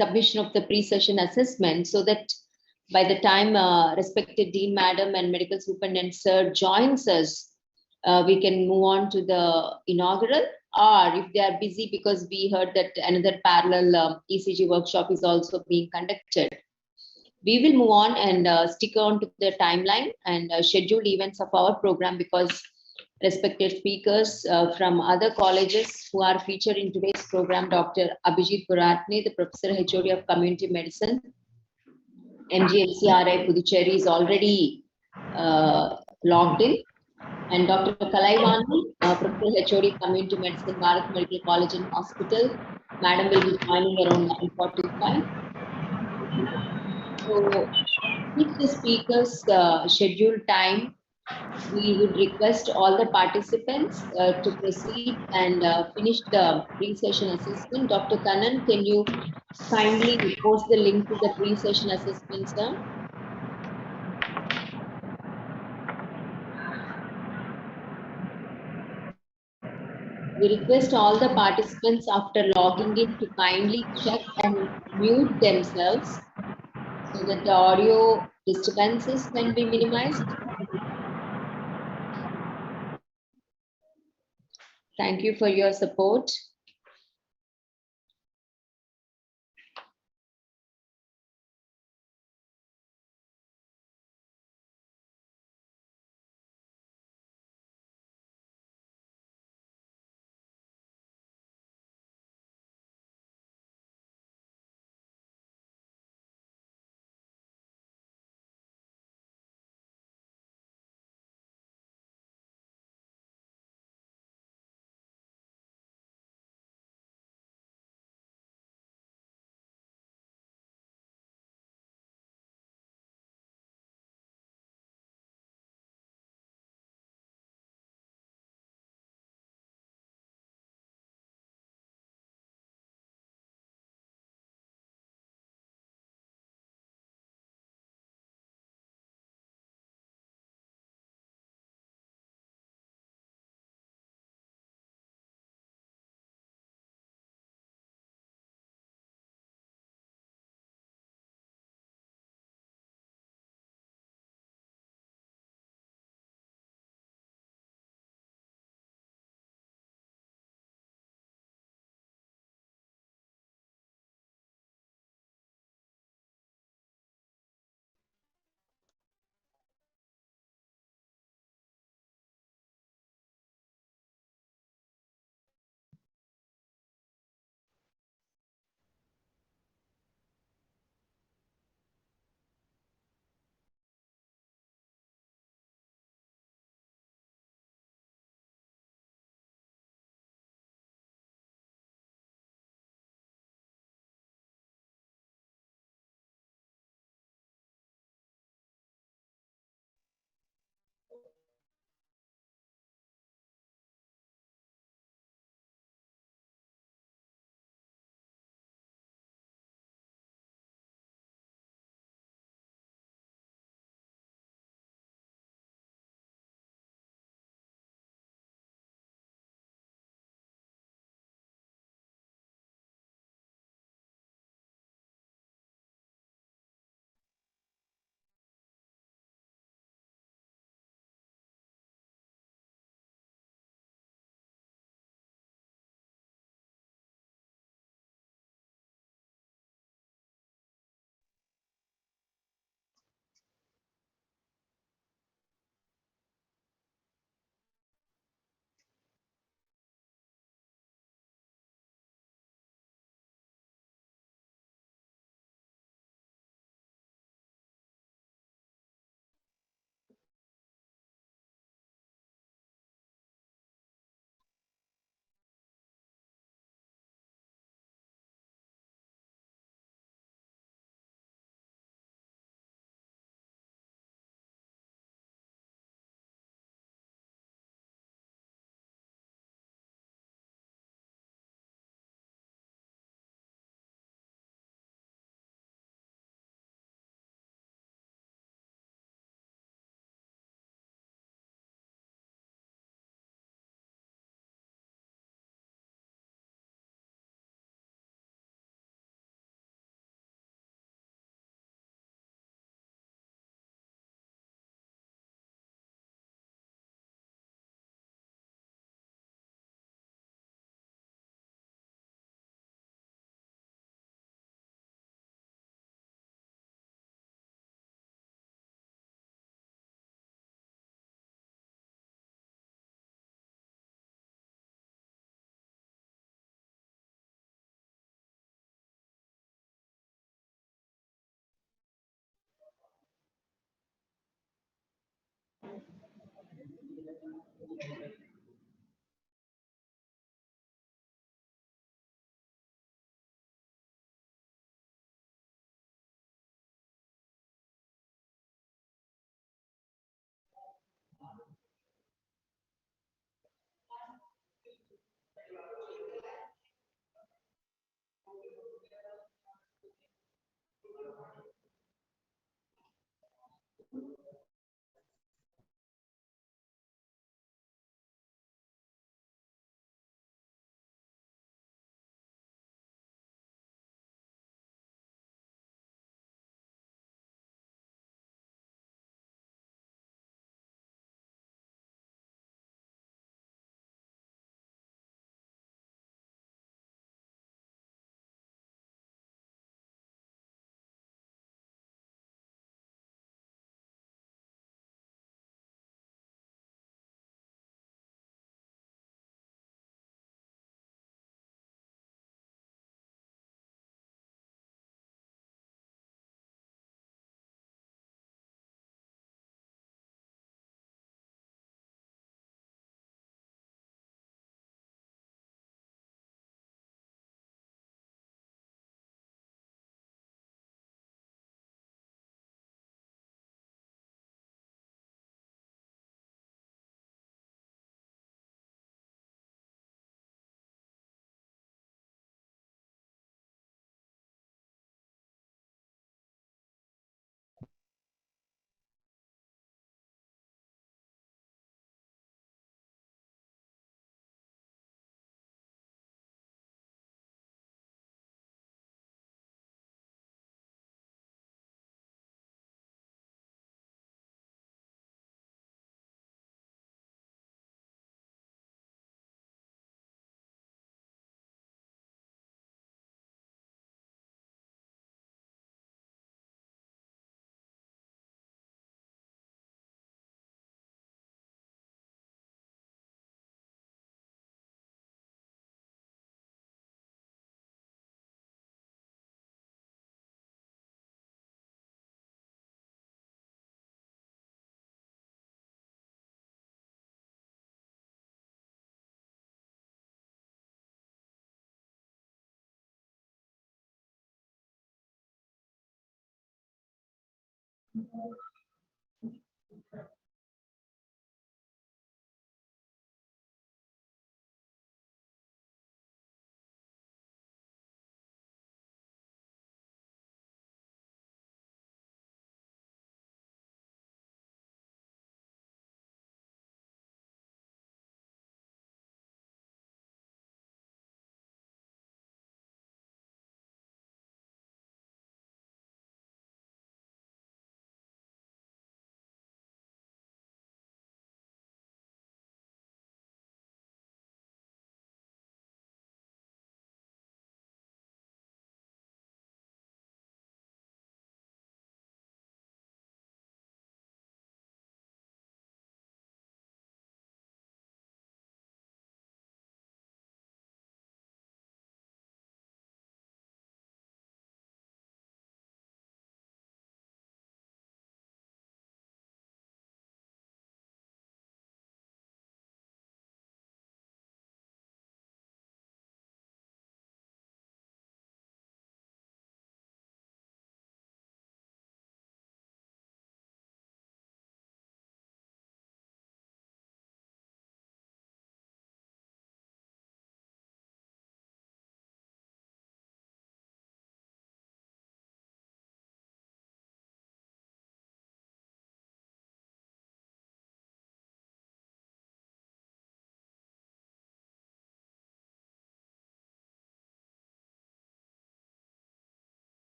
submission of the pre-session assessment, so that by the time respected Dean Madam and Medical Superintendent Sir joins us, we can move on to the inaugural, or if they are busy, because we heard that another parallel ECG workshop is also being conducted, we will move on and stick on to the timeline and scheduled events of our program, because respected speakers from other colleges who are featured in today's program, Dr. Abhijit Puratne, the Professor HOD of Community Medicine, MGMCRI Puducherry, is already logged in, and Dr. Kalaivani, Professor HOD Community Medicine, Bharat Medical College and Hospital. Madam will be joining around 9:45. So, with the speakers' scheduled time, we would request all the participants to proceed and finish the pre-session assessment. Dr. Kannan, can you kindly post the link to the pre-session assessment, sir? We request all the participants after logging in to kindly check and mute themselves so that the audio disturbances can be minimized. Thank you for your support.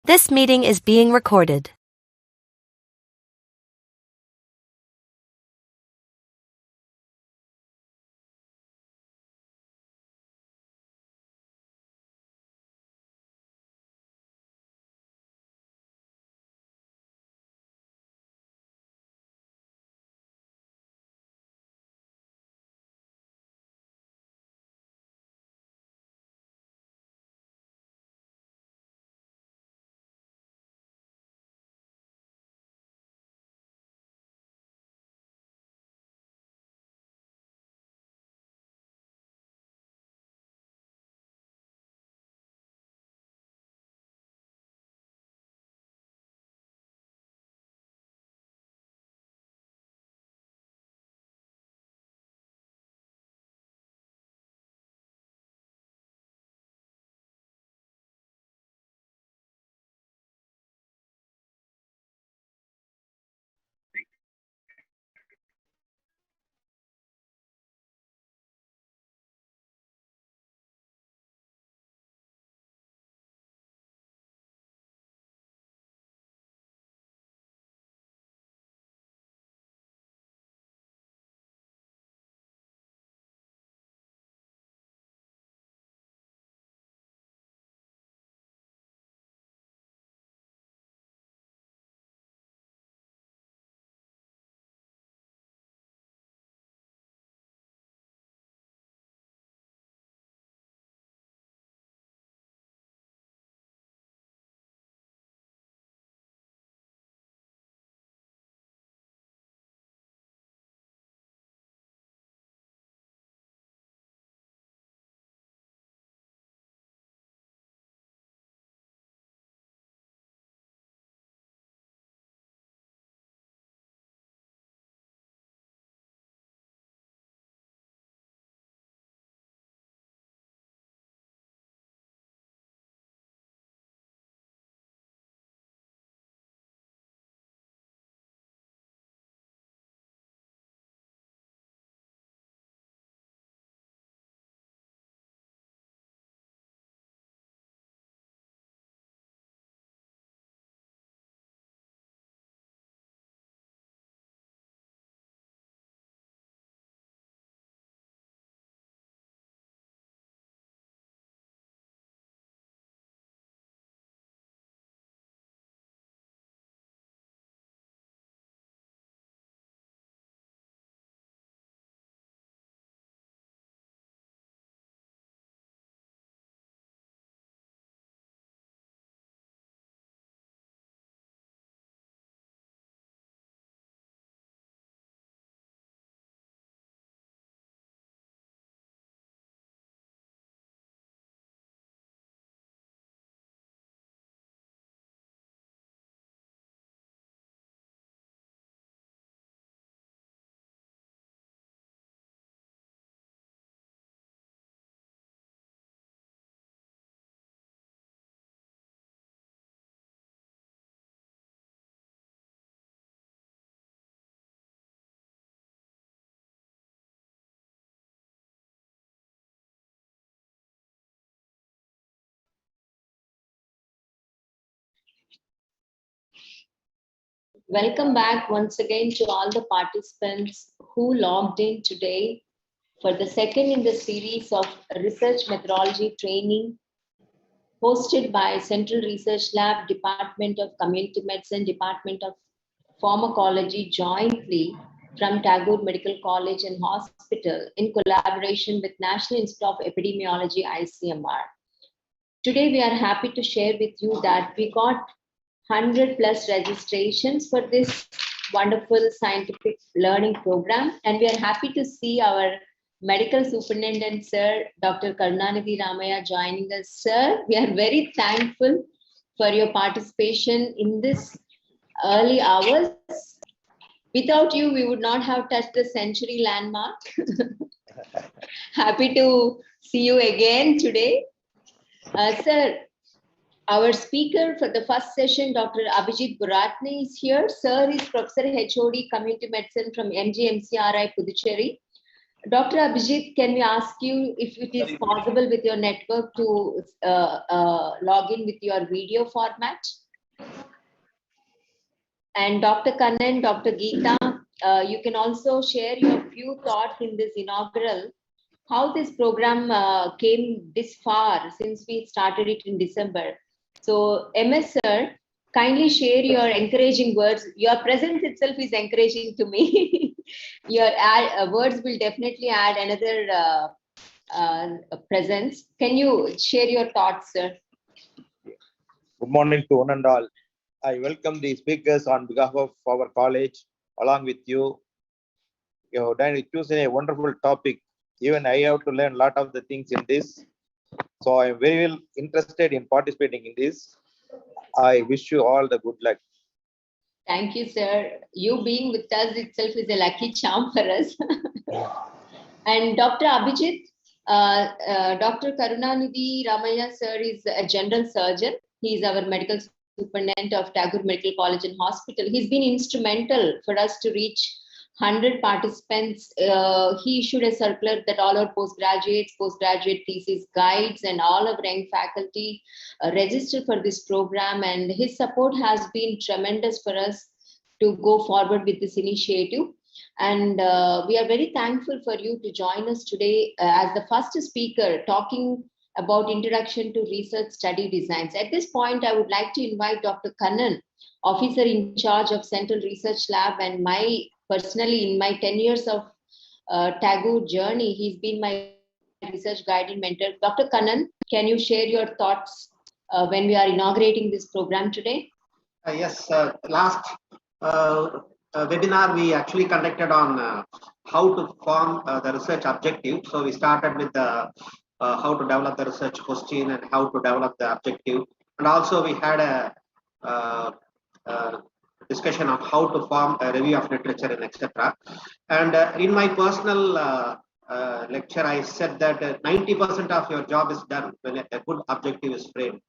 This meeting is being recorded. Welcome back once again to all the participants who logged in today for the second in the series of research methodology training hosted by Central Research Lab, Department of Community Medicine, Department of Pharmacology jointly from Tagore Medical College and Hospital in collaboration with National Institute of Epidemiology, ICMR. Today, we are happy to share with you that we got 100 plus registrations for this wonderful scientific learning program. And we are happy to see our medical superintendent, Sir, Dr. Karunanidhi Ramaya joining us. Sir, we are very thankful for your participation in this early hours. Without you, we would not have touched the century landmark. Happy to see you again today. Sir, our speaker for the first session, Dr. Abhijit Buratne is here. Sir is Professor HOD Community Medicine from MGMCRI Puducherry. Dr. Abhijit, can we ask you if it is possible with your network to log in with your video format? And Dr. Kannan, Dr. Geetha, you can also share your few thoughts in this inaugural, how this program came this far since we started it in December. So MS sir, kindly share your encouraging words. Your presence itself is encouraging to me. Your words will definitely add another presence. Can you share your thoughts, sir? Good morning to one and all. I welcome the speakers on behalf of our college along with you. You have chosen a wonderful topic. Even I have to learn a lot of the things in this. So I am very well interested in participating in this. I wish you all the good luck. Thank you, sir. You being with us itself is a lucky charm for us. And Dr. Abhijit, Dr. Karunanidhi Ramaya sir is a general surgeon. He is our medical superintendent of Tagore Medical College and Hospital. He's been instrumental for us to reach 100 participants. He issued a circular that all our postgraduate thesis guides and all our young faculty register for this program, and his support has been tremendous for us to go forward with this initiative. And we are very thankful for you to join us today as the first speaker talking about introduction to research study designs. At this point, I would like to invite Dr. Kannan, officer in charge of Central Research Lab, and personally, in my 10 years of Tagore journey, he's been my research guide and mentor. Dr. Kannan, can you share your thoughts when we are inaugurating this program today? Yes, last webinar we actually conducted on how to form the research objective. So we started with the how to develop the research question and how to develop the objective. And also we had a discussion on how to form a review of literature and etc. And in my personal lecture, I said that 90% of your job is done when a good objective is framed.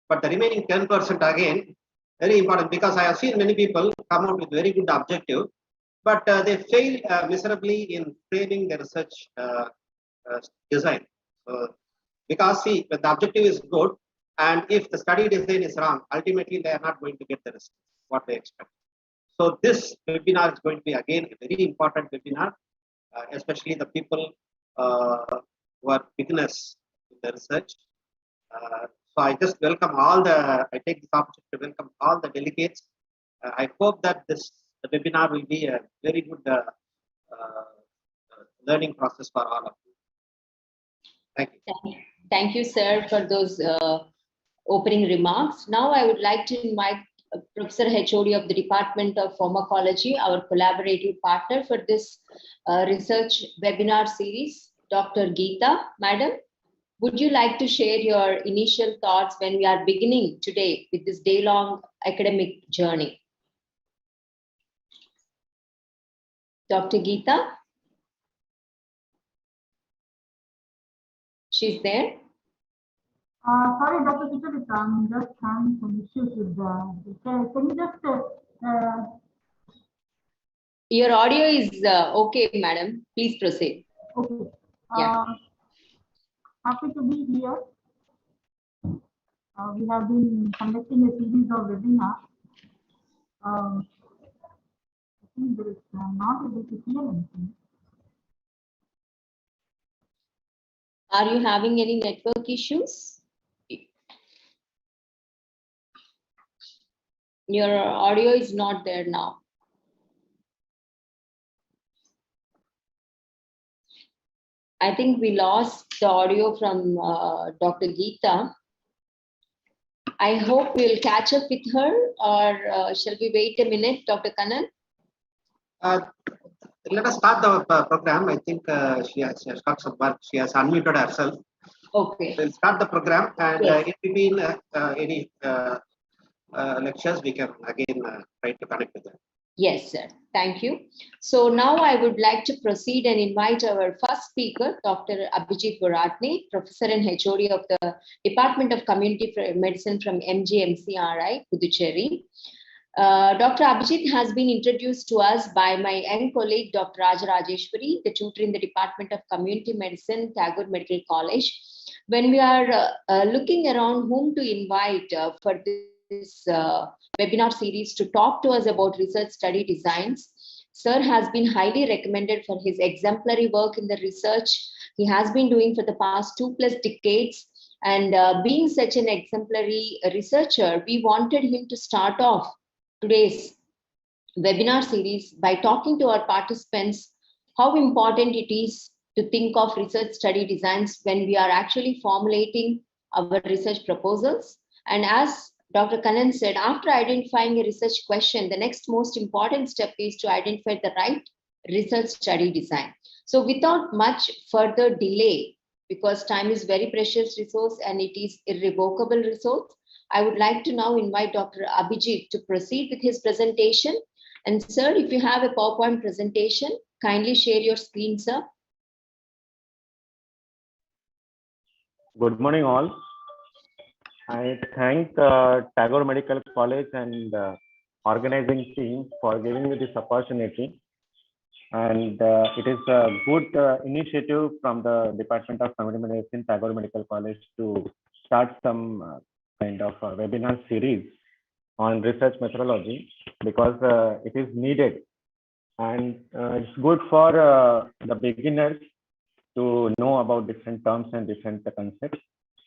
But the remaining 10% again, very important, because I have seen many people come out with very good objective, but they fail miserably in framing the research design. Because see, when the objective is good, and if the study design is wrong, ultimately they are not going to get the result what they expect. So this webinar is going to be again a very important webinar, especially the people who are beginners in the research. So I just welcome I take this opportunity to welcome all the delegates. I hope that the webinar will be a very good learning process for all of you. Thank you. Thank you, sir, for those opening remarks. Now I would like to invite Professor HOD of the Department of Pharmacology, our collaborative partner for this research webinar series, Dr. Geetha. Madam, would you like to share your initial thoughts when we are beginning today with this day-long academic journey? Dr. Geetha? She's there? Sorry, Dr. Sucharitha, I'm just having some issues with can you just... Your audio is okay, madam. Please proceed. Okay. Yeah. Happy to be here. We have been conducting a series of webinars. think there is not able to hear anything. Are you having any network issues? Your audio is not there now. I think we lost the audio from Dr. Geetha. I hope we'll catch up with her, or shall we wait a minute, Dr. Kannan? Let us start the program. I think she has got some work. She has unmuted herself. Okay. We'll start the program, and Yes. in between any lectures, we can again try to connect with them. Yes, sir. Thank you. So now I would like to proceed and invite our first speaker, Dr. Abhijit Boratne, Professor and HOD of the Department of Community Medicine from MGMCRI, Puducherry. Dr. Abhijit has been introduced to us by my young colleague, Dr. Raja Rajeshwari, the tutor in the Department of Community Medicine, Tagore Medical College. When we are looking around whom to invite for this webinar series to talk to us about research study designs, Sir has been highly recommended for his exemplary work in the research he has been doing for the past 2+ decades. And being such an exemplary researcher, we wanted him to start off today's webinar series by talking to our participants how important it is to think of research study designs when we are actually formulating our research proposals. And as Dr. Kannan said, after identifying a research question, the next most important step is to identify the right research study design. So without much further delay, because time is very precious resource and it is irrevocable resource, I would like to now invite Dr. Abhijit to proceed with his presentation. And sir, if you have a PowerPoint presentation, kindly share your screen, sir. Good morning, all. I thank Tagore Medical College and organizing team for giving me this opportunity. And it is a good initiative from the Department of Family Medicine, Tagore Medical College, to start some kind of a webinar series on research methodology, because it is needed. And it's good for the beginners to know about different terms and different concepts,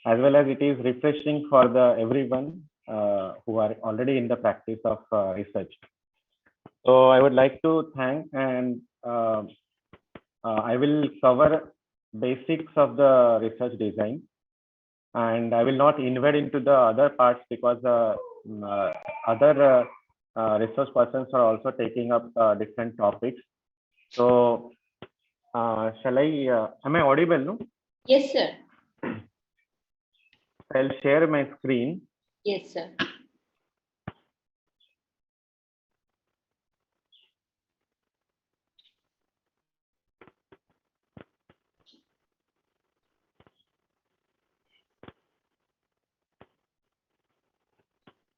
as well as it is refreshing for the everyone who are already in the practice of research. So I would like to thank, and I will cover basics of the research design, and I will not invade into the other parts because other research persons are also taking up different topics. So shall I, am I audible? No? Yes, sir. I'll share my screen. Yes, sir.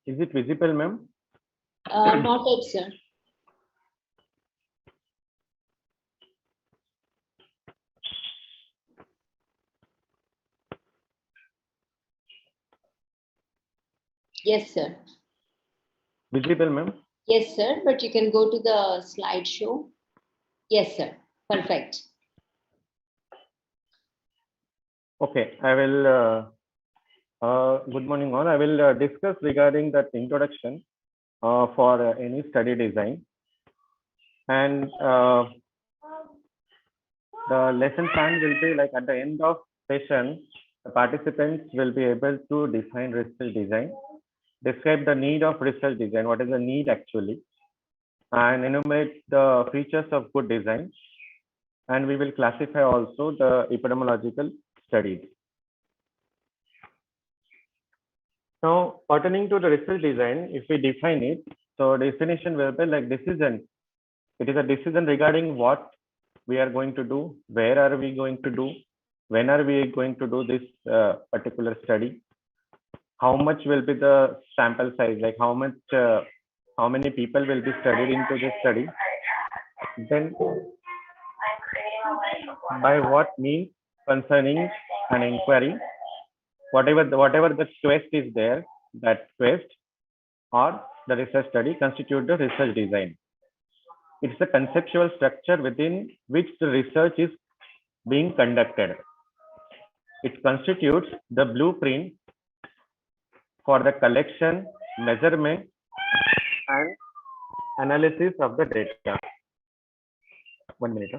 Is it visible, ma'am? Not yet, sir. Yes, sir. Visible, ma'am? Yes, sir. But you can go to the slideshow. Yes, sir. Perfect. Okay, I will. Good morning, all. I will discuss regarding that introduction for any study design, and the lesson plan will be like at the end of session, the participants will be able to define research design, describe the need of research design, what is the need actually, and enumerate the features of good design, and we will classify also the epidemiological studies. Now, pertaining to the research design, if we define it, so definition will be like decision. It is a decision regarding what we are going to do, where are we going to do, when are we going to do this particular study, how much will be the sample size, like how many people will be studied into this study, then by what means concerning an inquiry, whatever the quest is there, that quest or the research study constitute the research design. It's a conceptual structure within which the research is being conducted. It constitutes the blueprint for the collection, measurement, and analysis of the data. 1 minute.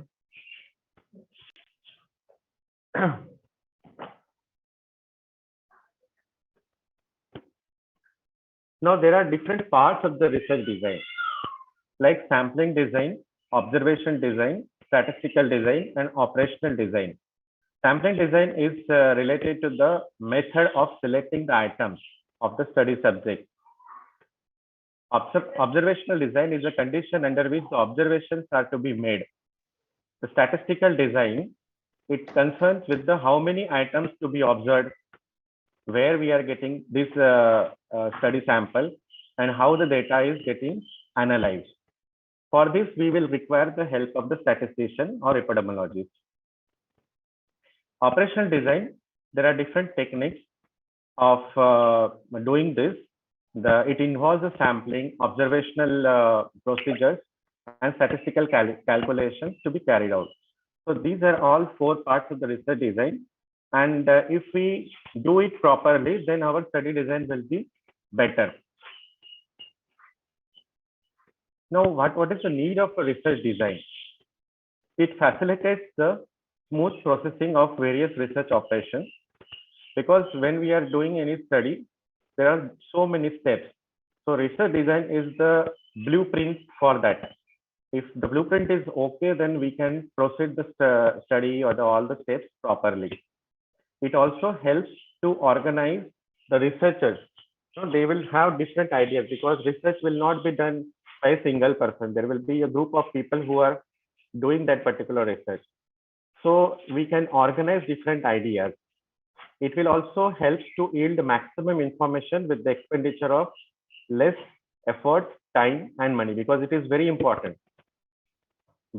Now, there are different parts of the research design, like sampling design, observation design, statistical design, and operational design. Sampling design is related to the method of selecting the items of the study subject. Observational design is a condition under which the observations are to be made. The statistical design, it concerns with the how many items to be observed, where we are getting this study sample, and how the data is getting analyzed. For this, we will require the help of the statistician or epidemiologist. Operational design, there are different techniques of doing this. It involves the sampling, observational procedures, and statistical calculations to be carried out. So these are all 4 parts of the research design. And if we do it properly, then our study design will be better. Now, what is the need of a research design? It facilitates the smooth processing of various research operations, because when we are doing any study, there are so many steps. So research design is the blueprint for that. If the blueprint is okay, then we can proceed the study or all the steps properly. It also helps to organize the researchers. So they will have different ideas, because research will not be done by a single person. There will be a group of people who are doing that particular research. So we can organize different ideas. It will also help to yield maximum information with the expenditure of less effort, time, and money, because it is very important.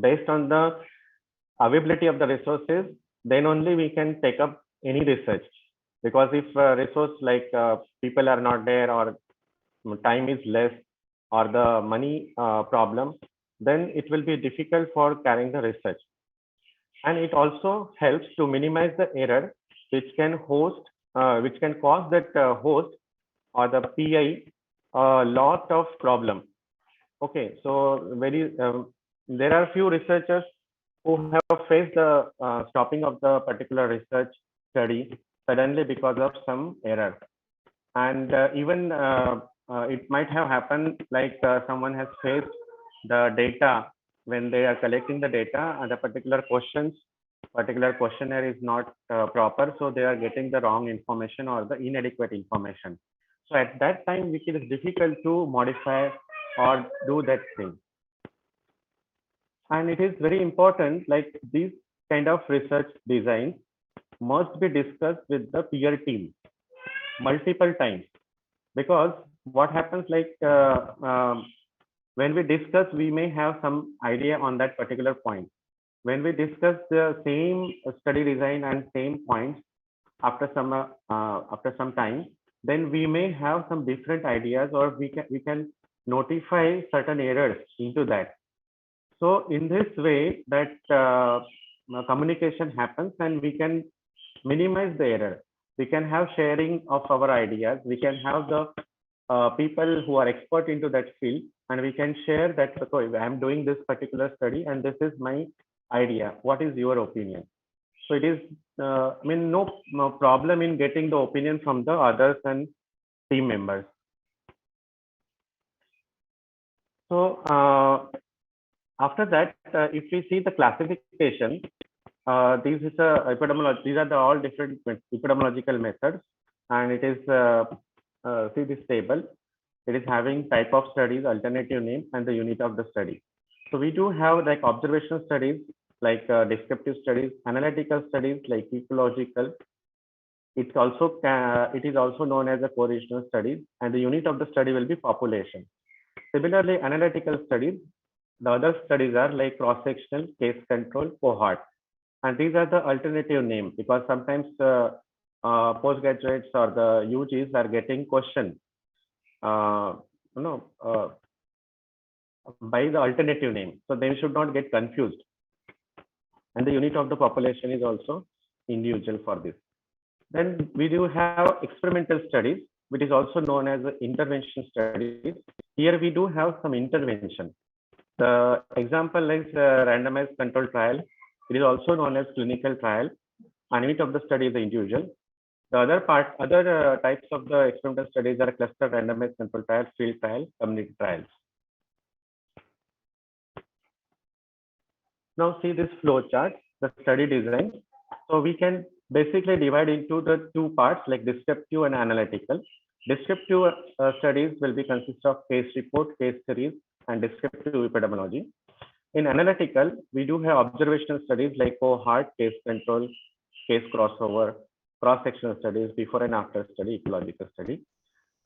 Based on the availability of the resources, then only we can take up any research. Because if resource like people are not there, or time is less, or the money problem, then it will be difficult for carrying the research. And it also helps to minimize the error which can cause that host or the PI a lot of problem. Okay, so there are few researchers who have faced the stopping of the particular research study suddenly because of some error. And even it might have happened like someone has faced the data when they are collecting the data, and the particular questionnaire is not proper, so they are getting the wrong information or the inadequate information. So at that time, it is difficult to modify or do that thing. And it is very important, like these kind of research designs must be discussed with the peer team multiple times, because what happens, like when we discuss, we may have some idea on that particular point. When we discuss the same study design and same points after some time, then we may have some different ideas, or we can notify certain errors into that. So in this way, that communication happens, and we can minimize the error. We can have sharing of our ideas. We can have the people who are expert into that field, and we can share that, so I'm doing this particular study and this is my idea. What is your opinion? So it is, no problem in getting the opinion from the others and team members. So after that, if we see the classification, these are all different epidemiological methods, and it is see this table. It is having type of studies, alternative name, and the unit of the study. So we do have like observational studies, like descriptive studies, analytical studies, like ecological. It is also known as a co-regional studies, and the unit of the study will be population. Similarly, analytical studies, the other studies are like cross-sectional, case control, cohort. And these are the alternative name, because sometimes postgraduates or the UGs are getting questions. by the alternative name. So they should not get confused. And the unit of the population is also individual for this. Then we do have experimental studies, which is also known as intervention studies. Here we do have some intervention. The example is randomized control trial. It is also known as clinical trial. And unit of the study is the individual. The other types of the experimental studies are cluster randomized control trials, field trial, community trials. Now see this flow chart, the study design. So we can basically divide into the two parts like descriptive and analytical. Descriptive studies will be consist of case report, case series, and descriptive epidemiology. In analytical, we do have observational studies like cohort, case control, case crossover, cross-sectional studies, before and after study, ecological study.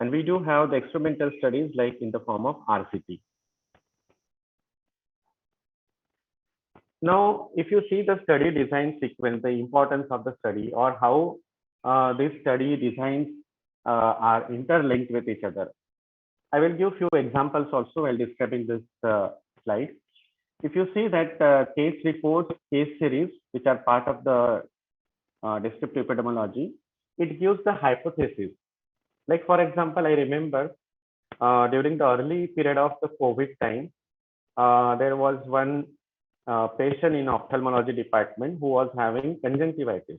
And we do have the experimental studies like in the form of RCT. Now, if you see the study design sequence, the importance of the study or how these study designs are interlinked with each other. I will give few examples also while describing this slide. If you see that case reports, case series, which are part of the descriptive epidemiology, it gives the hypothesis. Like for example, I remember during the early period of the COVID time, there was one patient in ophthalmology department who was having conjunctivitis.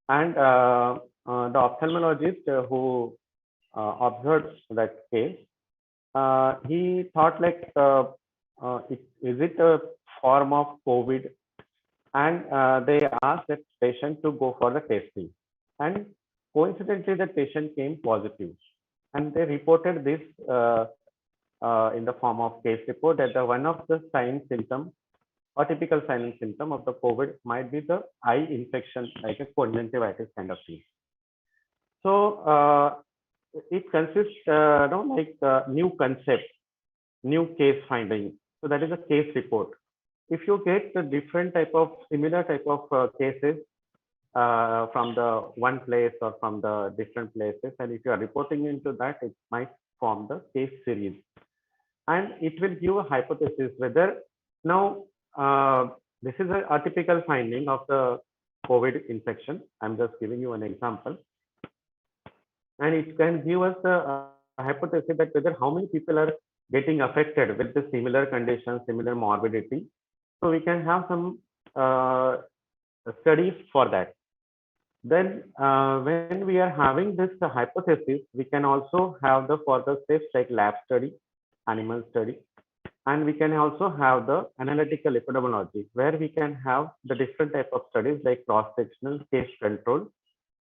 And the ophthalmologist who observed that case, he thought like, is it a form of COVID? And they asked that patient to go for the testing. And coincidentally, the patient came positive. And they reported this in the form of case report that the one of the sign symptom or typical sign and symptom of the COVID might be the eye infection, like a conjunctivitis kind of thing. So it consists like new concept, new case finding. So that is a case report. If you get the different type of similar type of cases from the one place or from the different places, and if you are reporting into that, it might form the case series. And it will give a hypothesis whether now this is a atypical finding of the COVID infection. I'm just giving you an example. And it can give us the hypothesis that whether how many people are getting affected with the similar conditions, similar morbidity. So we can have some studies for that. Then when we are having this hypothesis, we can also have the further steps like lab study, animal study, and we can also have the analytical epidemiology, where we can have the different type of studies like cross-sectional, case control,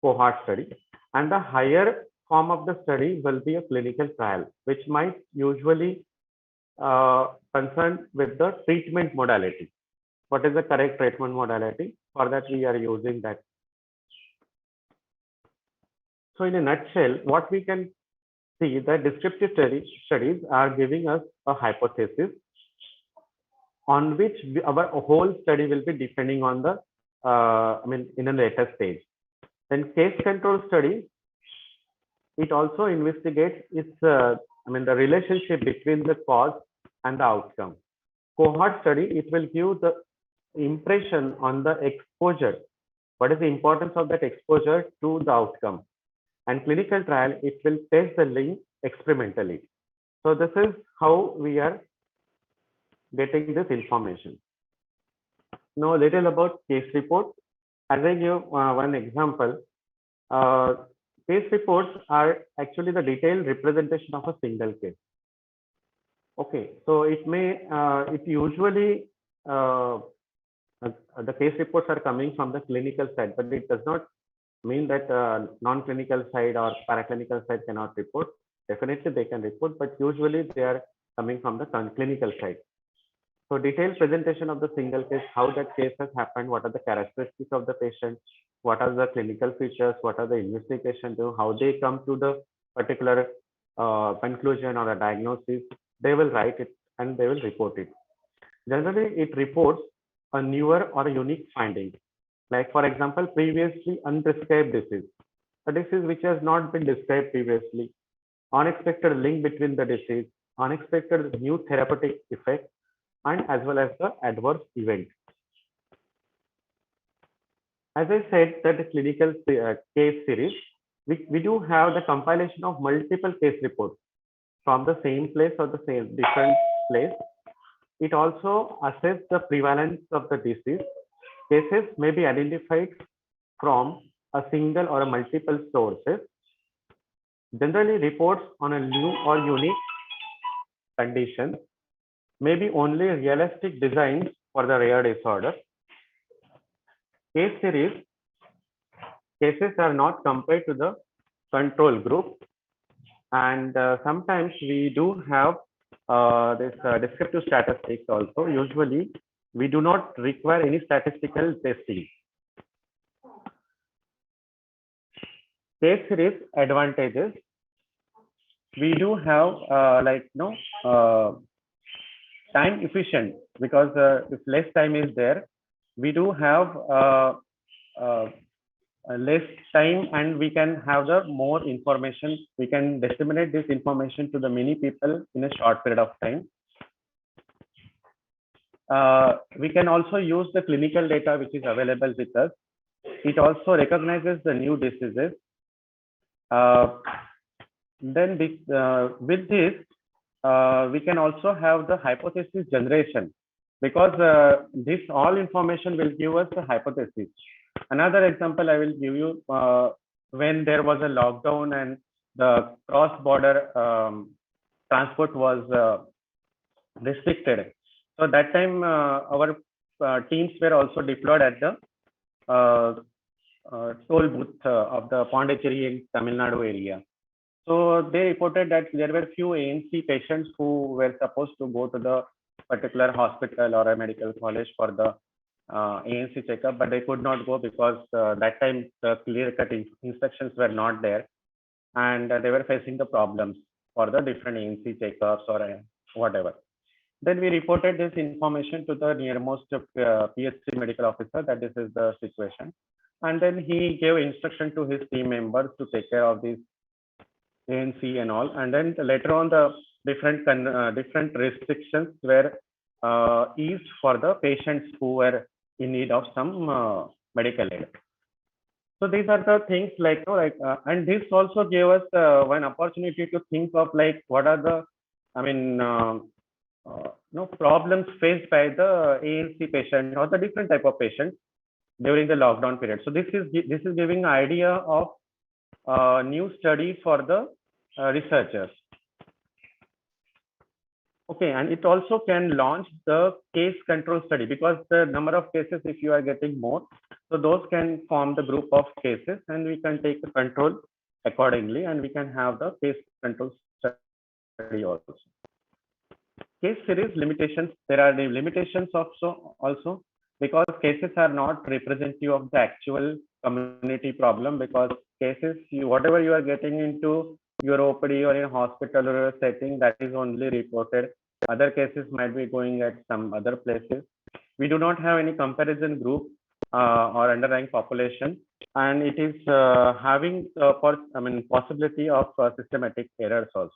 cohort study. And the higher form of the study will be a clinical trial, which might usually concern with the treatment modality. What is the correct treatment modality? For that, we are using that. So in a nutshell, what we can see that descriptive studies are giving us a hypothesis on which our whole study will be depending on the, in a later stage. Then case control study, it also investigates the relationship between the cause and the outcome. Cohort study, it will give the impression on the exposure. What is the importance of that exposure to the outcome? And clinical trial, it will test the link experimentally. So this is how we are getting this information. Now a little about case report. As I give one example, case reports are actually the detailed representation of a single case. Okay, so it may, it usually, the case reports are coming from the clinical side, but it does not mean that non-clinical side or paraclinical side cannot report. Definitely they can report, but usually they are coming from the clinical side. So detailed presentation of the single case, how that case has happened, what are the characteristics of the patient, what are the clinical features, what are the investigation, how they come to the particular conclusion or a diagnosis, they will write it and they will report it. Generally, it reports a newer or a unique finding. Like for example, previously unprescribed disease, a disease which has not been described previously, unexpected link between the disease, unexpected new therapeutic effect, and as well as the adverse event. As I said, that the clinical case series, we do have the compilation of multiple case reports from the same place or the same different place. It also assesses the prevalence of the disease. Cases may be identified from a single or a multiple sources. Generally, reports on a new or unique condition may be only realistic designs for the rare disorder. Case series cases are not compared to the control group, and sometimes we do have this descriptive statistics also. Usually, we do not require any statistical testing. Case series advantages. We do have time efficient, because if less time is there, we do have less time, and we can have the more information. We can disseminate this information to the many people in a short period of time. We can also use the clinical data which is available with us. It also recognizes the new diseases. Then with this, we can also have the hypothesis generation, because this all information will give us a hypothesis. Another example I will give you, when there was a lockdown and the cross-border transport was restricted. So that time our teams were also deployed at the toll booth of the Pondicherry in Tamil Nadu area. So they reported that there were few ANC patients who were supposed to go to the particular hospital or a medical college for the ANC checkup, but they could not go because that time the clear-cut instructions were not there, and they were facing the problems for the different ANC checkups or whatever. Then we reported this information to the nearmost PHC medical officer that this is the situation, and then he gave instruction to his team members to take care of this ANC and all. And then later on, the different restrictions were eased for the patients who were in need of some medical aid. So these are the things and this also gave us one opportunity to think of what are the problems faced by the ANC patient or the different type of patients during the lockdown period. So this is giving an idea of new study for the researchers. Okay, and it also can launch the case control study, because the number of cases, if you are getting more, so those can form the group of cases, and we can take the control accordingly, and we can have the case control study also. Case series limitations. There are the limitations also because cases are not representative of the actual community problem, because cases, whatever you are getting into your OPD or in a hospital or a setting, that is only reported. Other cases might be going at some other places. We do not have any comparison group or underlying population, and it is having possibility of systematic errors also.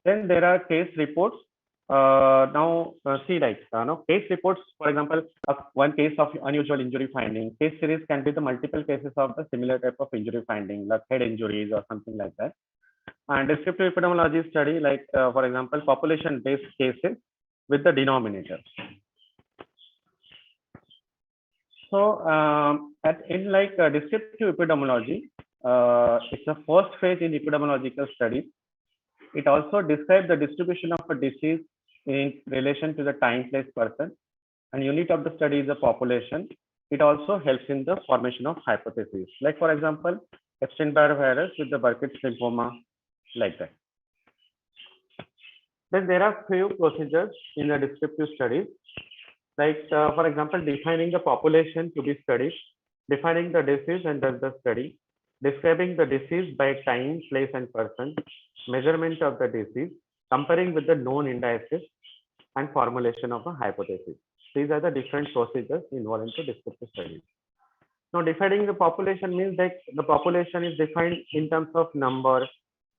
Then there are case reports. Case reports, for example, one case of unusual injury finding. Case series can be the multiple cases of the similar type of injury finding, like head injuries or something like that. And descriptive epidemiology study, for example, population-based cases with the denominator. So descriptive epidemiology, it's the first phase in epidemiological studies. It also describes the distribution of a disease in relation to the time, place, person, and unit of the study is the population. It also helps in the formation of hypotheses, like for example, Epstein-Barr virus with the Burkitt's lymphoma, like that. Then there are few procedures in the descriptive studies, for example, defining the population to be studied, defining the disease and does the study, describing the disease by time, place, and person, measurement of the disease, comparing with the known indices, and formulation of a hypothesis. These are the different procedures involved in descriptive studies. Now, defining the population means that the population is defined in terms of number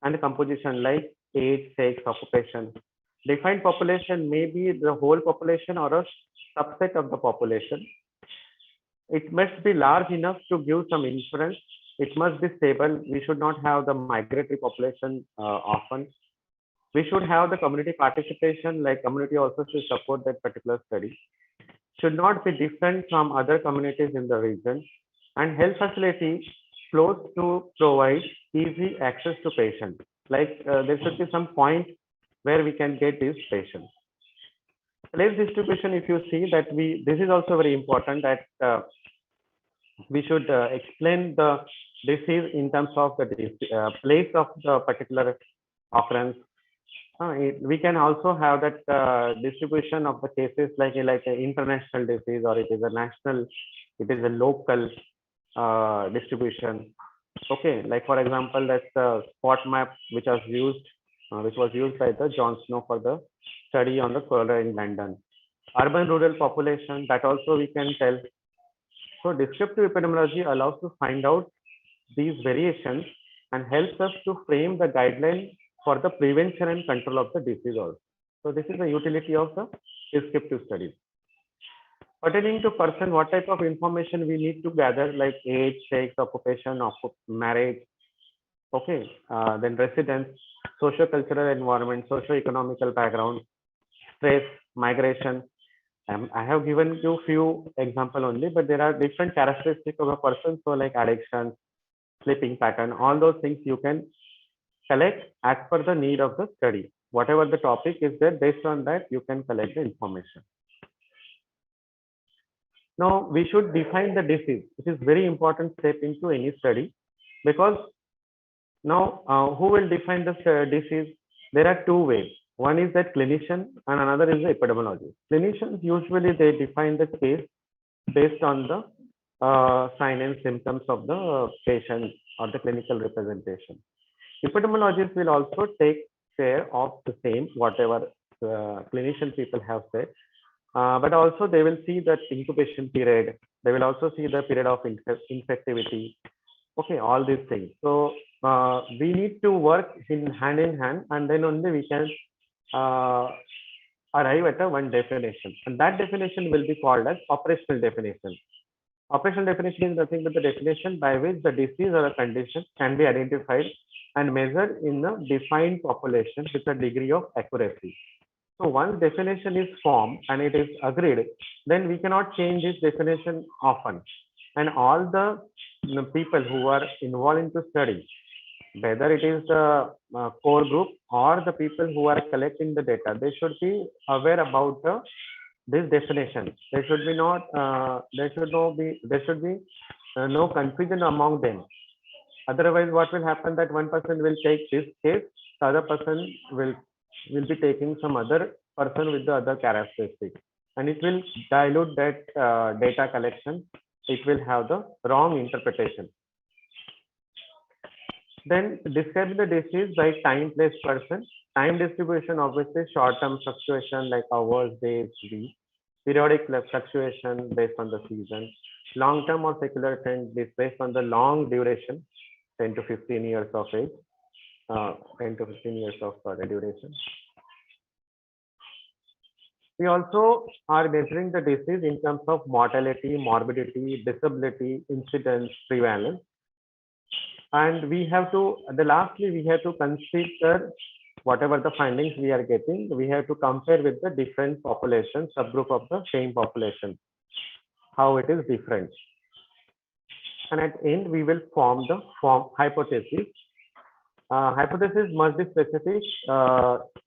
and the composition, like age, sex, occupation. Defined population may be the whole population or a subset of the population. It must be large enough to give some inference. It must be stable. We should not have the migratory population often. We should have the community participation, like community also should support that particular study. Should not be different from other communities in the region. And health facility close to provide easy access to patients. Like there should be some point where we can get these patients. Place distribution, if you see that this is also very important that we should explain the disease in terms of the place of the particular occurrence. We can also have that distribution of the cases like an international disease, or it is a national, it is a local distribution. Okay, like for example, that's the spot map which was used by the John Snow for the study on the cholera in London. Urban rural population, that also we can tell. So descriptive epidemiology allows to find out these variations and helps us to frame the guideline for the prevention and control of the disease also. So this is the utility of the descriptive studies. Pertaining to person, what type of information we need to gather, like age, sex, occupation, marriage, okay, then residence, socio-cultural environment, socio-economical background, stress, migration. I have given you few example only, but there are different characteristics of a person. So like addiction, sleeping pattern, all those things you can collect as per the need of the study. Whatever the topic is there, based on that, you can collect the information. Now we should define the disease. It is very important step into any study, because now who will define the disease? There are two ways. One is that clinician and another is the epidemiologist. Clinicians usually they define the case based on the sign and symptoms of the patient or the clinical representation. Epidemiologists will also take care of the same, whatever clinician people have said, but also they will see that incubation period. They will also see the period of infectivity. Okay, all these things. So we need to work in hand, and then only we can arrive at a one definition, and that definition will be called as operational definition. Operational definition is nothing but the definition by which the disease or a condition can be identified and measured in a defined population with a degree of accuracy. So once definition is formed and it is agreed, then we cannot change this definition often. And all the people who are involved into study, whether it is the core group or the people who are collecting the data, they should be aware about this definition. There should be no confusion among them. Otherwise, what will happen that one person will take this case, the other person will be taking some other person with the other characteristics, and it will dilute that data collection. It will have the wrong interpretation. Then describe the disease by time, place, person. Time distribution, obviously short-term fluctuation like hours, days, weeks. Periodic fluctuation based on the season. Long-term or secular trend is based on the long duration, 10 to 15 years of age, 10 to 15 years of duration. We also are measuring the disease in terms of mortality, morbidity, disability, incidence, prevalence. And we have to, lastly, we have to consider whatever the findings we are getting, we have to compare with the different populations, subgroup of the same population, how it is different. And at the end, we will form the hypothesis. Hypothesis must be specific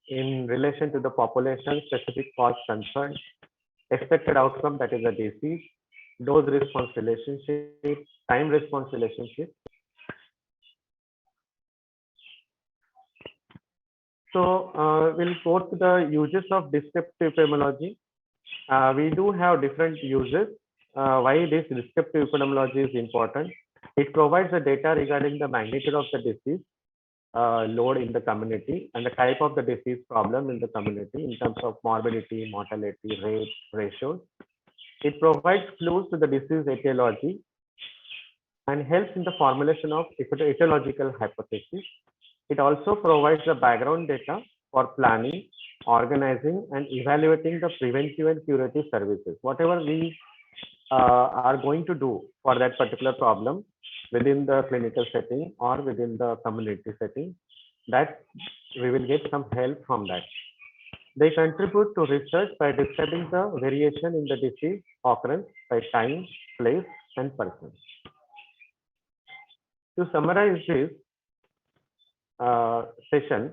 in relation to the population, specific cause concern, expected outcome, that is a disease, dose response relationship, time response relationship. So we'll go to the uses of descriptive epidemiology. We do have different uses. Why this descriptive epidemiology is important? It provides the data regarding the magnitude of the disease load in the community and the type of the disease problem in the community in terms of morbidity, mortality, rate, ratios. It provides clues to the disease etiology and helps in the formulation of etiological hypothesis. It also provides the background data for planning, organizing, and evaluating the preventive and curative services. Whatever we are going to do for that particular problem within the clinical setting or within the community setting, that we will get some help from that. They contribute to research by describing the variation in the disease occurrence by time, place, and person. To summarize this session,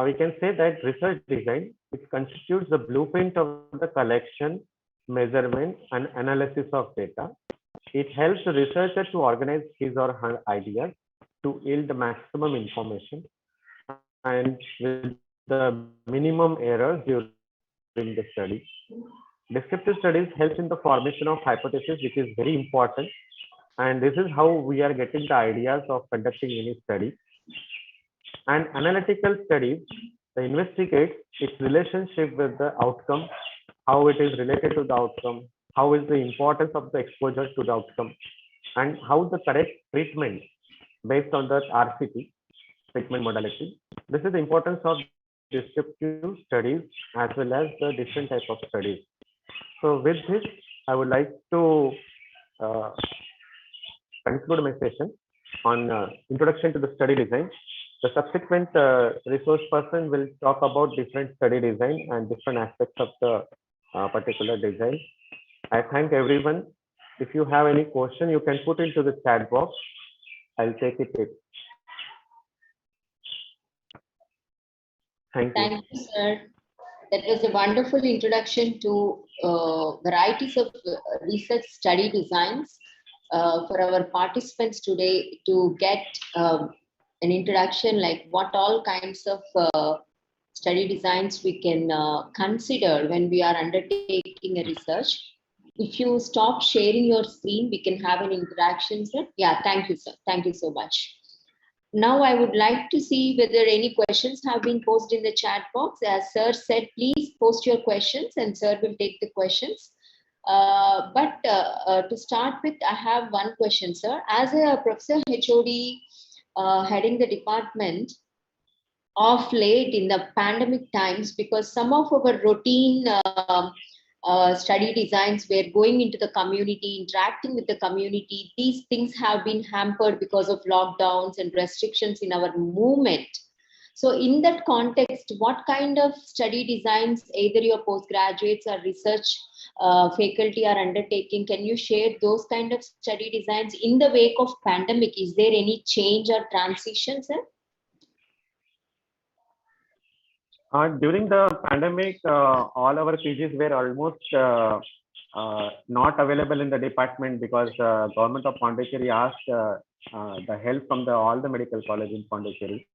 we can say that research design, it constitutes the blueprint of the collection, measurement, and analysis of data. It helps the researcher to organize his or her ideas to yield maximum information and with the minimum errors during the study. Descriptive studies helps in the formation of hypothesis, which is very important. And this is how we are getting the ideas of conducting any study. And analytical studies, they investigate its relationship with the outcome, how it is related to the outcome, how is the importance of the exposure to the outcome, and how the correct treatment based on the RCT, treatment modality. This is the importance of descriptive studies as well as the different types of studies. So with this, I would like to conclude my session on introduction to the study design. The subsequent resource person will talk about different study design and different aspects of the particular design. I thank everyone. If you have any question, you can put into the chat box. I'll take it. Thank you. Thank you, sir. That was a wonderful introduction to varieties of research study designs for our participants today to get an introduction like what all kinds of study designs we can consider when we are undertaking a research. If you stop sharing your screen, we can have an interaction, sir. Yeah, thank you, sir. Thank you so much. Now I would like to see whether any questions have been posted in the chat box. As sir said, please post your questions and sir will take the questions. But to start with, I have one question, sir. As a professor HOD heading the department, of late in the pandemic times, because some of our routine study designs were going into the community, interacting with the community, these things have been hampered because of lockdowns and restrictions in our movement. So in that context, what kind of study designs either your postgraduates or research faculty are undertaking? Can you share those kind of study designs in the wake of pandemic? Is there any change or transition, sir? During the pandemic, all our PGs were almost not available in the department because government of Pondicherry asked the help from all the medical colleges in Pondicherry.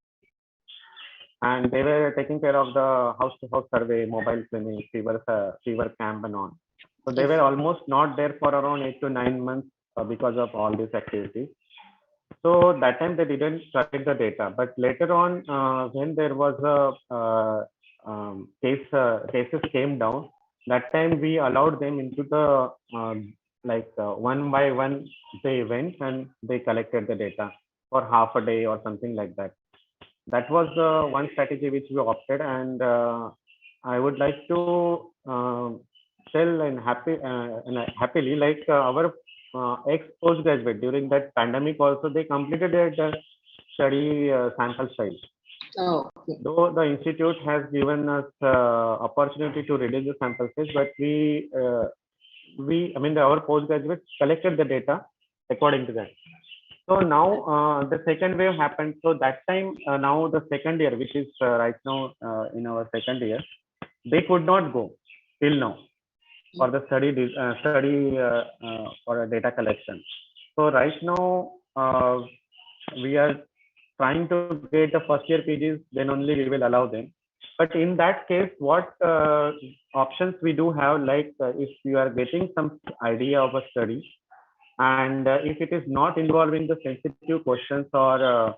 And they were taking care of the house-to-house survey, mobile clinic, fever camp and on. So they were almost not there for around 8 to 9 months because of all these activities. So that time they didn't collect the data, but later on when there was a cases came down, that time we allowed them into the one by one they went and they collected the data for half a day or something like that. That was one strategy which we opted, and I would like to tell and happily like our ex-postgraduate during that pandemic also, they completed their study sample size. Oh, okay. Though the institute has given us opportunity to reduce the sample size, but our postgraduates collected the data according to that. So now the second wave happened. So that time now the second year, which is right now in our second year, they could not go till now for the study for data collection. So right now we are trying to get the first year PGs, then only we will allow them. But in that case, what options we do have, like if you are getting some idea of a study, and if it is not involving the sensitive questions or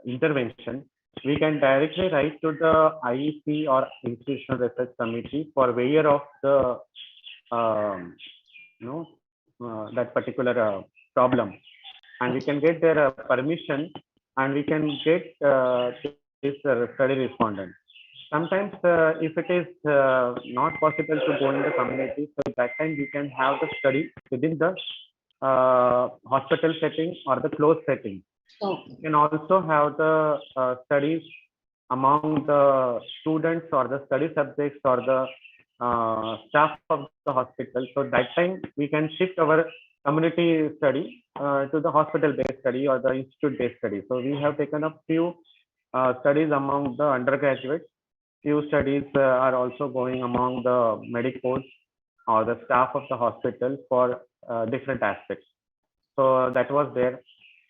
intervention, we can directly write to the IEC or Institutional Research Committee for waiver of the that particular problem, and we can get their permission, and we can get this study respondent. Sometimes if it is not possible to go in the community, so at that time we can have the study within the hospital setting or the closed setting. Okay. You can also have the studies among the students or the study subjects or the staff of the hospital. So that time we can shift our community study to the hospital-based study or the institute-based study. So we have taken up few studies among the undergraduates. Few studies are also going among the medicals or the staff of the hospital for different aspects. So that was there.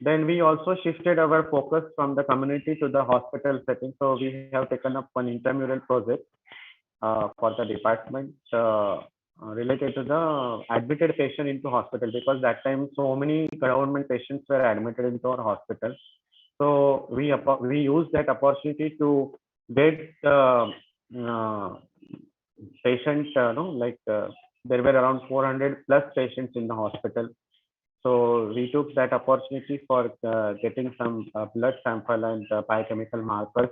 Then we also shifted our focus from the community to the hospital setting. So we have taken up one intramural project for the department related to the admitted patient into hospital, because that time so many government patients were admitted into our hospital. So we used that opportunity to get patients, there were around 400 plus patients in the hospital. So we took that opportunity for getting some blood sample and biochemical markers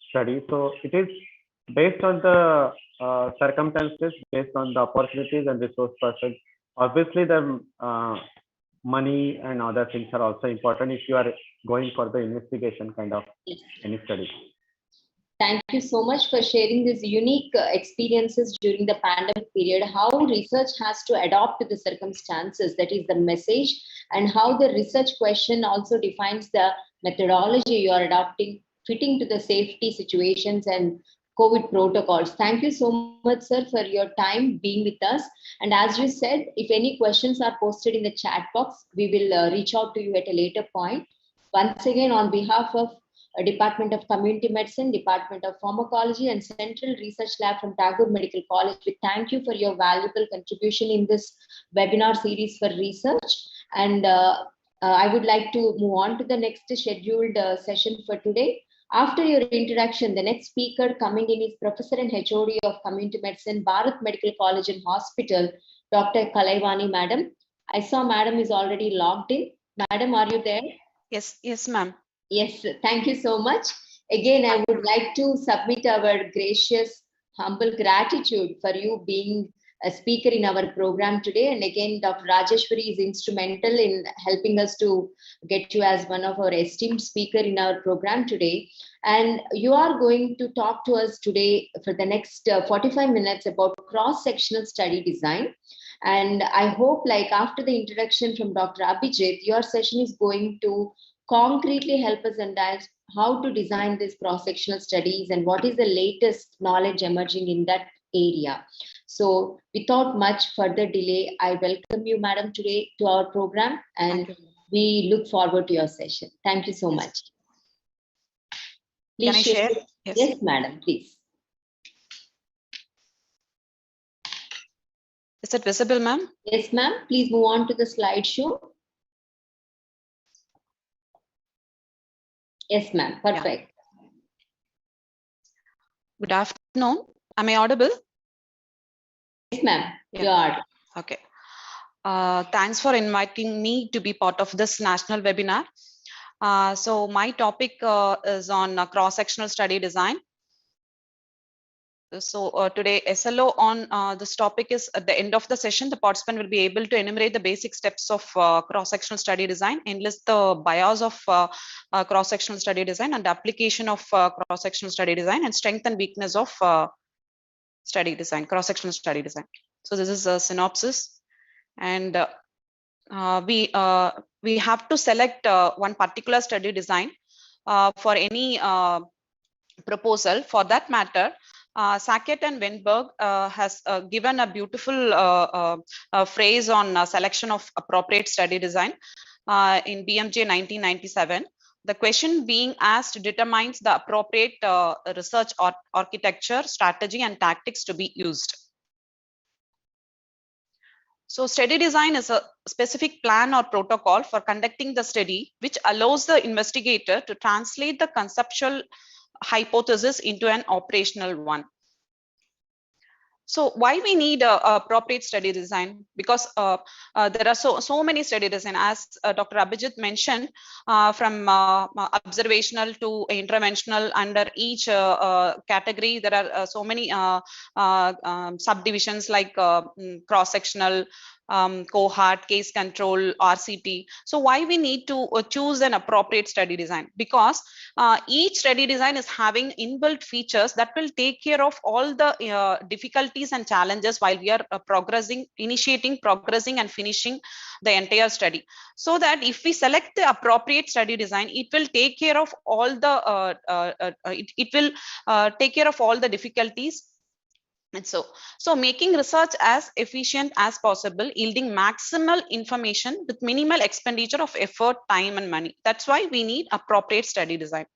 study. So it is based on the circumstances, based on the opportunities and resource persons. Obviously, the money and other things are also important if you are going for the investigation kind of any study. Thank you so much for sharing these unique experiences during the pandemic period, how research has to adapt to the circumstances, that is the message, and how the research question also defines the methodology you are adopting, fitting to the safety situations and COVID protocols. Thank you so much, sir, for your time being with us. And as you said, if any questions are posted in the chat box, we will reach out to you at a later point. Once again, on behalf of Department of Community Medicine, Department of Pharmacology, and Central Research Lab from Tagore Medical College, we thank you for your valuable contribution in this webinar series for research. And I would like to move on to the next scheduled session for today. After your introduction, the next speaker coming in is Professor and HOD of Community Medicine, Bharat Medical College and Hospital, Dr. Kalaivani, Madam. I saw Madam is already logged in. Madam, are you there? Yes, ma'am. Yes, thank you so much. Again, I would like to submit our gracious, humble gratitude for you being a speaker in our program today. And again, Dr. Rajeshwari is instrumental in helping us to get you as one of our esteemed speaker in our program today. And you are going to talk to us today for the next 45 minutes about cross-sectional study design. And I hope, like after the introduction from Dr. Abhijit, your session is going to concretely help us understand how to design these cross-sectional studies and what is the latest knowledge emerging in that area. So without much further delay, I welcome you, Madam, today to our program, and we look forward to your session. Thank you so much. Please Can I share? Yes, Madam, please. Is it visible, ma'am? Yes, ma'am. Please move on to the slideshow. Yes, ma'am. Perfect. Yeah. Good afternoon. Am I audible? Yes, ma'am. Yeah. You are. Okay. Thanks for inviting me to be part of this national webinar. So my topic is on cross-sectional study design. So today SLO on this topic is at the end of the session, the participant will be able to enumerate the basic steps of cross-sectional study design, enlist the bias of cross-sectional study design and application of cross-sectional study design, and strength and weakness of study design, cross-sectional study design. So this is a synopsis, and we have to select one particular study design for any proposal. For that matter, Sackett and Weinberg has given a beautiful phrase on selection of appropriate study design in BMJ 1997. The question being asked determines the appropriate research architecture, strategy, and tactics to be used. So study design is a specific plan or protocol for conducting the study, which allows the investigator to translate the conceptual hypothesis into an operational one. So why we need a appropriate study design? Because there are so many study design, as Dr. Abhijit mentioned, from observational to interventional. Under each category, there are so many subdivisions like cross-sectional, cohort, case control, RCT. So why we need to choose an appropriate study design? Because each study design is having inbuilt features that will take care of all the difficulties and challenges while we are initiating, progressing, and finishing the entire study. So that if we select the appropriate study design, it will take care of all the take care of all the difficulties. And so making research as efficient as possible, yielding maximal information with minimal expenditure of effort, time, and money. That's why we need appropriate study design.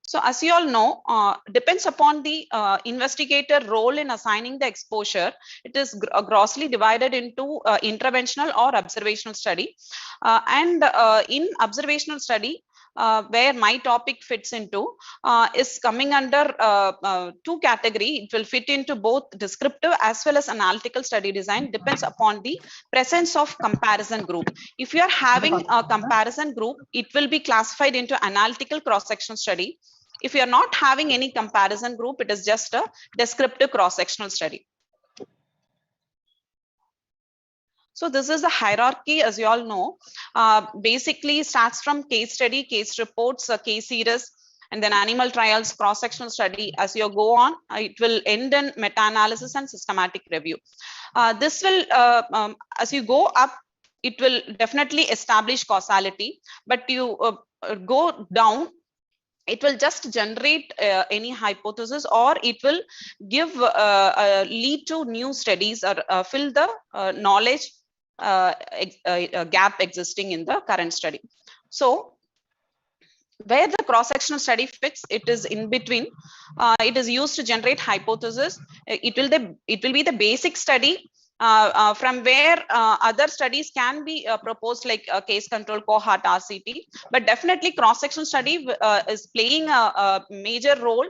So as you all know, depends upon the investigator role in assigning the exposure. It is grossly divided into interventional or observational study. And in observational study, where my topic fits into, is coming under two categories. It will fit into both descriptive as well as analytical study design, depends upon the presence of comparison group. If you are having a comparison group, it will be classified into analytical cross-sectional study. If you are not having any comparison group, it is just a descriptive cross-sectional study. So this is the hierarchy, as you all know. Basically starts from case study, case reports, case series, and then animal trials, cross-sectional study. As you go on, it will end in meta-analysis and systematic review. This will, as you go up, it will definitely establish causality, but you go down, it will just generate any hypothesis, or it will give lead to new studies, or fill the knowledge gap existing in the current study. So where the cross-sectional study fits, it is in between. It is used to generate hypothesis. It will be the basic study from where other studies can be proposed, like case control, cohort, RCT. But definitely cross-sectional study is playing a major role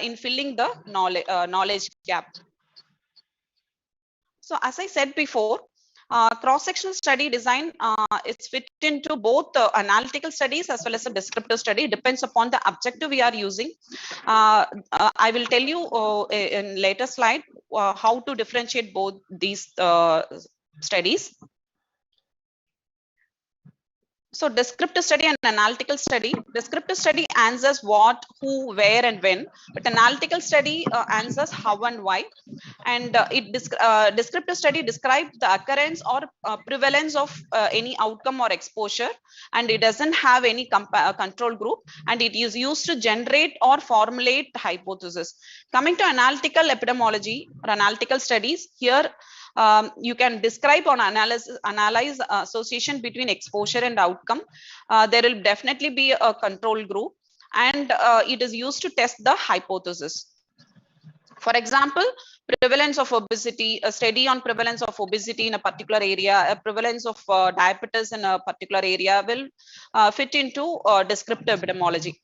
in filling the knowledge gap. So as I said before, cross-sectional study design is fit into both analytical studies as well as a descriptive study. It depends upon the objective we are using. I will tell you in later slide how to differentiate both these studies. So descriptive study and analytical study. Descriptive study answers what, who, where, and when, but analytical study answers how and why. And descriptive study describes the occurrence or prevalence of any outcome or exposure, and it doesn't have any control group, and it is used to generate or formulate hypothesis. Coming to analytical epidemiology or analytical studies, here you can describe or analyze association between exposure and outcome. There will definitely be a control group, and it is used to test the hypothesis. For example, prevalence of obesity, a study on prevalence of obesity in a particular area, a prevalence of diabetes in a particular area will fit into descriptive epidemiology.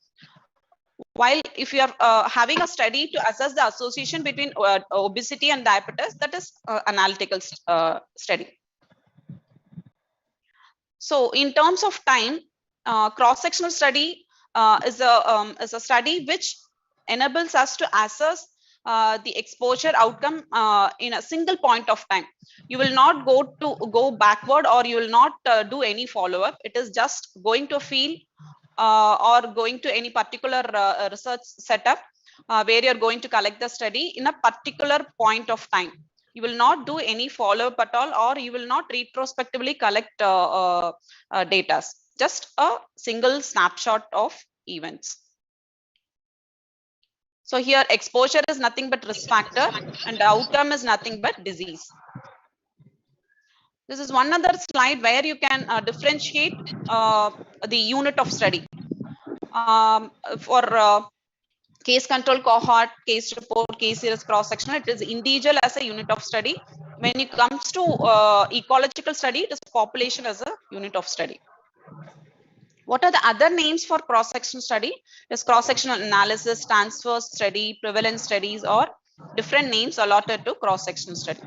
While if you are having a study to assess the association between obesity and diabetes, that is analytical study. So in terms of time, cross-sectional study is a study which enables us to assess the exposure outcome in a single point of time. You will not go backward, or you will not do any follow-up. It is just going to field or going to any particular research setup where you're going to collect the study in a particular point of time. You will not do any follow-up at all, or you will not retrospectively collect data. Just a single snapshot of events. So here exposure is nothing but risk factor, and the outcome is nothing but disease. This is one other slide where you can differentiate the unit of study. For case control, cohort, case report, case series, cross-sectional, it is individual as a unit of study. When it comes to ecological study, it is population as a unit of study. What are the other names for cross-sectional study? Is cross-sectional analysis, transfer study, prevalence studies, or different names allotted to cross-sectional study.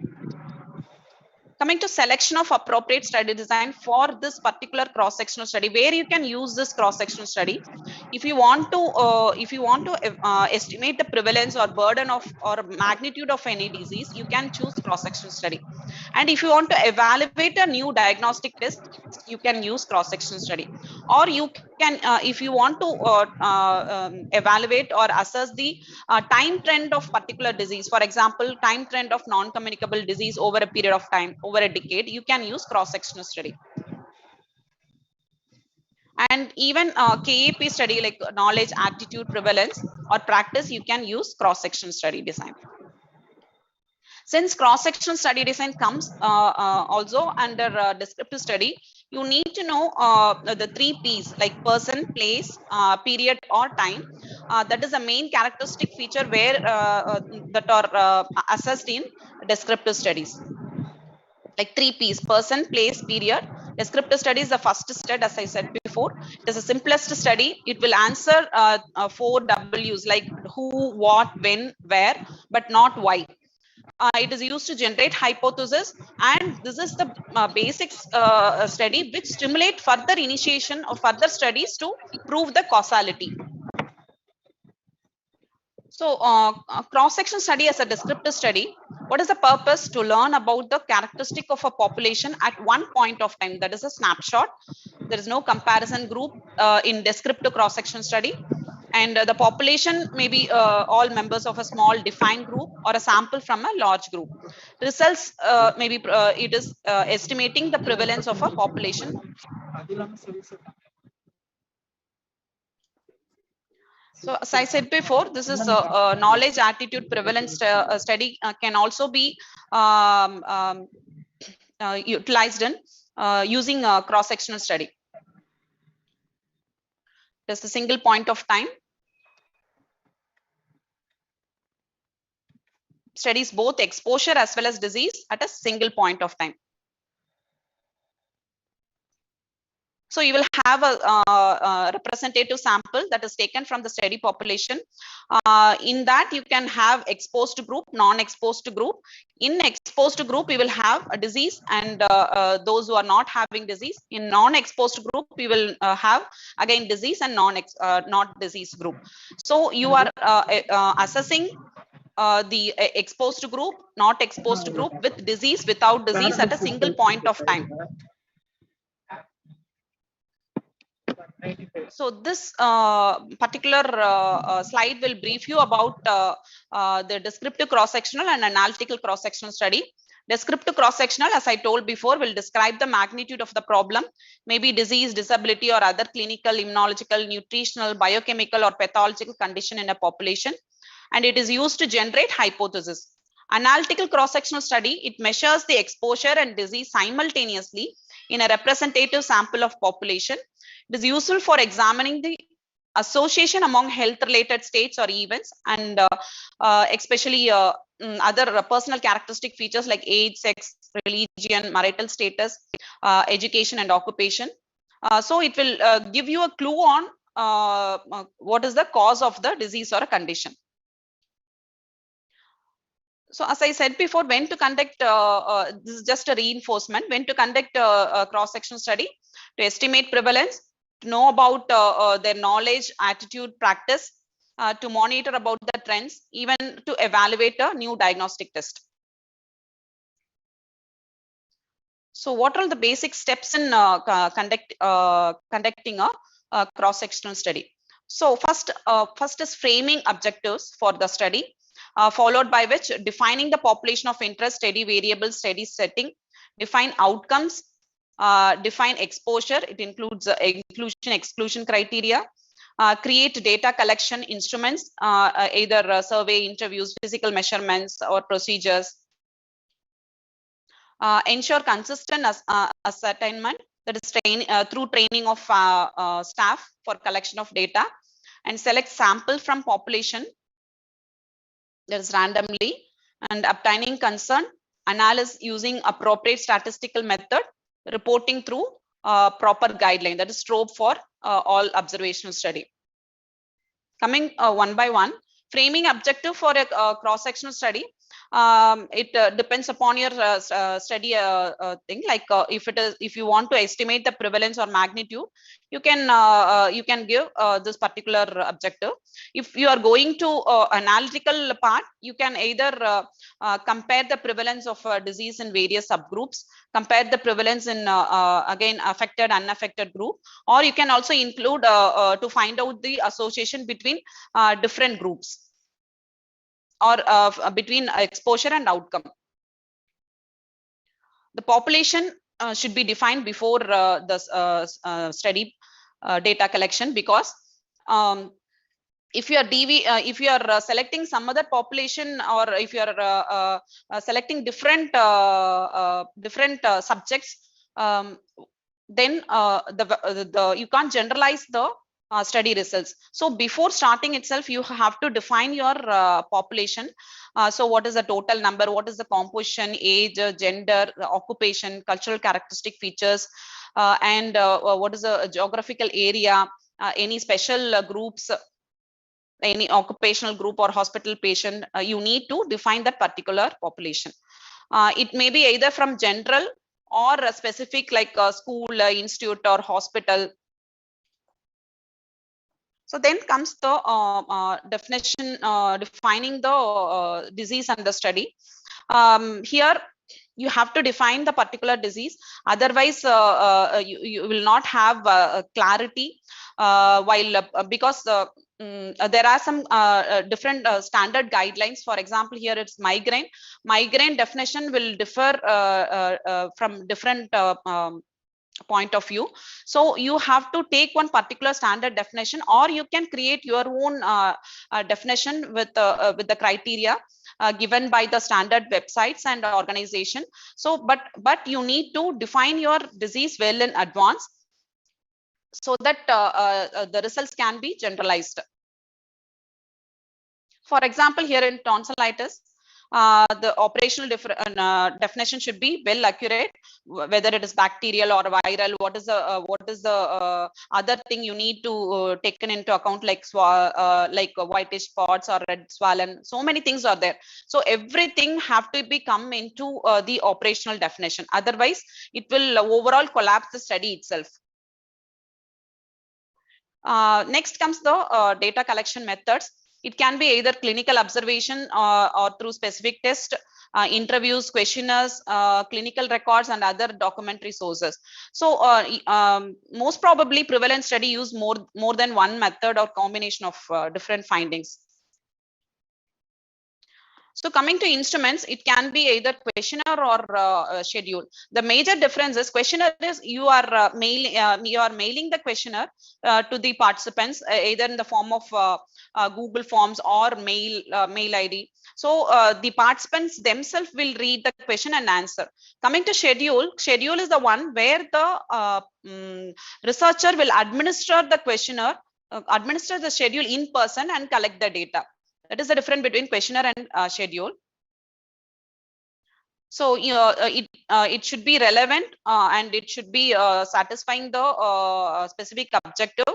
Coming to selection of appropriate study design for this particular cross-sectional study, where you can use this cross-sectional study. If you want to estimate the prevalence or burden of or magnitude of any disease, you can choose cross-sectional study. And if you want to evaluate a new diagnostic test, you can use cross-sectional study. Or you can, if you want to evaluate or assess the time trend of particular disease, for example, time trend of non-communicable disease over a period of time, over a decade, you can use cross-sectional study. And even KAP study like knowledge, attitude, prevalence, or practice, you can use cross-sectional study design. Since cross-sectional study design comes also under descriptive study, you need to know the 3 P's like person, place, period, or time. That is a main characteristic feature where that are assessed in descriptive studies. Like 3 P's: person, place, period. Descriptive study is the first step, as I said before. It is the simplest study. It will answer 4 W's like who, what, when, where, but not why. It is used to generate hypothesis, and this is the basic study which stimulate further initiation of further studies to prove the causality. So cross-section study as a descriptive study, what is the purpose? To learn about the characteristic of a population at one point of time. That is a snapshot. There is no comparison group in descriptive cross-section study. And the population may be all members of a small defined group or a sample from a large group. Results maybe it is estimating the prevalence of a population. So as I said before, this is knowledge, attitude, prevalence study can also be utilized in using cross-sectional study. Just a single point of time. Studies both exposure as well as disease at a single point of time. So you will have a representative sample that is taken from the study population. In that you can have exposed group, non-exposed group. In exposed group, you will have a disease and those who are not having disease. In non-exposed group, you will have again disease and not disease group. So you are assessing the exposed group, not exposed group, with disease, without disease at a single point of time. So this particular slide will brief you about the descriptive cross-sectional and analytical cross-sectional study. Descriptive cross-sectional, as I told before, will describe the magnitude of the problem, maybe disease, disability, or other clinical, immunological, nutritional, biochemical, or pathological condition in a population. And it is used to generate hypothesis. Analytical cross-sectional study, it measures the exposure and disease simultaneously in a representative sample of population. It is useful for examining the association among health-related states or events, and especially other personal characteristic features like age, sex, religion, marital status, education, and occupation. So it will give you a clue on what is the cause of the disease or a condition. So as I said before, when to conduct, this is just a reinforcement, when to conduct a cross-section study: to estimate prevalence, to know about their knowledge, attitude, practice, to monitor about the trends, even to evaluate a new diagnostic test. So what are the basic steps in conducting a cross-sectional study? So first is framing objectives for the study. Followed by which defining the population of interest, study variables, study setting, define outcomes, define exposure. It includes inclusion, exclusion criteria, create data collection instruments, either survey, interviews, physical measurements, or procedures. Ensure consistent ascertainment, that is through training of staff for collection of data, and select sample from population, that is randomly, and obtaining consent, analysis using appropriate statistical method, reporting through proper guideline, that is STROBE for all observational study. Coming one by one, Framing objective for a cross-sectional study. It depends upon your study thing. Like if you want to estimate the prevalence or magnitude, you can give this particular objective. If you are going to analytical part, you can either compare the prevalence of disease in various subgroups, compare the prevalence in again affected, unaffected group, or you can also include to find out the association between different groups, or between exposure and outcome. The population should be defined before the study data collection, because if you are selecting some other population, or if you are selecting different subjects, then you can't generalize the study results. So before starting itself, you have to define your population. So what is the total number, what is the composition, age, gender, occupation, cultural characteristic features, and what is the geographical area, any special groups, any occupational group or hospital patient. You need to define that particular population. It may be either from general or a specific, like a school, institute, or hospital. So then comes the definition, defining the disease and the study. Here you have to define the particular disease, otherwise you will not have clarity, because there are some different standard guidelines. For example, here it's migraine. Migraine definition will differ from different point of view. So you have to take one particular standard definition, or you can create your own definition with the criteria given by the standard websites and organization. So but you need to define your disease well in advance, so that the results can be generalized. For example, here in tonsillitis, the operational definition should be well accurate, whether it is bacterial or viral. What is the other thing you need to taken into account, like whitish spots or red swollen. So many things are there. So everything have to be come into the operational definition. Otherwise, it will overall collapse the study itself. Next comes the data collection methods. It can be either clinical observation or through specific test, interviews, questionnaires, clinical records, and other documentary sources. So most probably prevalence study use more than one method or combination of different findings. So coming to instruments, it can be either questionnaire or schedule. The major difference is questionnaire is you are mailing the questionnaire to the participants, either in the form of Google Forms or mail ID. So the participants themselves will read the question and answer. Coming to schedule is the one where the researcher will administer the questionnaire, administer the schedule in person and collect the data. That is the difference between questionnaire and schedule. So it should be relevant and it should be satisfying the specific objective.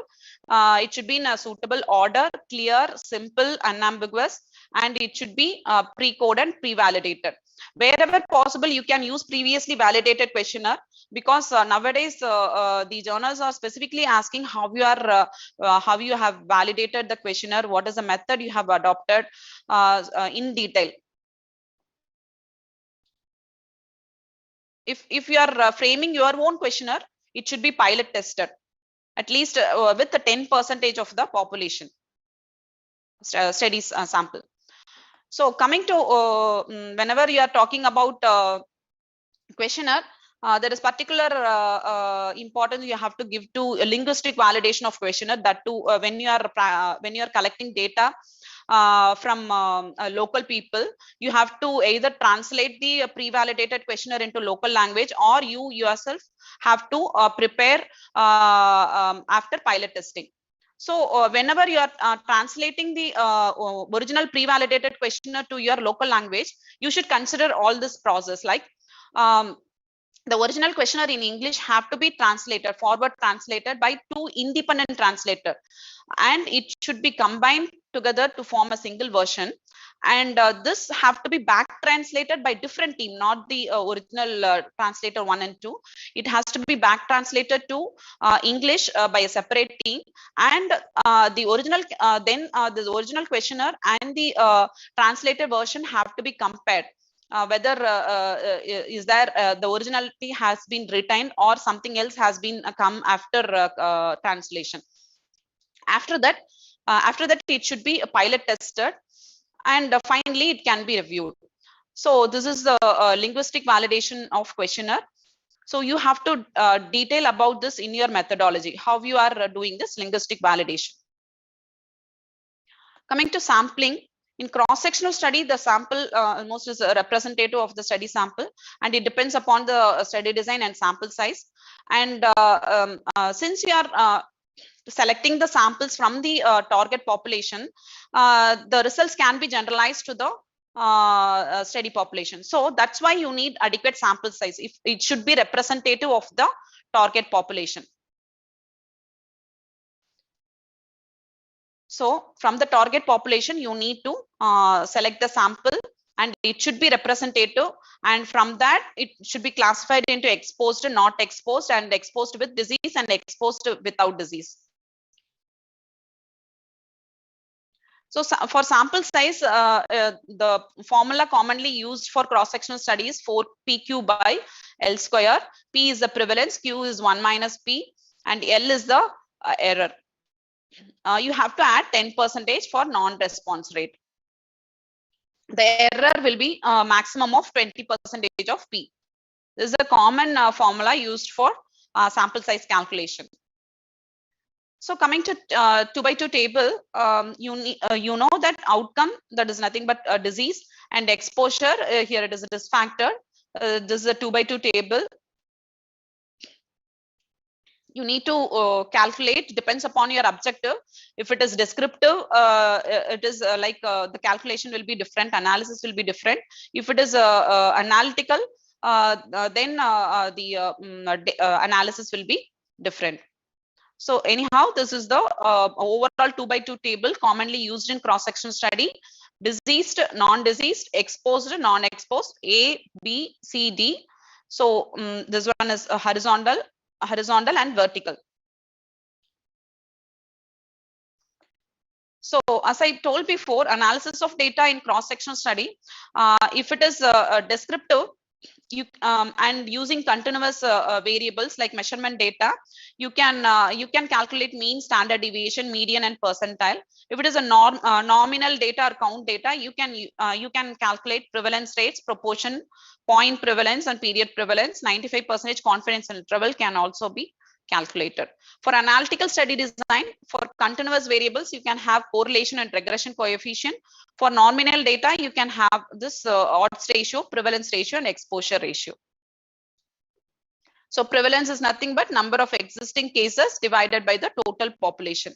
It should be in a suitable order, clear, simple, unambiguous, and it should be pre-coded and pre-validated. Wherever possible, you can use previously validated questionnaire, because nowadays the journals are specifically asking how you have validated the questionnaire, what is the method you have adopted in detail. If you are framing your own questionnaire, it should be pilot tested, at least with the 10% of the population studies sample. So coming to whenever you are talking about questionnaire, there is particular importance you have to give to a linguistic validation of questionnaire. That too, when you are collecting data from local people, you have to either translate the pre-validated questionnaire into local language, or you yourself have to prepare after pilot testing. So whenever you are translating the original pre-validated questionnaire to your local language, you should consider all this process. Like the original questionnaire in English have to be forward translated by 2 independent translators, and it should be combined together to form a single version, and this have to be back translated by different team, not the original translator 1 and 2. It has to be back translated to English by a separate team, and the original the original questionnaire and the translated version have to be compared. Whether is there the originality has been retained or something else has been come after translation. After that it should be pilot tested, and finally it can be reviewed. So this is the linguistic validation of questionnaire. So you have to detail about this in your methodology, how you are doing this linguistic validation. Coming to sampling, in cross-sectional study, the sample almost is a representative of the study sample, and it depends upon the study design and sample size. And since you are selecting the samples from the target population, the results can be generalized to the study population. So that's why you need adequate sample size. If it should be representative of the target population. So from the target population, you need to select the sample, and it should be representative. And from that, it should be classified into exposed, not exposed, and exposed with disease and exposed without disease. So for sample size, the formula commonly used for cross-sectional studies 4PQ by L square. P is the prevalence, Q is 1 minus P, and L is the error. You have to add 10% for non-response rate. The error will be a maximum of 20% of P. This is a common formula used for sample size calculation. So coming to 2x2 table, you know that outcome, that is nothing but a disease, and exposure, here it is a risk factor. This is a 2x2 table. You need to calculate, depends upon your objective. If it is descriptive, it is like the calculation will be different, analysis will be different. If it is analytical, then the analysis will be different. So anyhow, this is the overall 2x2 table commonly used in cross-section study. Diseased, non-diseased, exposed, non-exposed, A, B, C, D. So this one is horizontal and vertical. So as I told before, analysis of data in cross-sectional study, if it is descriptive, you and using continuous variables like measurement data, you can calculate mean, standard deviation, median, and percentile. If it is a nominal data or count data, you can calculate prevalence rates, proportion, point prevalence, and period prevalence. 95% confidence interval can also be calculated. For analytical study design, for continuous variables, you can have correlation and regression coefficient. For nominal data, you can have this odds ratio, prevalence ratio, and exposure ratio. So prevalence is nothing but number of existing cases divided by the total population.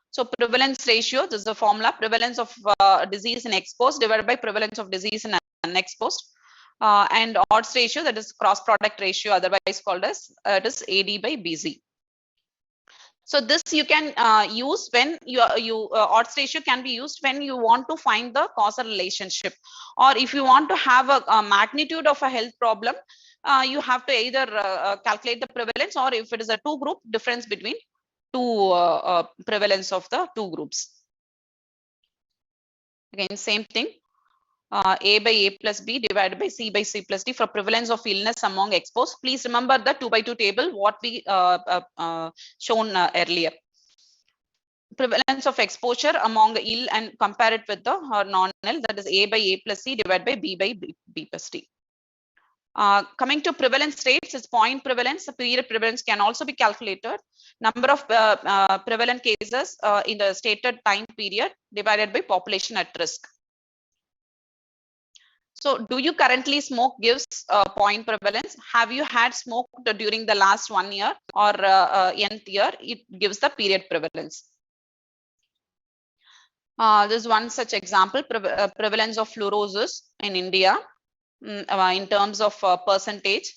So prevalence ratio, this is the formula, prevalence of disease in exposed divided by prevalence of disease in unexposed. And odds ratio, that is cross product ratio, otherwise called as it is AD by BZ. So this you can use when odds ratio can be used when you want to find the causal relationship, or if you want to have a magnitude of a health problem, you have to either calculate the prevalence, or if it is a two group, difference between two prevalence of the two groups. Again, same thing. A by A plus B divided by C by C plus D for prevalence of illness among exposed. Please remember the 2x2 table, what we shown earlier. Prevalence of exposure among ill and compare it with the non-ill, that is A by A plus C divided by B plus D. Coming to prevalence rates, is point prevalence. The period prevalence can also be calculated. Number of prevalent cases in the stated time period divided by population at risk. So do you currently smoke gives point prevalence. Have you had smoked during the last 1 year or nth year? It gives the period prevalence. This is one such example, prevalence of fluorosis in India in terms of percentage.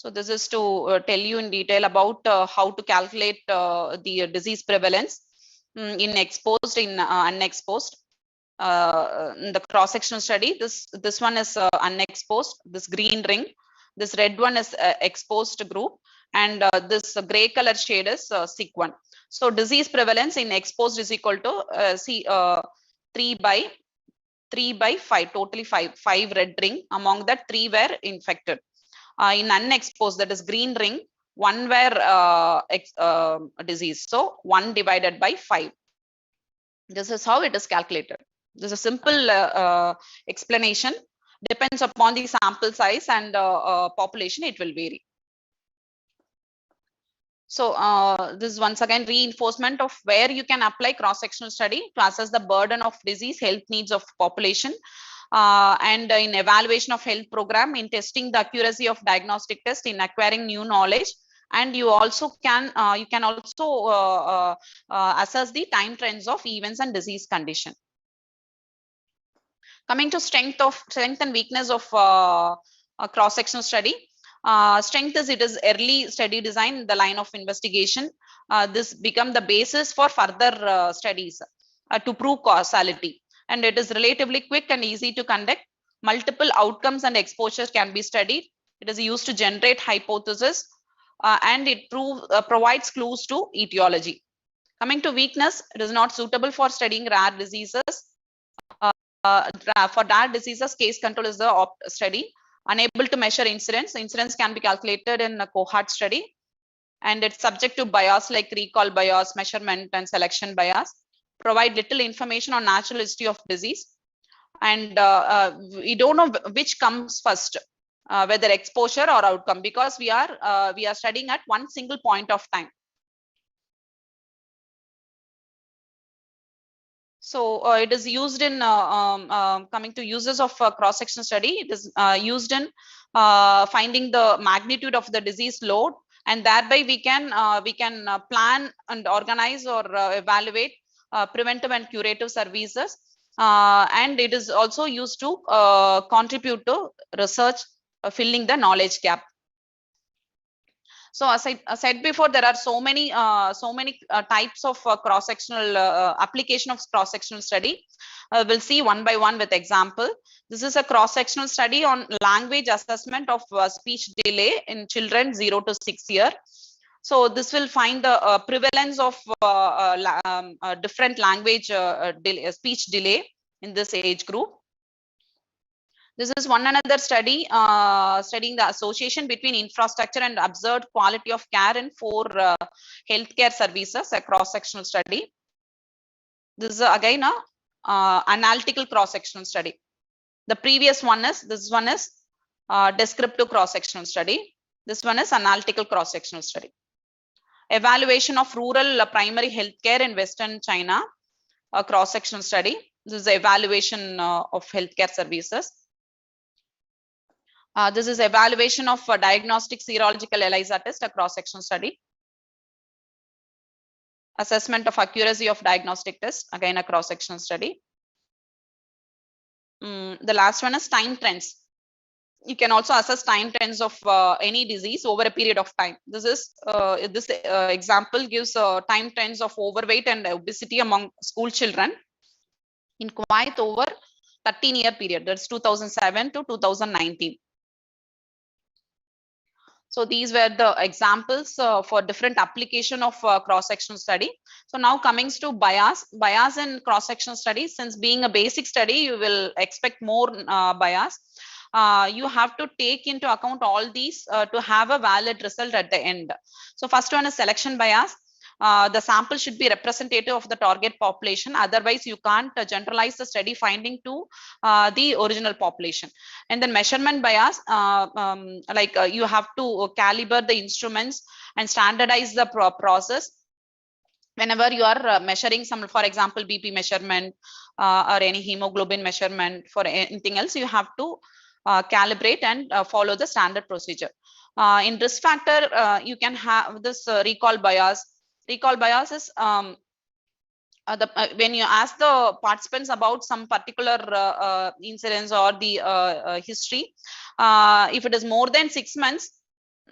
So this is to tell you in detail about how to calculate the disease prevalence in exposed, in unexposed. In the cross-sectional study, this one is unexposed, this green ring. This red one is exposed group, and this gray color shade is sick one. So disease prevalence in exposed is equal to 3 by 5, totally 5 red ring. Among that, 3 were infected. In unexposed, that is green ring, 1 were disease. So 1 divided by 5. This is how it is calculated. This is a simple explanation. Depends upon the sample size and population, it will vary. So this is once again reinforcement of where you can apply cross-sectional study to assess the burden of disease, health needs of population, and in evaluation of health program, in testing the accuracy of diagnostic test, in acquiring new knowledge, and you also can assess the time trends of events and disease condition. Coming to strength and weakness of a cross-sectional study. Strength is it is early study design, the line of investigation. This become the basis for further studies to prove causality, and it is relatively quick and easy to conduct. Multiple outcomes and exposures can be studied. It is used to generate hypothesis, and it provides clues to etiology. Coming to weakness, it is not suitable for studying rare diseases. For rare diseases, case control is the study. Unable to measure incidence. Incidence can be calculated in a cohort study, and it's subject to bias like recall bias, measurement and selection bias. Provide little information on natural history of disease, and we don't know which comes first, whether exposure or outcome, because we are studying at one single point of time. So it is used in coming to uses of cross-section study. It is used in finding the magnitude of the disease load, and thereby we can plan and organize or evaluate preventive and curative services. And it is also used to contribute to research, filling the knowledge gap. So as I said before, there are so many types of cross-sectional application of cross-sectional study. We'll see one by one with example. This is a cross-sectional study on language assessment of speech delay in children 0 to 6 years. So this will find the prevalence of different language speech delay in this age group. This is one another study studying the association between infrastructure and observed quality of care in 4 healthcare services, a cross-sectional study. This is again a analytical cross-sectional study. The previous one is, this one is descriptive cross-sectional study. This one is analytical cross-sectional study. Evaluation of rural primary healthcare in Western China, a cross-sectional study. This is the evaluation of healthcare services. This is evaluation of diagnostic serological ELISA test, a cross-sectional study. Assessment of accuracy of diagnostic test, again a cross-sectional study. The last one is time trends. You can also assess time trends of any disease over a period of time. This is example gives time trends of overweight and obesity among school children in Kuwait over 13-year period. That's 2007 to 2019. So these were the examples for different application of cross-sectional study. So now coming to bias in cross-sectional study, since being a basic study, you will expect more bias. You have to take into account all these to have a valid result at the end. So first one is selection bias. The sample should be representative of the target population. Otherwise, you can't generalize the study finding to the original population. And then measurement bias, you have to calibrate the instruments and standardize the process. Whenever you are measuring some, for example, BP measurement or any hemoglobin measurement, for anything else, you have to calibrate and follow the standard procedure. In risk factor, you can have this recall bias. Recall bias is when you ask the participants about some particular incidents or the history, if it is more than 6 months,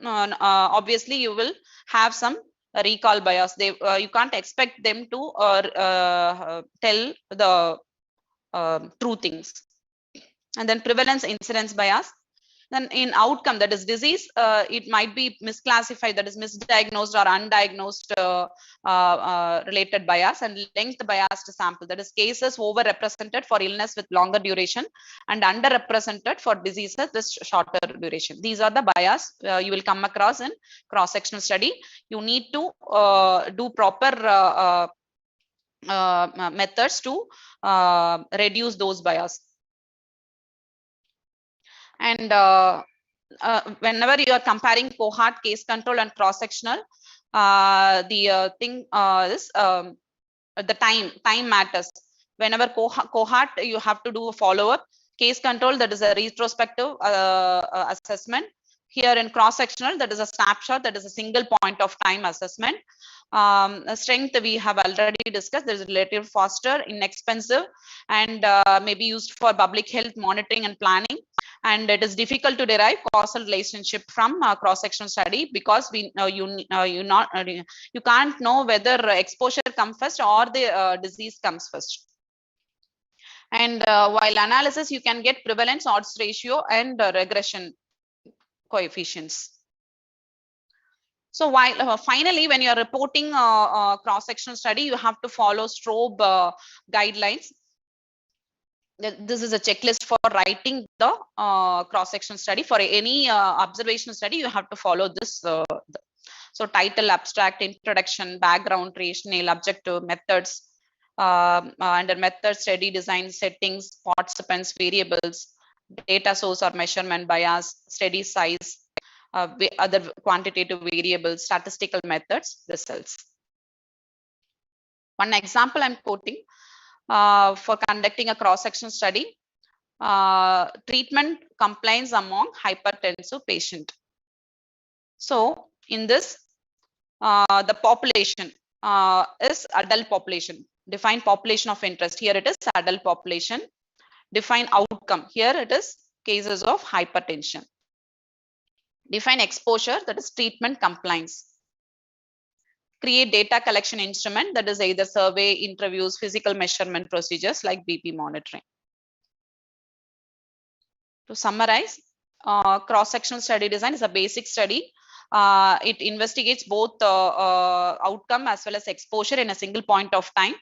obviously you will have some recall bias. You can't expect them to tell the true things. And then prevalence incidence bias. Then in outcome, that is disease, it might be misclassified, that is misdiagnosed or undiagnosed related bias, and length biased sample, that is cases overrepresented for illness with longer duration and underrepresented for diseases with shorter duration. These are the bias you will come across in cross-sectional study. You need to do proper methods to reduce those bias. And whenever you are comparing cohort, case control, and cross-sectional, the thing is the time matters. Whenever cohort, you have to do a follow-up. Case control, that is a retrospective assessment. Here in cross-sectional, that is a snapshot, that is a single point of time assessment. Strength we have already discussed. There is relative faster, inexpensive, and may be used for public health monitoring and planning. And it is difficult to derive causal relationship from cross-sectional study, because you can't know whether exposure comes first or the disease comes first. And while analysis, you can get prevalence, odds ratio, and regression coefficients. So while finally, when you are reporting cross-sectional study, you have to follow STROBE guidelines. This is a checklist for writing the cross-sectional study. For any observational study, you have to follow this. So title, abstract, introduction, background, rationale, objective, methods, under methods, study design, settings, participants, variables, data source or measurement bias, study size, other quantitative variables, statistical methods, results. One example I'm quoting. For conducting a cross-sectional study, treatment compliance among hypertensive patient. So in this, the population is adult population. Define population of interest. Here it is adult population. Define outcome. Here it is cases of hypertension. Define exposure, that is treatment compliance. Create data collection instrument, that is either survey, interviews, physical measurement procedures like BP monitoring. To summarize, cross-sectional study design is a basic study. It investigates both outcome as well as exposure in a single point of time.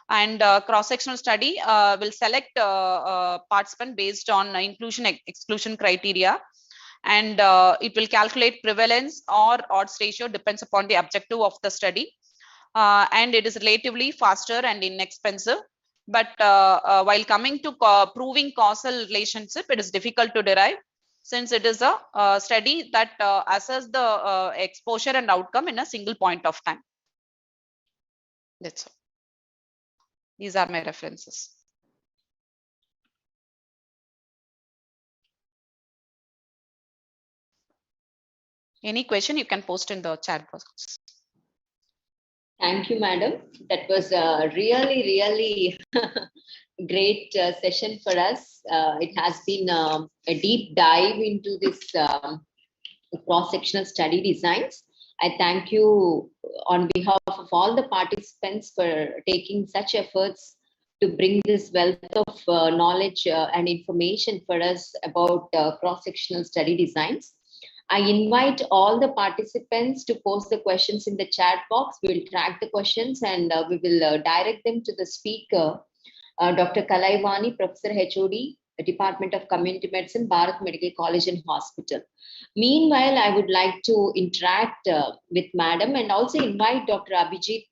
And cross-sectional study will select participant based on inclusion exclusion criteria. And it will calculate prevalence or odds ratio, depends upon the objective of the study. And it is relatively faster and inexpensive. But while coming to proving causal relationship, it is difficult to derive, since it is a study that assesses the exposure and outcome in a single point of time. That's all. These are my references. Any question you can post in the chat box. Thank you, madam. That was a really great session for us. It has been a deep dive into this cross-sectional study designs. I thank you on behalf of all the participants for taking such efforts to bring this wealth of knowledge and information for us about cross-sectional study designs. I invite all the participants to post the questions in the chat box. We will track the questions and we will direct them to the speaker, Dr. Kalaivani, Professor HOD, Department of Community Medicine, Bharat Medical College and Hospital. Meanwhile, I would like to interact with Madam and also invite Dr. Abhijit.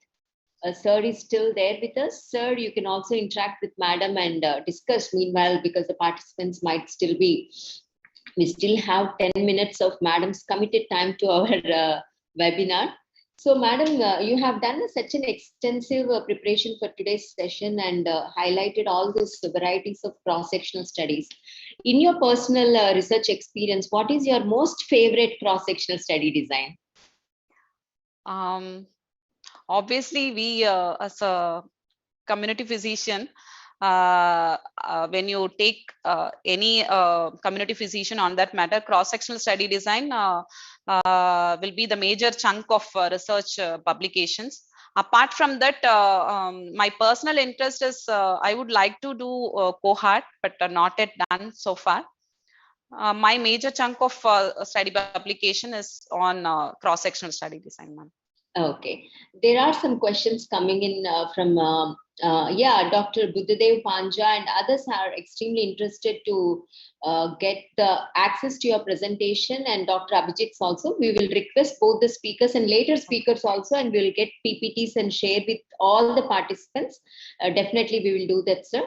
Sir is still there with us. Sir, you can also interact with Madam and discuss meanwhile, because the participants might still be. We still have 10 minutes of Madam's committed time to our webinar. So Madam, you have done such an extensive preparation for today's session and highlighted all these varieties of cross-sectional studies. In your personal research experience, what is your most favorite cross-sectional study design? Obviously, we as a community physician, when you take any community physician on that matter, cross-sectional study design will be the major chunk of research publications. Apart from that, my personal interest is I would like to do cohort, but not yet done so far. My major chunk of study publication is on cross-sectional study design, ma'am. Okay, there are some questions coming in from Dr. Buddhadev Panja and others are extremely interested to get the access to your presentation, and Dr. Abhijit also. We will request both the speakers and later speakers also, and we will get PPTs and share with all the participants. Definitely we will do that, sir.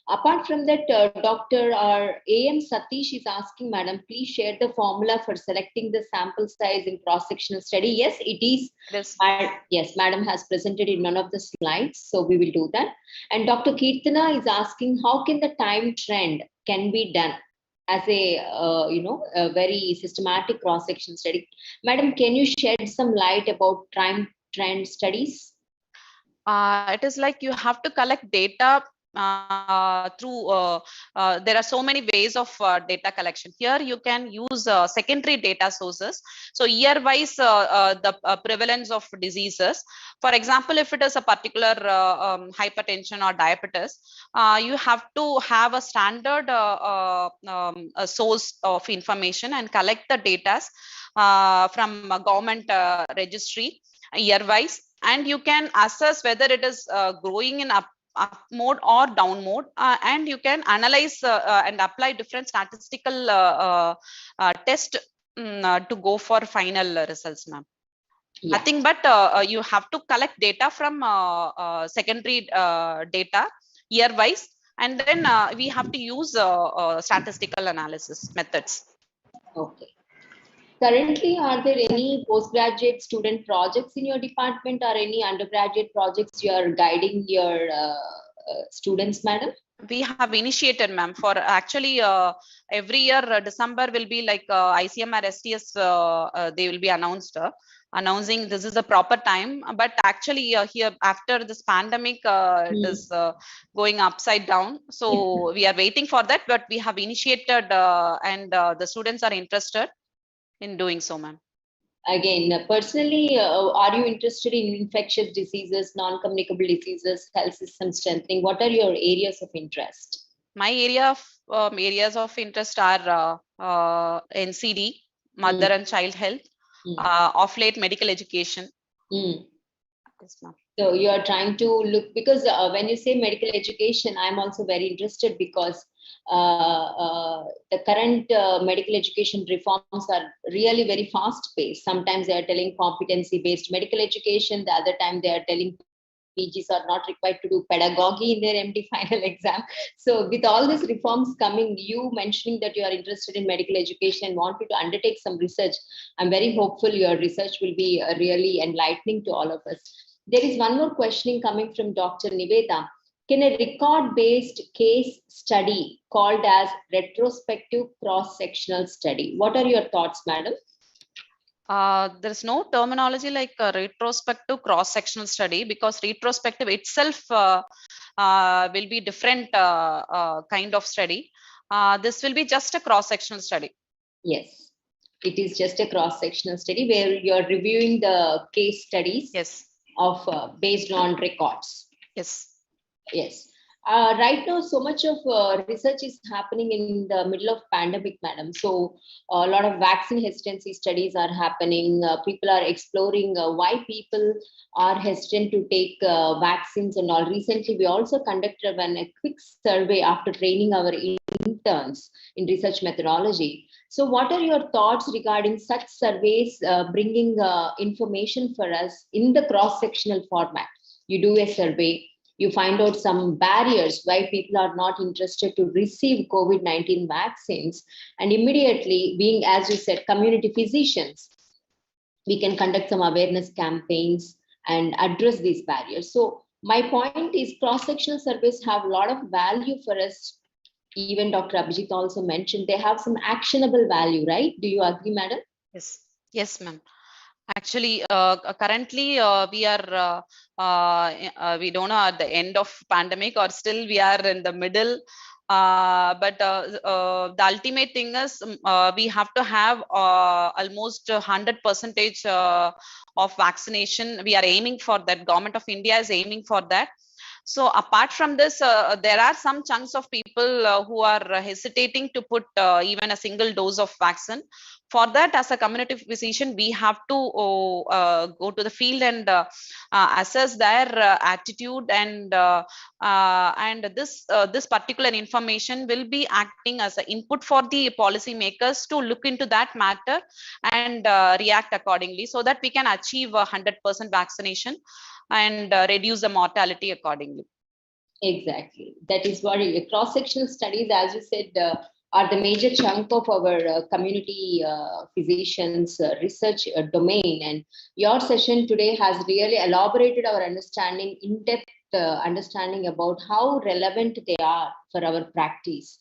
Apart from that, Dr. A.M. Satish is asking, Madam, please share the formula for selecting the sample size in cross-sectional study. Yes, it is. Yes, Madam has presented in one of the slides, so we will do that. And Dr. Keertana is asking, how can the time trend can be done as a a very systematic cross-sectional study? Madam, can you shed some light about time trend studies? It is like you have to collect data through there are so many ways of data collection. Here you can use secondary data sources, so year wise the prevalence of diseases. For example, if it is a particular hypertension or diabetes, you have to have a standard a source of information and collect the data from a government registry year wise, and you can assess whether it is growing in up mode or down mode, and you can analyze and apply different statistical test to go for final results, ma'am. Yeah. Nothing but you have to collect data from secondary data year wise, and then we have to use statistical analysis methods. Okay. Currently, are there any postgraduate student projects in your department or any undergraduate projects you are guiding your students, Madam? We have initiated, ma'am, for actually every year December will be like ICMR-STS, they will be announcing this is the proper time, but actually here after this pandemic it is going upside down, so we are waiting for that, but we have initiated and the students are interested in doing so, ma'am. Again, personally, are you interested in infectious diseases, non-communicable diseases, health system strengthening? What are your areas of interest? My areas of interest are NCD, mother and child health, of late medical education. Yes, ma'am. So you are trying to look, because when you say medical education, I'm also very interested because the current medical education reforms are really very fast paced. Sometimes they are telling competency based medical education. The other time they are telling PGs are not required to do pedagogy in their MD final exam. So with all these reforms coming, you mentioning that you are interested in medical education and wanted to undertake some research, I'm very hopeful your research will be really enlightening to all of us. There is one more questioning coming from Dr. Niveda. Can a record-based case study called as retrospective cross-sectional study? What are your thoughts, Madam? There's no terminology like a retrospective cross-sectional study, because retrospective itself will be different kind of study. This will be just a cross-sectional study. Yes, it is just a cross-sectional study where you're reviewing the case studies. Yes. Of based on records. Yes. Yes. Right now, so much of research is happening in the middle of pandemic, Madam. So a lot of vaccine hesitancy studies are happening. People are exploring why people are hesitant to take vaccines and all. Recently, we also conducted a quick survey after training our interns in research methodology. So what are your thoughts regarding such surveys bringing information for us in the cross-sectional format? You do a survey, you find out some barriers why people are not interested to receive COVID-19 vaccines, and immediately, being, as you said, community physicians, we can conduct some awareness campaigns and address these barriers. So my point is cross-sectional surveys have a lot of value for us. Even Dr. Abhijit also mentioned they have some actionable value, right? Do you agree, Madam? Yes. Yes, ma'am. Actually, currently we are we don't know at the end of pandemic or still we are in the middle. But the ultimate thing is we have to have almost 100% of vaccination. We are aiming for that. Government of India is aiming for that. So apart from this, there are some chunks of people who are hesitating to put even a single dose of vaccine. For that, as a community physician, we have to go to the field and assess their attitude, and this particular information will be acting as an input for the policy makers to look into that matter and react accordingly, so that we can achieve 100% vaccination and reduce the mortality accordingly. Exactly. That is what cross-sectional studies, as you said, are the major chunk of our community physicians research domain. And your session today has really elaborated our understanding, in-depth understanding about how relevant they are for our practice.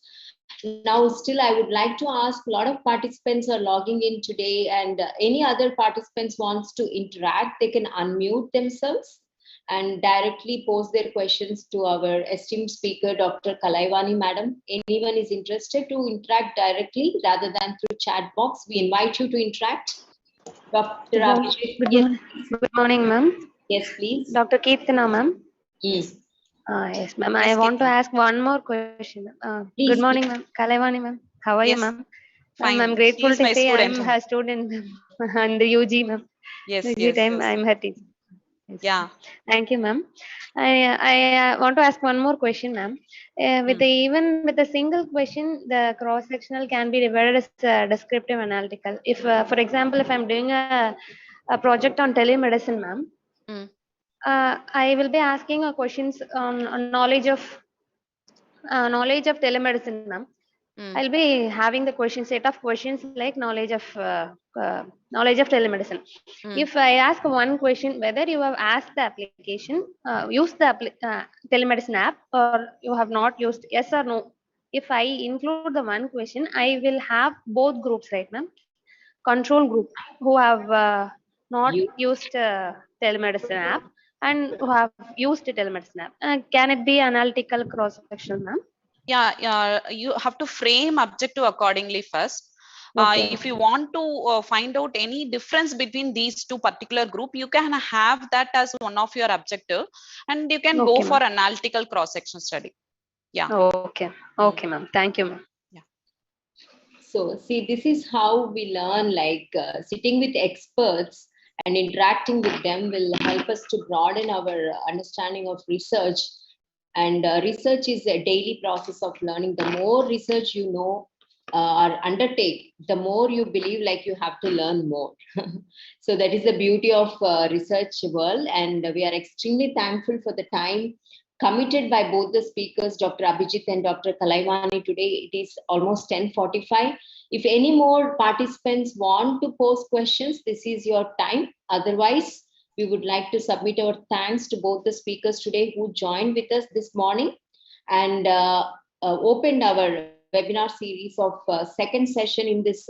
Now, still, I would like to ask, a lot of participants are logging in today, and any other participants wants to interact, they can unmute themselves and directly pose their questions to our esteemed speaker, Dr. Kalaivani Madam. Anyone is interested to interact directly rather than through chat box, we invite you to interact. Dr. Abhishek. Good morning, ma'am. Yes, please. Dr. Geetha, ma'am. Yes. Yes, ma'am. Yes, I want to Geetha. ask one more question. Please, Good morning, ma'am. Kalaivani, ma'am. How are you, Yes, ma'am? fine. I'm She grateful is to my say I'm student. her student and the UG, ma'am. Yes, UG yes, time, yes. I'm her teacher. Yes. Yeah. Thank you, ma'am. I want to ask one more question, ma'am. Even with a single question, the cross-sectional can be divided as descriptive analytical. If, for example, if I'm doing a project on telemedicine, ma'am, Mm. I will be asking questions on knowledge of telemedicine, ma'am. Mm. I'll be having the set of questions like knowledge of telemedicine. Mm. If I ask one question, whether you have asked the application, used the telemedicine app, or you have not used, yes or no. If I include the one question, I will have both groups, right, ma'am? Control group who have not You. used telemedicine app and who have used the telemedicine app. Can it be analytical cross-sectional, ma'am? Yeah, yeah, you have to frame objective accordingly first. Okay. If you want to find out any difference between these two particular group, you can have that as one of your objective, and you can go Okay, for ma'am. analytical cross-section study. Yeah. Okay. Okay, ma'am. Thank you, ma'am. So, see, this is how we learn, like sitting with experts and interacting with them will help us to broaden our understanding of research. And research is a daily process of learning. The more research you know or undertake, the more you believe like you have to learn more. So that is the beauty of research world. And we are extremely thankful for the time committed by both the speakers, Dr. Abhijit and Dr. Kalaivani. Today it is almost 10:45. If any more participants want to pose questions, this is your time. Otherwise, we would like to submit our thanks to both the speakers today who joined with us this morning and opened our webinar series of second session in this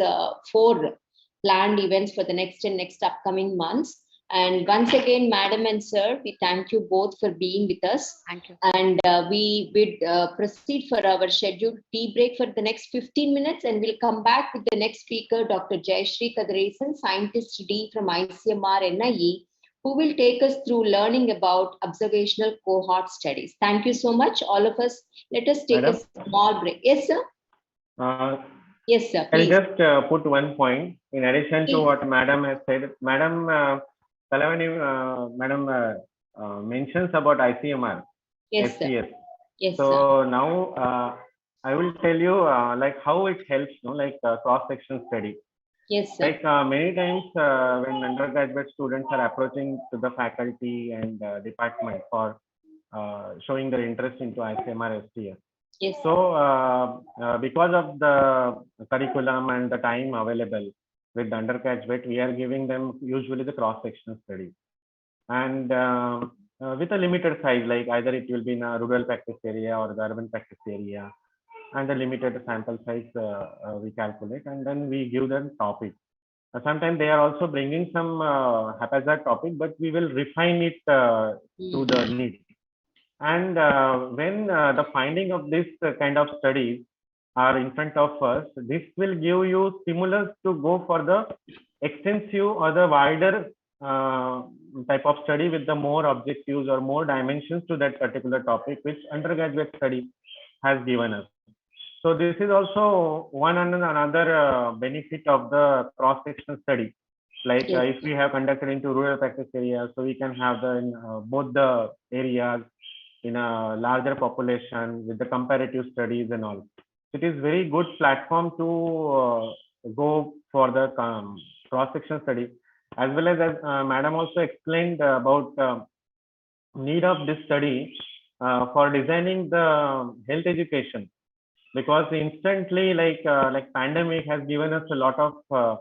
4 planned events for the next upcoming months. And once again, Madam and Sir, we thank you both for being with us. Thank you. And we would proceed for our scheduled tea break for the next 15 minutes, and we'll come back with the next speaker, Dr. Sree Scientist D from ICMR-NIE, who will take us through learning about observational cohort studies. Thank you so much, all of us. Let us take Madam? a small break. Yes, sir? Yes, sir. I'll Please. just put one point in addition to what Madam has said. Madam Madam mentions about ICMR. Yes, sir. STS. Yes, So sir. now I will tell you like how it helps, like cross-section study. Yes, sir. Like many times when undergraduate students are approaching to the faculty and department for showing their interest into ICMR STS. Yes. So because of the curriculum and the time available with the undergraduate, we are giving them usually the cross-section study. And with a limited size, like either it will be in a rural practice area or the urban practice area, and the limited sample size we calculate, and then we give them topic. sometimes they are also bringing some haphazard topic, but we will refine it to the need. And when the finding of this kind of studies are in front of us, this will give you stimulus to go for the extensive or the wider type of study with the more objectives or more dimensions to that particular topic, which undergraduate study has given us. So this is also one and another benefit of the cross-sectional study. Like if we have conducted into rural practice areas, so we can have the both the areas in a larger population with the comparative studies and all. It is very good platform to go for the cross-section study, as well as Madam also explained about need of this study for designing the health education, because instantly like pandemic has given us a lot of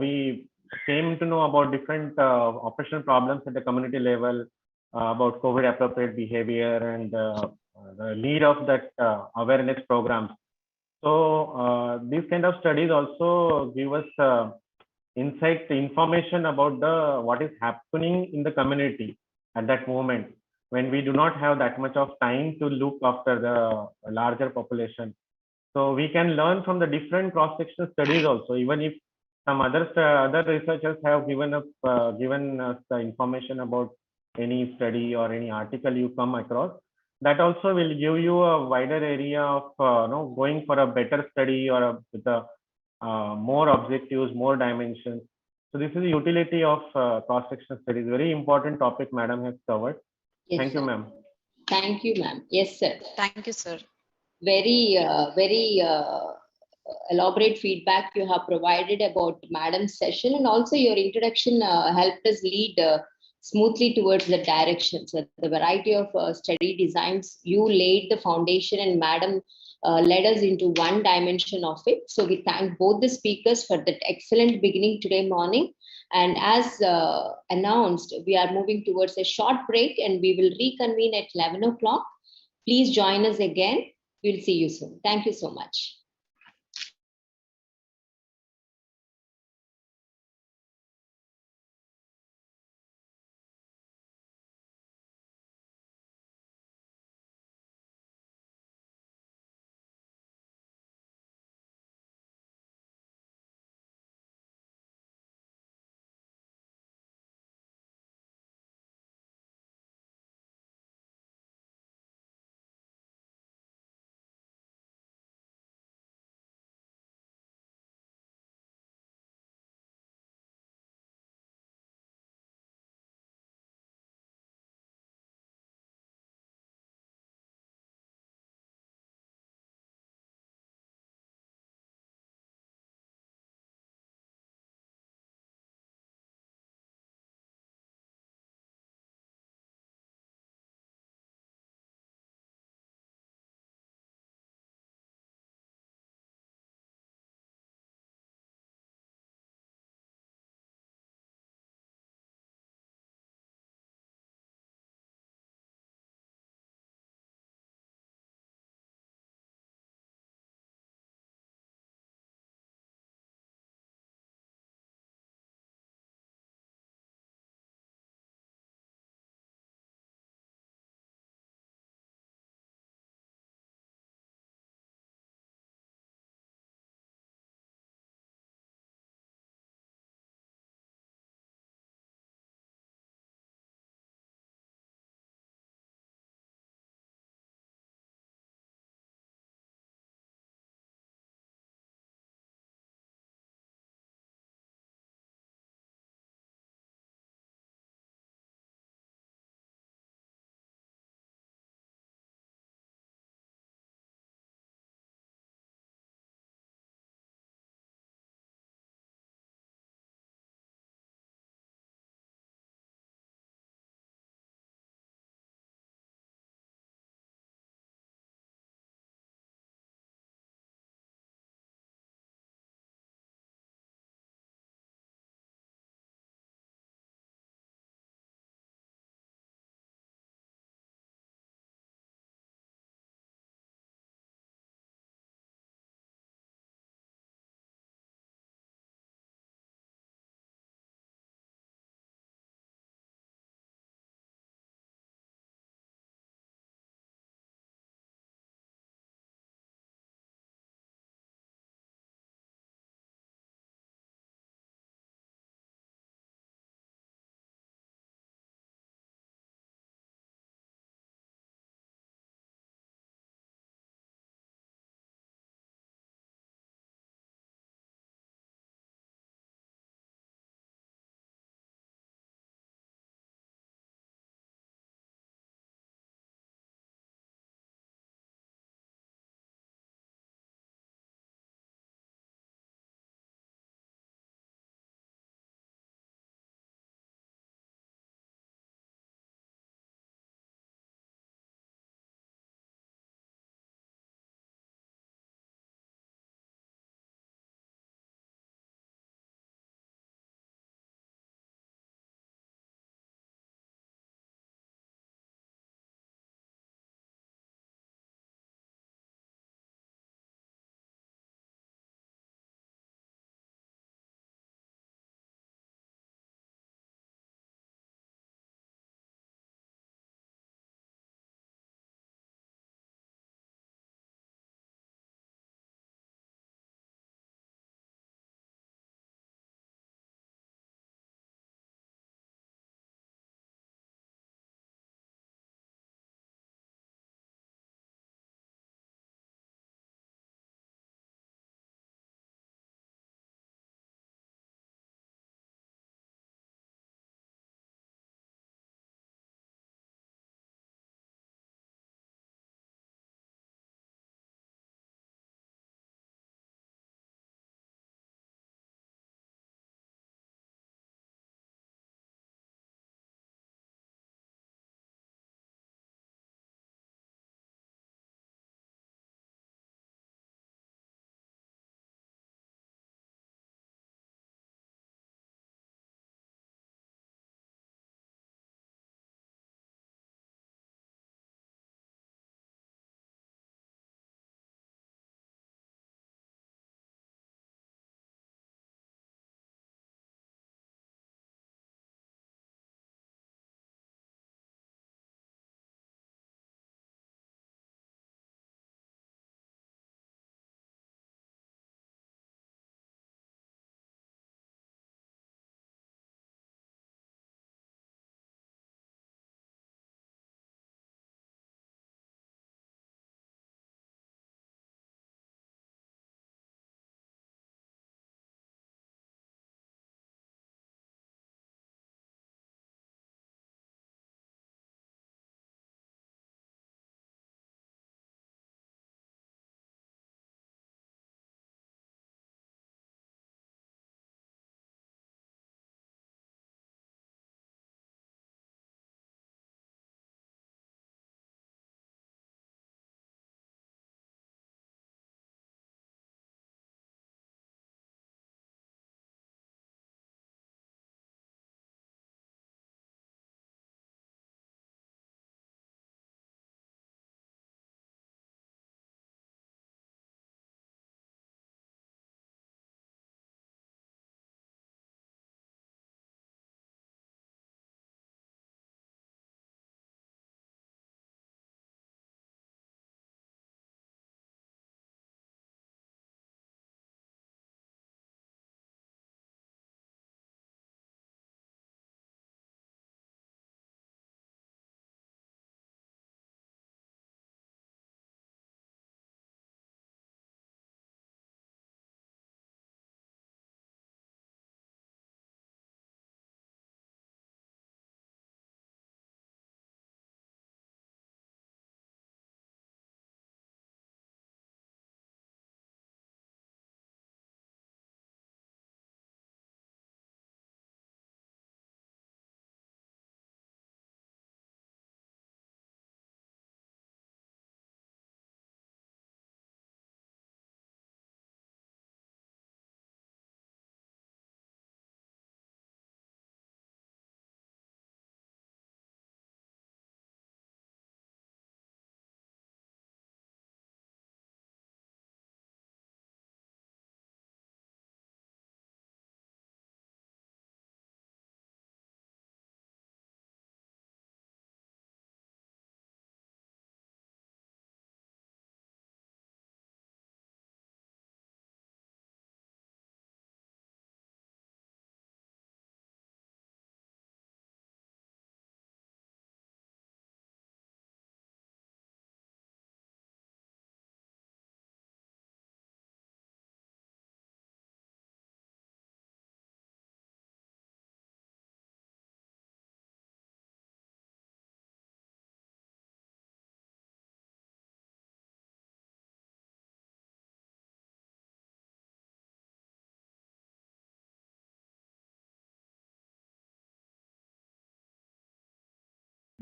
we came to know about different operational problems at the community level, about COVID appropriate behavior and the need of that awareness programs. So these kind of studies also give us insight, information about the what is happening in the community at that moment, when we do not have that much of time to look after the larger population. So we can learn from the different cross-sectional studies also, even if some other researchers have given us the information about any study or any article you come across. That also will give you a wider area of going for a better study or with a more objectives, more dimensions. So this is the utility of cross-sectional studies. Very important topic Madam has covered. Yes, Thank you, ma'am. Thank you, ma'am. Yes, sir. Thank you, sir. Very elaborate feedback you have provided about Madam's session, and also your introduction helped us lead smoothly towards the direction. So the variety of study designs, you laid the foundation, and Madam led us into one dimension of it. So we thank both the speakers for that excellent beginning today morning. And as announced, we are moving towards a short break, and we will reconvene at 11 o'clock. Please join us again. We'll see you soon. Thank you so much.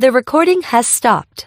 The recording has stopped.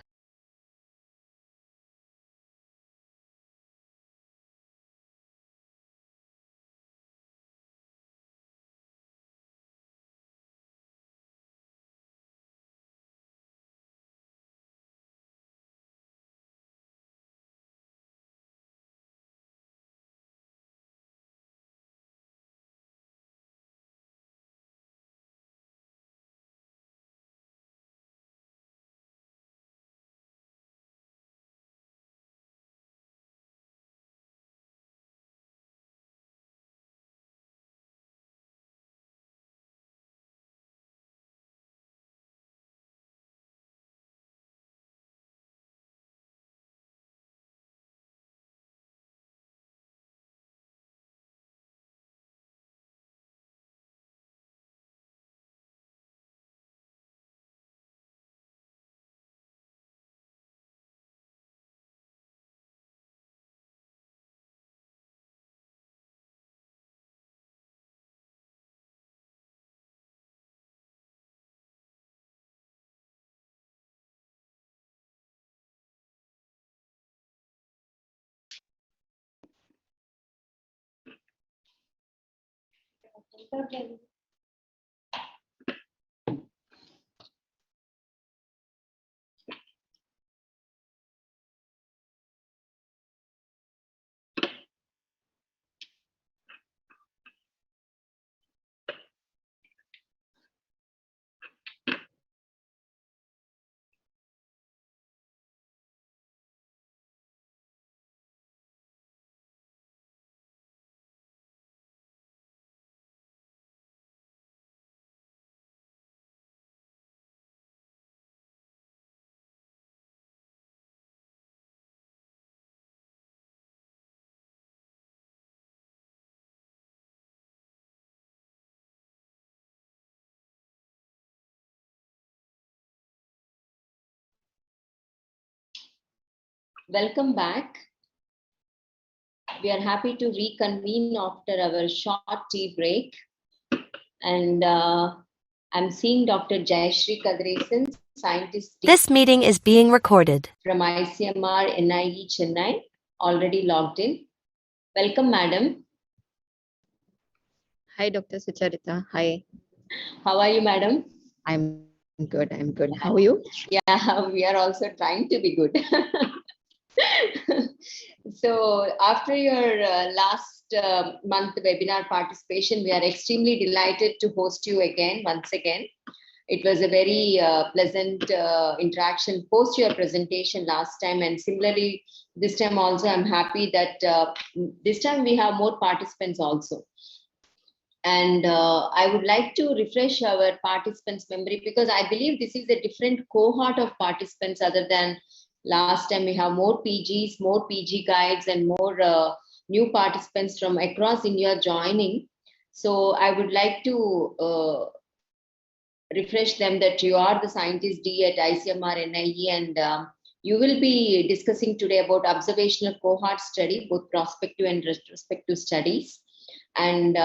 Welcome back. We are happy to reconvene after our short tea break. And I'm seeing Dr. Jayashree Kadresan, scientist This meeting is being recorded. from ICMR-NIE Chennai, already logged in. Welcome, madam. Hi, Dr. Sucharitha. Hi. How are you, madam? I'm good. I'm good. How are you? Yeah, we are also trying to be good. So after your last month webinar participation, we are extremely delighted to host you again, once again. It was a very pleasant interaction post your presentation last time. And similarly, this time also, I'm happy that this time we have more participants also. And I would like to refresh our participants' memory because I believe this is a different cohort of participants other than last time. We have more PGs, more PG guides, and more new participants from across India joining. So I would like to refresh them that you are the scientist D at ICMR-NIE, and you will be discussing today about observational cohort study, both prospective and retrospective studies. And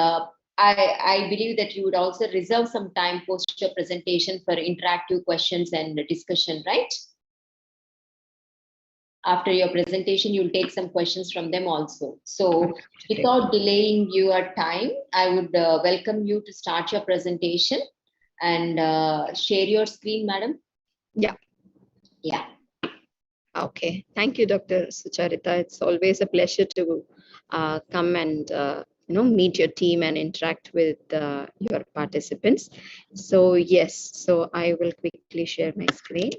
I believe that you would also reserve some time post your presentation for interactive questions and discussion, right? After your presentation, you'll take some questions from them also. So without delaying your time, I would welcome you to start your presentation and share your screen, madam. Yeah. Yeah. Okay. Thank you, Dr. Sucharitha. It's always a pleasure to come and meet your team and interact with your participants. So yes, so I will quickly share my screen.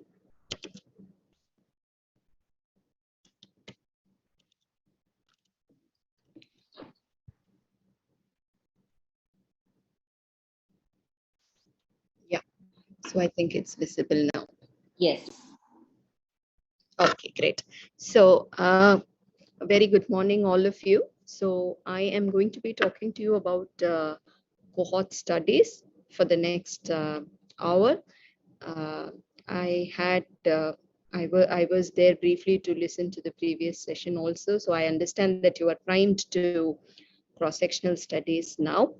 Yeah. So I think it's visible now. Yes. Okay, great. So a very good morning, all of you. So I am going to be talking to you about cohort studies for the next hour. I was there briefly to listen to the previous session also. So I understand that you are primed to cross-sectional studies now.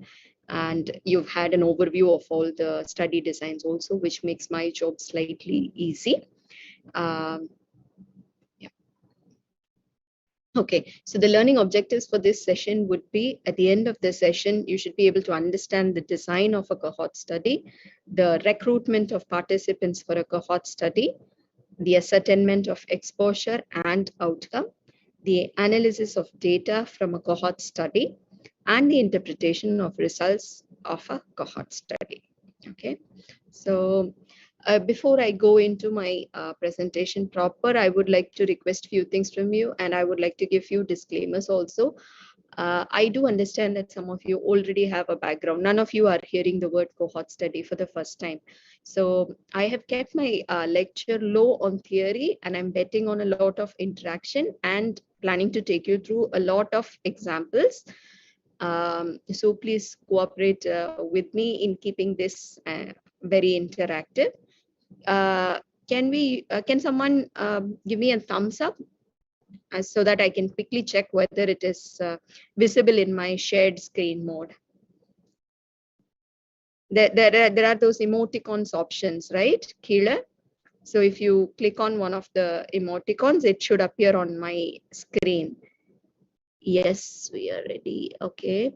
And you've had an overview of all the study designs also, which makes my job slightly easy. Yeah. Okay, so the learning objectives for this session would be, at the end of the session, you should be able to understand the design of a cohort study, the recruitment of participants for a cohort study, the ascertainment of exposure and outcome, the analysis of data from a cohort study, and the interpretation of results of a cohort study. Okay, so before I go into my presentation proper, I would like to request few things from you, and I would like to give few disclaimers also. I do understand that some of you already have a background. None of you are hearing the word cohort study for the first time. So I have kept my lecture low on theory, and I'm betting on a lot of interaction and planning to take you through a lot of examples. So please cooperate with me in keeping this very interactive. Can someone give me a thumbs up so that I can quickly check whether it is visible in my shared screen mode? There are those emoticons options, right, Keela? So if you click on one of the emoticons, it should appear on my screen. Yes, we are ready. Okay.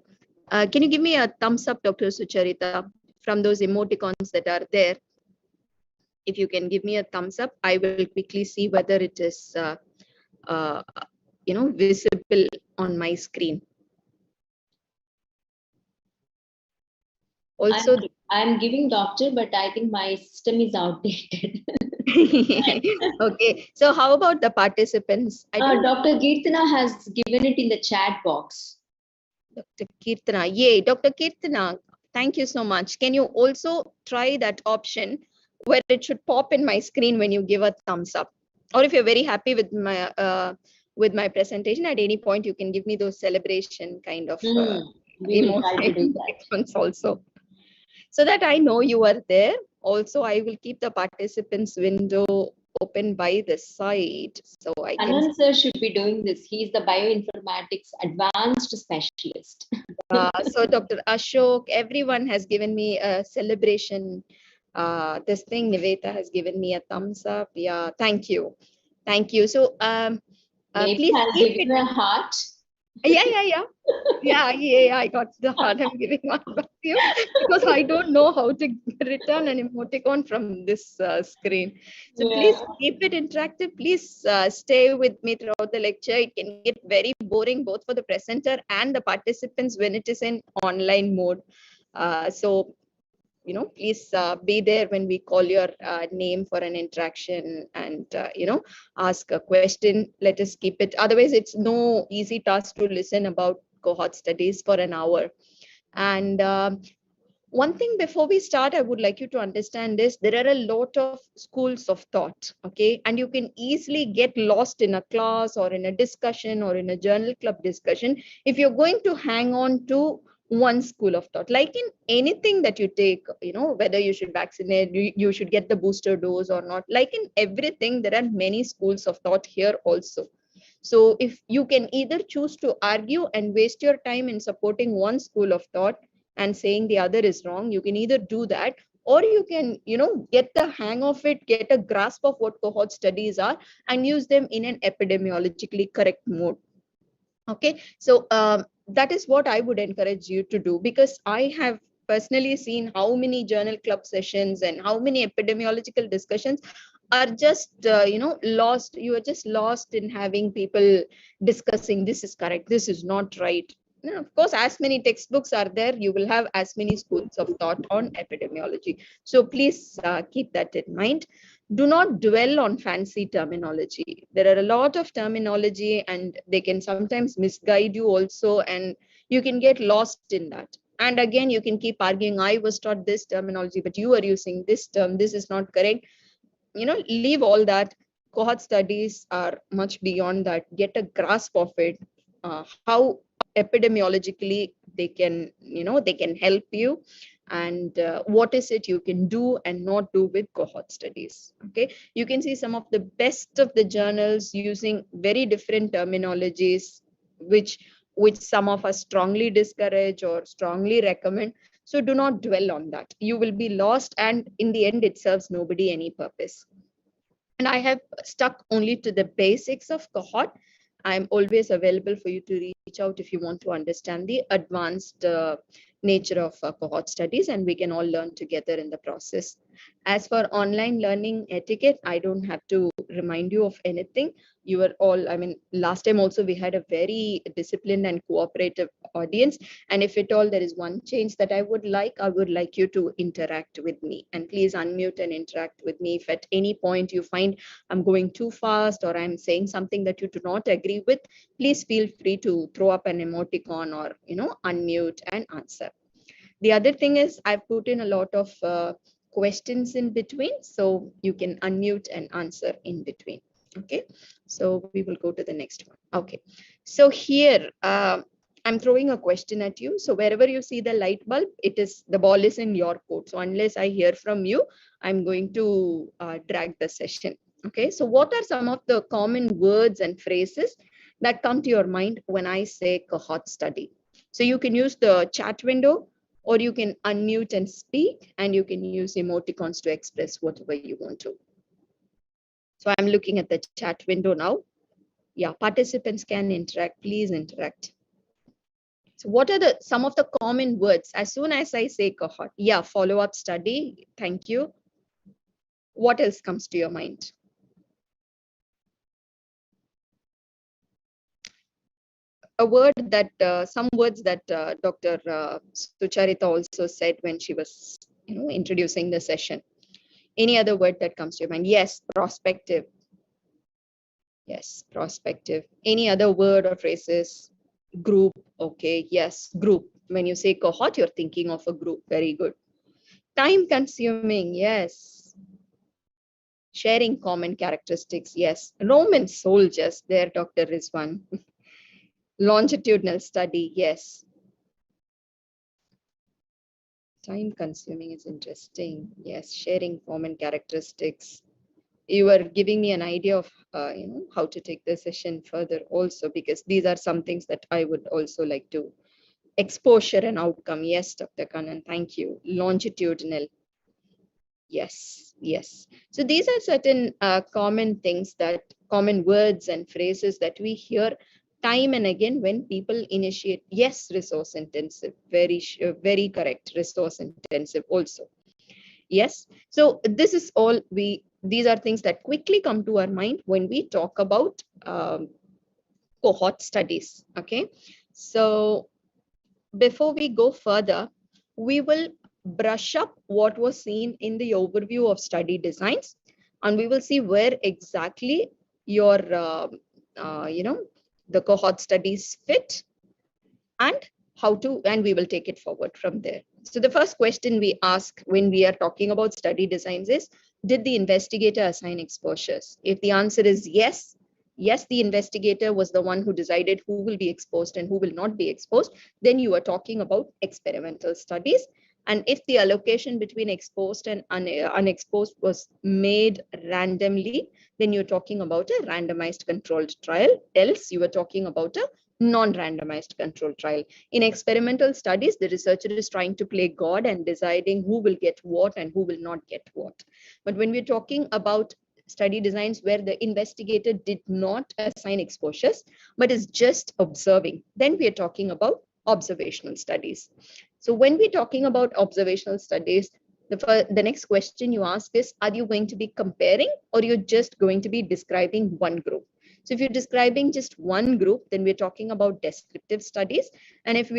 Can you give me a thumbs up, Dr. Sucharitha, from those emoticons that are there? If you can give me a thumbs up, I will quickly see whether it is visible on my screen. Also, I'm giving doctor, but I think my system is outdated. okay, so how about the participants? Dr. Geetha has given it in the chat box. Dr. Kirtana, yay, Dr. Kirtana, thank you so much. Can you also try that option where it should pop in my screen when you give a thumbs up? Or if you're very happy with my presentation, at any point you can give me those celebration kind of emotions also, so that I know you are there. Also, I will keep the participants window open by the side, so I can. Kannan sir should be doing this. He's the bioinformatics advanced specialist. So Dr. Ashok, everyone has given me a celebration. This thing, Niveta has given me a thumbs up. Yeah, thank you. Thank you. So please keep it a heart. Yeah, I got the heart. I'm giving one back to you because I don't know how to return an emoticon from this screen. So please keep it interactive. Please stay with me throughout the lecture. It can get very boring both for the presenter and the participants when it is in online mode. So please be there when we call your name for an interaction and, ask a question. Let us keep it. Otherwise, it's no easy task to listen about cohort studies for an hour. And one thing before we start, I would like you to understand is there are a lot of schools of thought, okay? And you can easily get lost in a class or in a discussion or in a journal club discussion if you're going to hang on to one school of thought. Like in anything that you take, whether you should vaccinate, you should get the booster dose or not. Like in everything, there are many schools of thought here also. So if you can either choose to argue and waste your time in supporting one school of thought and saying the other is wrong, you can either do that, or you can, get the hang of it, get a grasp of what cohort studies are and use them in an epidemiologically correct mode. Okay, so that is what I would encourage you to do, because I have personally seen how many journal club sessions and how many epidemiological discussions are just lost. You are just lost in having people discussing this is correct, this is not right. Of course, as many textbooks are there, you will have as many schools of thought on epidemiology. So please keep that in mind. Do not dwell on fancy terminology. There are a lot of terminology and they can sometimes misguide you also, and you can get lost in that. And again, you can keep arguing, I was taught this terminology, but you are using this term, this is not correct. Leave all that. Cohort studies are much beyond that. Get a grasp of it, how epidemiologically they can help you, and what is it you can do and not do with cohort studies. Okay, you can see some of the best of the journals using very different terminologies, which which some of us strongly discourage or strongly recommend. So do not dwell on that. You will be lost, and in the end, it serves nobody any purpose. And I have stuck only to the basics of cohort. I'm always available for you to reach out if you want to understand the advanced nature of cohort studies, and we can all learn together in the process. As for online learning etiquette, I don't have to remind you of anything. You are all, I mean, last time also we had a very disciplined and cooperative audience. And if at all there is one change that I would like you to interact with me. And please unmute and interact with me. If at any point you find I'm going too fast or I'm saying something that you do not agree with, please feel free to throw up an emoticon or, unmute and answer. The other thing is I've put in a lot of questions in between, so you can unmute and answer in between. Okay, so we will go to the next one. Okay, so here I'm throwing a question at you. So wherever you see the light bulb, the ball is in your court. So unless I hear from you, I'm going to drag the session. Okay, so what are some of the common words and phrases that come to your mind when I say cohort study? So you can use the chat window, or you can unmute and speak, and you can use emoticons to express whatever you want to. So I'm looking at the chat window now. Yeah, participants can interact. Please interact. So what are some of the common words? As soon as I say cohort, yeah, follow-up study. Thank you. What else comes to your mind? Some words that Dr. Sucharitha also said when she was, introducing the session. Any other word that comes to your mind? Yes, prospective. Yes, prospective. Any other word or phrases? Group. Okay, yes, group. When you say cohort, you're thinking of a group. Very good. Time consuming. Yes. Sharing common characteristics. Yes. Roman soldiers. There, Dr. Rizwan. Longitudinal study. Yes. Time consuming is interesting. Yes. Sharing common characteristics. You are giving me an idea of how to take the session further also, because these are some things that I would also like to. Exposure and outcome. Yes, Dr. Kannan, thank you. Longitudinal. Yes, yes. So these are certain common words and phrases that we hear time and again when people initiate. Yes, resource intensive. Very correct. Resource intensive also. Yes. So this is all these are things that quickly come to our mind when we talk about cohort studies. Okay. So before we go further, we will brush up what was seen in the overview of study designs, and we will see where exactly your, the cohort studies fit, and we will take it forward from there. So the first question we ask when we are talking about study designs is, did the investigator assign exposures? If the answer is yes, the investigator was the one who decided who will be exposed and who will not be exposed, then you are talking about experimental studies. And if the allocation between exposed and unexposed was made randomly, then you're talking about a randomized controlled trial. Else you are talking about a non-randomized controlled trial. In experimental studies, the researcher is trying to play God and deciding who will get what and who will not get what. But when we're talking about study designs where the investigator did not assign exposures, but is just observing, then we are talking about observational studies. So when we're talking about observational studies, the next question you ask is, are you going to be comparing, or you're just going to be describing one group? So if you're describing just one group, then we're talking about descriptive studies. And if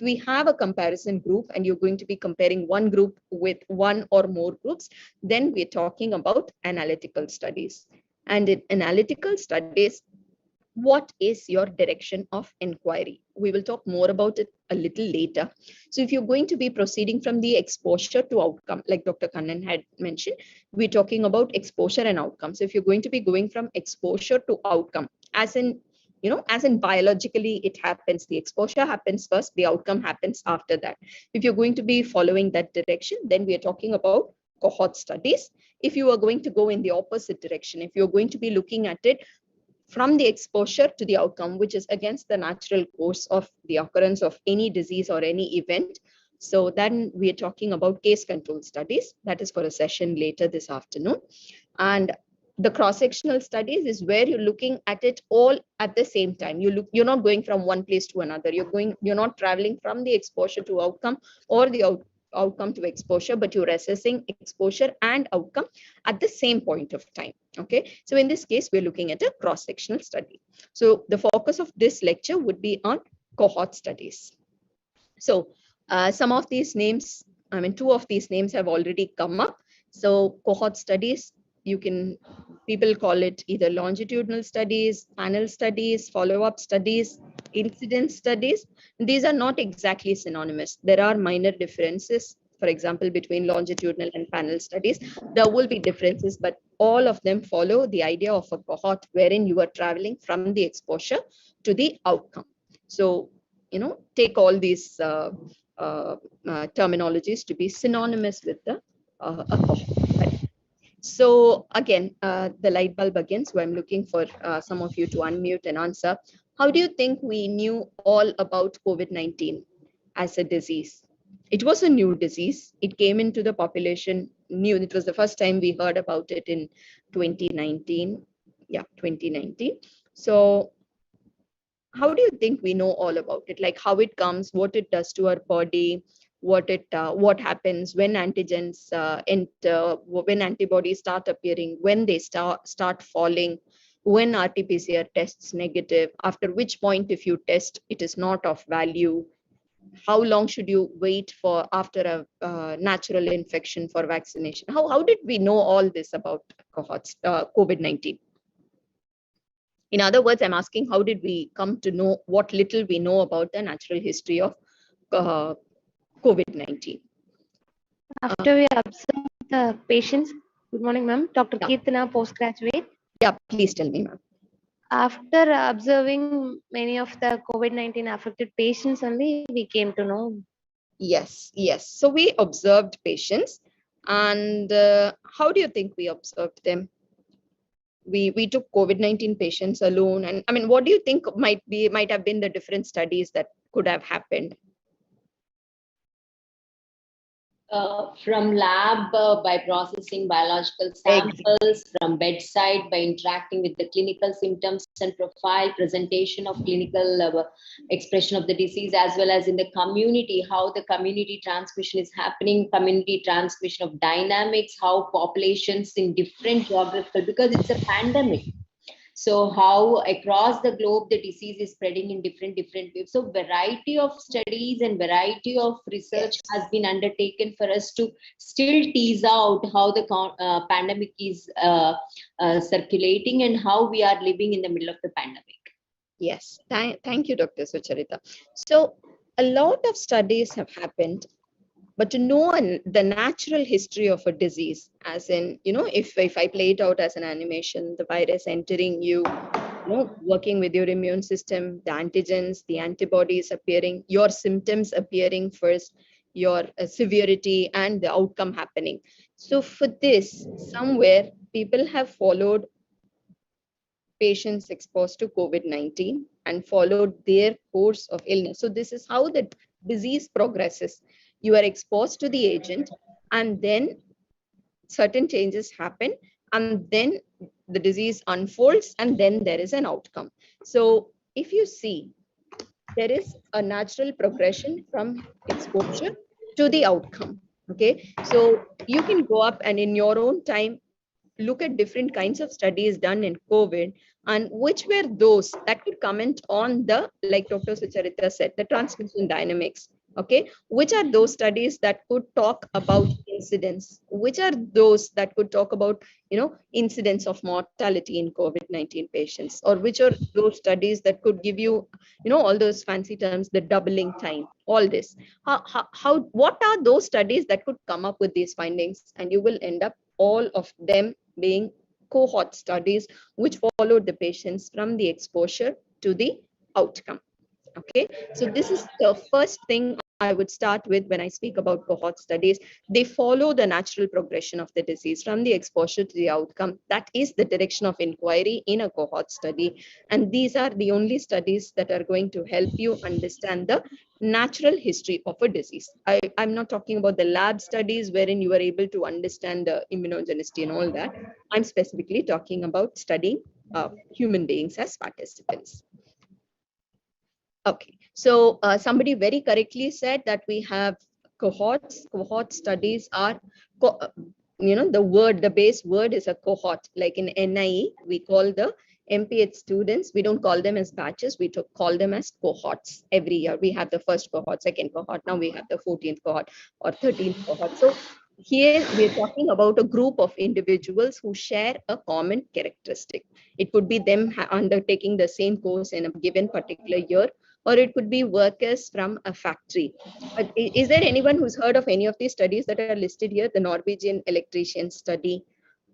we have a comparison group and you're going to be comparing one group with one or more groups, then we're talking about analytical studies. And in analytical studies, what is your direction of inquiry? We will talk more about it a little later. So if you're going to be proceeding from the exposure to outcome, like Dr. Kannan had mentioned, we're talking about exposure and outcome. So if you're going to be going from exposure to outcome, as in biologically, it happens, the exposure happens first, the outcome happens after that. If you're going to be following that direction, then we are talking about cohort studies. If you are going to go in the opposite direction, if you're going to be looking at it from the exposure to the outcome, which is against the natural course of the occurrence of any disease or any event. So then we are talking about case control studies. That is for a session later this afternoon. And the cross-sectional studies is where you're looking at it all at the same time. You're not going from one place to another. You're not traveling from the exposure to outcome or the outcome to exposure, but you're assessing exposure and outcome at the same point of time. Okay, so in this case, we're looking at a cross-sectional study. So the focus of this lecture would be on cohort studies. So some of these names, I mean, two of these names have already come up. So cohort studies, people call it either longitudinal studies, panel studies, follow-up studies, incidence studies. These are not exactly synonymous. There are minor differences, for example, between longitudinal and panel studies. There will be differences, but all of them follow the idea of a cohort wherein you are traveling from the exposure to the outcome. So, take all these terminologies to be synonymous with the a cohort. So again, the light bulb again. So I'm looking for some of you to unmute and answer. How do you think we knew all about COVID-19 as a disease? It was a new disease. It came into the population new. It was the first time we heard about it in 2019. Yeah, 2019. So how do you think we know all about it? Like how it comes, what it does to our body, what happens when antigens enter, when antibodies start appearing, when they start falling, when RT-PCR tests negative, after which point if you test it is not of value, how long should you wait for after a natural infection for vaccination? How did we know all this about cohorts, COVID-19? In other words, I'm asking, how did we come to know what little we know about the natural history of COVID-19? After we observe the patients, good morning, ma'am. Dr. Yeah. Geetha, postgraduate. Yeah, please tell me, ma'am. After observing many of the COVID-19 affected patients only, we came to know. Yes. So we observed patients, and how do you think we observed them? We took COVID-19 patients alone, and I mean, what do you think might have been the different studies that could have happened? From lab by processing biological samples, from bedside by interacting with the clinical symptoms and profile, presentation of clinical expression of the disease, as well as in the community, how the community transmission is happening, community transmission of dynamics, how populations in different geographical, because it's a pandemic. So how across the globe the disease is spreading in different ways. So variety of studies and variety of research has been undertaken for us to still tease out how the pandemic is circulating and how we are living in the middle of the pandemic. Yes, thank you, Dr. Sucharitha. So a lot of studies have happened, but to know the natural history of a disease, as in, if I play it out as an animation, the virus entering you, working with your immune system, the antigens, the antibodies appearing, your symptoms appearing first, your severity and the outcome happening. So for this, somewhere people have followed patients exposed to COVID-19 and followed their course of illness. So this is how the disease progresses. You are exposed to the agent, and then certain changes happen, and then the disease unfolds, and then there is an outcome. So if you see, there is a natural progression from exposure to the outcome. Okay, so you can go up and in your own time look at different kinds of studies done in COVID, and which were those that could comment on the, like Dr. Sucharitha said, the transmission dynamics. Okay, which are those studies that could talk about incidence? Which are those that could talk about, incidence of mortality in COVID-19 patients? Or which are those studies that could give you, all those fancy terms, the doubling time, all this? What are those studies that could come up with these findings? And you will end up all of them being cohort studies, which followed the patients from the exposure to the outcome. Okay, so this is the first thing I would start with, when I speak about cohort studies, they follow the natural progression of the disease from the exposure to the outcome. That is the direction of inquiry in a cohort study. And these are the only studies that are going to help you understand the natural history of a disease. I'm not talking about the lab studies wherein you are able to understand the immunogenicity and all that. I'm specifically talking about studying human beings as participants. Okay, so somebody very correctly said that we have cohorts. Cohort studies are, the base word is a cohort. Like in NIE, we call the MPH students, we don't call them as batches, we call them as cohorts. Every year we have the first cohort, second cohort, now we have the 14th cohort or 13th cohort. So here we're talking about a group of individuals who share a common characteristic. It could be them undertaking the same course in a given particular year, or it could be workers from a factory. But is there anyone who's heard of any of these studies that are listed here? The Norwegian electrician study,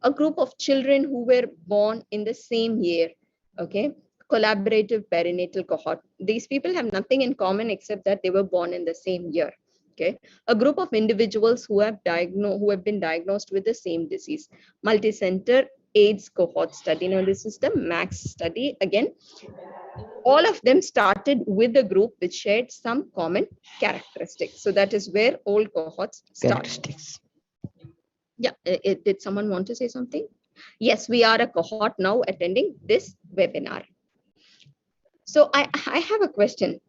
a group of children who were born in the same year, okay? Collaborative perinatal cohort. These people have nothing in common except that they were born in the same year, okay? A group of individuals who have been diagnosed with the same disease. Multi-center AIDS cohort study. Now this is the MAX study. Again, all of them started with a group which shared some common characteristics. So that is where all cohorts start. Yeah, did someone want to say something? Yes, we are a cohort now attending this webinar. So I have a question.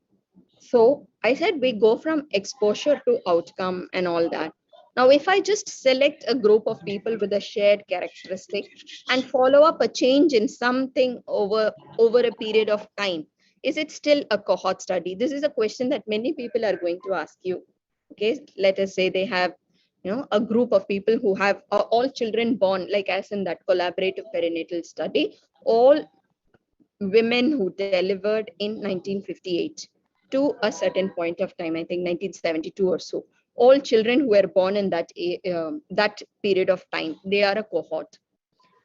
So I said we go from exposure to outcome and all that. Now, if I just select a group of people with a shared characteristic and follow up a change in something over a period of time, is it still a cohort study? This is a question that many people are going to ask you. Okay, let us say they have, a group of people who have all children born, like as in that collaborative perinatal study, all women who delivered in 1958 to a certain point of time, I think 1972 or so. All children who were born in that period of time, they are a cohort.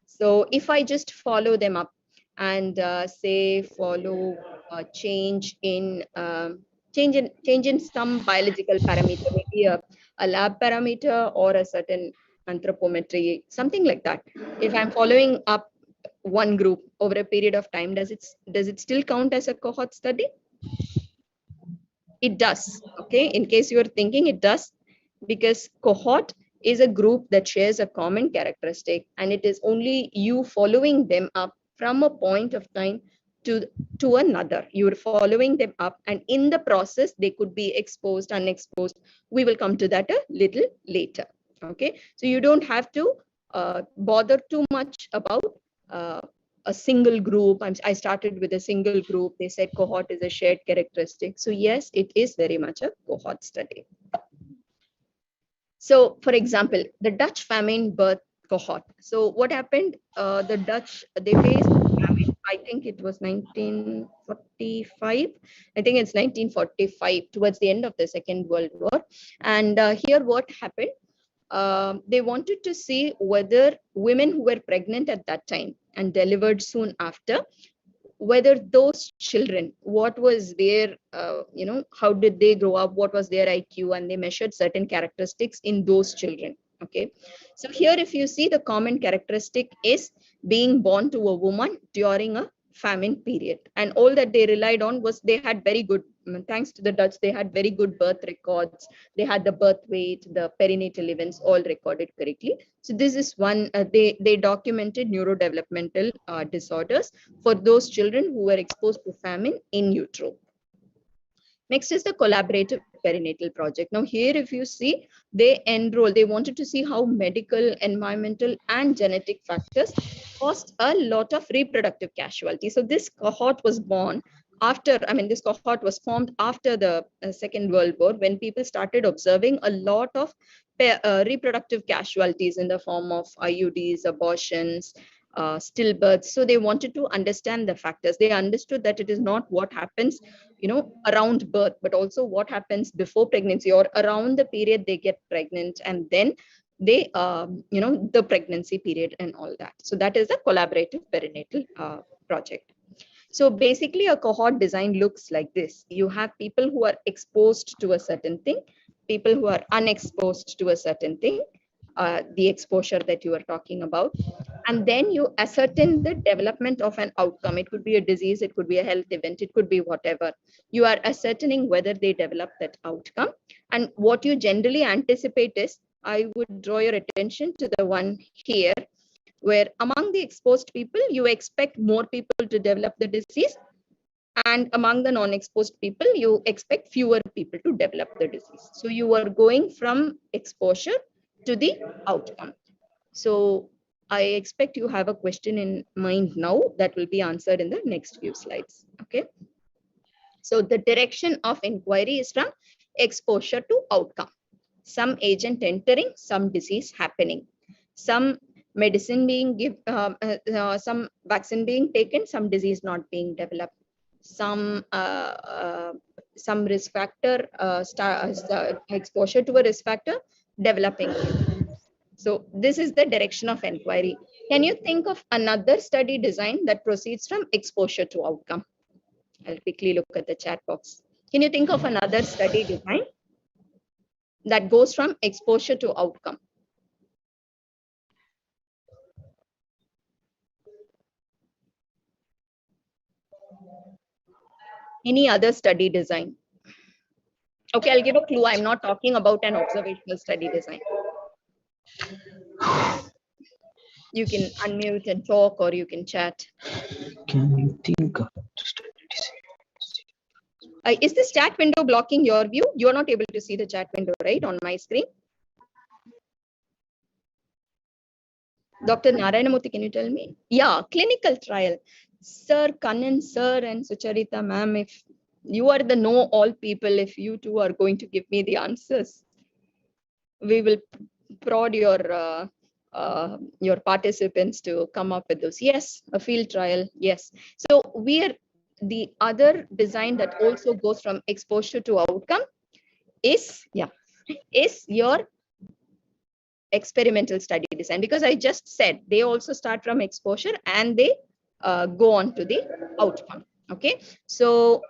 So if I just follow them up and say follow a change in some biological parameter, maybe a lab parameter or a certain anthropometry, something like that. If I'm following up one group over a period of time, does it still count as a cohort study? It does. Okay, in case you are thinking, it does, because cohort is a group that shares a common characteristic, and it is only you following them up from a point of time to another. You're following them up, and in the process they could be exposed, unexposed. We will come to that a little later. Okay, so you don't have to bother too much about a single group. I started with a single group. They said cohort is a shared characteristic. So yes, it is very much a cohort study. So for example, the Dutch famine birth cohort. So what happened? The Dutch, they faced famine. I think it was 1945. I think it's 1945, towards the end of the Second World War. And here what happened? They wanted to see whether women who were pregnant at that time and delivered soon after, whether those children, what was their, how did they grow up, what was their IQ, and they measured certain characteristics in those children. Okay, so here if you see, the common characteristic is being born to a woman during a famine period, and all that they relied on was they had very good, thanks to the Dutch, they had very good birth records. They had the birth weight, the perinatal events all recorded correctly. So this is one, they documented neurodevelopmental disorders for those children who were exposed to famine in utero. Next is the collaborative perinatal project. Now here if you see, they wanted to see how medical, environmental and genetic factors caused a lot of reproductive casualty. So this cohort was born after, this cohort was formed after the Second World War, when people started observing a lot of reproductive casualties in the form of IUDs, abortions, stillbirths. So they wanted to understand the factors. They understood that it is not what happens, around birth, but also what happens before pregnancy or around the period they get pregnant, and then they, the pregnancy period and all that. So that is the collaborative perinatal project. So basically a cohort design looks like this. You have people who are exposed to a certain thing, people who are unexposed to a certain thing, the exposure that you are talking about. And then you ascertain the development of an outcome. It could be a disease, it could be a health event, it could be whatever. You are ascertaining whether they develop that outcome. And what you generally anticipate is, I would draw your attention to the one here, where among the exposed people, you expect more people to develop the disease. And among the non-exposed people, you expect fewer people to develop the disease. So you are going from exposure to the outcome. So I expect you have a question in mind now that will be answered in the next few slides. Okay. So the direction of inquiry is from exposure to outcome. Some agent entering, some disease happening, some medicine being given, some vaccine being taken, some disease not being developed, some risk factor, exposure to a risk factor developing. So this is the direction of inquiry. Can you think of another study design that proceeds from exposure to outcome? I'll quickly look at the chat box. Can you think of another study design that goes from exposure to outcome? Any other study design? Okay, I'll give a clue. I'm not talking about an observational study design. You can unmute and talk, or you can chat. Can you think of study design? Is this chat window blocking your view? You are not able to see the chat window, right, on my screen? Dr. Narayanamurthy, can you tell me? Yeah, clinical trial. Sir, Kannan, sir, and Sucharitha, ma'am, if you are the know-all people, if you two are going to give me the answers, we will prod your participants to come up with those. Yes, a field trial. Yes. So we are the other design that also goes from exposure to outcome is your experimental study design, because I just said they also start from exposure and they go on to the outcome. Okay, so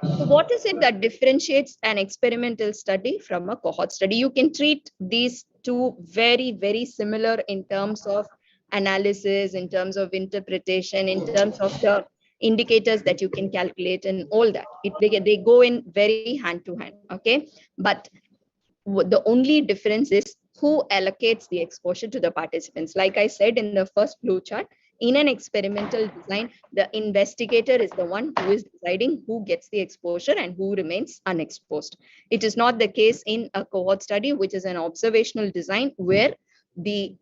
what is it that differentiates an experimental study from a cohort study? You can treat these two very, very similar in terms of analysis, in terms of interpretation, in terms of the indicators that you can calculate and all that. They go in very hand to hand. Okay, but the only difference is who allocates the exposure to the participants. Like I said in the first blue chart, in an experimental design, the investigator is the one who is deciding who gets the exposure and who remains unexposed. It is not the case in a cohort study, which is an observational design, where the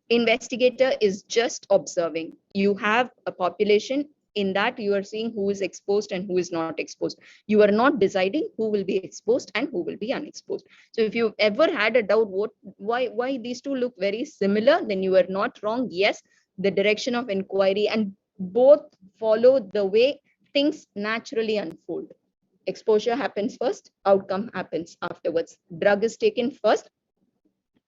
investigator is just observing. You have a population. In that, you are seeing who is exposed and who is not exposed. You are not deciding who will be exposed and who will be unexposed. So if you've ever had a doubt why these two look very similar, then you are not wrong. Yes, the direction of inquiry, and both follow the way things naturally unfold. Exposure happens first, outcome happens afterwards. Drug is taken first,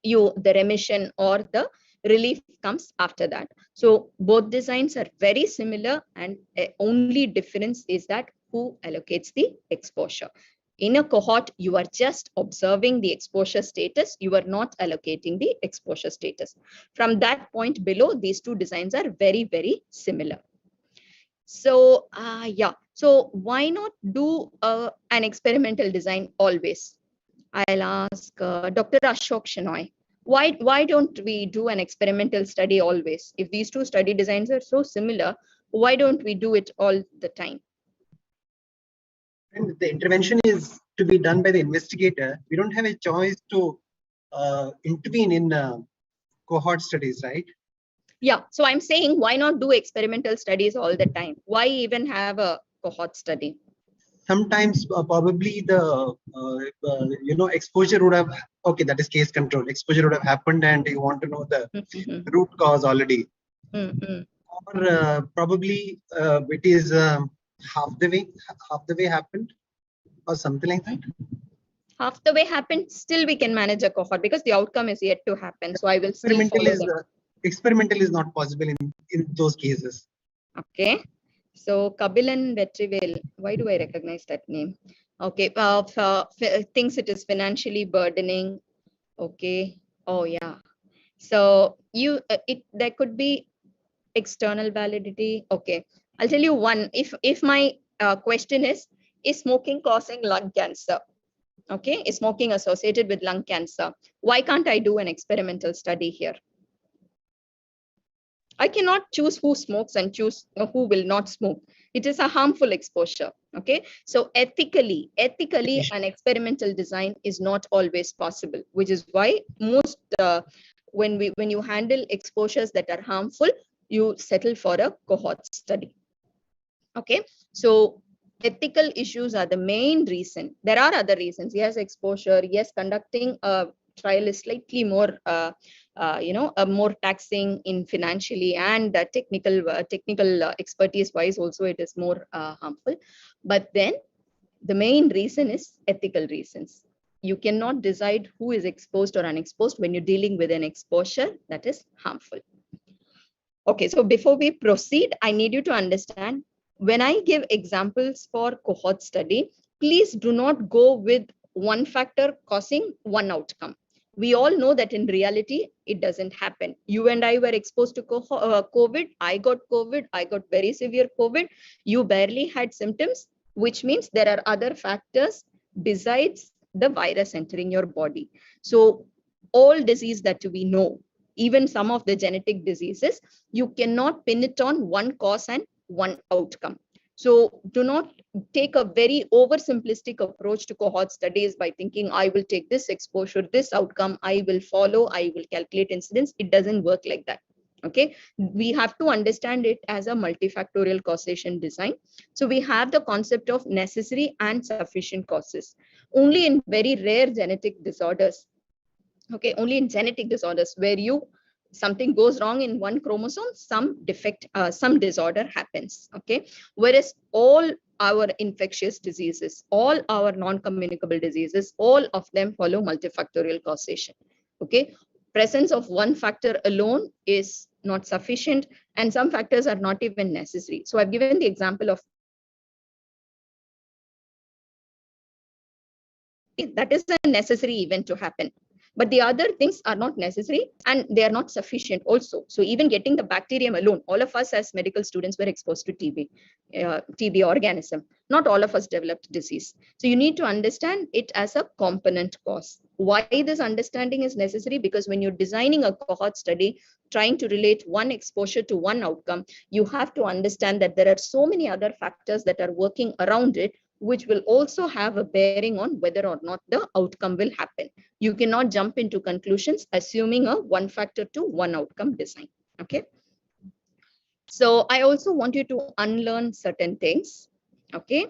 the remission or the relief comes after that. So both designs are very similar, and only difference is that who allocates the exposure. In a cohort, you are just observing the exposure status. You are not allocating the exposure status. From that point below, these two designs are very, very similar. So so why not do an experimental design always? I'll ask Dr. Ashok Shenoy. Why don't we do an experimental study always? If these two study designs are so similar, why don't we do it all the time? And the intervention is to be done by the investigator. We don't have a choice to intervene in cohort studies, right? Yeah, so I'm saying, why not do experimental studies all the time? Why even have a cohort study? Sometimes probably the exposure would have, okay, that is case control. Exposure would have happened and you want to know the root cause already. Or probably it is half the way happened, or something like that. Half the way happened, still we can manage a cohort because the outcome is yet to happen. So I will still follow them. Experimental is not possible in those cases. Okay. So Kabilan Vetrivel, why do I recognize that name? Okay, thinks it is financially burdening. Okay. Oh yeah. So there could be external validity. Okay, I'll tell you one. If my question is smoking causing lung cancer? Okay, is smoking associated with lung cancer? Why can't I do an experimental study here? I cannot choose who smokes and choose who will not smoke. It is a harmful exposure. Okay, so ethically, an experimental design is not always possible, which is why most when you handle exposures that are harmful, you settle for a cohort study. Okay, so ethical issues are the main reason. There are other reasons. Yes, exposure. Yes, conducting a trial is slightly more more taxing in financially and technical expertise wise also it is more harmful. But then the main reason is ethical reasons. You cannot decide who is exposed or unexposed when you're dealing with an exposure that is harmful. Okay, so before we proceed, I need you to understand when I give examples for cohort study, please do not go with one factor causing one outcome. We all know that in reality, it doesn't happen. You and I were exposed to COVID. I got COVID. I got very severe COVID. You barely had symptoms, which means there are other factors besides the virus entering your body. So all disease that we know, even some of the genetic diseases, you cannot pin it on one cause and one outcome. So do not take a very oversimplistic approach to cohort studies by thinking I will take this exposure, this outcome, I will follow, I will calculate incidence. It doesn't work like that. Okay, we have to understand it as a multifactorial causation design. So we have the concept of necessary and sufficient causes. Only in very rare genetic disorders, okay, only in genetic disorders where something goes wrong in one chromosome, some defect, some disorder happens. Okay, whereas all our infectious diseases, all our non-communicable diseases, all of them follow multifactorial causation. Okay, presence of one factor alone is not sufficient, and some factors are not even necessary. So I've given the example of that is a necessary event to happen. But the other things are not necessary and they are not sufficient also. So even getting the bacterium alone, all of us as medical students were exposed to TB organism. Not all of us developed disease. So you need to understand it as a component cause. Why this understanding is necessary? Because when you're designing a cohort study, trying to relate one exposure to one outcome, you have to understand that there are so many other factors that are working around it, which will also have a bearing on whether or not the outcome will happen. You cannot jump into conclusions assuming a one factor to one outcome design. Okay. So I also want you to unlearn certain things. Okay.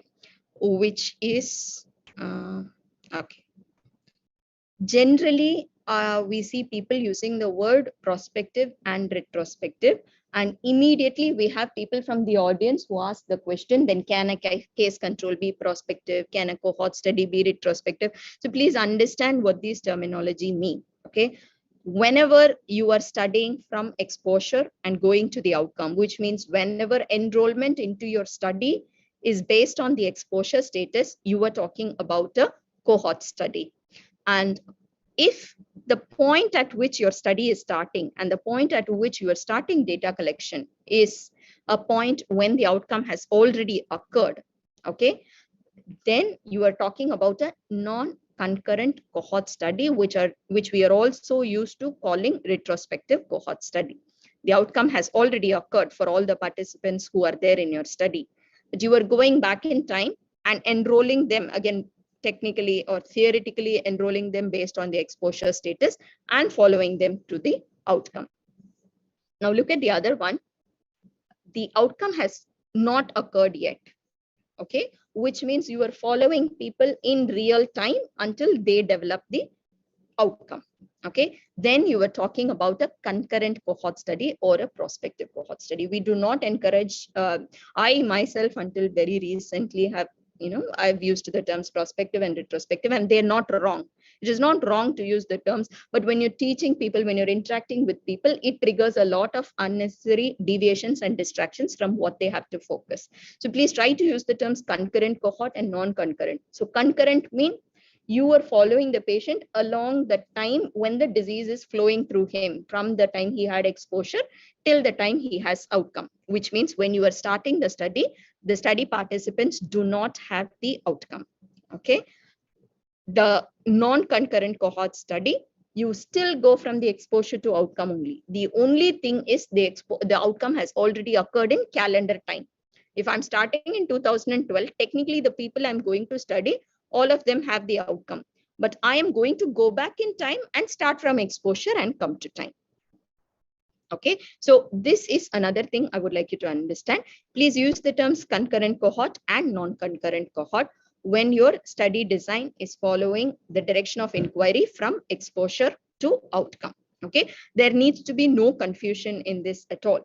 Which is, okay. Generally, we see people using the word prospective and retrospective. And immediately we have people from the audience who ask the question, then can a case control be prospective? Can a cohort study be retrospective? So please understand what these terminology mean. Okay. Whenever you are studying from exposure and going to the outcome, which means whenever enrollment into your study is based on the exposure status, you are talking about a cohort study. And if the point at which your study is starting and the point at which you are starting data collection is a point when the outcome has already occurred, okay, then you are talking about a non-concurrent cohort study, which we are also used to calling retrospective cohort study. The outcome has already occurred for all the participants who are there in your study, but you are going back in time and enrolling them again, technically or theoretically enrolling them based on the exposure status and following them to the outcome. Now look at the other one. The outcome has not occurred yet. Okay, which means you are following people in real time until they develop the outcome. Okay, then you are talking about a concurrent cohort study or a prospective cohort study. We do not encourage, I myself until very recently have I've used the terms prospective and retrospective, and they're not wrong. It is not wrong to use the terms, but when you're teaching people, when you're interacting with people, it triggers a lot of unnecessary deviations and distractions from what they have to focus. So please try to use the terms concurrent cohort and non-concurrent. So concurrent mean you are following the patient along the time when the disease is flowing through him, from the time he had exposure till the time he has outcome, which means when you are starting the study participants do not have the outcome. Okay. The non-concurrent cohort study, you still go from the exposure to outcome only. The only thing is the outcome has already occurred in calendar time. If I'm starting in 2012, technically the people I'm going to study, all of them have the outcome, but I am going to go back in time and start from exposure and come to time. Okay, so this is another thing I would like you to understand. Please use the terms concurrent cohort and non-concurrent cohort when your study design is following the direction of inquiry from exposure to outcome. Okay, there needs to be no confusion in this at all.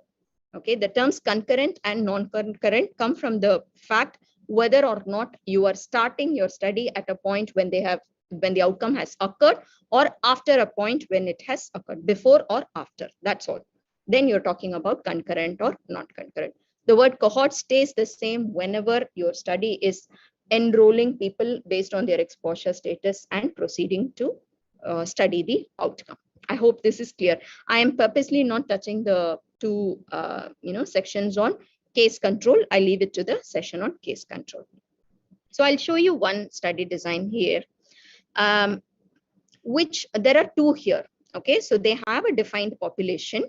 Okay, the terms concurrent and non-concurrent come from the fact whether or not you are starting your study at a point when the outcome has occurred, or after a point when it has occurred, before or after. That's all. Then you're talking about concurrent or non-concurrent. The word cohort stays the same whenever your study is enrolling people based on their exposure status and proceeding to study the outcome. I hope this is clear. I am purposely not touching the two sections on case control. I leave it to the session on case control. So I'll show you one study design here, which there are two here. Okay, so they have a defined population,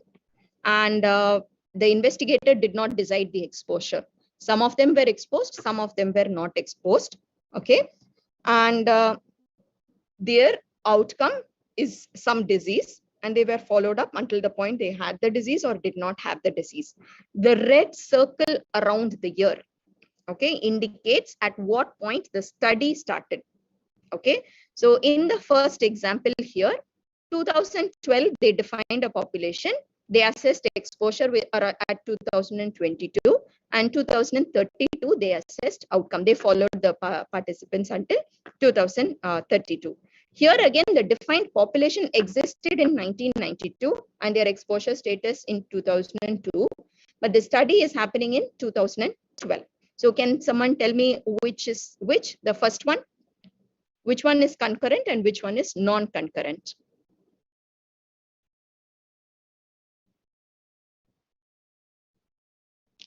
and the investigator did not decide the exposure. Some of them were exposed, some of them were not exposed. Okay, and their outcome is some disease, and they were followed up until the point they had the disease or did not have the disease. The red circle around the year, okay, indicates at what point the study started. Okay, so in the first example here, 2012, they defined a population. They assessed exposure at 2022, and 2032, they assessed outcome. They followed the participants until 2032. Here again, the defined population existed in 1992 and their exposure status in 2002, but the study is happening in 2012. So can someone tell me which is which? The first one, which one is concurrent and which one is non-concurrent?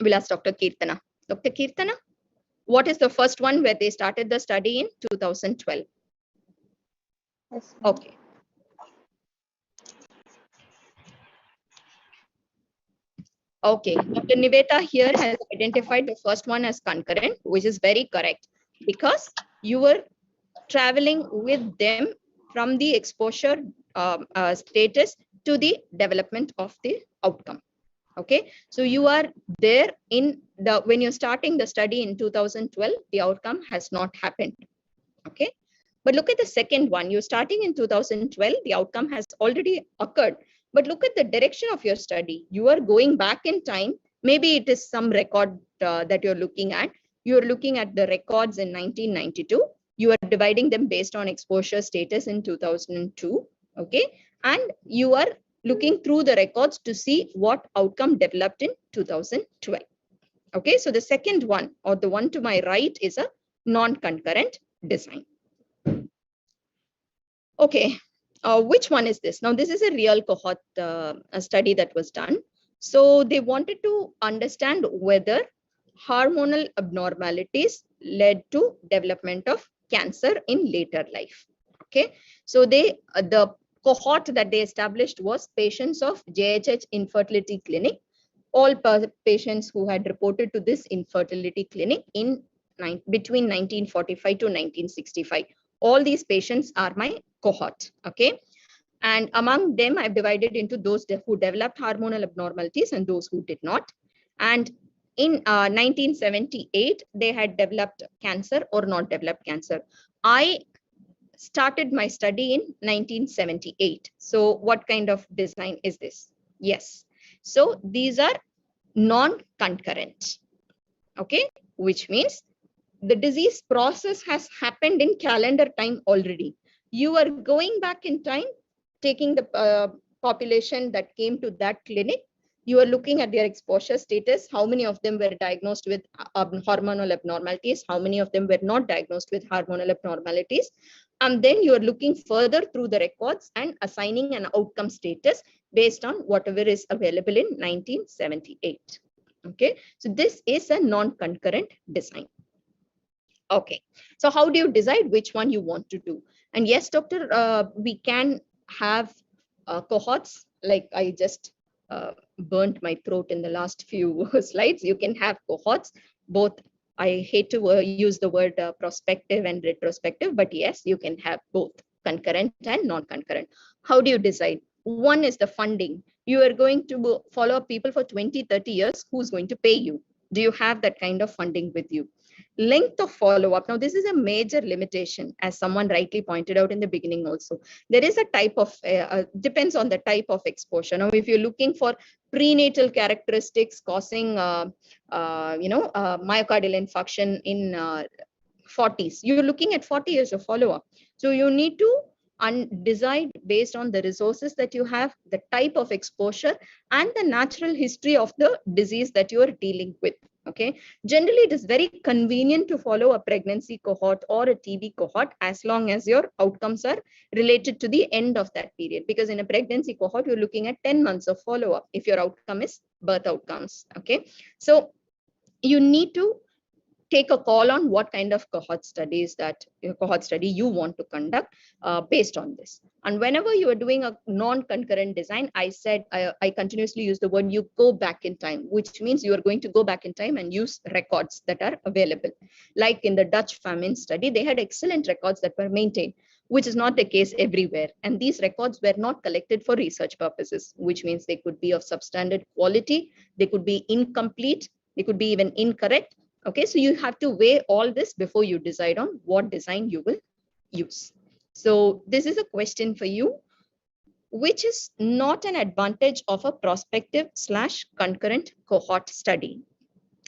We'll ask Dr. Keerthana. Dr. Keerthana, what is the first one where they started the study in 2012? Yes. Okay. Okay, Dr. Niveta here has identified the first one as concurrent, which is very correct, because you were traveling with them from the exposure status to the development of the outcome. Okay, so you are there in the, when you're starting the study in 2012, the outcome has not happened. Okay, but look at the second one. You're starting in 2012, the outcome has already occurred. But look at the direction of your study. You are going back in time. Maybe it is some record that you're looking at. You're looking at the records in 1992. You are dividing them based on exposure status in 2002. Okay, and you are looking through the records to see what outcome developed in 2012. Okay, so the second one, or the one to my right, is a non-concurrent design. Okay, which one is this? Now, this is a real cohort study that was done. So they wanted to understand whether hormonal abnormalities led to development of cancer in later life. Okay, so they the cohort that they established was patients of JHH infertility clinic. All patients who had reported to this infertility clinic in between 1945 to 1965. All these patients are my cohort. Okay, and among them I've divided into those who developed hormonal abnormalities and those who did not. And in 1978, they had developed cancer or not developed cancer. I started my study in 1978. So what kind of design is this? Yes. So these are non-concurrent. Okay, which means the disease process has happened in calendar time already. You are going back in time, taking the population that came to that clinic. You are looking at their exposure status, how many of them were diagnosed with hormonal abnormalities, how many of them were not diagnosed with hormonal abnormalities. And then you are looking further through the records and assigning an outcome status based on whatever is available in 1978. Okay, so this is a non-concurrent design. Okay, so how do you decide which one you want to do? And yes, doctor, we can have cohorts, like I just burnt my throat in the last few slides. You can have cohorts, both. I hate to use the word prospective and retrospective, but yes, you can have both concurrent and non-concurrent. How do you decide? One is the funding. You are going to follow up people for 20, 30 years. Who's going to pay you? Do you have that kind of funding with you? Length of follow-up. Now, this is a major limitation, as someone rightly pointed out in the beginning also. There is a type of, depends on the type of exposure. Now, if you're looking for prenatal characteristics causing, myocardial infarction in 40s, you're looking at 40 years of follow-up. So you need to decide based on the resources that you have, the type of exposure, and the natural history of the disease that you are dealing with. Okay, generally it is very convenient to follow a pregnancy cohort or a TB cohort as long as your outcomes are related to the end of that period, because in a pregnancy cohort you're looking at 10 months of follow-up if your outcome is birth outcomes. Okay, so you need to take a call on what kind of cohort study you want to conduct based on this. And whenever you are doing a non-concurrent design, I said I continuously use the word you go back in time, which means you are going to go back in time and use records that are available. Like in the Dutch famine study, they had excellent records that were maintained, which is not the case everywhere. And these records were not collected for research purposes, which means they could be of substandard quality, they could be incomplete, they could be even incorrect. Okay, so you have to weigh all this before you decide on what design you will use. So this is a question for you. Which is not an advantage of a prospective/concurrent cohort study?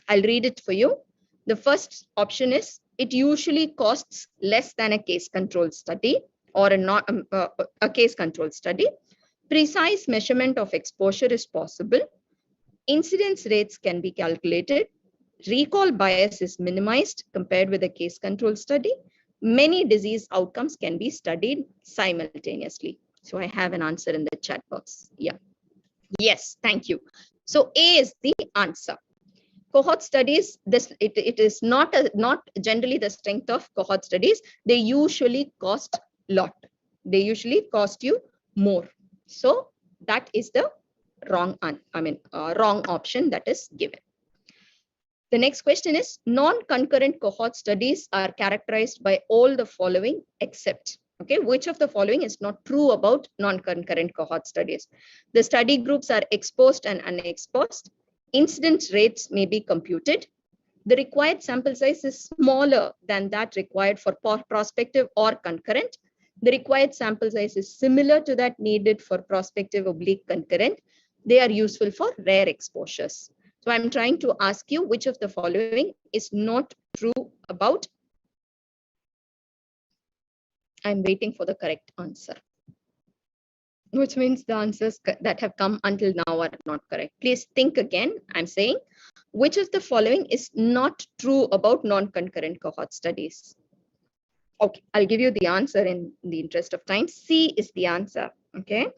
I'll read it for you. The first option is it usually costs less than a case control study or a case control study. Precise measurement of exposure is possible. Incidence rates can be calculated. Recall bias is minimized compared with a case control study. Many disease outcomes can be studied simultaneously. So I have an answer in the chat box. Yeah. Yes, thank you. So A is the answer. Cohort studies, it is not generally the strength of cohort studies. They usually cost a lot. They usually cost you more. So that is the wrong option that is given. The next question is, non-concurrent cohort studies are characterized by all the following except, okay, which of the following is not true about non-concurrent cohort studies? The study groups are exposed and unexposed. Incidence rates may be computed. The required sample size is smaller than that required for prospective or concurrent. The required sample size is similar to that needed for prospective/concurrent. They are useful for rare exposures. So I'm trying to ask you which of the following is not true about. I'm waiting for the correct answer, which means the answers that have come until now are not correct. Please think again. I'm saying which of the following is not true about non-concurrent cohort studies. Okay, I'll give you the answer in the interest of time. C is the answer. Okay.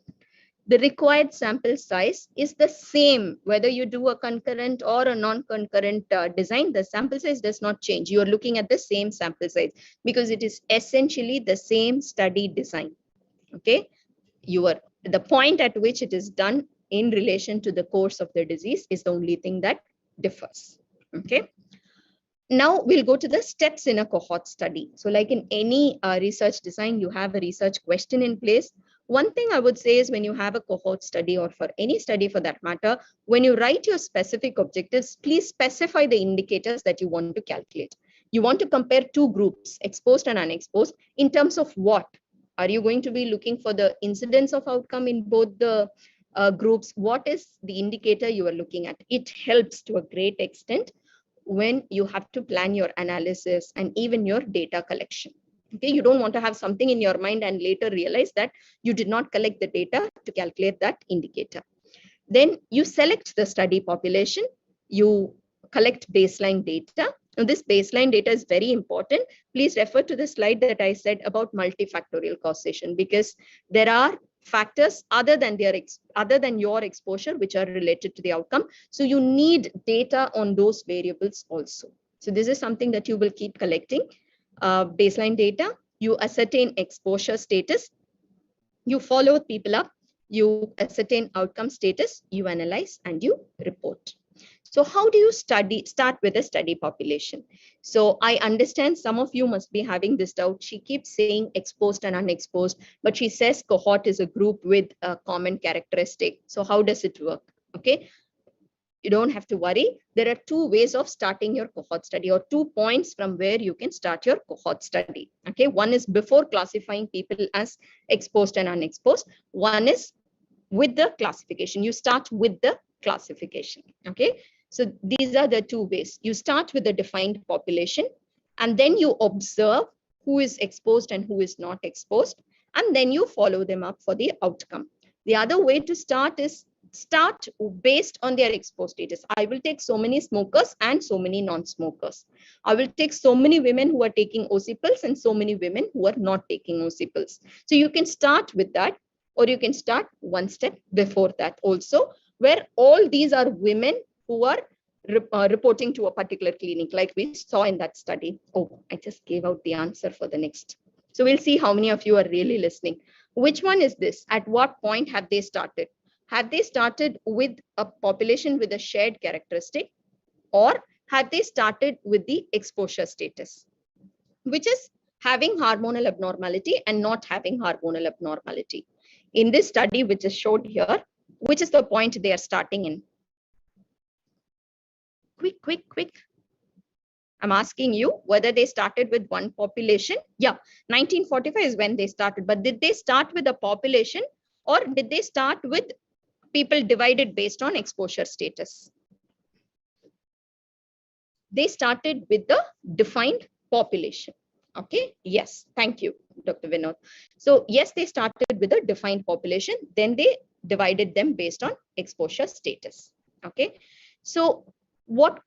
The required sample size is the same whether you do a concurrent or a non-concurrent design. The sample size does not change. You are looking at the same sample size because it is essentially the same study design. Okay, the point at which it is done in relation to the course of the disease is the only thing that differs. Okay. Now we'll go to the steps in a cohort study. So like in any research design, you have a research question in place. One thing I would say is when you have a cohort study or for any study for that matter, when you write your specific objectives, please specify the indicators that you want to calculate. You want to compare two groups, exposed and unexposed, in terms of what? Are you going to be looking for the incidence of outcome in both the groups? What is the indicator you are looking at? It helps to a great extent. when you have to plan your analysis and even your data collection. Okay, you don't want to have something in your mind and later realize that you did not collect the data to calculate that indicator. Then you select the study population, you collect baseline data. Now, this baseline data is very important. Please refer to the slide that I said about multifactorial causation, because there are factors other than your exposure which are related to the outcome. So you need data on those variables also. So this is something that you will keep collecting. Baseline data, you ascertain exposure status, you follow people up, you ascertain outcome status, you analyze and you report. So how do you start with a study population? So I understand some of you must be having this doubt. She keeps saying exposed and unexposed, but she says cohort is a group with a common characteristic. So how does it work? Okay, you don't have to worry. There are two ways of starting your cohort study, or 2 points from where you can start your cohort study. Okay, one is before classifying people as exposed and unexposed. One is with the classification. You start with the classification. Okay, so these are the two ways. You start with the defined population, and then you observe who is exposed and who is not exposed, and then you follow them up for the outcome. The other way to start is start based on their exposed status. I will take so many smokers and so many non-smokers. I will take so many women who are taking OC pills and so many women who are not taking OC pills. So you can start with that, or you can start one step before that also, where all these are women who are reporting to a particular clinic, like we saw in that study. Oh, I just gave out the answer for the next. So we'll see how many of you are really listening. Which one is this? At what point have they started? Have they started with a population with a shared characteristic, or have they started with the exposure status, which is having hormonal abnormality and not having hormonal abnormality? In this study, which is showed here, which is the point they are starting in? Quick. I'm asking you whether they started with one population. Yeah, 1945 is when they started, but did they start with a population, or did they start with people divided based on exposure status? They started with the defined population. Okay, yes, thank you, Dr. Vinod. So yes, they started with a defined population, then they divided them based on exposure status. Okay, so what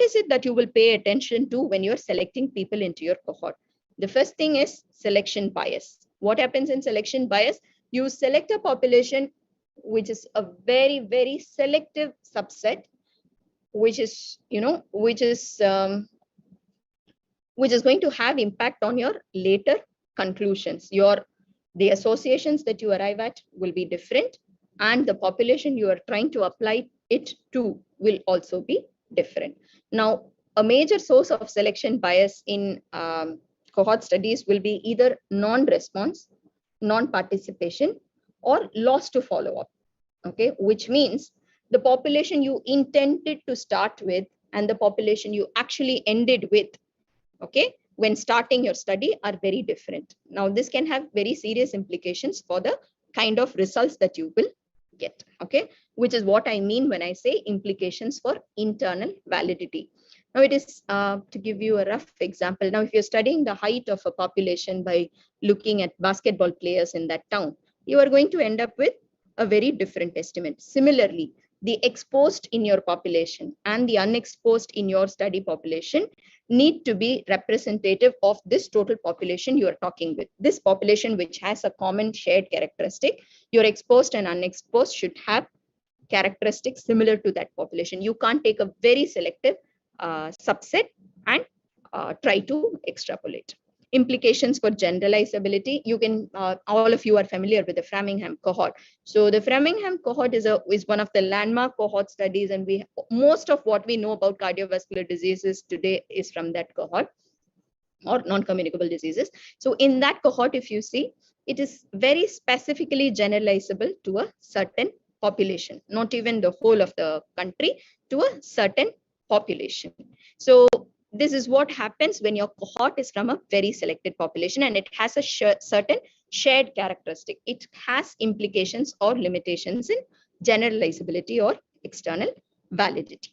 is it that you will pay attention to when you're selecting people into your cohort? The first thing is selection bias. What happens in selection bias? You select a population which is a very, very selective subset, which is, which is going to have impact on your later conclusions. The associations that you arrive at will be different, and the population you are trying to apply it to will also be different. Now, a major source of selection bias in cohort studies will be either non-response, non-participation, or loss to follow-up. Okay, which means the population you intended to start with and the population you actually ended with, okay, when starting your study are very different. Now, this can have very serious implications for the kind of results that you will get, okay, which is what I mean when I say implications for internal validity. Now, it is to give you a rough example. Now, if you're studying the height of a population by looking at basketball players in that town, you are going to end up with a very different estimate. Similarly, the exposed in your population and the unexposed in your study population need to be representative of this total population you are talking with. This population which has a common shared characteristic, your exposed and unexposed should have characteristics similar to that population. You can't take a very selective subset and try to extrapolate. Implications for generalizability. You can, all of you are familiar with the Framingham cohort. So the Framingham cohort is one of the landmark cohort studies, and most of what we know about cardiovascular diseases today is from that cohort, or non-communicable diseases. So in that cohort, if you see, it is very specifically generalizable to a certain population, not even the whole of the country, to a certain population. So this is what happens when your cohort is from a very selected population and it has a certain shared characteristic. It has implications or limitations in generalizability or external validity.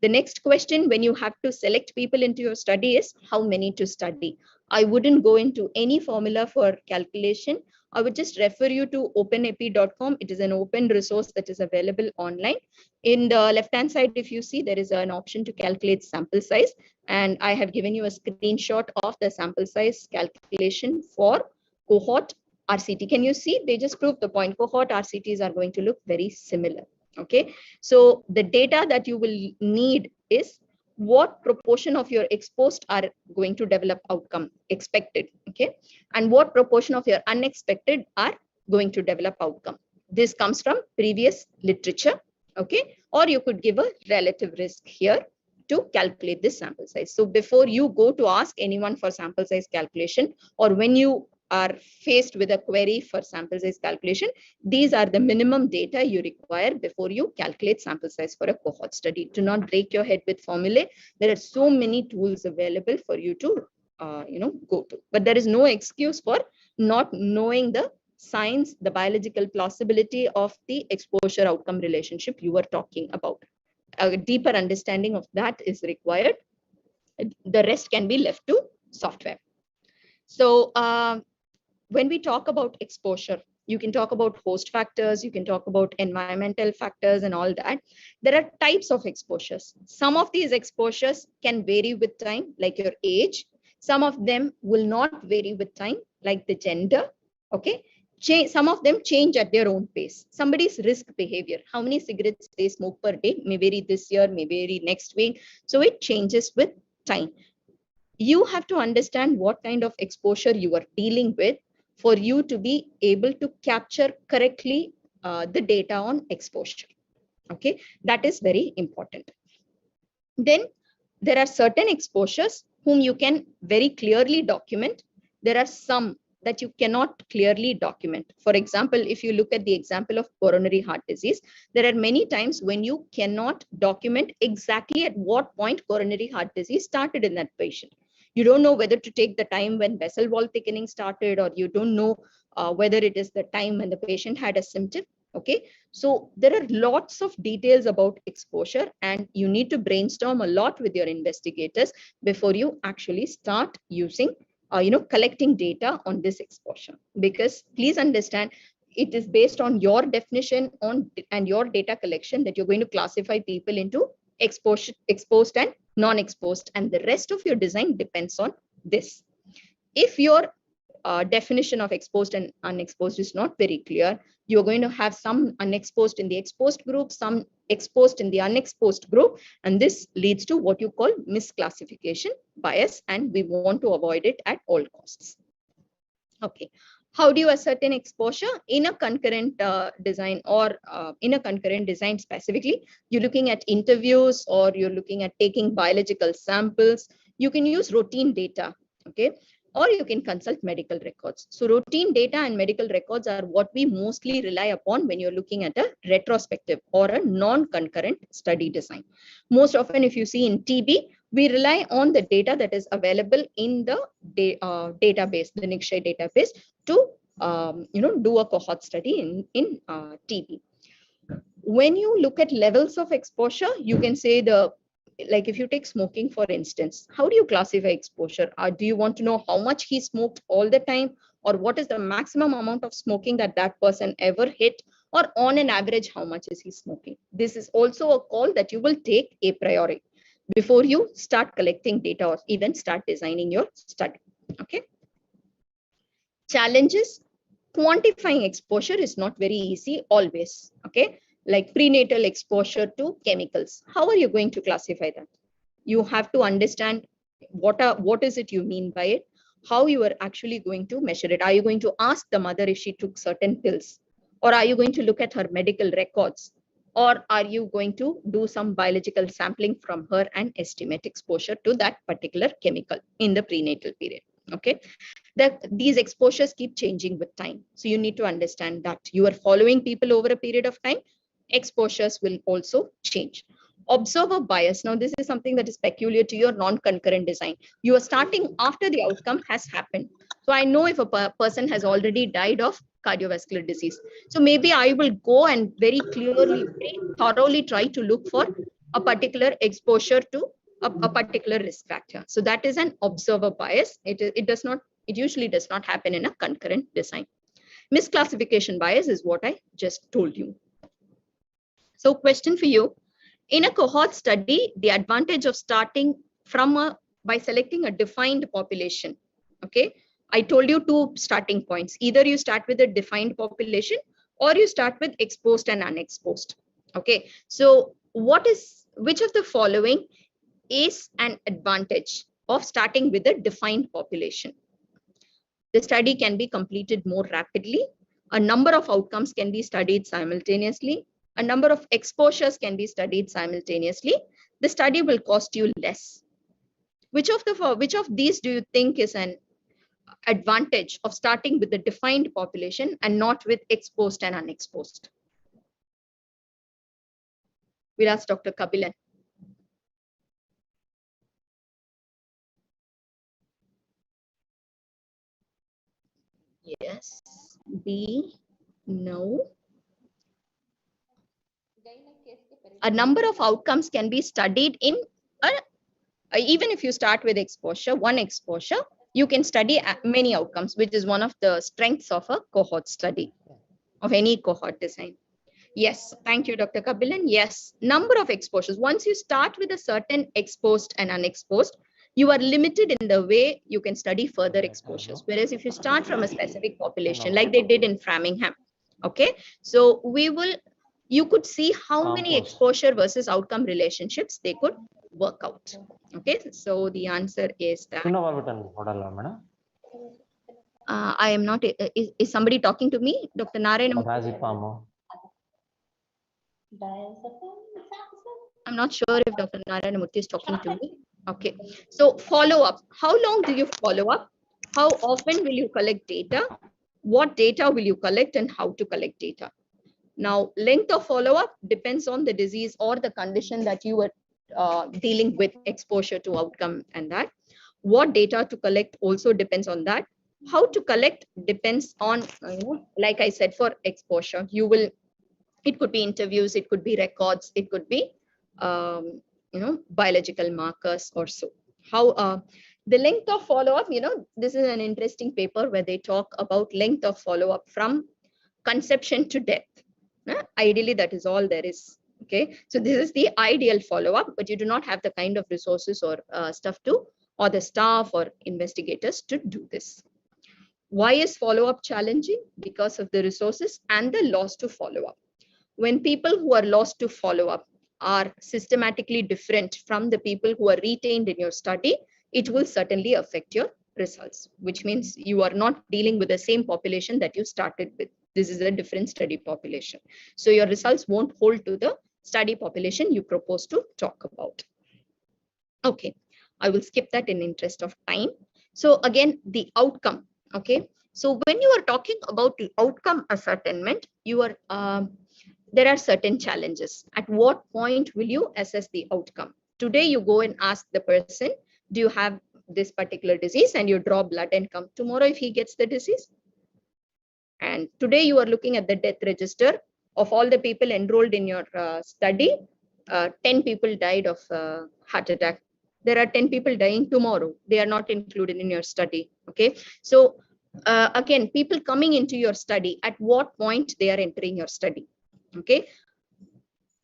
The next question when you have to select people into your study is how many to study. I wouldn't go into any formula for calculation. I would just refer you to openepi.com. It is an open resource that is available online. In the left-hand side, if you see, there is an option to calculate sample size. And I have given you a screenshot of the sample size calculation for cohort RCT. Can you see? They just proved the point. Cohort RCTs are going to look very similar. Okay. So the data that you will need is what proportion of your exposed are going to develop outcome expected. Okay. And what proportion of your unexpected are going to develop outcome. This comes from previous literature. Okay. Or you could give a relative risk here to calculate this sample size. So before you go to ask anyone for sample size calculation, or when you are faced with a query for sample size calculation, these are the minimum data you require before you calculate sample size for a cohort study. Do not break your head with formulae. There are so many tools available for you to go to, but there is no excuse for not knowing the science, the biological plausibility of the exposure outcome relationship you were talking about. A deeper understanding of that is required. The rest can be left to software. So when we talk about exposure, you can talk about host factors, you can talk about environmental factors and all that. There are types of exposures. Some of these exposures can vary with time, like your age. Some of them will not vary with time, like the gender. Okay. Some of them change at their own pace. Somebody's risk behavior, how many cigarettes they smoke per day, may vary this year, may vary next week. So it changes with time. You have to understand what kind of exposure you are dealing with for you to be able to capture correctly the data on exposure. Okay, that is very important. Then there are certain exposures whom you can very clearly document. There are some that you cannot clearly document. For example, if you look at the example of coronary heart disease, there are many times when you cannot document exactly at what point coronary heart disease started in that patient. You don't know whether to take the time when vessel wall thickening started, or you don't know whether it is the time when the patient had a symptom. Okay, so there are lots of details about exposure, and you need to brainstorm a lot with your investigators before you actually start using collecting data on this exposure. Because please understand, it is based on your definition and your data collection that you're going to classify people into exposed and non-exposed, and the rest of your design depends on this. If your definition of exposed and unexposed is not very clear, you're going to have some unexposed in the exposed group, some exposed in the unexposed group, and this leads to what you call misclassification bias, and we want to avoid it at all costs. Okay, how do you ascertain exposure? In a concurrent design, or in a concurrent design specifically, you're looking at interviews, or you're looking at taking biological samples. You can use routine data, okay, or you can consult medical records. So routine data and medical records are what we mostly rely upon when you're looking at a retrospective or a non-concurrent study design. Most often, if you see in TB, we rely on the data that is available in the database, the NICSHI database, to do a cohort study in TB. When you look at levels of exposure, you can say like if you take smoking, for instance, how do you classify exposure? Do you want to know how much he smoked all the time, or what is the maximum amount of smoking that that person ever hit, or on an average, how much is he smoking? This is also a call that you will take a priori before you start collecting data or even start designing your study. Okay. Challenges: quantifying exposure is not very easy always. Okay. Like prenatal exposure to chemicals. How are you going to classify that? You have to understand what is it you mean by it, how you are actually going to measure it. Are you going to ask the mother if she took certain pills, or are you going to look at her medical records, or are you going to do some biological sampling from her and estimate exposure to that particular chemical in the prenatal period? Okay, these exposures keep changing with time, so you need to understand that you are following people over a period of time. Exposures will also change. Observer bias. Now, this is something that is peculiar to your non-concurrent design. You are starting after the outcome has happened. So I know if a person has already died of cardiovascular disease. So maybe I will go and very clearly, very thoroughly try to look for a particular exposure to a particular risk factor. So that is an observer bias. It usually does not happen in a concurrent design. Misclassification bias is what I just told you. So question for you. In a cohort study, the advantage of starting by selecting a defined population. Okay, I told you two starting points. Either you start with a defined population or you start with exposed and unexposed. Okay, so which of the following is an advantage of starting with a defined population? The study can be completed more rapidly. A number of outcomes can be studied simultaneously. A number of exposures can be studied simultaneously. The study will cost you less. Which of these do you think is an advantage of starting with the defined population and not with exposed and unexposed? We'll ask Dr. Kabilan. Yes, B, no. A number of outcomes can be studied in even if you start with one exposure, you can study many outcomes, which is one of the strengths of a cohort study, of any cohort design. Yes, thank you, Dr. Kabilan. Yes, number of exposures. Once you start with a certain exposed and unexposed, you are limited in the way you can study further exposures. Whereas if you start from a specific population, like they did in Framingham, okay, so you could see how many exposure versus outcome relationships they could work out. Okay, so the answer is that. I am not. Is somebody talking to me, Dr. Narayan? I'm not sure if Dr. Narayanamurthy is talking to me. Okay, so follow up. How long do you follow up? How often will you collect data? What data will you collect and how to collect data? Now, length of follow-up depends on the disease or the condition that you were dealing with, exposure to outcome and that. What data to collect also depends on that. How to collect depends on, like I said, for exposure, it could be interviews, it could be records, it could be, biological markers or so. How the length of follow-up, this is an interesting paper where they talk about length of follow-up from conception to death. Ideally, that is all there is. Okay, so this is the ideal follow-up, but you do not have the kind of resources or or the staff or investigators to do this. Why is follow-up challenging? Because of the resources and the loss to follow-up. When people who are lost to follow-up are systematically different from the people who are retained in your study, it will certainly affect your results, which means you are not dealing with the same population that you started with. This is a different study population. So your results won't hold to the study population you propose to talk about. Okay, I will skip that in interest of time. So again, the outcome. Okay, so when you are talking about the outcome ascertainment, there are certain challenges. At what point will you assess the outcome? Today you go and ask the person, do you have this particular disease, and you draw blood and come tomorrow if he gets the disease. And today you are looking at the death register of all the people enrolled in your study. 10 people died of heart attack. There are 10 people dying tomorrow. They are not included in your study. Okay, so again, people coming into your study, at what point they are entering your study? Okay,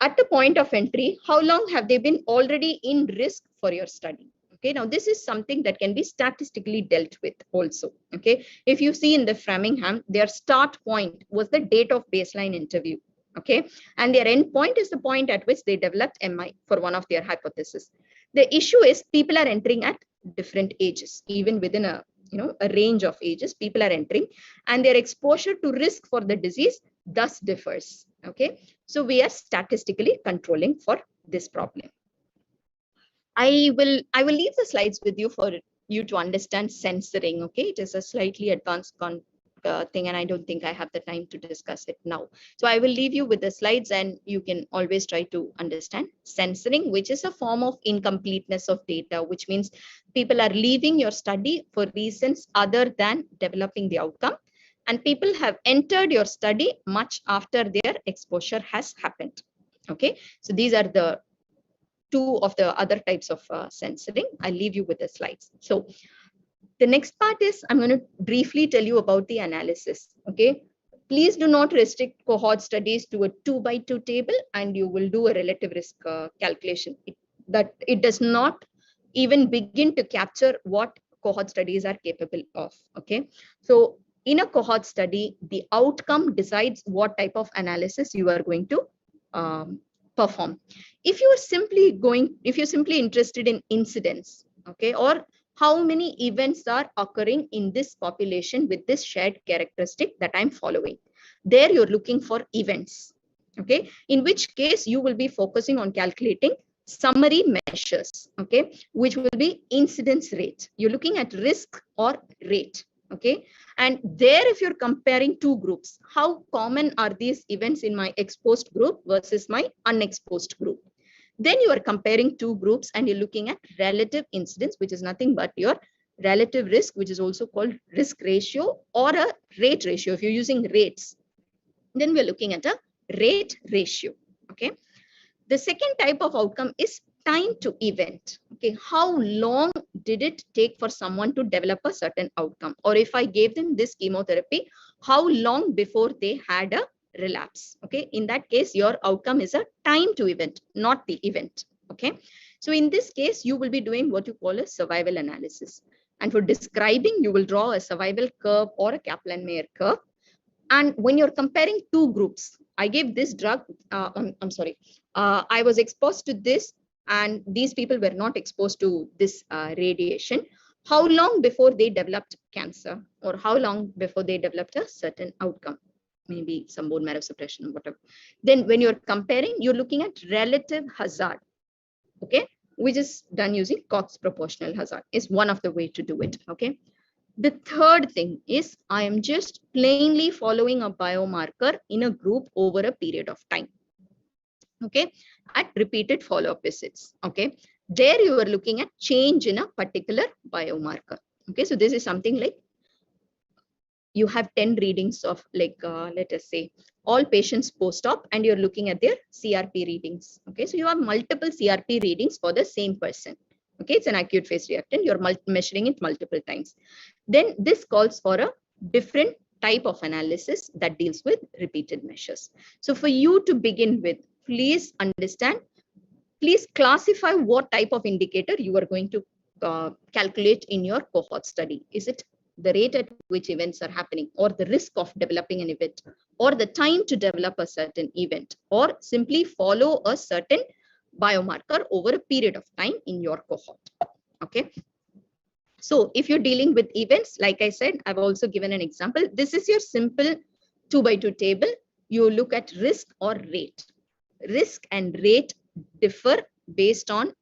at the point of entry, how long have they been already in risk for your study? Okay, now this is something that can be statistically dealt with also. Okay, if you see in the Framingham, their start point was the date of baseline interview. Okay, and their end point is the point at which they developed MI for one of their hypotheses. The issue is people are entering at different ages, even within a range of ages, people are entering, and their exposure to risk for the disease thus differs. Okay, so we are statistically controlling for this problem. I will leave the slides with you for you to understand censoring. Okay, it is a slightly advanced thing, and I don't think I have the time to discuss it now. So I will leave you with the slides, and you can always try to understand censoring, which is a form of incompleteness of data, which means people are leaving your study for reasons other than developing the outcome. And people have entered your study much after their exposure has happened. Okay, so these are the two of the other types of censoring. I'll leave you with the slides. So the next part is I'm going to briefly tell you about the analysis. Okay. Please do not restrict cohort studies to a 2x2 table and you will do a relative risk calculation. It does not even begin to capture what cohort studies are capable of. Okay. So in a cohort study, the outcome decides what type of analysis you are going to perform. If you're simply interested in incidence, okay, or how many events are occurring in this population with this shared characteristic that I'm following, there you're looking for events. Okay, in which case you will be focusing on calculating summary measures, okay, which will be incidence rate. You're looking at risk or rate. Okay, and there if you're comparing two groups, how common are these events in my exposed group versus my unexposed group? Then you are comparing two groups and you're looking at relative incidence, which is nothing but your relative risk, which is also called risk ratio or a rate ratio. If you're using rates, then we're looking at a rate ratio. Okay. The second type of outcome is time to event. Okay, how long did it take for someone to develop a certain outcome? Or if I gave them this chemotherapy, how long before they had a relapse? Okay, in that case, your outcome is a time to event, not the event. Okay, so in this case, you will be doing what you call a survival analysis. And for describing, you will draw a survival curve or a Kaplan-Meier curve. And when you're comparing two groups, I gave this drug, I was exposed to this and these people were not exposed to this radiation. How long before they developed cancer or how long before they developed a certain outcome? Maybe some bone marrow suppression or whatever. Then when you're comparing, you're looking at relative hazard, okay, which is done using Cox proportional hazard is one of the way to do it, okay. The third thing is I am just plainly following a biomarker in a group over a period of time, okay, at repeated follow-up visits, okay. There you are looking at change in a particular biomarker, okay. So this is something like you have 10 readings of like, let us say all patients post-op and you're looking at their CRP readings, okay. So you have multiple CRP readings for the same person. Okay, it's an acute phase reactant. You're measuring it multiple times. Then this calls for a different type of analysis that deals with repeated measures. So for you to begin with, please understand, please classify what type of indicator you are going to calculate in your cohort study. Is it the rate at which events are happening, or the risk of developing an event, or the time to develop a certain event, or simply follow a certain biomarker over a period of time in your cohort, okay. So if you're dealing with events, like I said, I've also given an example. This is your simple 2x2 table. You look at risk or rate. Risk and rate differ based on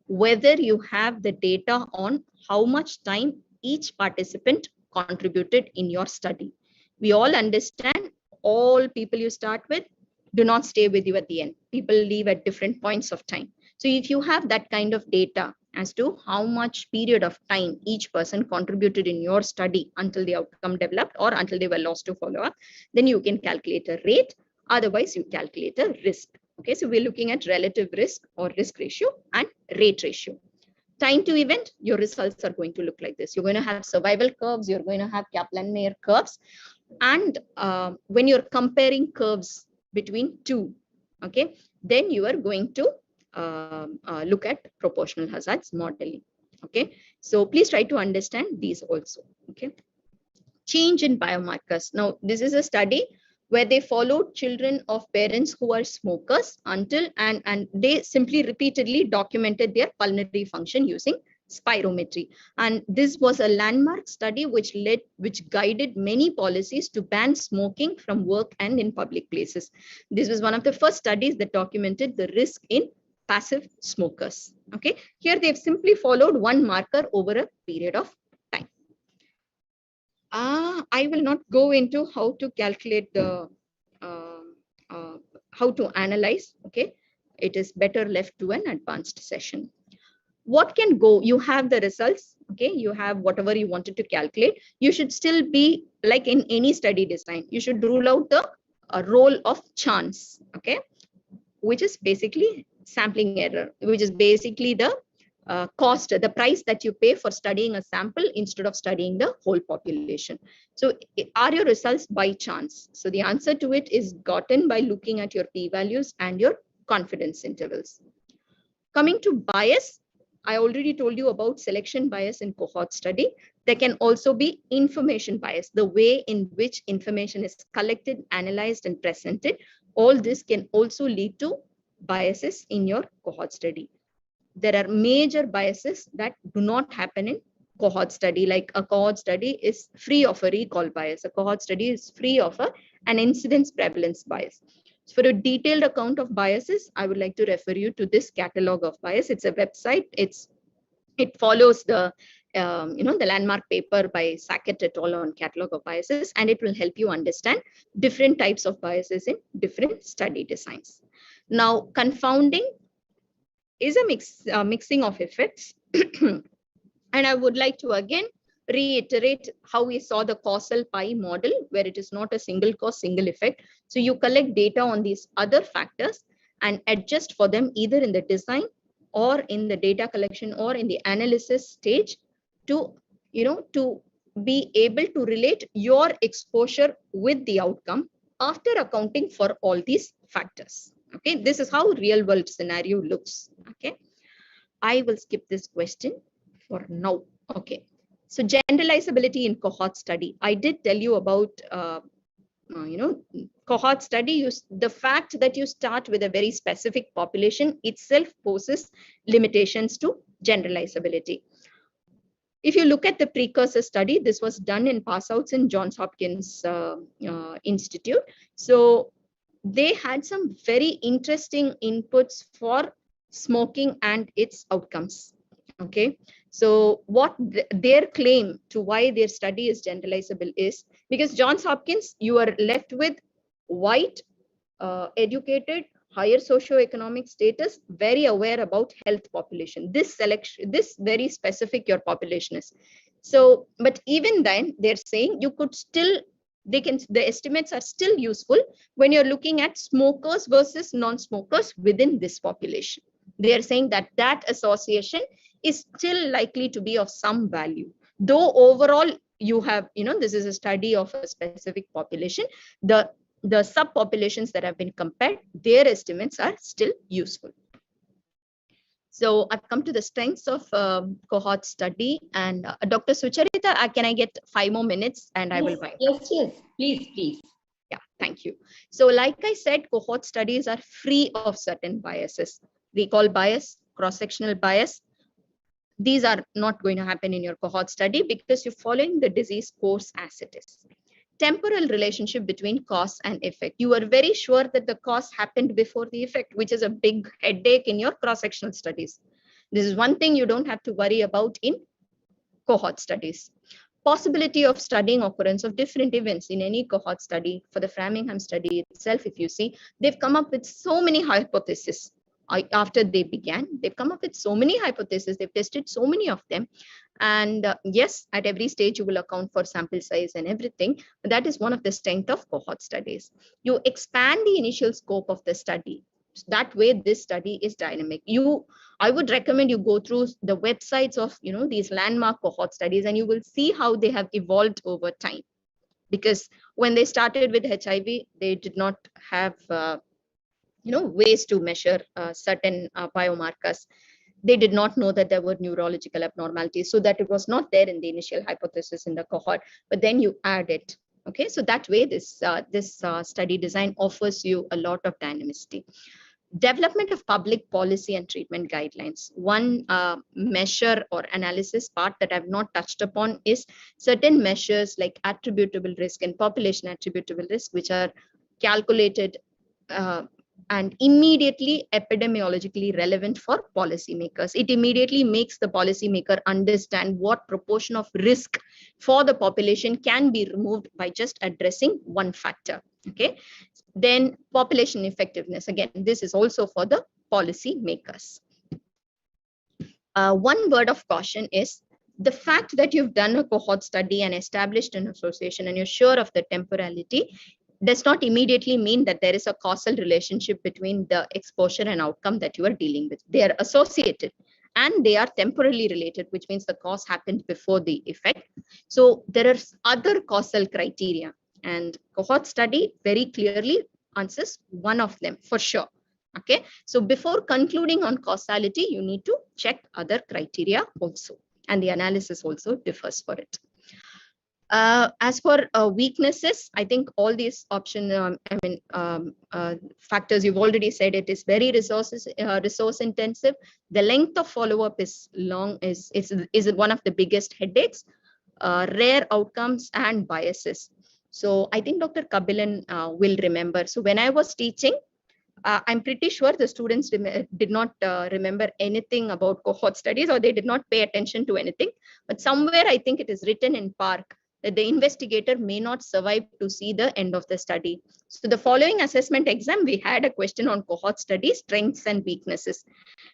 whether you have the data on how much time each participant contributed in your study. We all understand all people you start with do not stay with you at the end. People leave at different points of time. So if you have that kind of data as to how much period of time each person contributed in your study until the outcome developed or until they were lost to follow up, then you can calculate a rate. Otherwise, you calculate a risk. Okay, so we're looking at relative risk or risk ratio and rate ratio. Time to event, your results are going to look like this. You're going to have survival curves. You're going to have Kaplan-Meier curves. And when you're comparing curves between two, okay, then you are going to look at proportional hazards modeling, okay. So please try to understand these also, okay. Change in biomarkers. Now, this is a study where they followed children of parents who are smokers until and they simply repeatedly documented their pulmonary function using spirometry. And this was a landmark study which guided many policies to ban smoking from work and in public places. This was one of the first studies that documented the risk in passive smokers. Okay, here they've simply followed one marker over a period of time. I will not go into how to calculate the how to analyze. Okay, it is better left to an advanced session. What can go? You have the results. Okay, you have whatever you wanted to calculate. You should still be like in any study design. You should rule out the role of chance. Okay, which is basically sampling error, which is basically the cost, the price that you pay for studying a sample instead of studying the whole population. So are your results by chance? So the answer to it is gotten by looking at your p-values and your confidence intervals. Coming to bias, I already told you about selection bias in cohort study. There can also be information bias, the way in which information is collected, analyzed, and presented. All this can also lead to biases in your cohort study. There are major biases that do not happen in cohort study, like a cohort study is free of a recall bias. A cohort study is free of an incidence prevalence bias. For a detailed account of biases, I would like to refer you to this catalog of bias. It's a website. It follows the the landmark paper by Sackett et al. On catalog of biases, and it will help you understand different types of biases in different study designs. Now, confounding is a mixing of effects. And I would like to again reiterate how we saw the causal pie model, where it is not a single cause, single effect. So you collect data on these other factors and adjust for them either in the design or in the data collection or in the analysis stage to, to be able to relate your exposure with the outcome after accounting for all these factors. Okay, this is how real world scenario looks. Okay, I will skip this question for now. Okay, so generalizability in cohort study. I did tell you about cohort study. The fact that you start with a very specific population itself poses limitations to generalizability. If you look at the precursor study, this was done in pass outs in Johns Hopkins Institute. So they had some very interesting inputs for smoking and its outcomes. Okay, so what their claim to why their study is generalizable is because Johns Hopkins, you are left with white, educated, higher socioeconomic status, very aware about health population. This selection, this very specific your population is. So, but even then, they're saying you could still, the estimates are still useful when you're looking at smokers versus non-smokers within this population. They are saying that that association is still likely to be of some value. Though overall you have, this is a study of a specific population, the subpopulations that have been compared, their estimates are still useful. So I've come to the strengths of cohort study, and Dr. Sucharitha, can I get 5 more minutes and I will wind up? Yes, please. Yeah, thank you. So like I said, cohort studies are free of certain biases. Recall bias, cross-sectional bias. These are not going to happen in your cohort study because you're following the disease course as it is. Temporal relationship between cause and effect. You are very sure that the cause happened before the effect, which is a big headache in your cross-sectional studies. This is one thing you don't have to worry about in cohort studies. Possibility of studying occurrence of different events in any cohort study. For the Framingham study itself, if you see, they've come up with so many hypotheses. After they began, they've come up with so many hypotheses, they've tested so many of them. And yes, at every stage, you will account for sample size and everything. But that is one of the strengths of cohort studies. You expand the initial scope of the study. That way, this study is dynamic. I would recommend you go through the websites of these landmark cohort studies, and you will see how they have evolved over time. Because when they started with HIV, they did not have ways to measure certain biomarkers. They did not know that there were neurological abnormalities, so that it was not there in the initial hypothesis in the cohort, but then you add it. Okay, so that way this study design offers you a lot of dynamicity. Development of public policy and treatment guidelines. One measure or analysis part that I've not touched upon is certain measures like attributable risk and population attributable risk, which are calculated and immediately epidemiologically relevant for policymakers. It immediately makes the policymaker understand what proportion of risk for the population can be removed by just addressing one factor. Okay. Then population effectiveness. Again, this is also for the policymakers. One word of caution is the fact that you've done a cohort study and established an association and you're sure of the temporality does not immediately mean that there is a causal relationship between the exposure and outcome that you are dealing with. They are associated and they are temporally related, which means the cause happened before the effect. So there are other causal criteria, and cohort study very clearly answers one of them for sure. Okay, so before concluding on causality, you need to check other criteria also, and the analysis also differs for it. As for weaknesses, I think all these factors you've already said, it is very resource intensive. The length of follow-up is long, is one of the biggest headaches, rare outcomes and biases. So I think Dr. Kabilan will remember. So when I was teaching, I'm pretty sure the students did not remember anything about cohort studies, or they did not pay attention to anything. But somewhere I think it is written in PARC that the investigator may not survive to see the end of the study. So the following assessment exam, we had a question on cohort studies, strengths and weaknesses.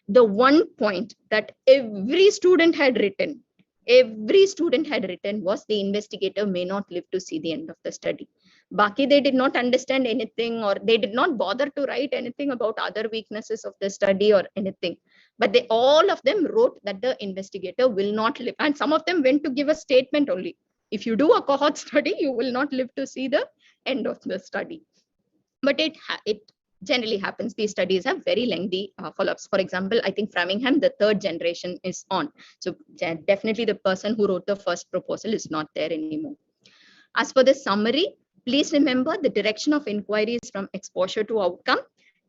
The one point that every student had written was the investigator may not live to see the end of the study. Baki, they did not understand anything, or they did not bother to write anything about other weaknesses of the study or anything. But they all of them wrote that the investigator will not live. And some of them went to give a statement only. If you do a cohort study, you will not live to see the end of the study. But it generally happens. These studies have very lengthy follow-ups. For example, I think Framingham, the third generation is on. So definitely the person who wrote the first proposal is not there anymore. As for the summary, please remember the direction of inquiry is from exposure to outcome.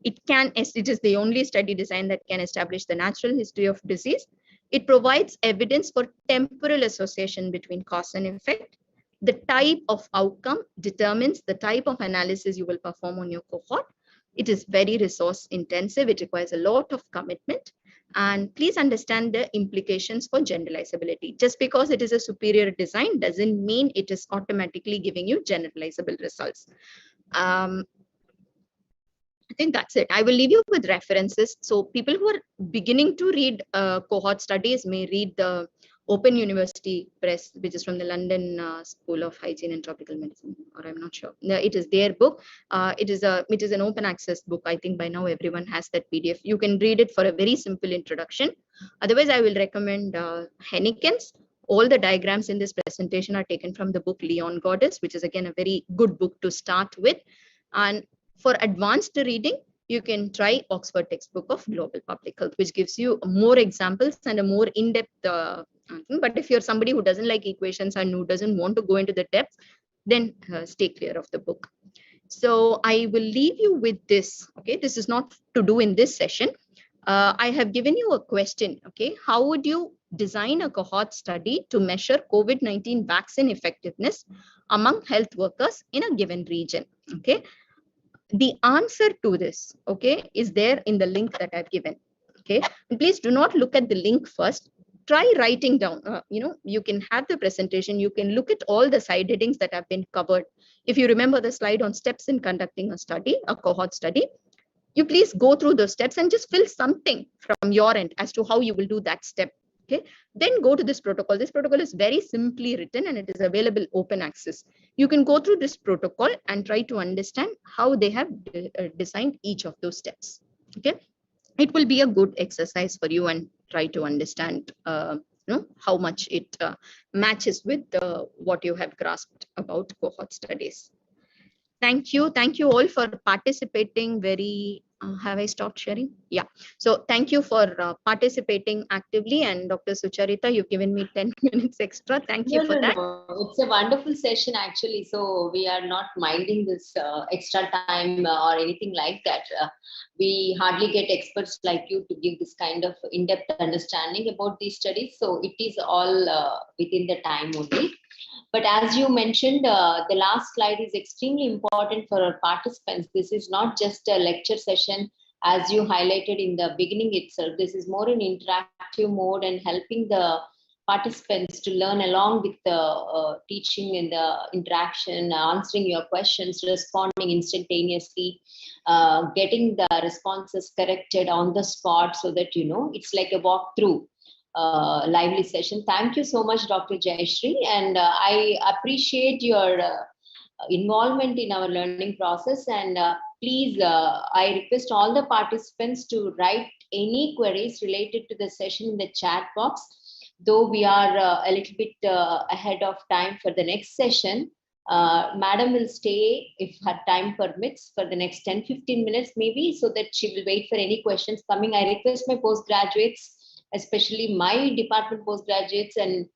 It is the only study design that can establish the natural history of disease. It provides evidence for temporal association between cause and effect. The type of outcome determines the type of analysis you will perform on your cohort. It is very resource intensive. It requires a lot of commitment. And please understand the implications for generalizability. Just because it is a superior design doesn't mean it is automatically giving you generalizable results. I think that's it. I will leave you with references. So people who are beginning to read cohort studies may read the Open University Press, which is from the London School of Hygiene and Tropical Medicine, or I'm not sure. It is their book. It is an open access book. I think by now everyone has that PDF. You can read it for a very simple introduction. Otherwise, I will recommend Henniken's. All the diagrams in this presentation are taken from the book Leon Goddess, which is again a very good book to start with. And for advanced reading, you can try Oxford Textbook of Global Public Health, which gives you more examples and a more in-depth but if you're somebody who doesn't like equations and who doesn't want to go into the depth, then stay clear of the book. So I will leave you with this. Okay, this is not to do in this session. I have given you a question. Okay, how would you design a cohort study to measure COVID-19 vaccine effectiveness among health workers in a given region? Okay, the answer to this, okay, is there in the link that I've given. Okay, and please do not look at the link first. Try writing down, you can have the presentation, you can look at all the side headings that have been covered. If you remember the slide on steps in conducting a cohort study, you please go through those steps and just fill something from your end as to how you will do that step. Okay, then go to this protocol. This protocol is very simply written and it is available open access. You can go through this protocol and try to understand how they have designed each of those steps. Okay, it will be a good exercise for you and try to understand how much it matches with what you have grasped about cohort studies. Thank you all for participating very have I stopped sharing? Yeah, so thank you for participating actively, and Dr. Sucharitha, you've given me 10 minutes extra. Thank you for that. No. It's a wonderful session actually, so we are not minding this extra time or anything like that. We hardly get experts like you to give this kind of in-depth understanding about these studies, so it is all within the time only. But as you mentioned, the last slide is extremely important for our participants. This is not just a lecture session, as you highlighted in the beginning itself. This is more an interactive mode and helping the participants to learn along with the teaching and the interaction, answering your questions, responding instantaneously, getting the responses corrected on the spot so that, it's like a walkthrough. Lively session. Thank you so much, Dr. Jayashree, and I appreciate your involvement in our learning process. And please, I request all the participants to write any queries related to the session in the chat box. Though we are a little bit ahead of time for the next session, Madam will stay, if her time permits, for the next 10-15 minutes maybe, so that she will wait for any questions coming. I request my postgraduates, especially my department postgraduates and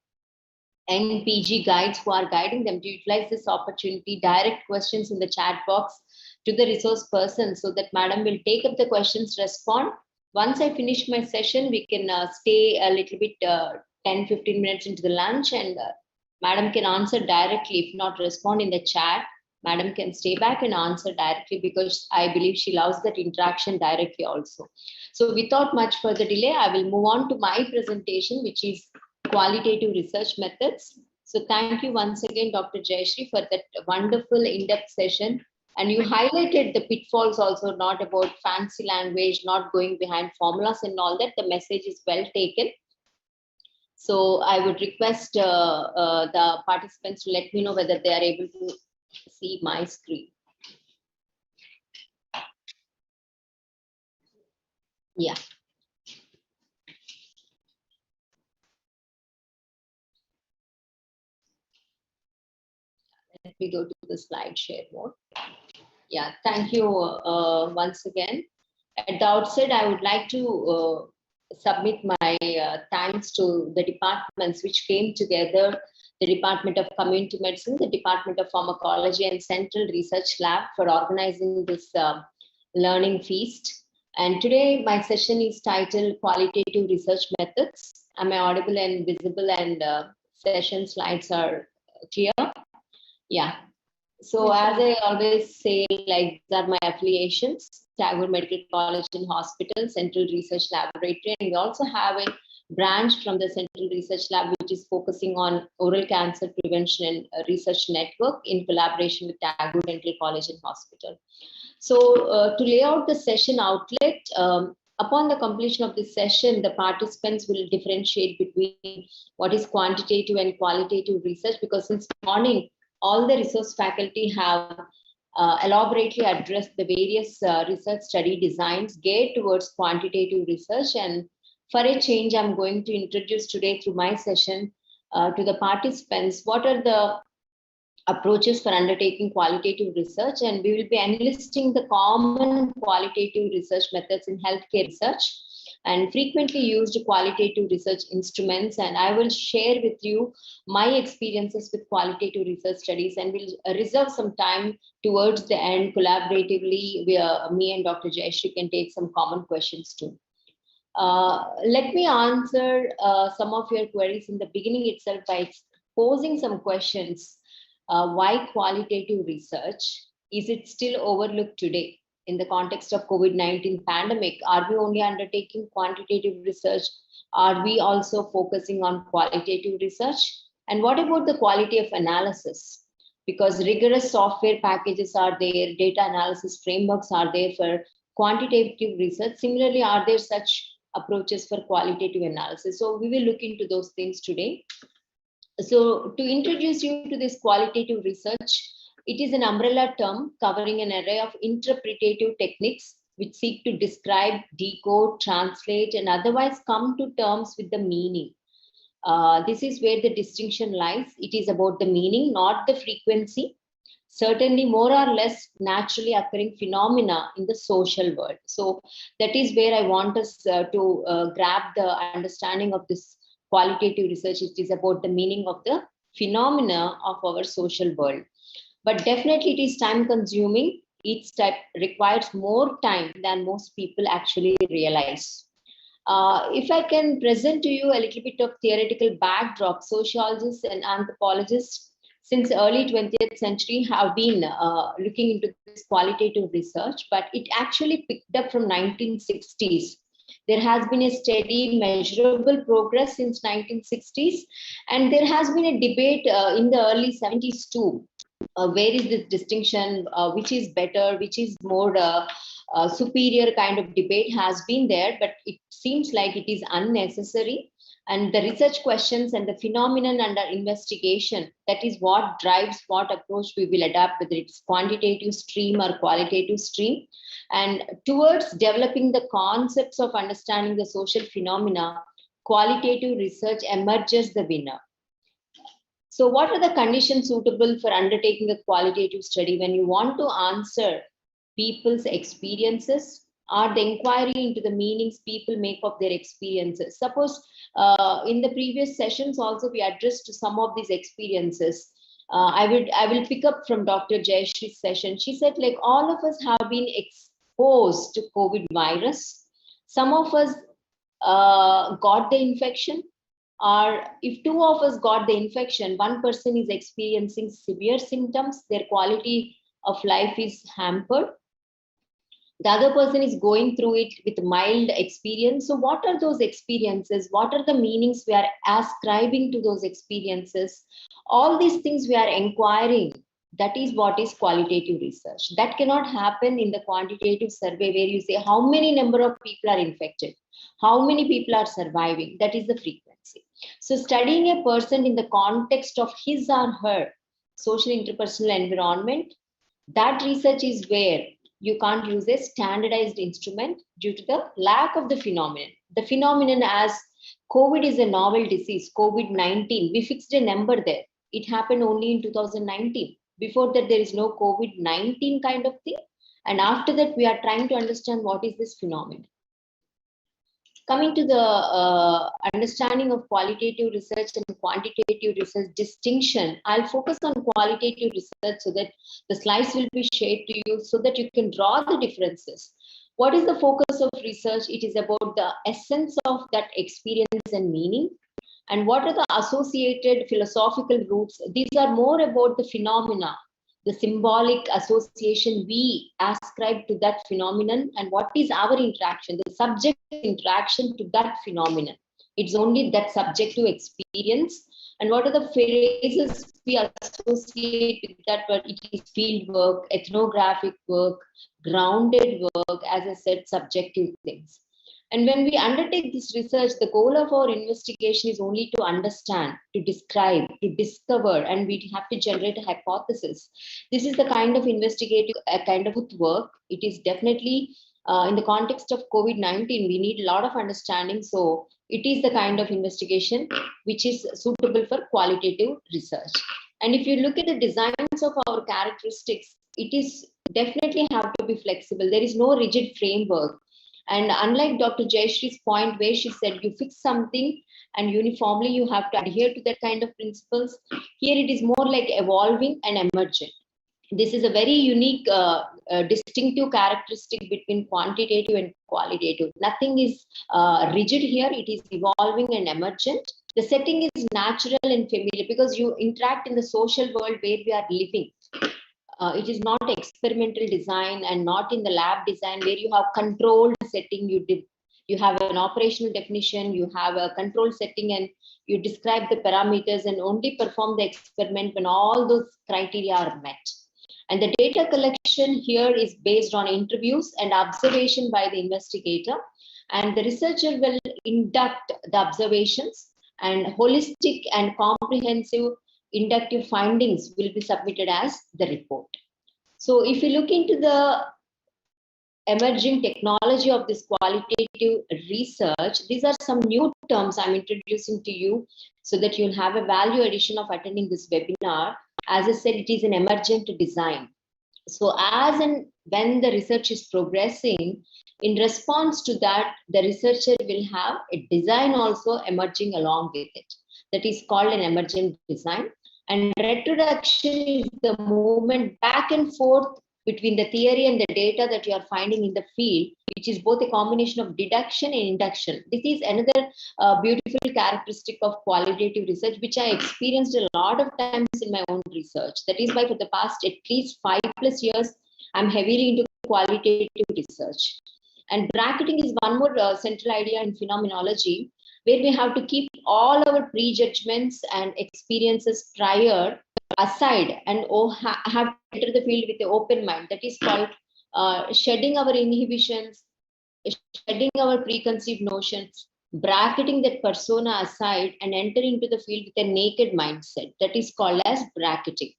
PG guides who are guiding them, to utilize this opportunity, direct questions in the chat box to the resource person, so that Madam will take up the questions, respond. Once I finish my session, we can stay a little bit 10-15 minutes into the lunch, and Madam can answer directly. If not respond in the chat, Madam can stay back and answer directly, because I believe she loves that interaction directly also. So without much further delay, I will move on to my presentation, which is qualitative research methods. So thank you once again, Dr. Jayashree, for that wonderful in-depth session. And you highlighted the pitfalls also, not about fancy language, not going behind formulas and all that. The message is well taken. So I would request the participants to let me know whether they are able to see my screen. Yeah. Let me go to the slide share mode. Yeah, thank you once again. At the outset, I would like to submit my thanks to the departments which came together, the Department of Community Medicine, the Department of Pharmacology, and Central Research Lab for organizing this learning feast. And today my session is titled Qualitative Research Methods. Am I audible and visible, and session slides are clear? Yeah. So as I always say, like, these are my affiliations: Tagore Medical College and Hospital, Central Research Laboratory, and we also have a branch from the Central Research Lab, which is focusing on oral cancer prevention and research network in collaboration with Tagore Dental College and Hospital. So to lay out the session outlet, upon the completion of this session, the participants will differentiate between what is quantitative and qualitative research, because since morning, all the resource faculty have elaborately addressed the various research study designs geared towards quantitative research. And for a change, I'm going to introduce today through my session to the participants what are the approaches for undertaking qualitative research, and we will be enlisting the common qualitative research methods in healthcare research and frequently used qualitative research instruments. And I will share with you my experiences with qualitative research studies, and we'll reserve some time towards the end collaboratively where me and Dr. Jayashree can take some common questions too. Let me answer some of your queries in the beginning itself by posing some questions. Why qualitative research? Is it still overlooked today? In the context of COVID-19 pandemic, are we only undertaking quantitative research? Are we also focusing on qualitative research? And what about the quality of analysis? Because rigorous software packages are there, data analysis frameworks are there for quantitative research. Similarly, are there such approaches for qualitative analysis? So we will look into those things today. So to introduce you to this qualitative research, it is an umbrella term covering an array of interpretative techniques which seek to describe, decode, translate, and otherwise come to terms with the meaning. This is where the distinction lies. It is about the meaning, not the frequency. Certainly more or less naturally occurring phenomena in the social world. So that is where I want us to grab the understanding of this qualitative research. It is about the meaning of the phenomena of our social world. But definitely it is time consuming. Each step requires more time than most people actually realize. If I can present to you a little bit of theoretical backdrop, sociologists and anthropologists since the early 20th century have been looking into this qualitative research, but it actually picked up from 1960s. There has been a steady, measurable progress since 1960s, and there has been a debate in the early 70s too. Where is this distinction? Which is better? Which is more superior? Kind of debate has been there, but it seems like it is unnecessary. And the research questions and the phenomenon under investigation, that is what drives what approach we will adopt, whether it's quantitative stream or qualitative stream. And towards developing the concepts of understanding the social phenomena, qualitative research emerges the winner. So what are the conditions suitable for undertaking a qualitative study when you want to answer people's experiences or the inquiry into the meanings people make of their experiences? Suppose in the previous sessions also we addressed some of these experiences. I will pick up from Dr. Jayashree's session. She said, like, all of us have been exposed to COVID virus. Some of us got the infection, or if two of us got the infection, one person is experiencing severe symptoms, their quality of life is hampered. The other person is going through it with mild experience. So what are those experiences? What are the meanings we are ascribing to those experiences? All these things we are inquiring. That is what is qualitative research. That cannot happen in the quantitative survey where you say how many number of people are infected, how many people are surviving. That is the frequency. So studying a person in the context of his or her social interpersonal environment, that research is where you can't use a standardized instrument due to the lack of the phenomenon. The phenomenon, as COVID is a novel disease, COVID-19, we fixed a number there. It happened only in 2019. Before that, there is no COVID-19 kind of thing. And after that, we are trying to understand what is this phenomenon. Coming to the understanding of qualitative research and quantitative research distinction, I'll focus on qualitative research so that the slides will be shared to you so that you can draw the differences. What is the focus of research? It is about the essence of that experience and meaning. And what are the associated philosophical roots? These are more about the phenomena, the symbolic association we ascribe to that phenomenon, and what is our interaction, the subject interaction to that phenomenon. It's only that subjective experience. And what are the phrases we associate with that? But it is field work, ethnographic work, grounded work, as I said, subjective things. And when we undertake this research, the goal of our investigation is only to understand, to describe, to discover, and we have to generate a hypothesis. This is the kind of investigative, kind of work. It is definitely in the context of COVID-19, we need a lot of understanding. So it is the kind of investigation which is suitable for qualitative research. And if you look at the designs of our characteristics, it is definitely have to be flexible. There is no rigid framework. And unlike Dr. Jayashree's point where she said you fix something and uniformly you have to adhere to that kind of principles, here it is more like evolving and emergent. This is a very unique, distinctive characteristic between quantitative and qualitative. Nothing is rigid here. It is evolving and emergent. The setting is natural and familiar because you interact in the social world where we are living. It is not experimental design and not in the lab design where you have controlled setting. You have an operational definition, you have a control setting, and you describe the parameters and only perform the experiment when all those criteria are met. And the data collection here is based on interviews and observation by the investigator. And the researcher will induct the observations, and holistic and comprehensive inductive findings will be submitted as the report. So if you look into the emerging technology of this qualitative research, these are some new terms I'm introducing to you so that you'll have a value addition of attending this webinar. As I said, it is an emergent design. So as and when the research is progressing, in response to that, the researcher will have a design also emerging along with it. That is called an emergent design. And retroduction is the movement back and forth between the theory and the data that you are finding in the field, which is both a combination of deduction and induction. This is another beautiful characteristic of qualitative research, which I experienced a lot of times in my own research. That is why for the past at least 5+ years, I'm heavily into qualitative research. And bracketing is one more central idea in phenomenology, where we have to keep all our prejudgments and experiences prior aside and have to enter the field with an open mind. That is called shedding our inhibitions, shedding our preconceived notions, bracketing that persona aside and entering into the field with a naked mindset. That is called as bracketing.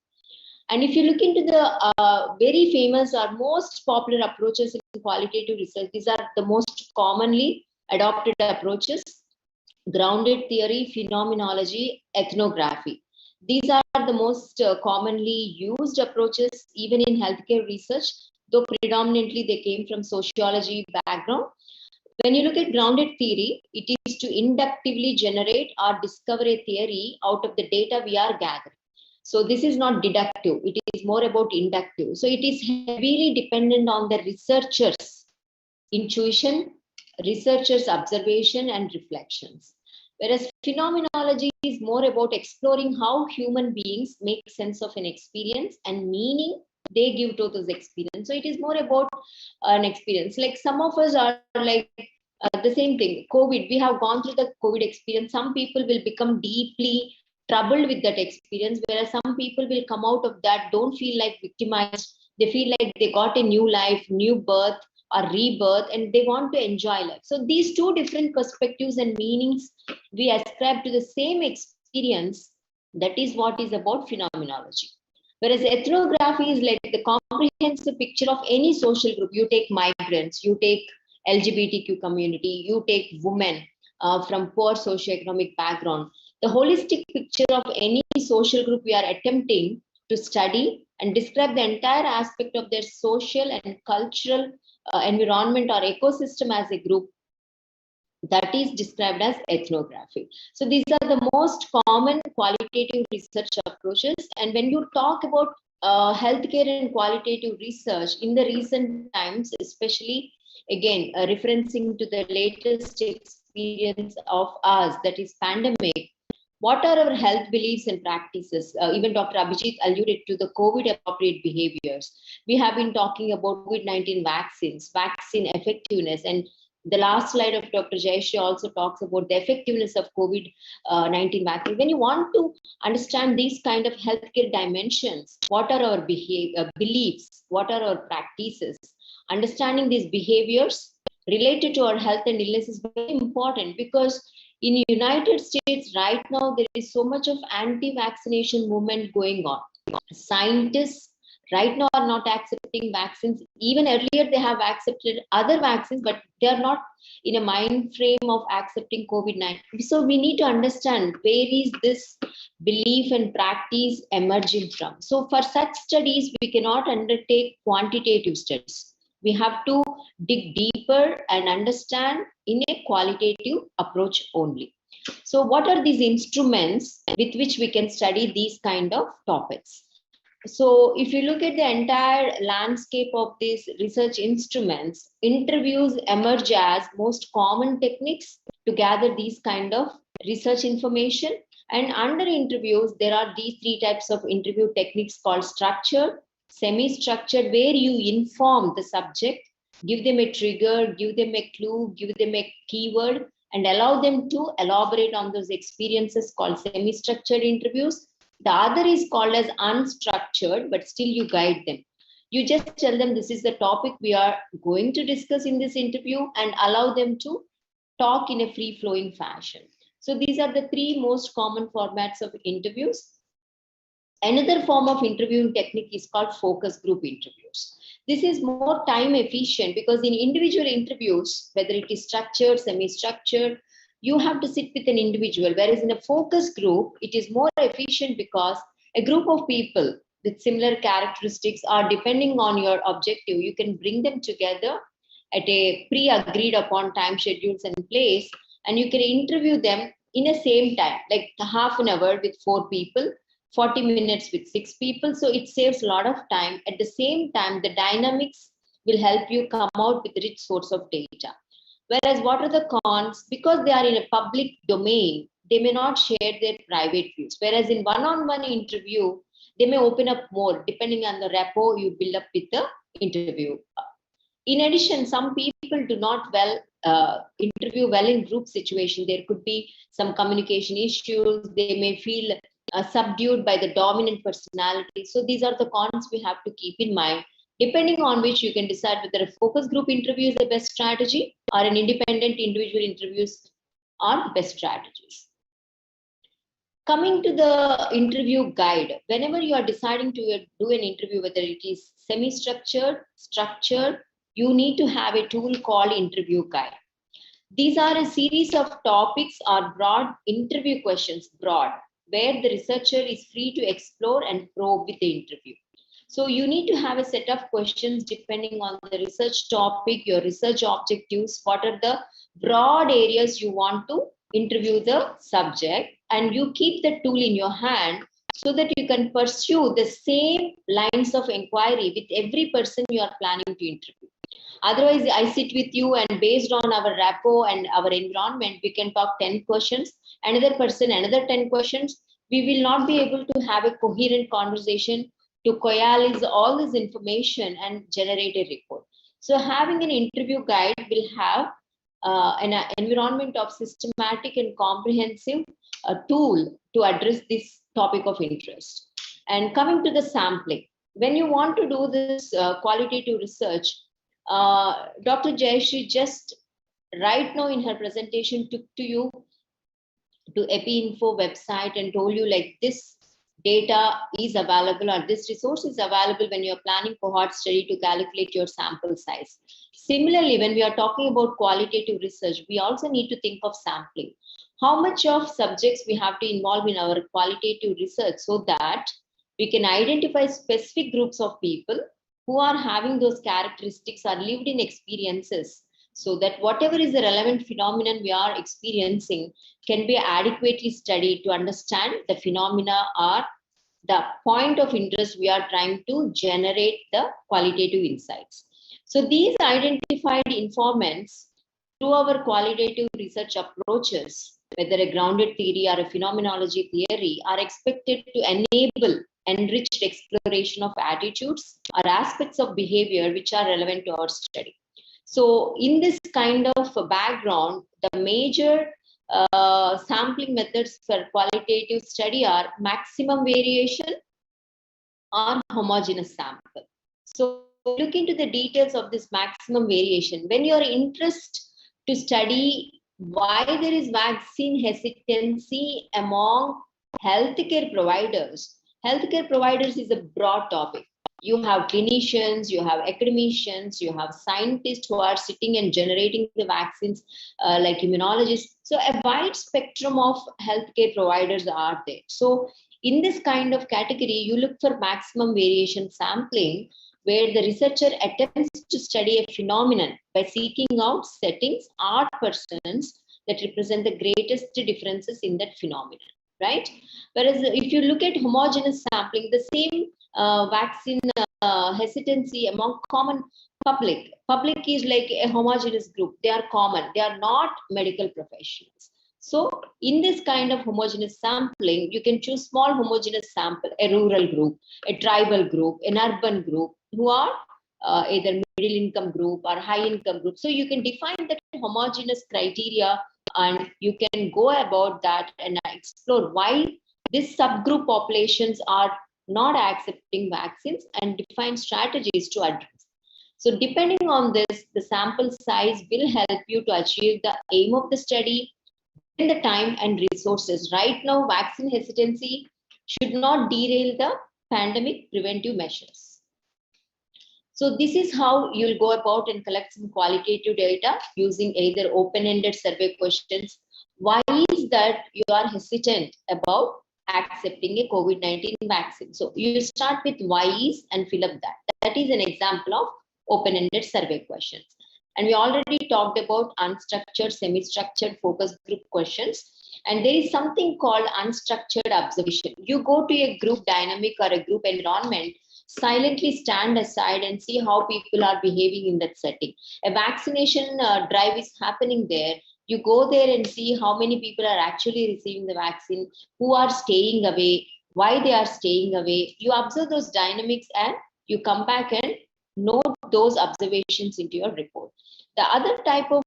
And if you look into the very famous or most popular approaches in qualitative research, these are the most commonly adopted approaches: grounded theory, phenomenology, ethnography. These are the most commonly used approaches even in healthcare research, though predominantly they came from sociology background. When you look at grounded theory, it is to inductively generate or discover a theory out of the data we are gathering. So this is not deductive, it is more about inductive. So it is heavily dependent on the researcher's intuition, researcher's observation and reflections. Whereas phenomenology is more about exploring how human beings make sense of an experience and meaning they give to those experience. So it is more about an experience. Like some of us are like the same thing. COVID, we have gone through the COVID experience. Some people will become deeply troubled with that experience, whereas some people will come out of that, don't feel like victimized. They feel like they got a new life, new birth or rebirth, and they want to enjoy life. So these two different perspectives and meanings we ascribe to the same experience. That is what is about phenomenology. Whereas ethnography is like the comprehensive picture of any social group. You take migrants, you take LGBTQ community, you take women from poor socioeconomic background. The holistic picture of any social group we are attempting to study and describe the entire aspect of their social and cultural environment or ecosystem as a group, that is described as ethnography. So these are the most common qualitative research approaches. And when you talk about healthcare and qualitative research in the recent times, especially again referencing to the latest experience of us, that is pandemic, what are our health beliefs and practices? Even Dr. Abhijit alluded to the COVID appropriate behaviors. We have been talking about COVID-19 vaccines, vaccine effectiveness, and the last slide of Dr. Jayashree also talks about the effectiveness of COVID-19 vaccine. When you want to understand these kind of healthcare dimensions, what are our beliefs, what are our practices, understanding these behaviors related to our health and illness is very important, because in the United States right now, there is so much of anti-vaccination movement going on. Scientists right now are not accepting vaccines. Even earlier, they have accepted other vaccines, but they are not in a mind frame of accepting COVID-19. So we need to understand where is this belief and practice emerging from. So for such studies, we cannot undertake quantitative studies. We have to dig deeper and understand in a qualitative approach only. So what are these instruments with which we can study these kind of topics? So if you look at the entire landscape of these research instruments, interviews emerge as most common techniques to gather these kind of research information. And under interviews, there are these three types of interview techniques called structured, semi-structured, where you inform the subject, give them a trigger, give them a clue, give them a keyword, and allow them to elaborate on those experiences, called semi-structured interviews. The other is called as unstructured, but still you guide them. You just tell them this is the topic we are going to discuss in this interview and allow them to talk in a free-flowing fashion. So these are the three most common formats of interviews. Another form of interviewing technique is called focus group interviews. This is more time efficient because in individual interviews, whether it is structured, semi-structured, you have to sit with an individual, whereas in a focus group, it is more efficient because a group of people with similar characteristics are depending on your objective. You can bring them together at a pre-agreed upon time schedules and place, and you can interview them in the same time, like half an hour with 4 people, 40 minutes with 6 people. So it saves a lot of time. At the same time, the dynamics will help you come out with rich source of data. Whereas what are the cons? Because they are in a public domain, they may not share their private views. Whereas in one-on-one interview, they may open up more depending on the rapport you build up with the interview. In addition, some people do not interview well in group situation. There could be some communication issues. They may feel subdued by the dominant personality. So these are the cons we have to keep in mind, depending on which you can decide whether a focus group interview is the best strategy or an independent individual interviews are best strategies. Coming to the interview guide, whenever you are deciding to do an interview, whether it is semi-structured, structured, you need to have a tool called interview guide. These are a series of topics or broad interview questions, where the researcher is free to explore and probe with the interview. So you need to have a set of questions depending on the research topic, your research objectives, what are the broad areas you want to interview the subject, and you keep the tool in your hand so that you can pursue the same lines of inquiry with every person you are planning to interview. Otherwise, I sit with you and based on our rapport and our environment, we can talk 10 questions, another person, another 10 questions. We will not be able to have a coherent conversation to coalesce all this information and generate a report. So having an interview guide will have an environment of systematic and comprehensive tool to address this topic of interest. And coming to the sampling, when you want to do this qualitative research, Dr. Jayashree just right now in her presentation took to you to EpiInfo website and told you like this data is available or this resource is available when you're planning cohort study to calculate your sample size. Similarly, when we are talking about qualitative research, we also need to think of sampling. How much of subjects we have to involve in our qualitative research so that we can identify specific groups of people who are having those characteristics or lived in experiences, so that whatever is the relevant phenomenon we are experiencing can be adequately studied to understand the phenomena or the point of interest we are trying to generate the qualitative insights. So these identified informants through our qualitative research approaches, whether a grounded theory or a phenomenology theory, are expected to enable enriched exploration of attitudes or aspects of behavior which are relevant to our study. So in this kind of background, the major sampling methods for qualitative study are maximum variation or homogeneous sample. So look into the details of this maximum variation. When you are interested to study why there is vaccine hesitancy among healthcare providers, healthcare providers is a broad topic. You have clinicians, you have academicians, you have scientists who are sitting and generating the vaccines like immunologists. So a wide spectrum of healthcare providers are there. So in this kind of category, you look for maximum variation sampling, where the researcher attempts to study a phenomenon by seeking out settings or persons that represent the greatest differences in that phenomenon, right? Whereas if you look at homogeneous sampling, the same vaccine hesitancy among common public is like a homogeneous group. They are common, they are not medical professionals. So in this kind of homogeneous sampling, you can choose small homogeneous sample, a rural group, a tribal group, an urban group, who are either middle income group or high income group. So you can define that homogeneous criteria and you can go about that and explore why this subgroup populations are not accepting vaccines and define strategies to address. So depending on this, the sample size will help you to achieve the aim of the study in the time and resources. Right now, vaccine hesitancy should not derail the pandemic preventive measures. So this is how you'll go about and collect some qualitative data using either open-ended survey questions. Why is that you are hesitant about accepting a COVID-19 vaccine? So you start with whys and fill up that. That is an example of open-ended survey questions. And we already talked about unstructured, semi-structured focus group questions. And there is something called unstructured observation. You go to a group dynamic or a group environment, silently stand aside and see how people are behaving in that setting. A vaccination drive is happening there. You go there and see how many people are actually receiving the vaccine, who are staying away, why they are staying away. You observe those dynamics and you come back and note those observations into your report. The other type of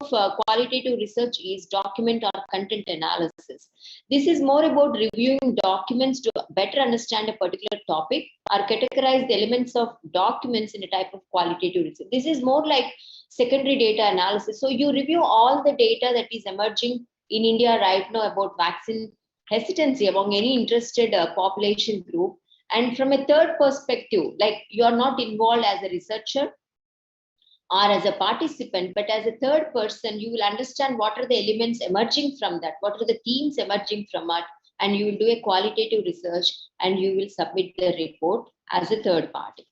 qualitative research is document or content analysis. This is more about reviewing documents to better understand a particular topic or categorize the elements of documents in a type of qualitative research. This is more like secondary data analysis. So you review all the data that is emerging in India right now about vaccine hesitancy among any interested population group. And from a third perspective, like you are not involved as a researcher or as a participant, but as a third person, you will understand what are the elements emerging from that, what are the themes emerging from it, and you will do a qualitative research and you will submit the report as a third party.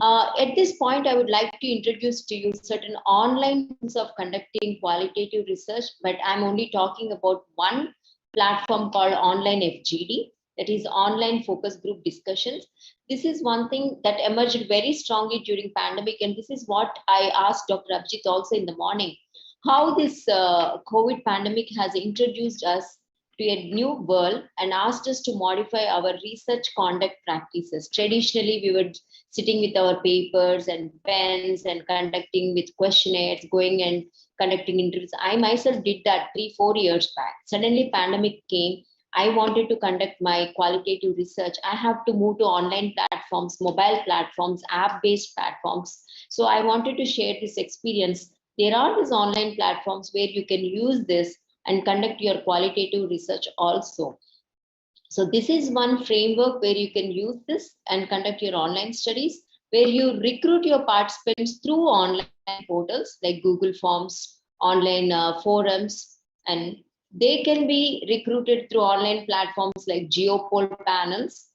At this point, I would like to introduce to you certain online means of conducting qualitative research, but I'm only talking about one platform called Online FGD, that is Online Focus Group Discussions. This is one thing that emerged very strongly during pandemic, and this is what I asked Dr. Abhijit also in the morning, how this COVID pandemic has introduced us to a new world and asked us to modify our research conduct practices. Traditionally, we were sitting with our papers and pens and conducting with questionnaires, going and conducting interviews. I myself did that 3-4 years back. Suddenly pandemic came. I wanted to conduct my qualitative research. I have to move to online platforms, mobile platforms, app-based platforms. So I wanted to share this experience. There are these online platforms where you can use this and conduct your qualitative research also. So this is one framework where you can use this and conduct your online studies, where you recruit your participants through online portals like Google Forms, online forums, and they can be recruited through online platforms like geopoll panels.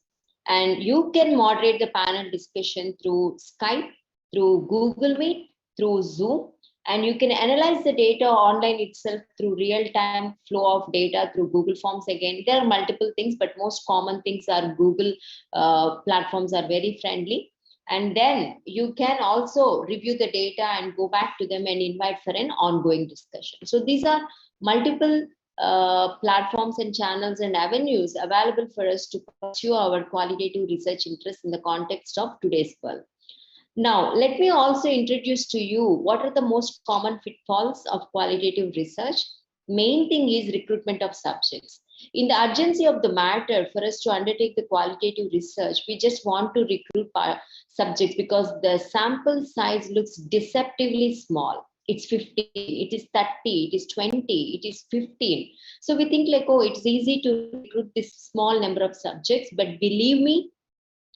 And you can moderate the panel discussion through Skype, through Google Meet, through Zoom. And you can analyze the data online itself through real-time flow of data through Google Forms. Again, there are multiple things, but most common things are Google platforms are very friendly. And then you can also review the data and go back to them and invite for an ongoing discussion. So these are multiple platforms and channels and avenues available for us to pursue our qualitative research interests in the context of today's world. Now, let me also introduce to you what are the most common pitfalls of qualitative research. Main thing is recruitment of subjects. In the urgency of the matter, for us to undertake the qualitative research, we just want to recruit subjects because the sample size looks deceptively small. It's 50, it is 30, it is 20, it is 15. So we think like, oh, it's easy to recruit this small number of subjects, but believe me,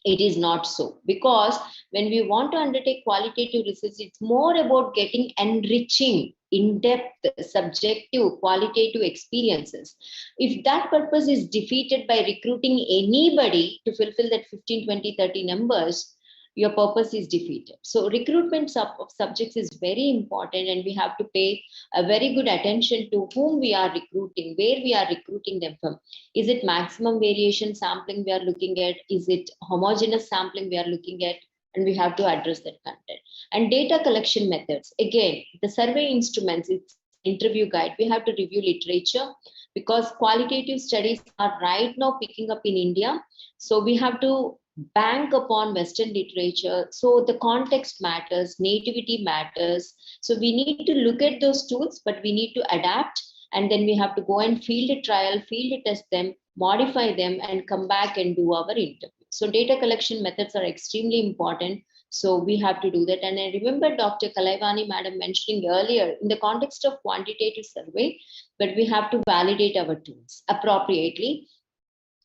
it is not so, because when we want to undertake qualitative research, it's more about getting enriching, in-depth, subjective, qualitative experiences. If that purpose is defeated by recruiting anybody to fulfill that 15, 20, 30 numbers, your purpose is defeated. So recruitment of subjects is very important, and we have to pay a very good attention to whom we are recruiting, where we are recruiting them from. Is it maximum variation sampling we are looking at? Is it homogeneous sampling we are looking at? And we have to address that content. And data collection methods. Again, the survey instruments, it's interview guide. We have to review literature because qualitative studies are right now picking up in India. So we have to bank upon Western literature. So the context matters, nativity matters. So we need to look at those tools, but we need to adapt. And then we have to go and field a trial, field test them, modify them, and come back and do our interview. So data collection methods are extremely important. So we have to do that. And I remember Dr. Kalaivani madam mentioning earlier in the context of quantitative survey, but we have to validate our tools appropriately.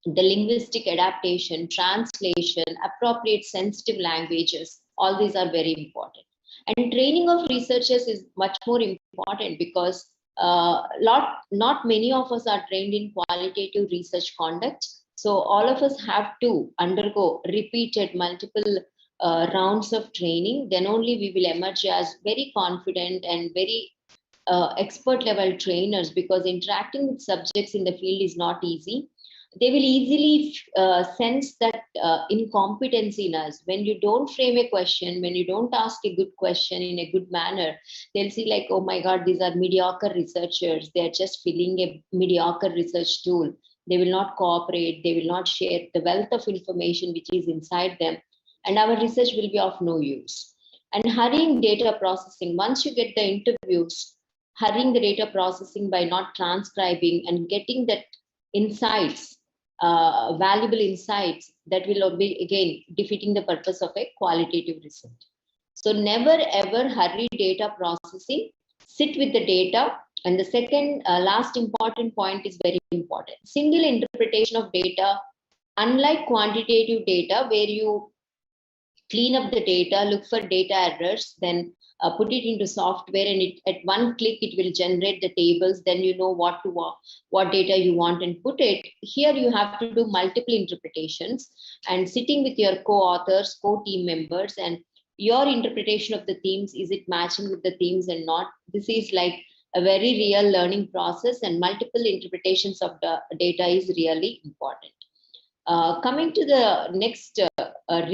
The linguistic adaptation, translation, appropriate sensitive languages, all these are very important. And training of researchers is much more important because not many of us are trained in qualitative research conduct. So all of us have to undergo repeated multiple rounds of training. Then only we will emerge as very confident and very expert level trainers, because interacting with subjects in the field is not easy. They will easily sense that incompetency in us. When you don't frame a question, when you don't ask a good question in a good manner, they'll see like, oh my God, these are mediocre researchers. They're just filling a mediocre research tool. They will not cooperate. They will not share the wealth of information which is inside them. And our research will be of no use. And hurrying data processing. Once you get the interviews, hurrying the data processing by not transcribing and getting that insights, valuable insights, that will be again defeating the purpose of a qualitative research. So never ever hurry data processing. Sit with the data And the second last important point is very important. Single interpretation of data, unlike quantitative data where you clean up the data, look for data errors, then put it into software, and at one click it will generate the tables. Then you know what data you want and put it. Here you have to do multiple interpretations and sitting with your co-authors, co-team members, and your interpretation of the themes, is it matching with the themes and not? This is like a very real learning process, and multiple interpretations of the data is really important. Coming to the next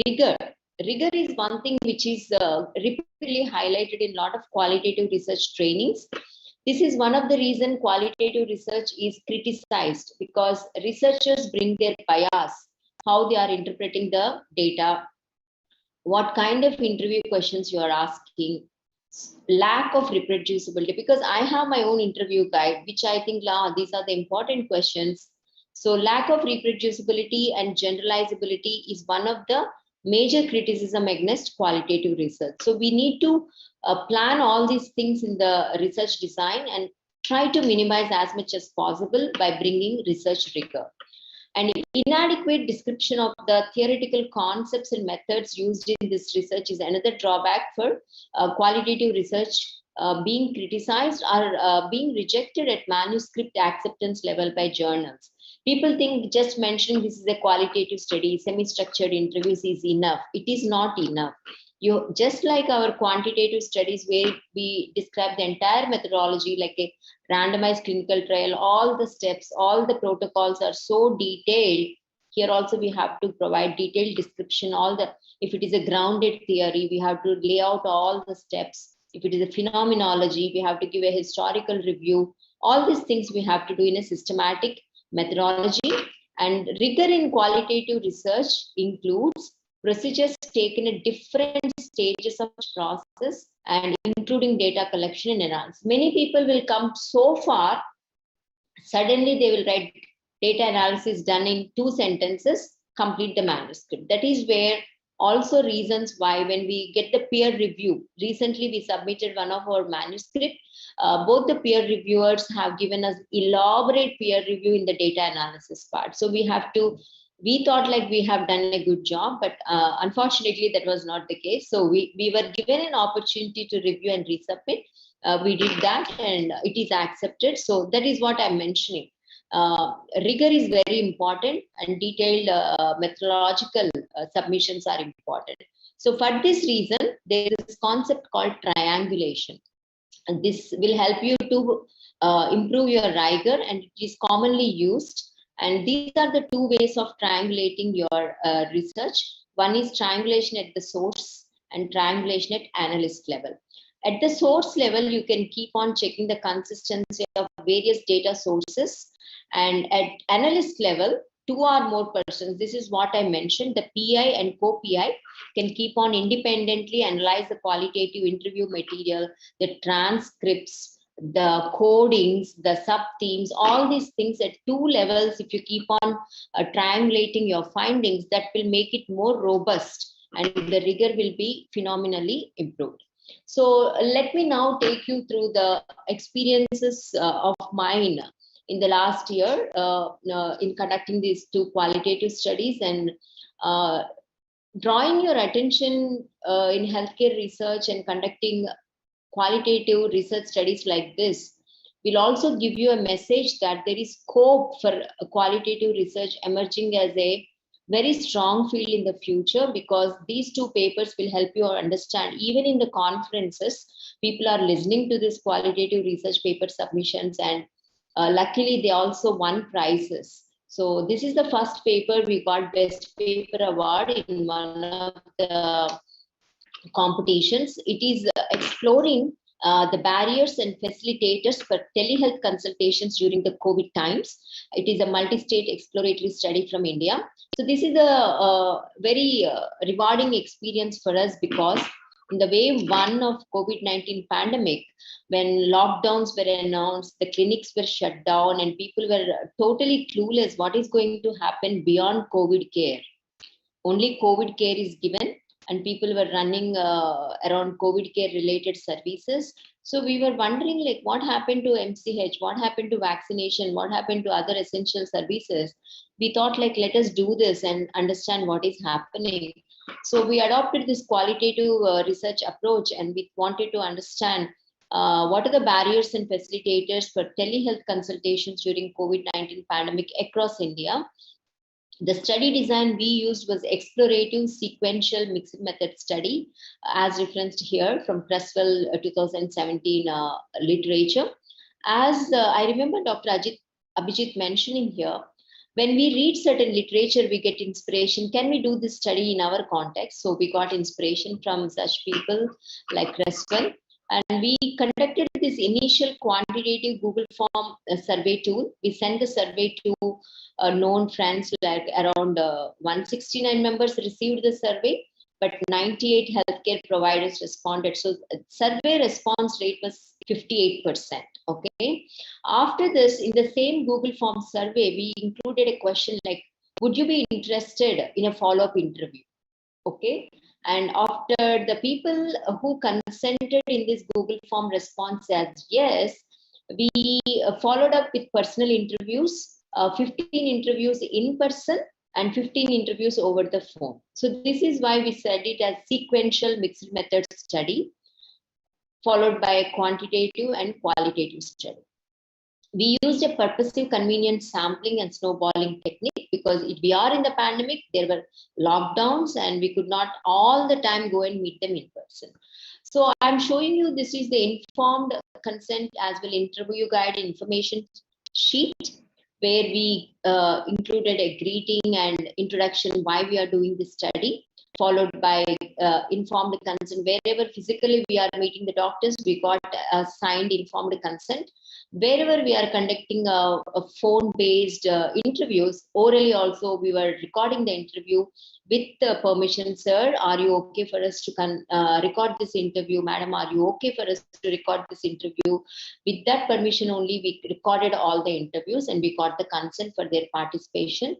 rigor. Rigor is one thing which is repeatedly highlighted in a lot of qualitative research trainings. This is one of the reasons qualitative research is criticized, because researchers bring their bias, how they are interpreting the data, what kind of interview questions you are asking, lack of reproducibility, because I have my own interview guide, which I think these are the important questions. So lack of reproducibility and generalizability is one of the major criticism against qualitative research. So we need to plan all these things in the research design and try to minimize as much as possible by bringing research rigor. And inadequate description of the theoretical concepts and methods used in this research is another drawback for qualitative research being criticized or being rejected at manuscript acceptance level by journals. People think just mentioning this is a qualitative study, semi-structured interviews is enough. It is not enough. You just like our quantitative studies where we describe the entire methodology like a randomized clinical trial, all the steps, all the protocols are so detailed. Here also we have to provide detailed description. If it is a grounded theory, we have to lay out all the steps. If it is a phenomenology, we have to give a historical review. All these things we have to do in a systematic methodology. And rigor in qualitative research includes procedures taken at different stages of process and including data collection and analysis. Many people will come so far, suddenly they will write data analysis done in 2 sentences, complete the manuscript. That is where also reasons why when we get the peer review, recently we submitted one of our manuscript, both the peer reviewers have given us elaborate peer review in the data analysis part. So we thought like we have done a good job, but unfortunately that was not the case. So we were given an opportunity to review and resubmit. We did that and it is accepted. So that is what I'm mentioning. Rigor is very important and detailed methodological submissions are important. So for this reason, there is this concept called triangulation. And this will help you to improve your rigor, and it is commonly used. And these are the 2 ways of triangulating your research. One is triangulation at the source and triangulation at analyst level. At the source level, you can keep on checking the consistency of various data sources. And at analyst level, 2 or more persons, this is what I mentioned, the PI and co-PI can keep on independently analyze the qualitative interview material, the transcripts, the codings, the sub-themes, all these things at 2 levels. If you keep on triangulating your findings, that will make it more robust and the rigor will be phenomenally improved. So let me now take you through the experiences of mine in the last year in conducting these 2 qualitative studies, and drawing your attention in healthcare research and conducting qualitative research studies like this will also give you a message that there is scope for qualitative research emerging as a very strong field in the future, because these 2 papers will help you understand. Even in the conferences, people are listening to this qualitative research paper submissions, and luckily they also won prizes. So this is the first paper we got Best Paper Award in one of the competitions. It is exploring the barriers and facilitators for telehealth consultations during the COVID times. It is a multi-state exploratory study from India. So this is a very rewarding experience for us, because in the wave 1 of COVID-19 pandemic, when lockdowns were announced, the clinics were shut down and people were totally clueless what is going to happen beyond COVID care. Only COVID care is given, and people were running around COVID care related services. So we were wondering, like, what happened to MCH, what happened to vaccination, what happened to other essential services. We thought, like, let us do this and understand what is happening. So we adopted this qualitative research approach, and we wanted to understand what are the barriers and facilitators for telehealth consultations during COVID-19 pandemic across India. The study design we used was explorative sequential mixed method study, as referenced here from Prevalence 2017 literature. As I remember Dr. Abhijit mentioning here, when we read certain literature, we get inspiration. Can we do this study in our context? So we got inspiration from such people like Creswell. And we conducted this initial quantitative Google form survey tool. We sent the survey to known friends, like around 169 members received the survey, but 98 healthcare providers responded. So survey response rate was 58%. Okay. After this, in the same Google form survey, we included a question like, would you be interested in a follow-up interview? Okay. And after the people who consented in this Google form response as yes, we followed up with personal interviews, 15 interviews in person and 15 interviews over the phone. So this is why we said it as sequential mixed method study, followed by a quantitative and qualitative study. We used a purposive convenient sampling and snowballing technique because we are in the pandemic, there were lockdowns and we could not all the time go and meet them in person. So I'm showing you, this is the informed consent as well interview guide information sheet, where we included a greeting and introduction why we are doing this study, followed by informed consent. Wherever physically we are meeting the doctors, we got a signed informed consent. Wherever we are conducting a phone-based interviews, orally also we were recording the interview with the permission, sir, are you okay for us to record this interview? Madam, are you okay for us to record this interview? With that permission only, we recorded all the interviews and we got the consent for their participation.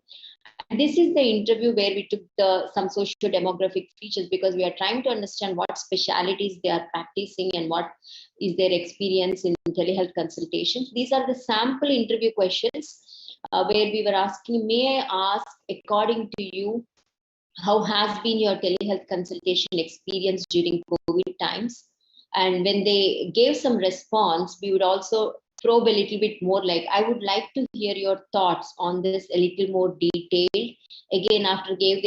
And this is the interview where we took some socio-demographic features because we are trying to understand what specialities they are practicing and what is their experience in telehealth consultations. These are the sample interview questions where we were asking, may I ask, according to you, how has been your telehealth consultation experience during COVID times? And when they gave some response, we would also probe a little bit more, like, I would like to hear your thoughts on this a little more detailed. Again, after gave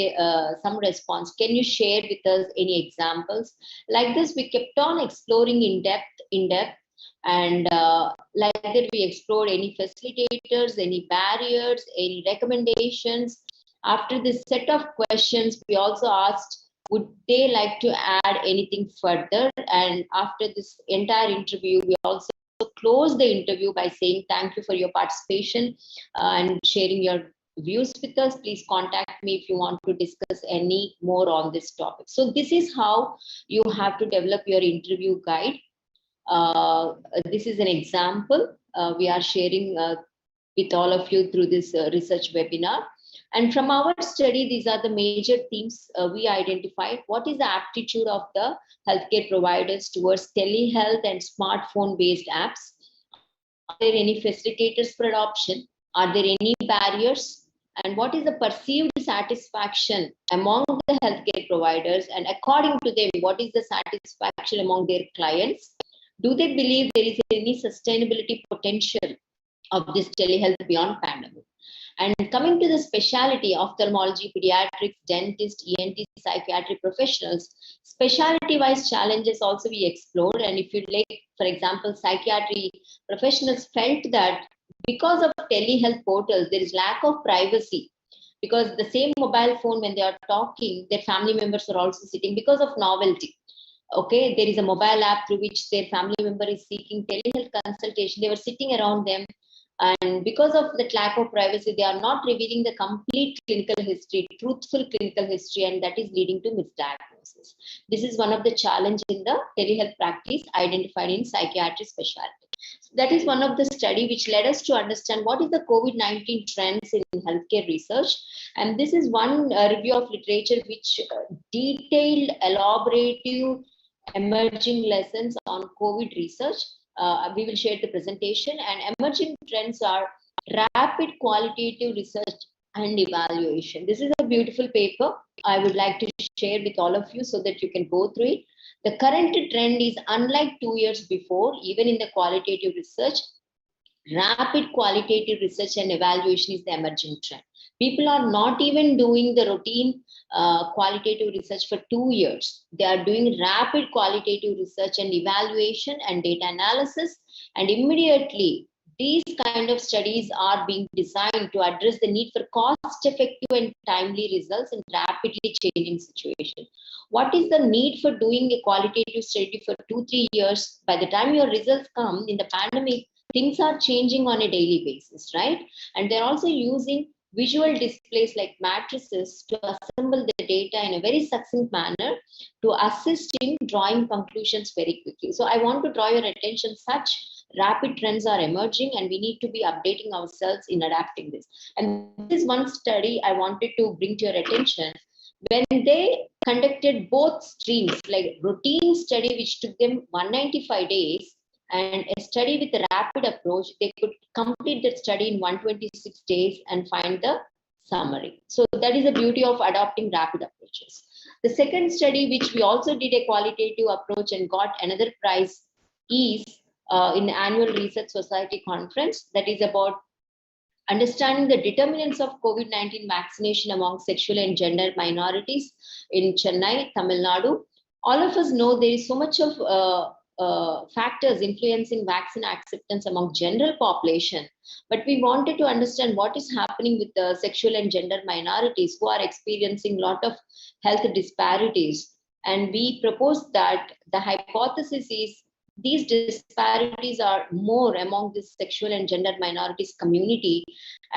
some response, can you share with us any examples? Like this, we kept on exploring in depth, and like that, we explored any facilitators, any barriers, any recommendations. After this set of questions, we also asked, would they like to add anything further? And after this entire interview, we also close the interview by saying thank you for your participation and sharing your views with us. Please contact me if you want to discuss any more on this topic. So this is how you have to develop your interview guide. This is an example we are sharing with all of you through this research webinar. And from our study, these are the major themes we identified. What is the aptitude of the healthcare providers towards telehealth and smartphone-based apps? Are there any facilitators for adoption? Are there any barriers? And what is the perceived satisfaction among the healthcare providers? And according to them, what is the satisfaction among their clients? Do they believe there is any sustainability potential of this telehealth beyond pandemic? And coming to the specialty, ophthalmology, pediatrics, dentist, ENT, psychiatric professionals, specialty-wise challenges also we explored. And if you like, for example, psychiatry professionals felt that because of telehealth portals, there is lack of privacy, because the same mobile phone, when they are talking, their family members are also sitting because of novelty. Okay, there is a mobile app through which their family member is seeking telehealth consultation. They were sitting around them. And because of the lack of privacy, they are not revealing the complete clinical history, truthful clinical history, and that is leading to misdiagnosis. This is one of the challenges in the telehealth practice identified in psychiatry specialty. That is one of the study which led us to understand what is the COVID-19 trends in healthcare research. And this is one review of literature which detailed, elaborative, emerging lessons on COVID research. We will share the presentation, and emerging trends are rapid qualitative research and evaluation. This is a beautiful paper I would like to share with all of you so that you can go through it. The current trend is unlike 2 years before, even in the qualitative research, rapid qualitative research and evaluation is the emerging trend. People are not even doing the routine qualitative research for 2 years. They are doing rapid qualitative research and evaluation and data analysis, and immediately these kind of studies are being designed to address the need for cost-effective and timely results in rapidly changing situation. What is the need for doing a qualitative study for 2-3 years? By the time your results come in the pandemic, things are changing on a daily basis, right? And they're also using visual displays like matrices to assemble the data in a very succinct manner to assist in drawing conclusions very quickly. So I want to draw your attention, such rapid trends are emerging and we need to be updating ourselves in adapting this. And this is one study I wanted to bring to your attention. When they conducted both streams, like routine study, which took them 195 days, and a study with a rapid approach, they could complete that study in 126 days and find the summary. So that is the beauty of adopting rapid approaches. The second study, which we also did a qualitative approach and got another prize, is in the annual Research Society conference, that is about understanding the determinants of COVID-19 vaccination among sexual and gender minorities in Chennai, Tamil Nadu. All of us know there is so much of factors influencing vaccine acceptance among general population, but we wanted to understand what is happening with the sexual and gender minorities who are experiencing a lot of health disparities. And we proposed that the hypothesis is these disparities are more among the sexual and gender minorities community,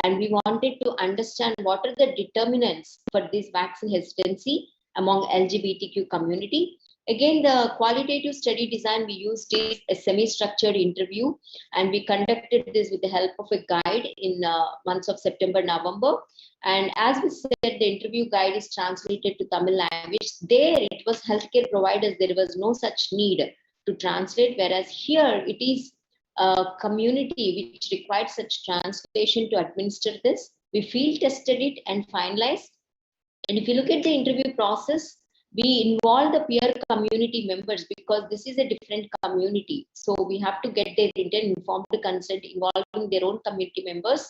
and we wanted to understand what are the determinants for this vaccine hesitancy among LGBTQ community. Again, the qualitative study design we used is a semi-structured interview, and we conducted this with the help of a guide in months of September, November. And as we said, the interview guide is translated to Tamil language. There, it was healthcare providers. There was no such need to translate, whereas here it is a community which required such translation to administer this. We field tested it and finalized. And if you look at the interview process, we involve the peer community members because this is a different community. So we have to get their written informed consent involving their own community members.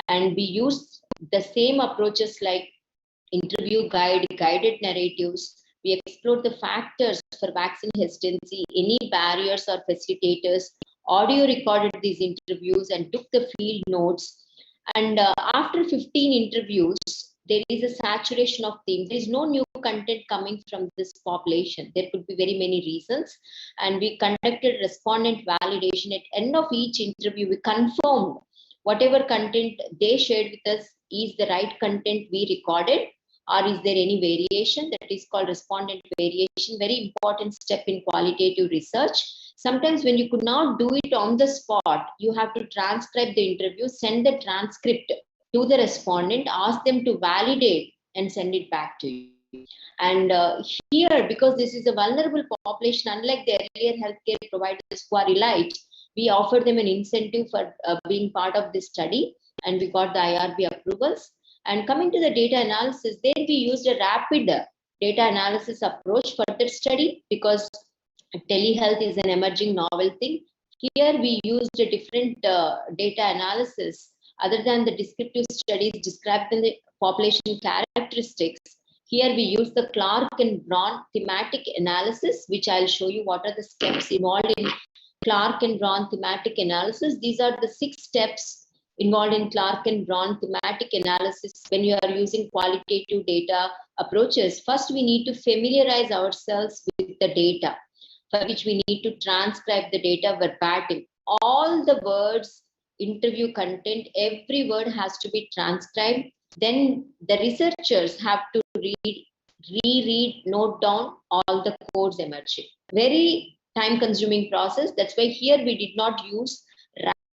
And we use the same approaches like interview guide, guided narratives. We explored the factors for vaccine hesitancy, any barriers or facilitators, audio recorded these interviews and took the field notes. And after 15 interviews, there is a saturation of themes. There is no new content coming from this population. There could be very many reasons. And we conducted respondent validation. At end of each interview, we confirmed whatever content they shared with us is the right content we recorded, or is there any variation? That is called respondent variation. Very important step in qualitative research. Sometimes when you could not do it on the spot, you have to transcribe the interview, send the transcript to the respondent, ask them to validate and send it back to you. And here, because this is a vulnerable population, unlike the earlier healthcare providers who are elite, we offer them an incentive for being part of this study, and we got the IRB approvals. And coming to the data analysis, there we used a rapid data analysis approach for that study because telehealth is an emerging novel thing. Here we used a different data analysis other than the descriptive studies described in the population characteristics. Here we use the Clark and Braun thematic analysis, which I'll show you what are the steps involved in Clark and Braun thematic analysis. These are the 6 steps involved in Clark and Braun thematic analysis when you are using qualitative data approaches. First, we need to familiarize ourselves with the data, for which we need to transcribe the data verbatim. All the words interview content, every word has to be transcribed. Then the researchers have to reread, note down all the codes emerging. Very time-consuming process. That's why here we did not use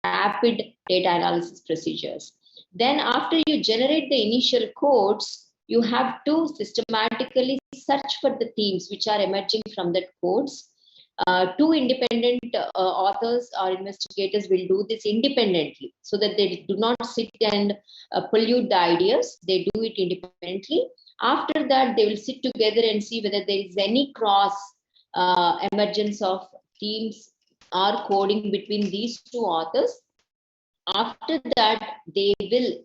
rapid data analysis procedures. Then after you generate the initial codes, you have to systematically search for the themes which are emerging from that codes. Two independent authors or investigators will do this independently so that they do not sit and pollute the ideas. They do it independently. After that, they will sit together and see whether there is any cross emergence of themes or coding between these two authors. After that, they will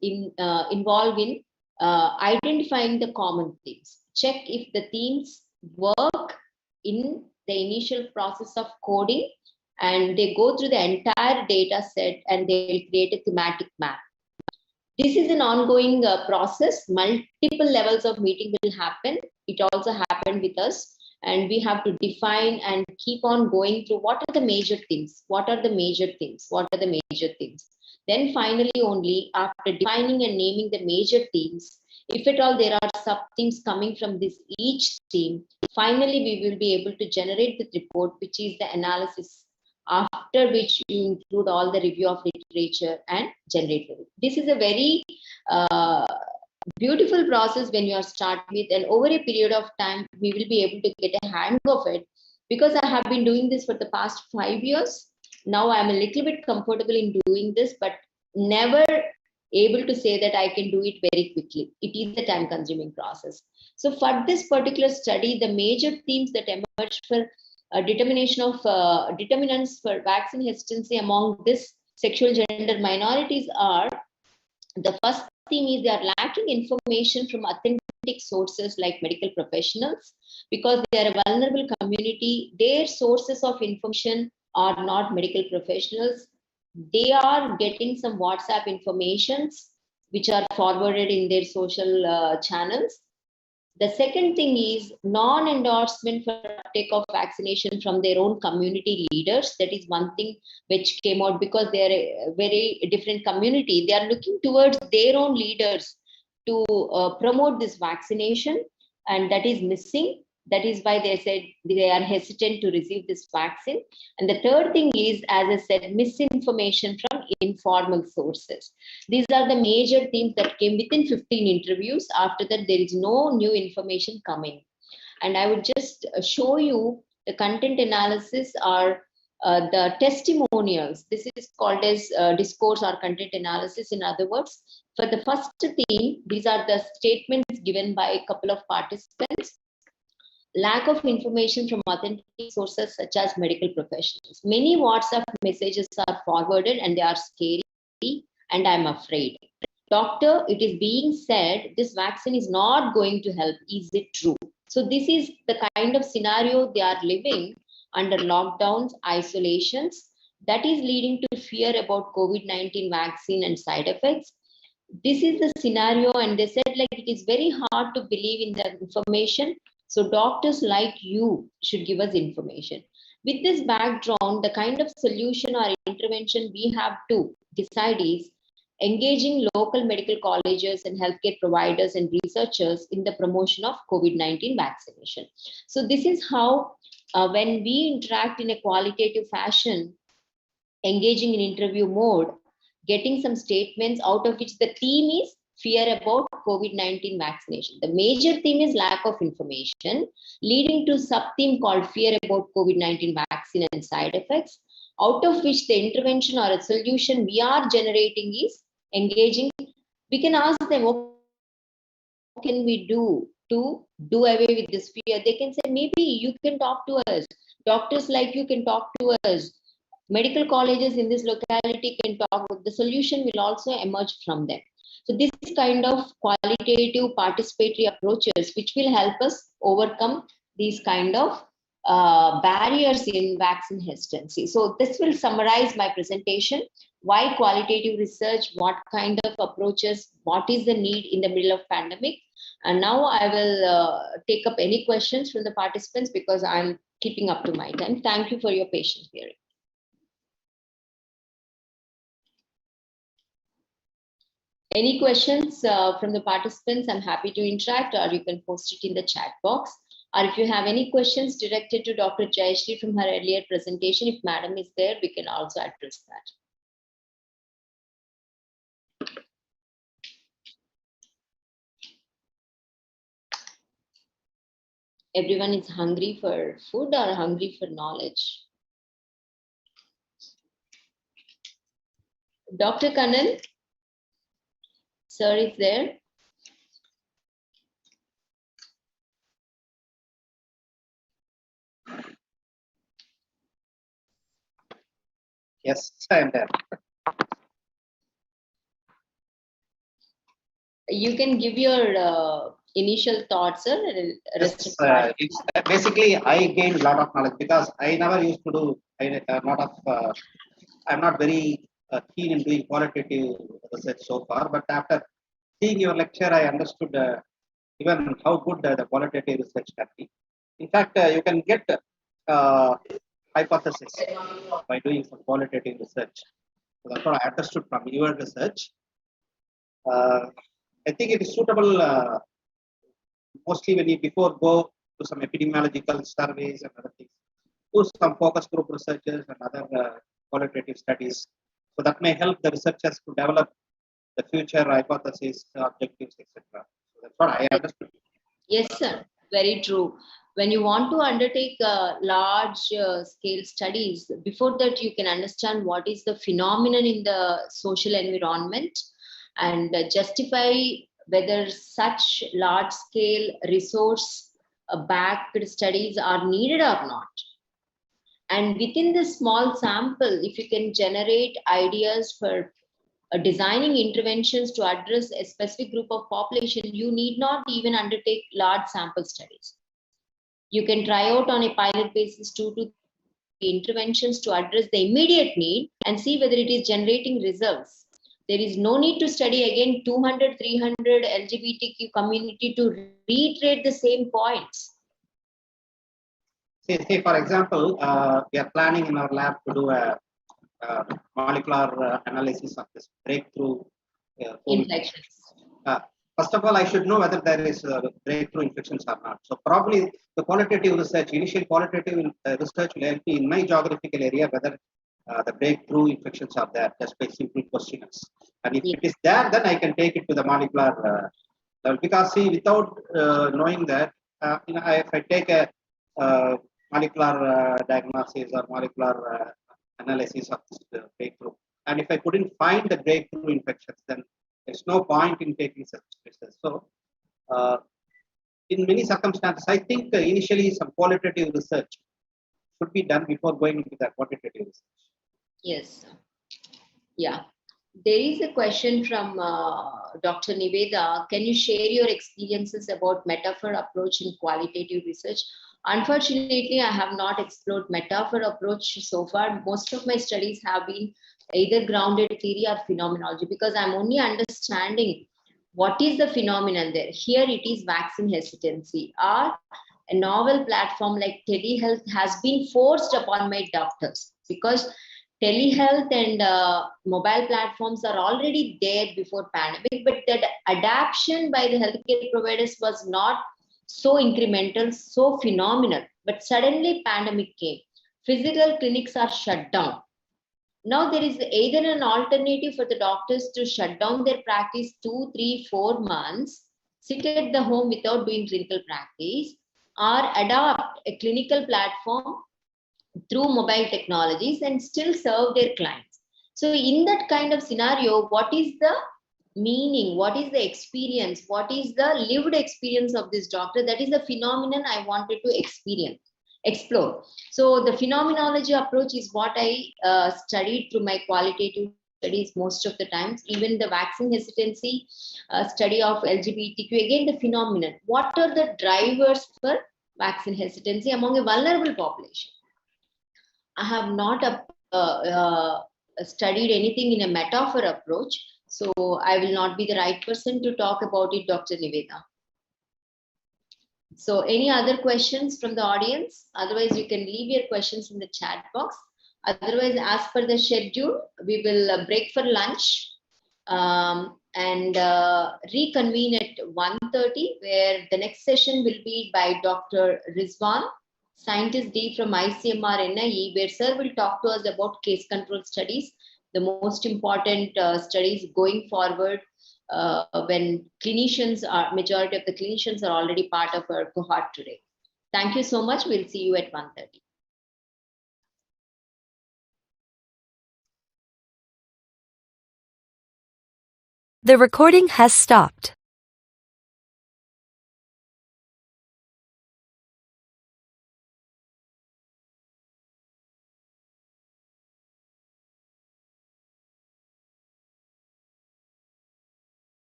involve in identifying the common themes. Check if the themes work in the initial process of coding, and they go through the entire data set and they will create a thematic map. This is an ongoing process. Multiple levels of meeting will happen. It also happened with us, and we have to define and keep on going through what are the major things, what are the major things, what are the major things. Then finally, only after defining and naming the major themes, if at all there are sub-themes coming from this each theme, finally we will be able to generate the report, which is the analysis, after which you include all the review of literature and generate it. This is a very beautiful process when you are starting with, and over a period of time, we will be able to get a hang of it, because I have been doing this for the past 5 years. Now I'm a little bit comfortable in doing this, but never able to say that I can do it very quickly. It is a time consuming process. So for this particular study, the major themes that emerged for determination of determinants for vaccine hesitancy among this sexual gender minorities are: the first theme is they are lacking information from authentic sources like medical professionals, because they are a vulnerable community. Their sources of information are not medical professionals. They are getting some WhatsApp informations which are forwarded in their social channels. The second thing is non-endorsement for uptake of vaccination from their own community leaders. That is one thing which came out, because they are a very different community. They are looking towards their own leaders to promote this vaccination, and that is missing. That is why they said they are hesitant to receive this vaccine. And the third thing is, as I said, misinformation from informal sources. These are the major themes that came within 15 interviews. After that, there is no new information coming. And I would just show you the content analysis or the testimonials. This is called as discourse or content analysis. In other words, for the first theme, these are the statements given by a couple of participants. Lack of information from authentic sources such as medical professionals. Many WhatsApp messages are forwarded and they are scary, and I'm afraid. Doctor, it is being said this vaccine is not going to help. Is it true? So this is the kind of scenario they are living under lockdowns, isolations, that is leading to fear about COVID-19 vaccine and side effects. This is the scenario, and they said like it is very hard to believe in the information. So doctors like you should give us information. With this background, the kind of solution or intervention we have to decide is engaging local medical colleges and healthcare providers and researchers in the promotion of COVID-19 vaccination. So this is how, when we interact in a qualitative fashion, engaging in interview mode, getting some statements out of which the theme is fear about COVID-19 vaccination. The major theme is lack of information, leading to sub-theme called fear about COVID-19 vaccine and side effects, out of which the intervention or a solution we are generating is engaging. We can ask them, what can we do to do away with this fear? They can say, maybe you can talk to us. Doctors like you can talk to us. Medical colleges in this locality can talk. The solution will also emerge from them. So this is kind of qualitative participatory approaches which will help us overcome these kind of barriers in vaccine hesitancy. So this will summarize my presentation. Why qualitative research, what kind of approaches, what is the need in the middle of pandemic. And now I will take up any questions from the participants because I'm keeping up to my time. Thank you for your patient hearing. Any questions from the participants? I'm happy to interact, or you can post it in the chat box. Or if you have any questions directed to Dr. Jayashree from her earlier presentation, if Madam is there, we can also address that. Everyone is hungry for food or hungry for knowledge? Dr. Kannan, sir is there? Yes, I am there. You can give your initial thoughts, sir. Yes, it's, basically, I gained a lot of knowledge because I never used to do a lot of. I'm not very keen in doing qualitative research so far, but after seeing your lecture, I understood even how good the qualitative research can be. In fact, you can get hypothesis by doing some qualitative research. So that's what I understood from your research. I think it is suitable mostly when you before go to some epidemiological surveys and other things, do some focus group researches and other qualitative studies. So that may help the researchers to develop the future hypotheses, objectives, etc. So that's what I understood. Yes, sir. Very true. When you want to undertake large scale studies, before that you can understand what is the phenomenon in the social environment and justify whether such large scale resource backed studies are needed or not. And within this small sample, if you can generate ideas for designing interventions to address a specific group of population, you need not even undertake large sample studies. You can try out on a pilot basis 2 to 3 interventions to address the immediate need and see whether it is generating results. There is no need to study again 200, 300 LGBTQ community to reiterate the same points. Say for example, we are planning in our lab to do a molecular analysis of this breakthrough infections. First of all, I should know whether there is breakthrough infections or not. So probably the qualitative research, initial qualitative research will help me in my geographical area whether the breakthrough infections are there just by simple questionnaires. And if it is there, then I can take it to the molecular level. Because see, without knowing that, if I take a molecular diagnosis or molecular analysis of this breakthrough, and if I couldn't find the breakthrough infections, then there's no point in taking such research. So, in many circumstances, I think initially some qualitative research should be done before going into that quantitative research. Yes. Yeah. There is a question from Dr. Niveda. Can you share your experiences about metaphor approach in qualitative research? Unfortunately, I have not explored metaphor approach so far. Most of my studies have been either grounded theory or phenomenology because I'm only understanding what is the phenomenon there. Here it is vaccine hesitancy, or a novel platform like telehealth has been forced upon my doctors because telehealth and mobile platforms are already there before pandemic, but that adaptation by the healthcare providers was not so incremental, so phenomenal. But suddenly pandemic came. Physical clinics are shut down. Now there is either an alternative for the doctors to shut down their practice 2, 3, 4 months, sit at the home without doing clinical practice, or adopt a clinical platform through mobile technologies and still serve their clients. So in that kind of scenario, what is the meaning? What is the experience? What is the lived experience of this doctor? That is the phenomenon I wanted to explore. So the phenomenology approach is what I studied through my qualitative studies most of the times. Even the vaccine hesitancy study of LGBTQ, again the phenomenon. What are the drivers for vaccine hesitancy among a vulnerable population? I have not studied anything in a metaphor approach, so I will not be the right person to talk about it, Dr. Niveda. So any other questions from the audience? Otherwise, you can leave your questions in the chat box. Otherwise, as per the schedule, we will break for lunch. and reconvene at 1:30, where the next session will be by Dr. Rizwan, Scientist D from ICMR-NIE, where sir will talk to us about case control studies, the most important studies going forward when majority of the clinicians are already part of our cohort today. Thank you so much. We'll see you at 1:30. The recording has stopped.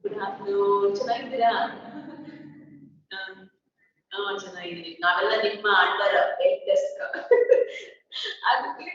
Good afternoon. ಚೆನ್ನಾಗಿದ್ದೀರಾ? ಚೆನ್ನಾಗಿದ್ದೀನಿ. ನಾವೆಲ್ಲ ನಿಮ್ಮ under help desk. ಅದಕ್ಕೆ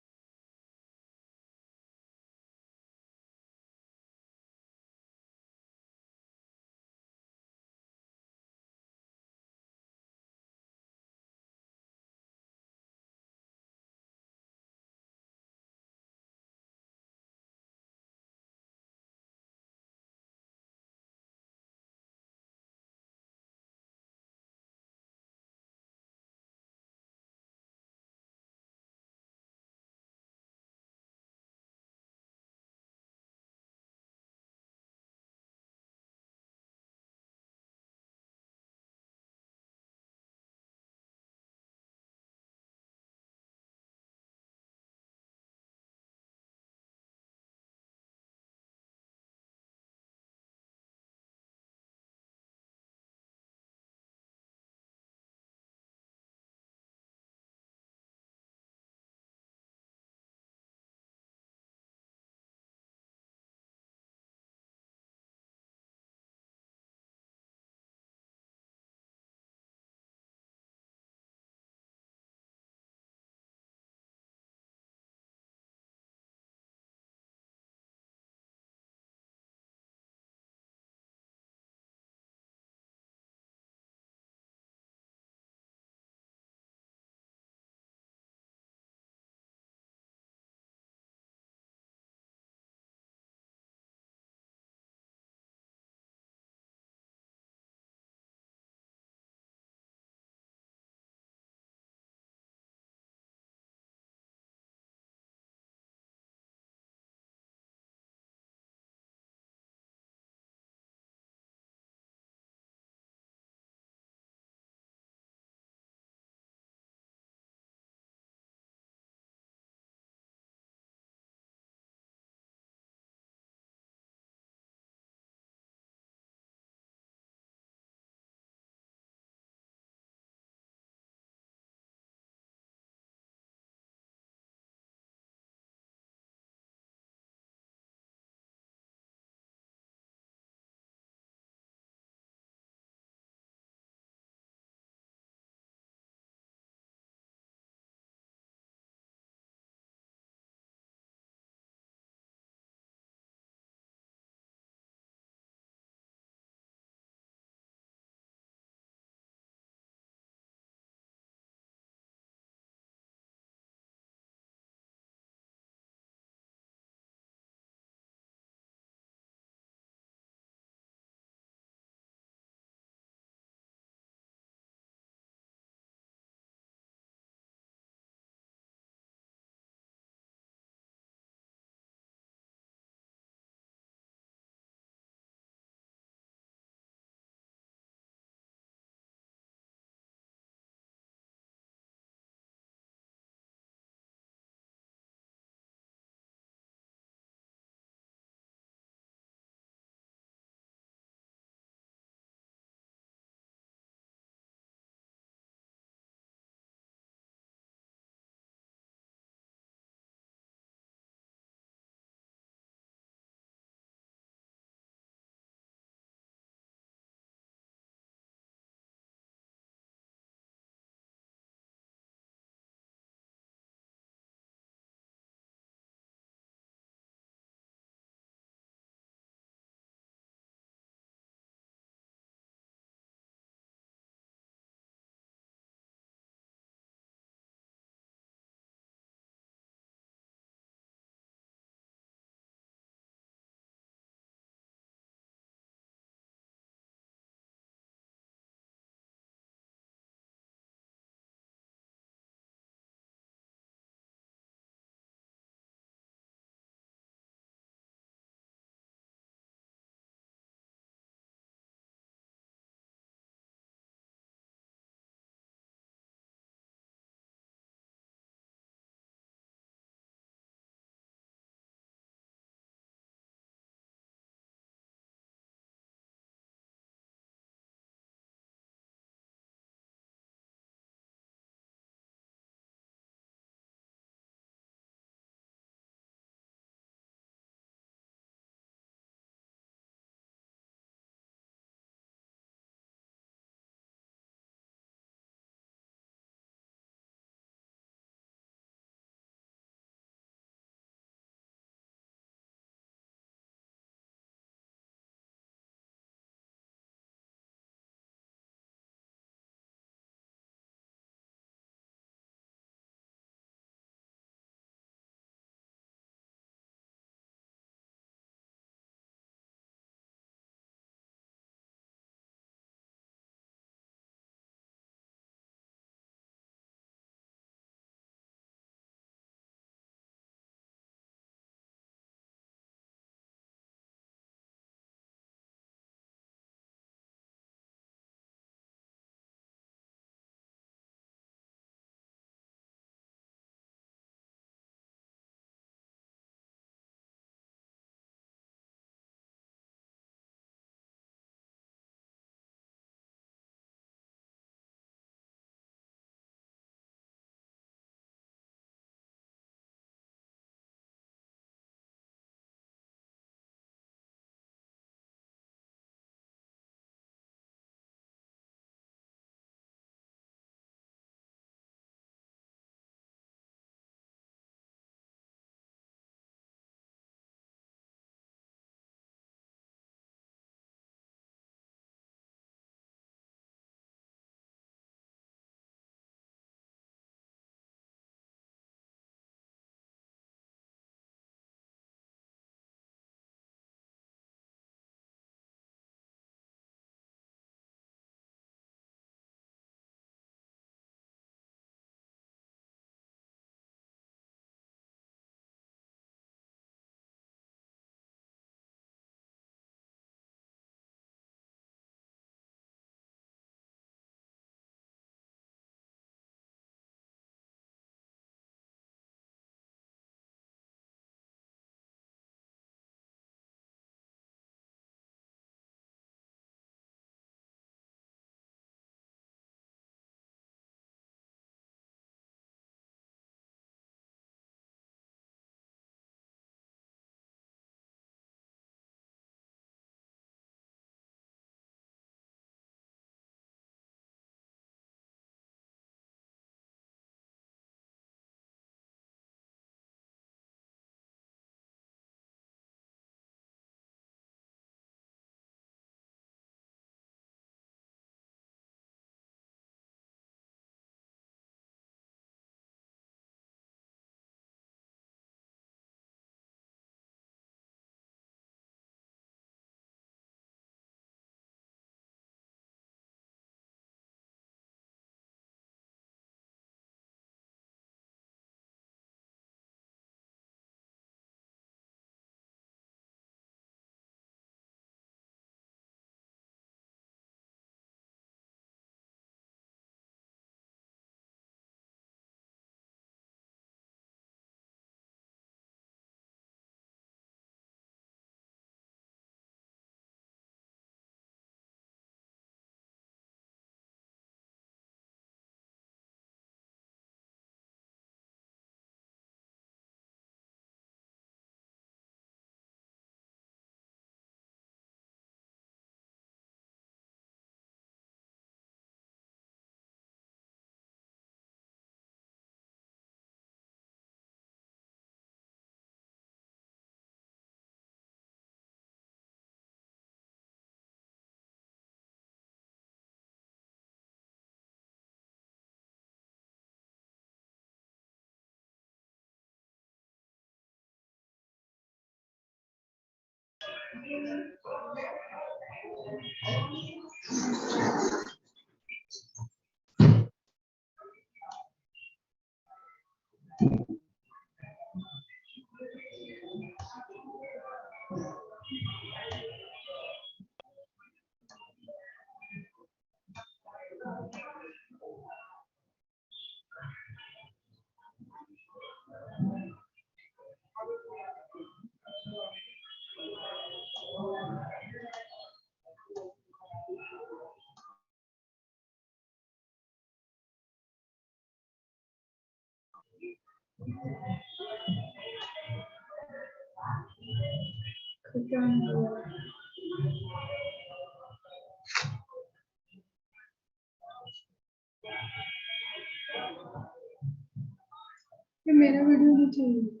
ये मेरा video नहीं चाहिए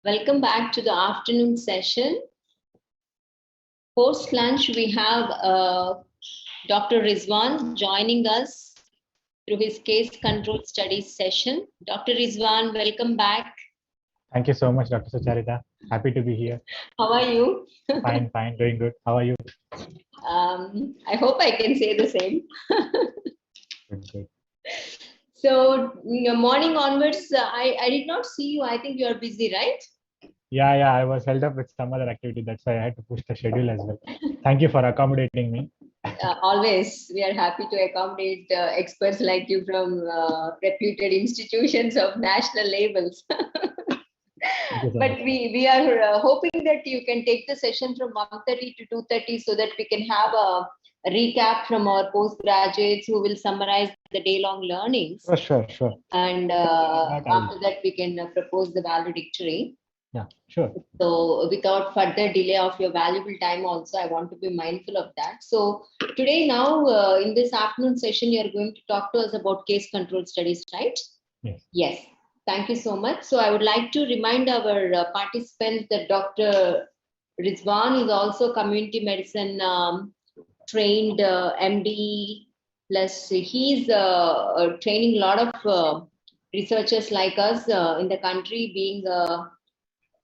Welcome back to the afternoon session. Post lunch, we have Dr. Rizwan joining us through his case control studies session. Dr. Rizwan, welcome back. Thank you so much, Dr. Sucharitha. Happy to be here. How are you? Fine, doing good. How are you? I hope I can say the same. Good. So, morning onwards, I did not see you. I think you are busy, right? Yeah, I was held up with some other activity. That's why I had to push the schedule as well. Thank you for accommodating me. Always, we are happy to accommodate experts like you from reputed institutions of national labels. But we are hoping that you can take the session from 1:30 to 2:30 so that we can have a recap from our postgraduates who will summarize the day-long learnings. Oh, sure. And after that, we can propose the valedictory. Yeah, sure. So without further delay of your valuable time also, I want to be mindful of that. So today now in this afternoon session, you're going to talk to us about case control studies, right? Yes. Yes. Thank you so much. So I would like to remind our participants that Dr. Rizwan is also community medicine trained MD, plus he's training a lot of researchers like us in the country, being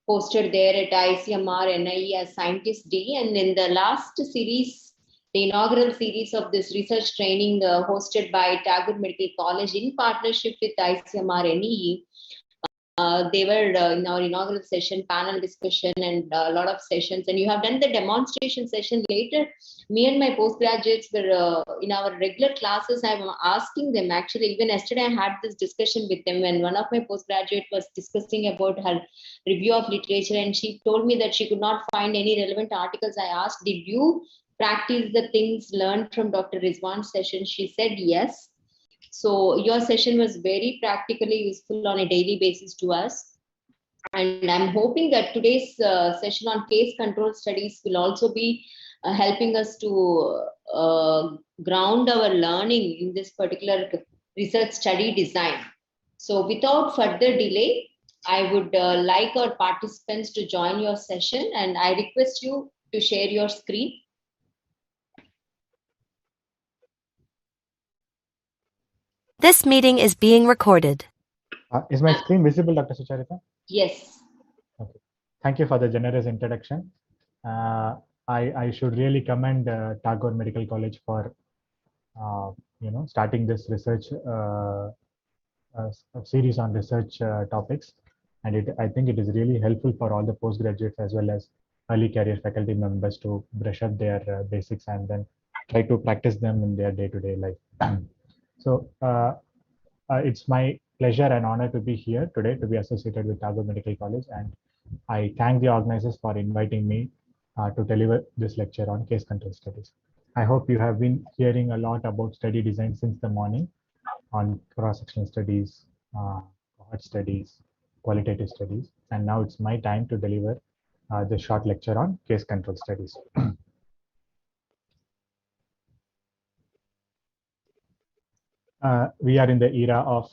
posted there at ICMR-NIE as Scientist D. And in the last series, the inaugural series of this research training hosted by Tagore Medical College in partnership with ICMR-NIE, they were in our inaugural session, panel discussion, and a lot of sessions. And you have done the demonstration session later. Me and my postgraduates were in our regular classes. I'm asking them, actually, even yesterday I had this discussion with them when one of my postgraduates was discussing about her review of literature, and she told me that she could not find any relevant articles. I asked, did you practice the things learned from Dr. Rizwan's session? She said yes. So your session was very practically useful on a daily basis to us. And I'm hoping that today's session on case control studies will also be helping us to ground our learning in this particular research study design. So without further delay, I would like our participants to join your session, and I request you to share your screen. This meeting is being recorded. Is my screen visible, Dr. Sucharitha? Yes. Okay. Thank you for the generous introduction. I should really commend Tagore Medical College for starting this research series on research topics, and I think it is really helpful for all the postgraduates as well as early career faculty members to brush up their basics and then try to practice them in their day-to-day life. So it's my pleasure and honor to be here today to be associated with Tagore Medical College, and I thank the organizers for inviting me to deliver this lecture on case control studies. I hope you have been hearing a lot about study design since the morning on cross-sectional studies, cohort studies, qualitative studies, and now it's my time to deliver the short lecture on case control studies. We are in the era of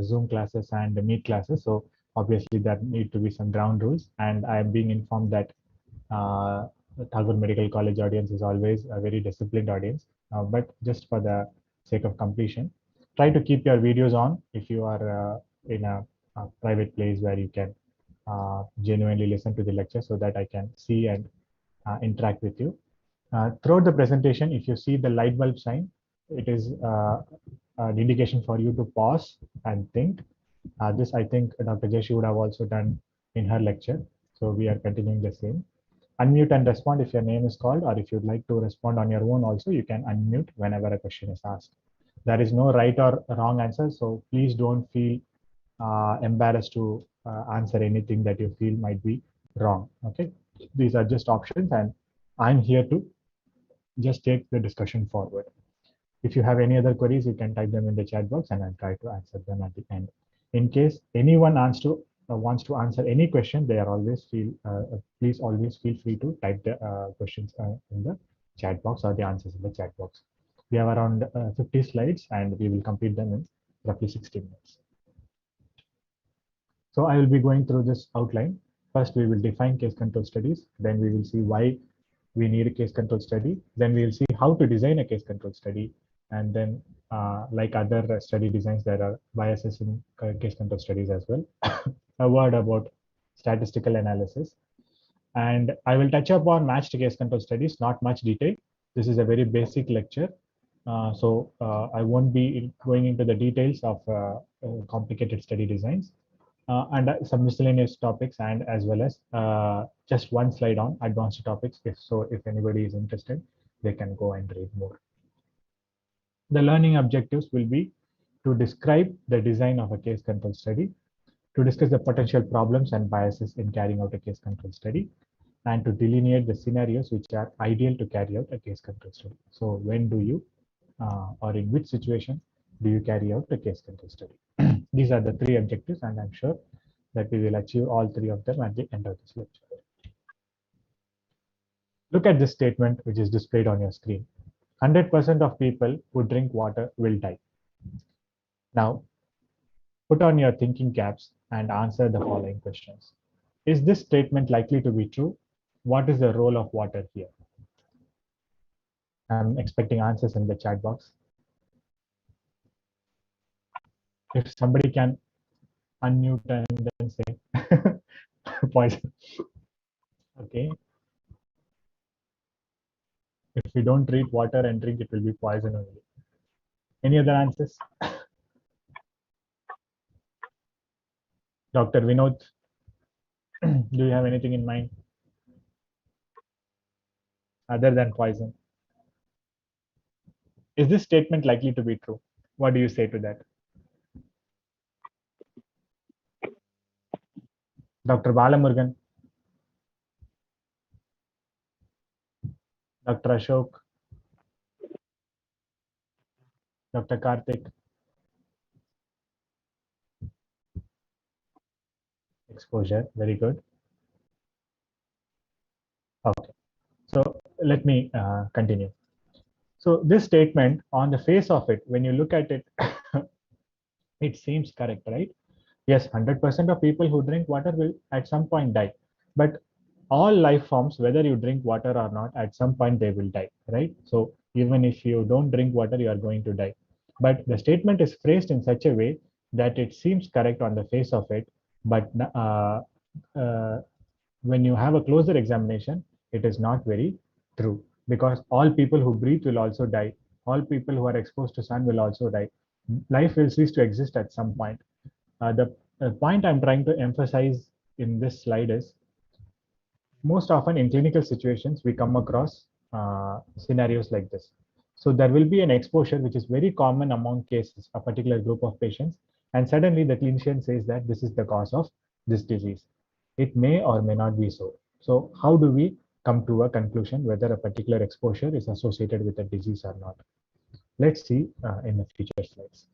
Zoom classes and Meet classes, so obviously there need to be some ground rules, and I am being informed that the Tagore Medical College audience is always a very disciplined audience, but just for the sake of completion, try to keep your videos on if you are in a private place where you can genuinely listen to the lecture so that I can see and interact with you. Throughout the presentation, if you see the light bulb sign, it is an indication for you to pause and think. This I think Dr. Jeshi would have also done in her lecture. So we are continuing the same. Unmute and respond if your name is called, or if you'd like to respond on your own also, you can unmute whenever a question is asked. There is no right or wrong answer, so please don't feel embarrassed to answer anything that you feel might be wrong. Okay, these are just options, and I'm here to just take the discussion forward. If you have any other queries, you can type them in the chat box and I'll try to answer them at the end. In case anyone wants to answer any question, they are always please always feel free to type the questions in the chat box or the answers in the chat box. We have around 50 slides and we will complete them in roughly 60 minutes. So I will be going through this outline. First, we will define case control studies. Then we will see why we need a case control study. Then we will see how to design a case control study. And then, like other study designs, there are biases in case control studies as well. A word about statistical analysis. And I will touch upon matched case control studies, not much detail. This is a very basic lecture. So I won't be going into the details of complicated study designs. And some miscellaneous topics, and as well as just one slide on advanced topics. If anybody is interested, they can go and read more. The learning objectives will be to describe the design of a case control study, to discuss the potential problems and biases in carrying out a case control study, and to delineate the scenarios which are ideal to carry out a case control study. So when do you, or in which situation do you carry out a case control study? These are the three objectives, and I'm sure that we will achieve all three of them at the end of this lecture. Look at this statement, which is displayed on your screen. 100% of people who drink water will die. Now, put on your thinking caps and answer the following questions. Is this statement likely to be true? What is the role of water here? I'm expecting answers in the chat box. If somebody can unmute and then say poison. Okay. If we don't treat water and drink, it will be poison only. Any other answers? Dr. Vinod, do you have anything in mind other than poison? Is this statement likely to be true? What do you say to that? Dr. Balamurugan, Dr. Ashok, Dr. Karthik. Exposure, very good. Okay, so let me continue. So this statement, on the face of it, when you look at it, it seems correct, right? Yes, 100% of people who drink water will at some point die. But all life forms, whether you drink water or not, at some point they will die, right? So even if you don't drink water, you are going to die. But the statement is phrased in such a way that it seems correct on the face of it. But when you have a closer examination, it is not very true, because all people who breathe will also die. All people who are exposed to sun will also die. Life will cease to exist at some point. The point I'm trying to emphasize in this slide is, most often in clinical situations, we come across scenarios like this. So there will be an exposure which is very common among cases, a particular group of patients, and suddenly the clinician says that this is the cause of this disease. It may or may not be so. So how do we come to a conclusion whether a particular exposure is associated with a disease or not? Let's see in the future slides.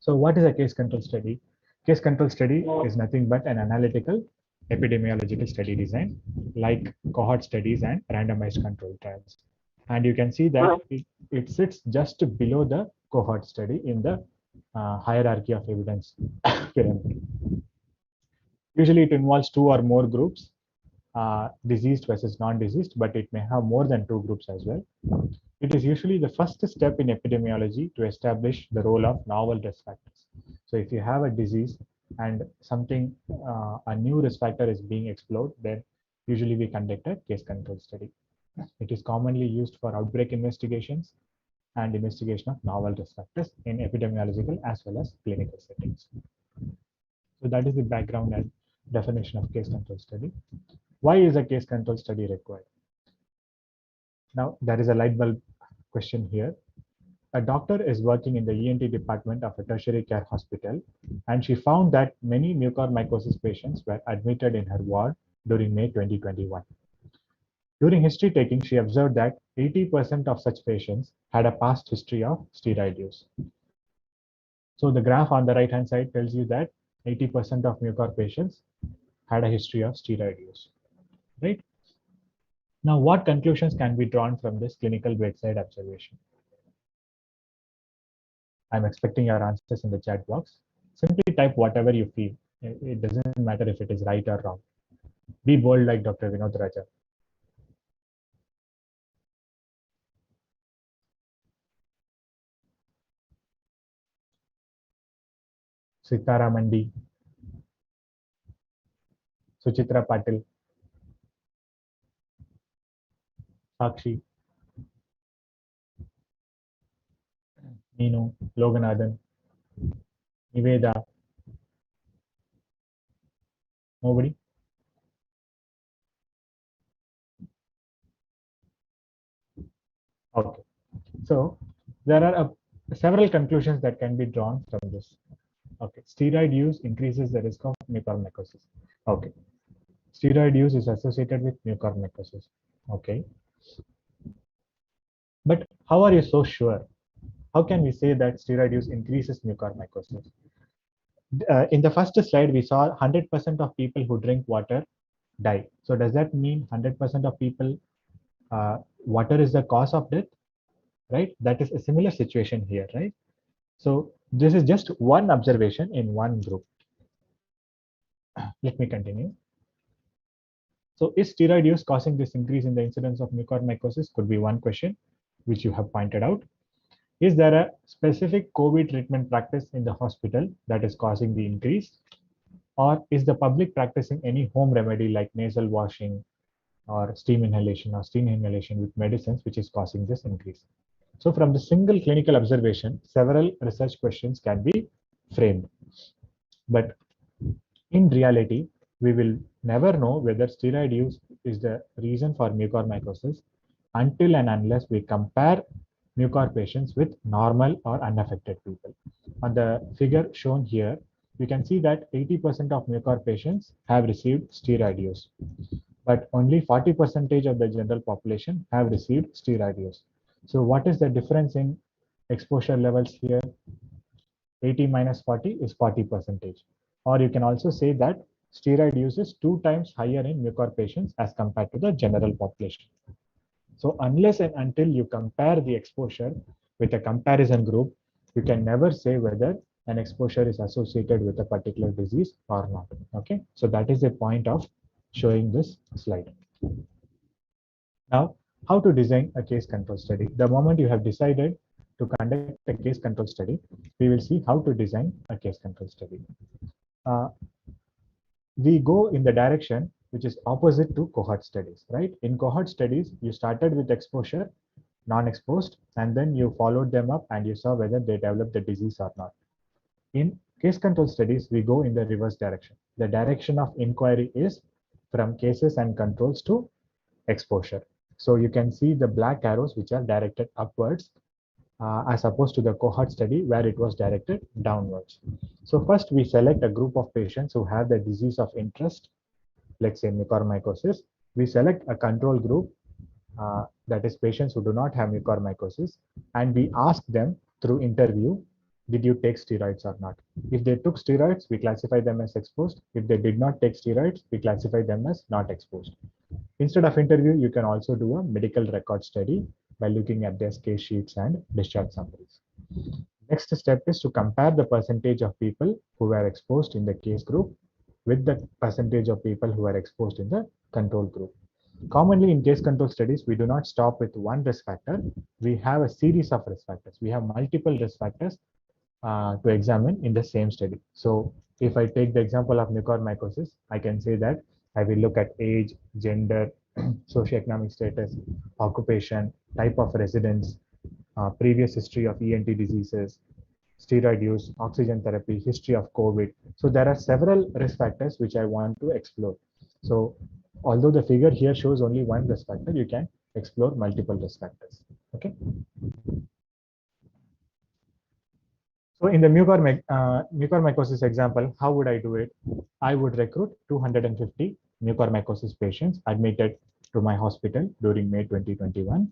So what is a case control study? Case control study is nothing but an analytical epidemiological study design, like cohort studies and randomized control trials. And you can see that it sits just below the cohort study in the hierarchy of evidence pyramid. Usually it involves two or more groups, diseased versus non-diseased, but it may have more than two groups as well. It is usually the first step in epidemiology to establish the role of novel risk factors. So if you have a disease and something, a new risk factor is being explored, then usually we conduct a case control study. It is commonly used for outbreak investigations and investigation of novel risk factors in epidemiological as well as clinical settings. So that is the background and definition of case control study. Why is a case control study required? Now, there is a light bulb question here. A doctor is working in the ENT department of a tertiary care hospital, and she found that many mucormycosis patients were admitted in her ward during May 2021. During history taking, she observed that 80% of such patients had a past history of steroid use. So the graph on the right-hand side tells you that 80% of mucor patients had a history of steroid use, right? Now, what conclusions can be drawn from this clinical bedside observation? I'm expecting your answers in the chat box. Simply type whatever you feel. It doesn't matter if it is right or wrong. Be bold like Dr. Vinod Raja. Sitara Mandi, Suchitra Patil, Sakshi, Neenu, Loganathan, Niveda. Nobody? Okay. So there are several conclusions that can be drawn from this. Okay. Steroid use increases the risk of mucormycosis. Okay. Steroid use is associated with mucormycosis. Okay. But how are you so sure? How can we say that steroid use increases mucormycosis? In the first slide, we saw 100% of people who drink water die. So does that mean 100% of people, water is the cause of death, right? That is a similar situation here, right? So this is just one observation in one group. Let me continue. So is steroid use causing this increase in the incidence of mucormycosis? Could be one question, which you have pointed out. Is there a specific COVID treatment practice in the hospital that is causing the increase? Or is the public practicing any home remedy like nasal washing or steam inhalation with medicines which is causing this increase? So from the single clinical observation, several research questions can be framed. But in reality, we will never know whether steroid use is the reason for mucormycosis until and unless we compare mucor patients with normal or unaffected people. On the figure shown here, you can see that 80% of mucor patients have received steroid use, but only 40% of the general population have received steroid use. So what is the difference in exposure levels here? 80 minus 40 is 40%. Or you can also say that steroid use is 2 times higher in mucor patients as compared to the general population. So unless and until you compare the exposure with a comparison group, you can never say whether an exposure is associated with a particular disease or not. Okay, so that is the point of showing this slide. Now, how to design a case control study? The moment you have decided to conduct a case control study, we will see how to design a case control study. We go in the direction which is opposite to cohort studies, right? In cohort studies, you started with exposure, non-exposed, and then you followed them up and you saw whether they developed the disease or not. In case control studies, we go in the reverse direction. The direction of inquiry is from cases and controls to exposure. So you can see the black arrows which are directed upwards as opposed to the cohort study where it was directed downwards. So first we select a group of patients who have the disease of interest, let's say mucormycosis. We select a control group, that is patients who do not have mucormycosis, and we ask them through interview, did you take steroids or not? If they took steroids, we classify them as exposed. If they did not take steroids, we classify them as not exposed. Instead of interview, you can also do a medical record study by looking at their case sheets and discharge summaries. Next step is to compare the percentage of people who were exposed in the case group with the percentage of people who were exposed in the control group. Commonly in case control studies, we do not stop with one risk factor. We have a series of risk factors. We have multiple risk factors to examine in the same study. So if I take the example of mucormycosis, I can say that I will look at age, gender, socioeconomic status, occupation, type of residence, previous history of ENT diseases, steroid use, oxygen therapy, history of COVID. So there are several risk factors which I want to explore. So although the figure here shows only one risk factor, you can explore multiple risk factors. Okay. So in the mucormycosis example, how would I do it? I would recruit 250 mucormycosis patients admitted to my hospital during May 2021.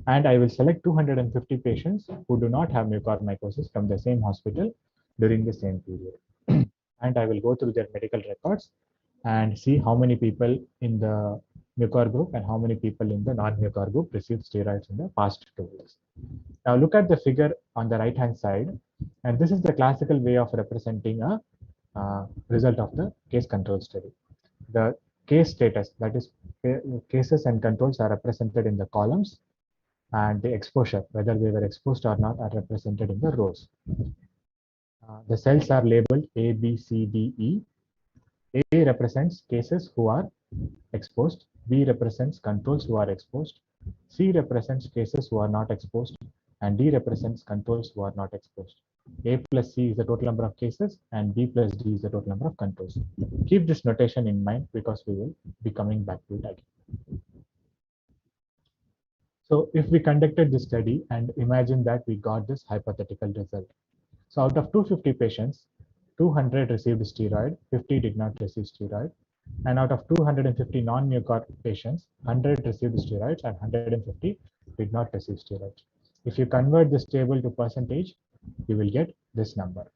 And I will select 250 patients who do not have mucormycosis from the same hospital during the same period. And I will go through their medical records and see how many people in the mucor group and how many people in the non-mucor group received steroids in the past 2 years. Now look at the figure on the right hand side, and this is the classical way of representing a result of the case control study. The case status, that is cases and controls are represented in the columns, and the exposure, whether they were exposed or not, are represented in the rows. The cells are labeled A, B, C, D, E. A represents cases who are exposed, B represents controls who are exposed, C represents cases who are not exposed, and D represents controls who are not exposed. A plus C is the total number of cases, and B plus D is the total number of controls. Keep this notation in mind because we will be coming back to it again. So if we conducted this study and imagine that we got this hypothetical result. So out of 250 patients, 200 received steroid, 50 did not receive steroid. And out of 250 non-mucor patients, 100 received steroids and 150 did not receive steroids. If you convert this table to percentage, you will get this number.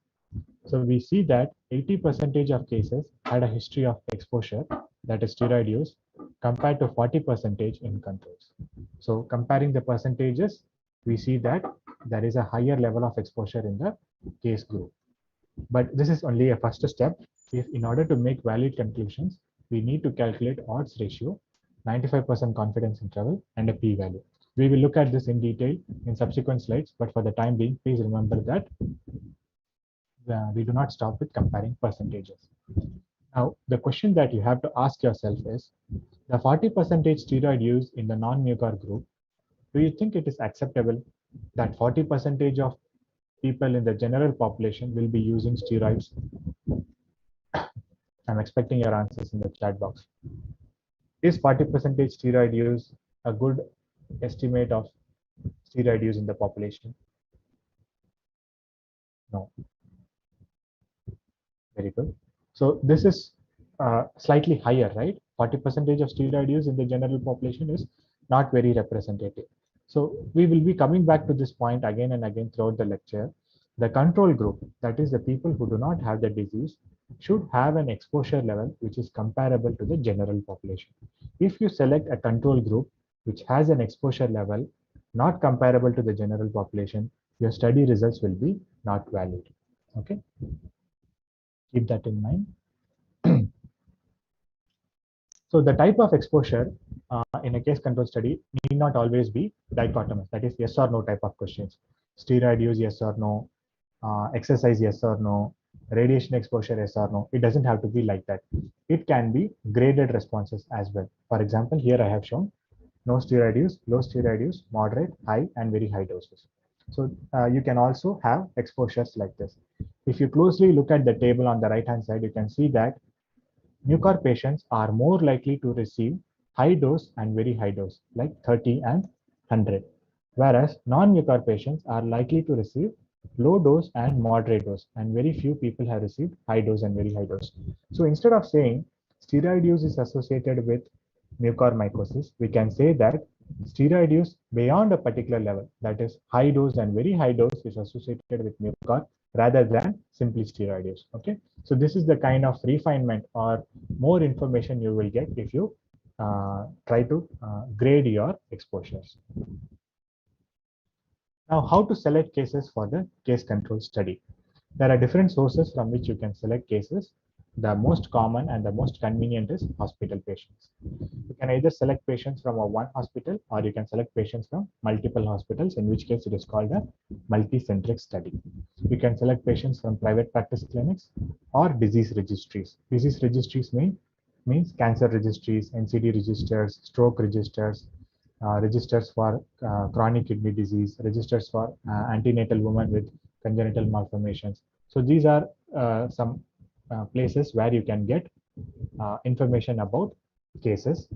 So we see that 80% of cases had a history of exposure, that is steroid use, compared to 40% in controls. So comparing the percentages, we see that there is a higher level of exposure in the case group. But this is only a first step. If in order to make valid conclusions, we need to calculate odds ratio, 95% confidence interval, and a p-value. We will look at this in detail in subsequent slides, but for the time being, please remember that we do not stop with comparing percentages. Now, the question that you have to ask yourself is, the 40% steroid use in the non-mucor group, do you think it is acceptable that 40% of people in the general population will be using steroids? I'm expecting your answers in the chat box. Is 40% steroid use a good estimate of steroid use in the population? No. Very good. So this is slightly higher, right? 40% of steroid use in the general population is not very representative. So we will be coming back to this point again and again throughout the lecture. The control group, that is the people who do not have the disease, should have an exposure level which is comparable to the general population. If you select a control group which has an exposure level not comparable to the general population, your study results will be not valid. Okay. Keep that in mind. So the type of exposure in a case control study need not always be dichotomous, that is yes or no type of questions. Steroid use, yes or no. Exercise, yes or no. Radiation exposure, yes or no. It doesn't have to be like that. It can be graded responses as well. For example, here I have shown no steroid use, low steroid use, moderate, high, and very high doses. So you can also have exposures like this. If you closely look at the table on the right hand side, you can see that mucor patients are more likely to receive high dose and very high dose, like 30 and 100, whereas non-mucor patients are likely to receive low dose and moderate dose, and very few people have received high dose and very high dose. So instead of saying steroid use is associated with mucormycosis, we can say that steroid use beyond a particular level, that is high dose and very high dose, is associated with mucor rather than simply steroid use. Okay, so this is the kind of refinement or more information you will get if you try to grade your exposures. Now, how to select cases for the case control study? There are different sources from which you can select cases. The most common and the most convenient is hospital patients. You can either select patients from one hospital, or you can select patients from multiple hospitals, in which case it is called a multi-centric study. You can select patients from private practice clinics or disease registries. Disease registries means cancer registries, NCD registers, stroke registers, registers for chronic kidney disease, registers for antenatal women with congenital malformations. So these are some places where you can get information about cases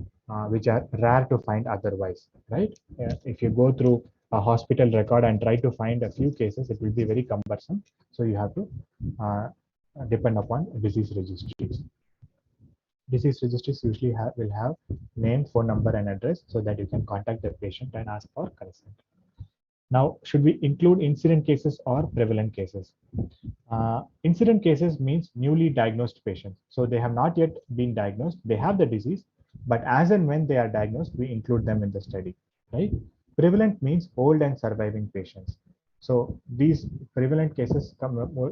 which are rare to find otherwise, right? If you go through a hospital record and try to find a few cases, it will be very cumbersome. So you have to depend upon disease registries. Disease registries usually will have name, phone number, and address, so that you can contact the patient and ask for consent. Now, should we include incident cases or prevalent cases? Incident cases means newly diagnosed patients. So they have not yet been diagnosed. They have the disease, but as and when they are diagnosed, we include them in the study, right? Prevalent means old and surviving patients. So these prevalent cases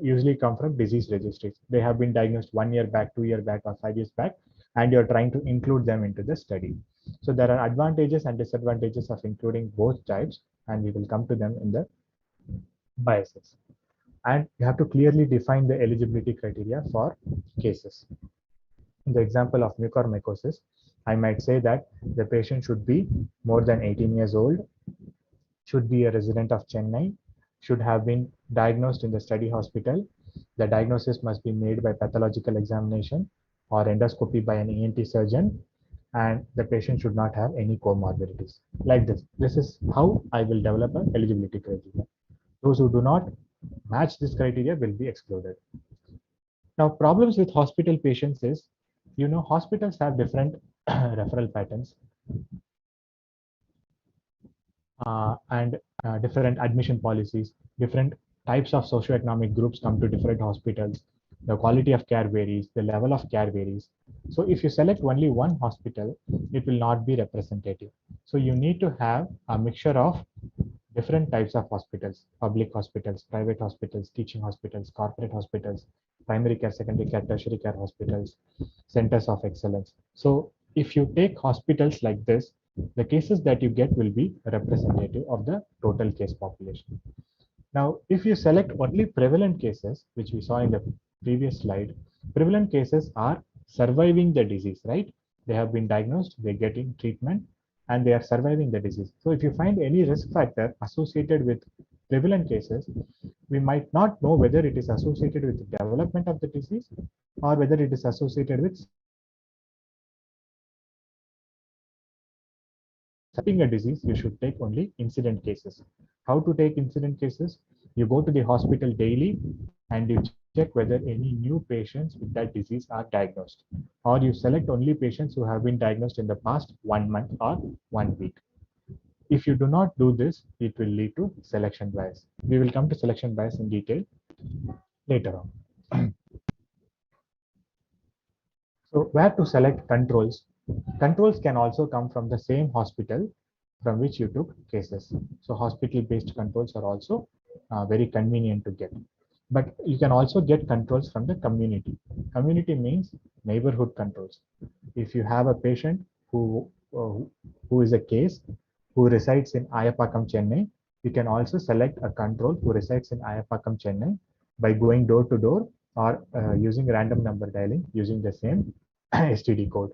usually come from disease registries. They have been diagnosed 1 year back, 2 years back, or 5 years back, and you're trying to include them into the study. So there are advantages and disadvantages of including both types, and we will come to them in the biases. And you have to clearly define the eligibility criteria for cases. In the example of mucormycosis, I might say that the patient should be more than 18 years old, should be a resident of Chennai, should have been diagnosed in the study hospital. The diagnosis must be made by pathological examination or endoscopy by an ENT surgeon, and the patient should not have any comorbidities. Like this. This is how I will develop an eligibility criteria. Those who do not match this criteria will be excluded. Now, problems with hospital patients is, hospitals have different referral patterns and different admission policies. Different types of socioeconomic groups come to different hospitals. The quality of care varies, the level of care varies. So if you select only one hospital, it will not be representative. So you need to have a mixture of different types of hospitals: public hospitals, private hospitals, teaching hospitals, corporate hospitals, primary care, secondary care, tertiary care hospitals, centers of excellence. So if you take hospitals like this, the cases that you get will be representative of the total case population. Now, if you select only prevalent cases, which we saw in the previous slide, prevalent cases are surviving the disease, right? They have been diagnosed, they're getting treatment, and they are surviving the disease. So if you find any risk factor associated with prevalent cases, we might not know whether it is associated with the development of the disease or whether it is associated with a disease. You should take only incident cases. How to take incident cases? You go to the hospital daily and you check whether any new patients with that disease are diagnosed, or you select only patients who have been diagnosed in the past 1 month or 1 week. If you do not do this, it will lead to selection bias. We will come to selection bias in detail later on. So where to select controls? Controls can also come from the same hospital from which you took cases. So hospital-based controls are also very convenient to get. But you can also get controls from the community. Community means neighborhood controls. If you have a patient who is a case who resides in Ayapakam, Chennai, you can also select a control who resides in Ayapakam, Chennai by going door to door or using random number dialing using the same STD code.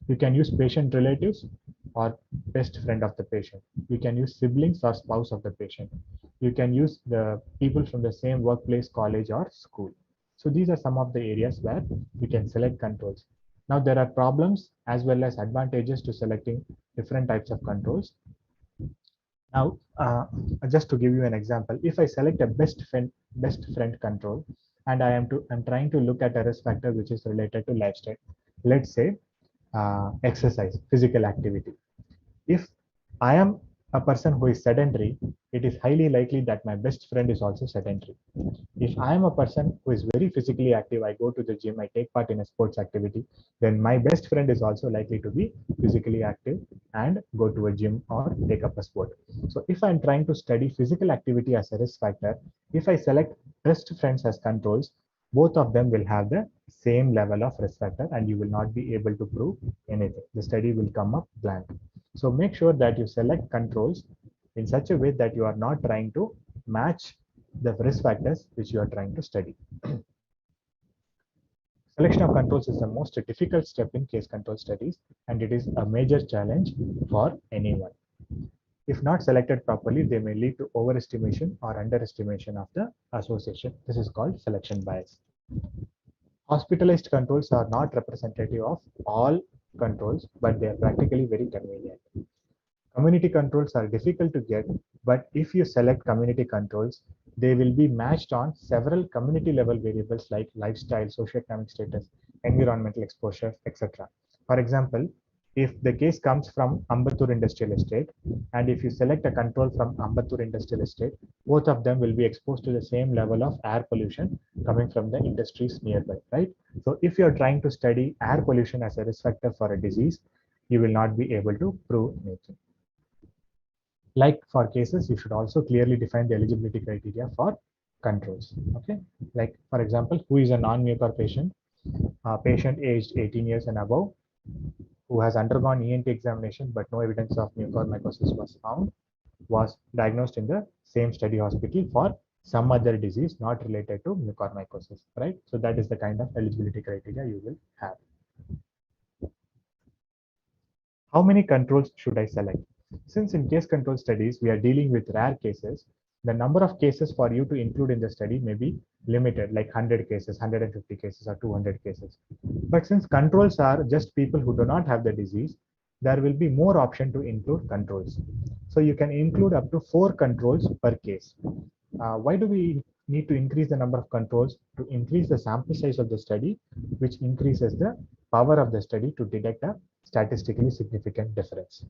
You can use patient relatives or best friend of the patient. You can use siblings or spouse of the patient. You can use the people from the same workplace, college, or school. So these are some of the areas where you can select controls. Now there are problems as well as advantages to selecting different types of controls. Now, just to give you an example, if I select a best friend control, and I'm trying to look at a risk factor which is related to lifestyle. Let's say exercise, physical activity. If I am a person who is sedentary, it is highly likely that my best friend is also sedentary. If I am a person who is very physically active, I go to the gym, I take part in a sports activity, then my best friend is also likely to be physically active and go to a gym or take up a sport. So if I'm trying to study physical activity as a risk factor, if I select best friends as controls, both of them will have the same level of risk factor and you will not be able to prove anything. The study will come up blank. So make sure that you select controls in such a way that you are not trying to match the risk factors which you are trying to study. Selection of controls is the most difficult step in case control studies, and it is a major challenge for anyone. If not selected properly, they may lead to overestimation or underestimation of the association. This is called selection bias. Hospitalized controls are not representative of all controls, but they are practically very convenient. Community controls are difficult to get, but if you select community controls, they will be matched on several community level variables like lifestyle, socioeconomic status, environmental exposure, etc. For example, if the case comes from Ambattur Industrial Estate, and if you select a control from Ambattur Industrial Estate, both of them will be exposed to the same level of air pollution coming from the industries nearby, right? So if you're trying to study air pollution as a risk factor for a disease, you will not be able to prove anything. Like for cases, you should also clearly define the eligibility criteria for controls. Okay, like for example, who is a non-mucor patient? Patient aged 18 years and above, who has undergone ENT examination but no evidence of mucormycosis was found, was diagnosed in the same study hospital for some other disease not related to mucormycosis, right? So that is the kind of eligibility criteria you will have. How many controls should I select? Since in case control studies, we are dealing with rare cases, the number of cases for you to include in the study may be limited, like 100 cases, 150 cases, or 200 cases. But since controls are just people who do not have the disease, there will be more option to include controls. So you can include up to 4 controls per case. Why do we need to increase the number of controls? To increase the sample size of the study, which increases the power of the study to detect a statistically significant difference.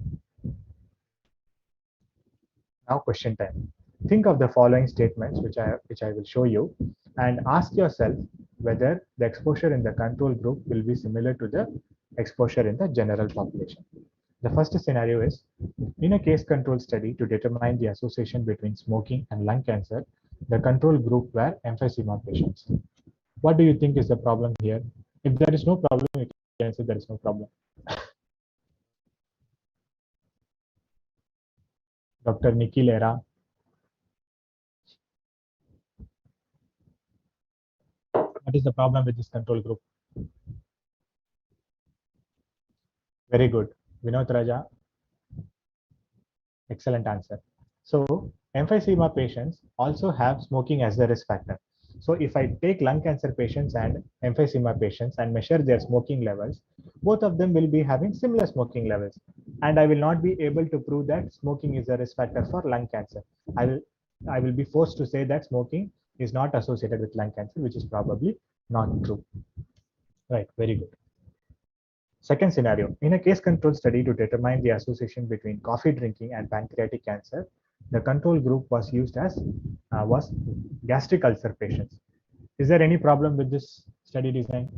Now question time. Think of the following statements, which I will show you, and ask yourself whether the exposure in the control group will be similar to the exposure in the general population. The first scenario is, in a case control study to determine the association between smoking and lung cancer, the control group were emphysema patients. What do you think is the problem here? If there is no problem, you can say there is no problem. Dr. Nikhil Era. What is the problem with this control group? Very good. Vinod Raja. Excellent answer. So emphysema patients also have smoking as a risk factor. So if I take lung cancer patients and emphysema patients and measure their smoking levels, both of them will be having similar smoking levels. And I will not be able to prove that smoking is a risk factor for lung cancer. I will be forced to say that smoking is not associated with lung cancer, which is probably not true. Right, very good. Second scenario, in a case control study to determine the association between coffee drinking and pancreatic cancer, the control group was used as gastric ulcer patients. Is there any problem with this study design?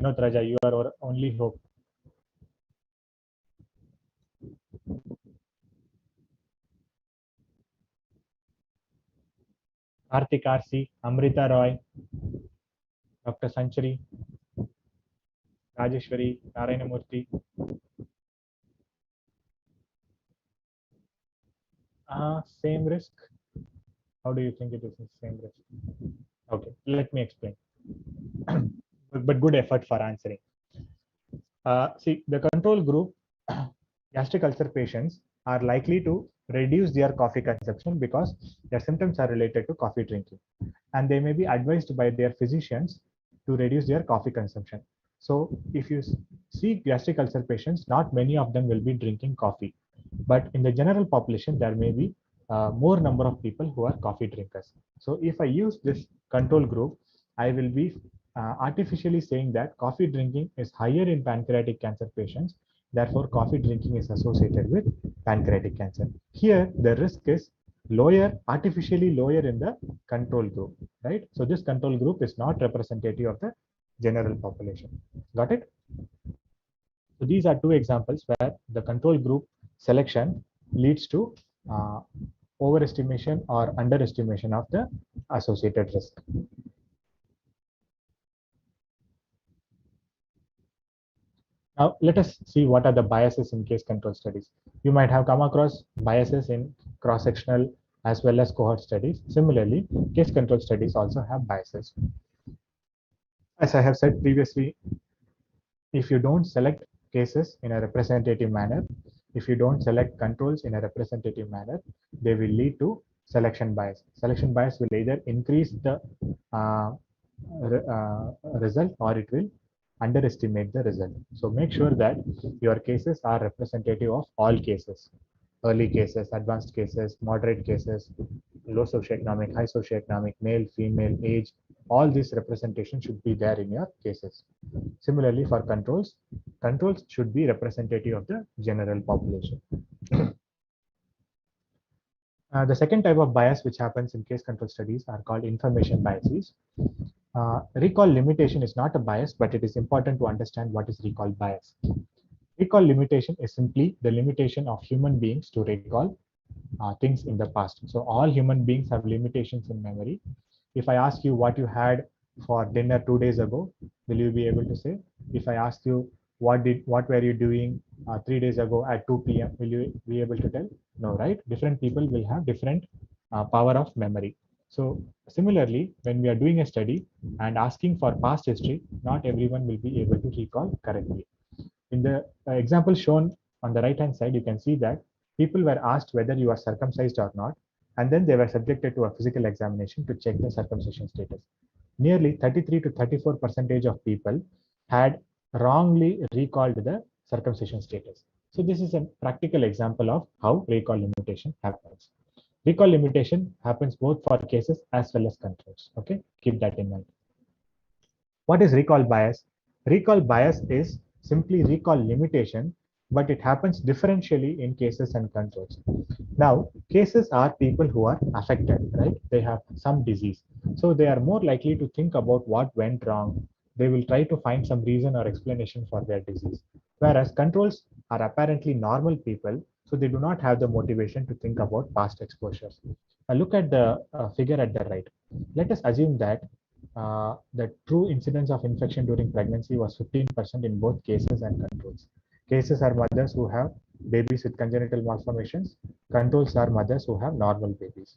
Vinod Raja, you are our only hope. Karthik RC, Amrita Roy, Dr. Sanchari, Rajeshwari, Narayanamurthy. Same risk. How do you think it is the same risk? Okay, let me explain. But good effort for answering. See, the control group, gastric ulcer patients, are likely to reduce their coffee consumption because their symptoms are related to coffee drinking, and they may be advised by their physicians to reduce their coffee consumption. So if you see gastric ulcer patients, not many of them will be drinking coffee, but in the general population, there may be more number of people who are coffee drinkers. So if I use this control group, I will be artificially saying that coffee drinking is higher in pancreatic cancer patients. Therefore, coffee drinking is associated with pancreatic cancer. Here, the risk is lower, artificially lower in the control group, right? So this control group is not representative of the general population. Got it? So these are two examples where the control group selection leads to overestimation or underestimation of the associated risk. Now, let us see what are the biases in case control studies. You might have come across biases in cross-sectional as well as cohort studies. Similarly, case control studies also have biases. As I have said previously, if you don't select cases in a representative manner, if you don't select controls in a representative manner, they will lead to selection bias. Selection bias will either increase the result or it will underestimate the result. So make sure that your cases are representative of all cases: early cases, advanced cases, moderate cases, low socioeconomic, high socioeconomic, male, female, age. All this representation should be there in your cases. Similarly, for controls, controls should be representative of the general population. The second type of bias which happens in case control studies are called information biases. Recall limitation is not a bias, but it is important to understand what is recall bias. Recall limitation is simply the limitation of human beings to recall things in the past. So all human beings have limitations in memory. If I ask you what you had for dinner 2 days ago? Will you be able to say? If I ask you, what were you doing 3 days ago at 2 p.m., will you be able to tell? No, right? Different people will have different power of memory. So similarly, when we are doing a study and asking for past history, not everyone will be able to recall correctly. In the example shown on the right hand side, you can see that people were asked whether you are circumcised or not, and then they were subjected to a physical examination to check the circumcision status. Nearly 33 to 34% of people had wrongly recalled the circumcision status. So this is a practical example of how recall limitation happens. Recall limitation happens both for cases as well as controls. Okay, keep that in mind. What is recall bias? Recall bias is simply recall limitation, but it happens differentially in cases and controls. Now, cases are people who are affected, right? They have some disease. So they are more likely to think about what went wrong. They will try to find some reason or explanation for their disease. Whereas controls are apparently normal people, so they do not have the motivation to think about past exposures. Now look at the figure at the right. Let us assume that the true incidence of infection during pregnancy was 15% in both cases and controls. Cases are mothers who have babies with congenital malformations. Controls are mothers who have normal babies.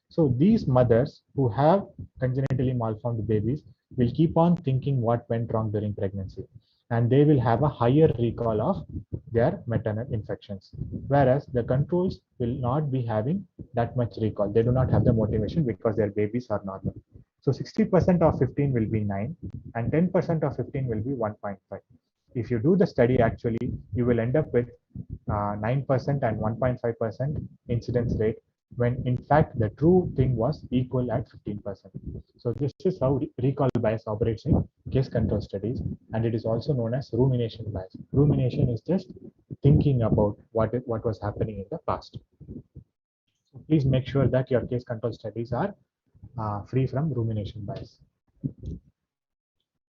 So these mothers who have congenitally malformed babies will keep on thinking what went wrong during pregnancy, and they will have a higher recall of their maternal infections. Whereas the controls will not be having that much recall. They do not have the motivation because their babies are normal. So 60% of 15 will be 9 and 10% of 15 will be 1.5. If you do the study, actually, you will end up with 9% and 1.5% incidence rate, when in fact the true thing was equal at 15%. So this is how recall bias operates in case control studies, and it is also known as rumination bias. Rumination is just thinking about what was happening in the past. So please make sure that your case control studies are free from rumination bias.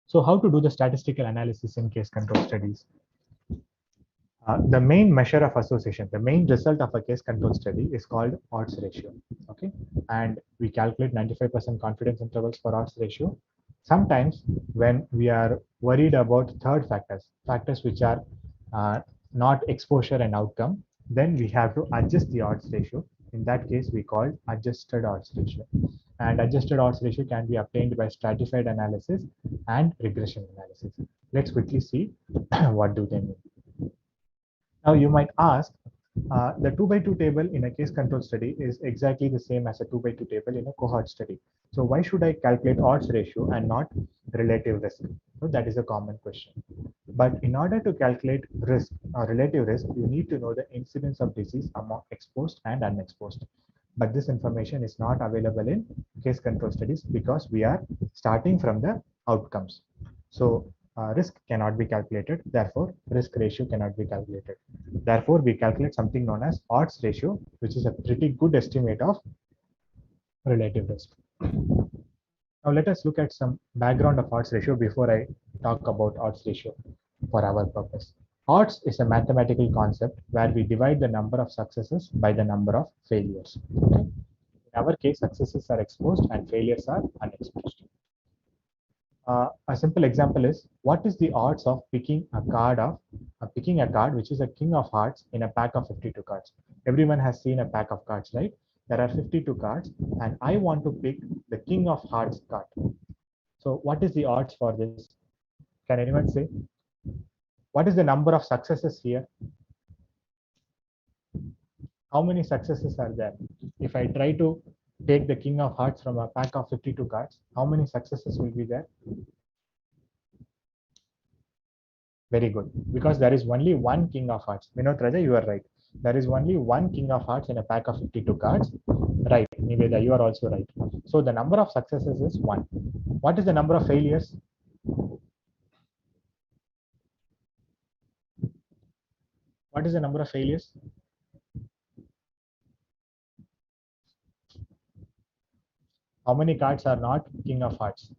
So how to do the statistical analysis in case control studies? The main measure of association, the main result of a case control study is called odds ratio. Okay, and we calculate 95% confidence intervals for odds ratio. Sometimes when we are worried about third factors which are not exposure and outcome, then we have to adjust the odds ratio. In that case, we call adjusted odds ratio. And adjusted odds ratio can be obtained by stratified analysis and regression analysis. Let's quickly see what do they mean. Now you might ask, the 2x2 table in a case control study is exactly the same as a 2x2 table in a cohort study. So why should I calculate odds ratio and not relative risk? So that is a common question. But in order to calculate risk or relative risk, you need to know the incidence of disease among exposed and unexposed. But this information is not available in case control studies because we are starting from the outcomes. So risk cannot be calculated, therefore risk ratio cannot be calculated. Therefore, we calculate something known as odds ratio, which is a pretty good estimate of relative risk. Now let us look at some background of odds ratio before I talk about odds ratio for our purpose. Odds is a mathematical concept where we divide the number of successes by the number of failures. Okay? In our case, successes are exposed and failures are unexposed. A simple example is, what is the odds of picking a card which is a king of hearts in a pack of 52 cards? Everyone has seen a pack of cards, right? There are 52 cards and I want to pick the king of hearts card. So what is the odds for this? Can anyone say? What is the number of successes here? How many successes are there? If I try to take the king of hearts from a pack of 52 cards, how many successes will be there? Very good, because there is only one king of hearts. Vinod Raja, you are right. There is only one king of hearts in a pack of 52 cards. Right, Niveda, you are also right. So the number of successes is 1. What is the number of failures? What is the number of failures? How many cards are not king of hearts?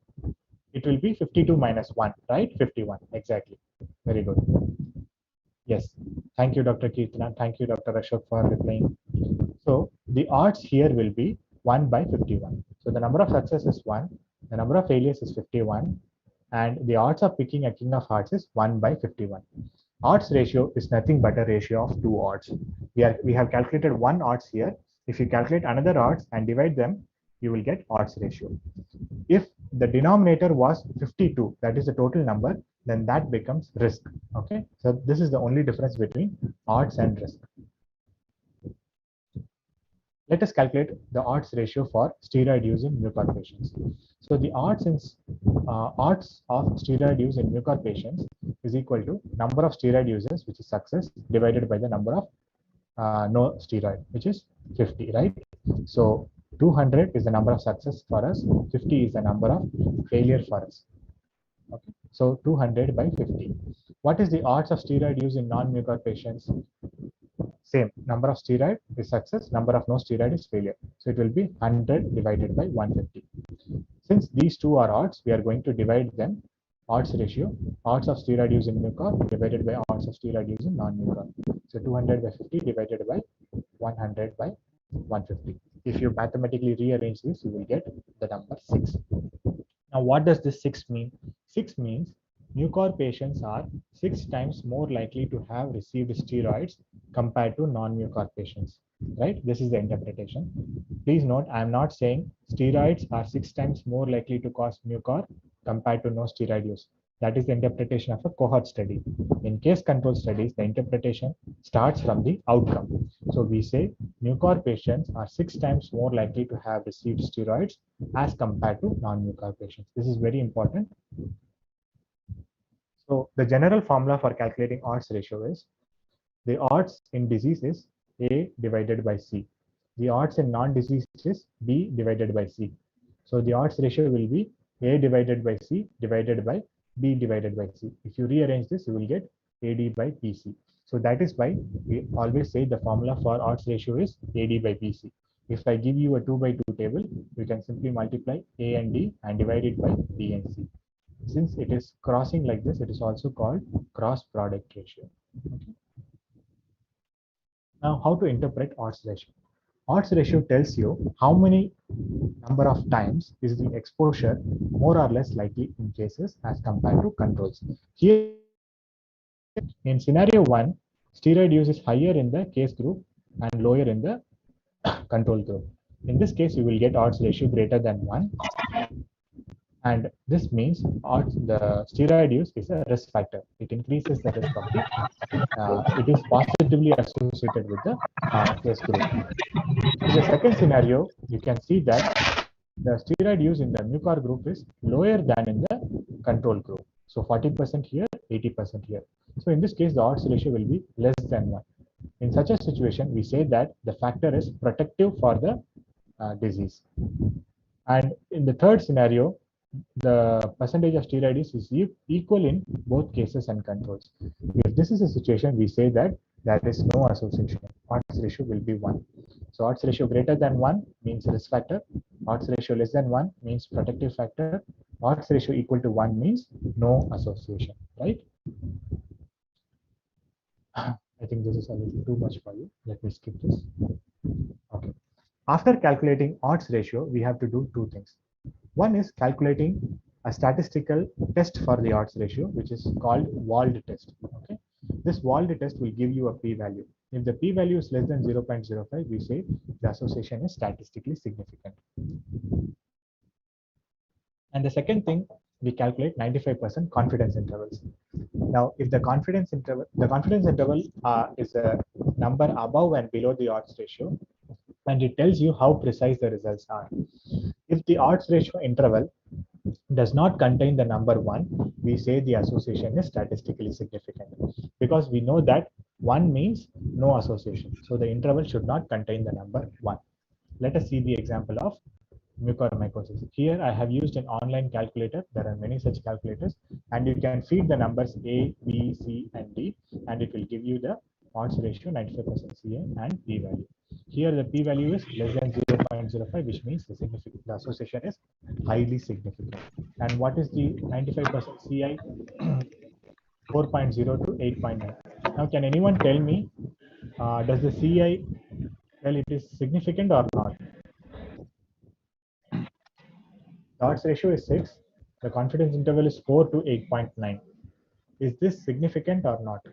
It will be 52 minus 1, right? 51, exactly. Very good. Yes, thank you, Dr. Keertana. Thank you, Dr. Ashok, for replying. So the odds here will be 1 by 51. So the number of success is 1. The number of failures is 51, and the odds of picking a king of hearts is 1 by 51. Odds ratio is nothing but a ratio of two odds. We have calculated one odds here. If you calculate another odds and divide them, you will get odds ratio. If the denominator was 52, that is the total number, then that becomes risk. Okay, so this is the only difference between odds and risk. Let us calculate the odds ratio for steroid use in Mucor patients. So the odds of steroid use in Mucor patients is equal to number of steroid users, which is success, divided by the number of no steroid, which is 50, right? So 200 is the number of success for us, 50 is the number of failure for us. Okay, so 200 by 50. What is the odds of steroid use in non-Mucor patients? Same, number of steroid is success, number of no steroid is failure. So it will be 100 divided by 150. Since these two are odds, we are going to divide them. Odds ratio, odds of steroid use in Mucor divided by odds of steroid use in non-Mucor. So 200 by 50 divided by 100 by 150. If you mathematically rearrange this, you will get the number 6. Now, what does this 6 mean? 6 means Mucor patients are 6 times more likely to have received steroids compared to non-Mucor patients, right? This is the interpretation. Please note, I am not saying steroids are 6 times more likely to cause Mucor compared to no steroid use. That is the interpretation of a cohort study. In case control studies, the interpretation starts from the outcome. So we say Mucor patients are 6 times more likely to have received steroids as compared to non-Mucor patients. This is very important. So the general formula for calculating odds ratio is the odds in disease is A divided by C. The odds in non-disease is B divided by C. So the odds ratio will be A divided by C divided by B divided by C. If you rearrange this, you will get AD by BC. So that is why we always say the formula for odds ratio is AD by BC. If I give you a 2 by 2 table, you can simply multiply A and D and divide it by B and C. Since it is crossing like this, it is also called cross product ratio. Okay. Now, how to interpret odds ratio? Odds ratio tells you how many number of times is the exposure more or less likely in cases as compared to controls. Here, in scenario 1, steroid use is higher in the case group and lower in the control group. In this case, you will get odds ratio greater than 1. And this means the steroid use is a risk factor. It increases the risk of it is positively associated with the case group. In the second scenario, you can see that the steroid use in the Mucor group is lower than in the control group. So 40% here, 80% here. So in this case, the odds ratio will be less than 1. In such a situation, we say that the factor is protective for the disease. And in the third scenario, the percentage of steroid use is equal in both cases and controls. If this is a situation, we say that there is no association. Odds ratio will be 1. So odds ratio greater than 1 means risk factor. Odds ratio less than 1 means protective factor. Odds ratio equal to 1 means no association, right? I think this is a little too much for you. Let me skip this. Okay. After calculating odds ratio, we have to do two things. One is calculating a statistical test for the odds ratio, which is called Wald test. Okay, this Wald test will give you a p-value. If the p-value is less than 0.05, we say the association is statistically significant. And the second thing, we calculate 95% confidence intervals. Now, if the confidence interval is a number above and below the odds ratio, and it tells you how precise the results are. If the odds ratio interval does not contain the number 1, we say the association is statistically significant, because we know that 1 means no association. So the interval should not contain the number 1. Let us see the example of mucormycosis. Here I have used an online calculator. There are many such calculators, and you can feed the numbers A, B, C, and D, and it will give you the odds ratio 95% CA and p value. Here the p value is less than 0.05, which means the association is highly significant. And what is the 95% CI? 4.0 to 8.9. Now, can anyone tell me, does the CI tell it is significant or not? The odds ratio is 6. The confidence interval is 4 to 8.9. Is this significant or not?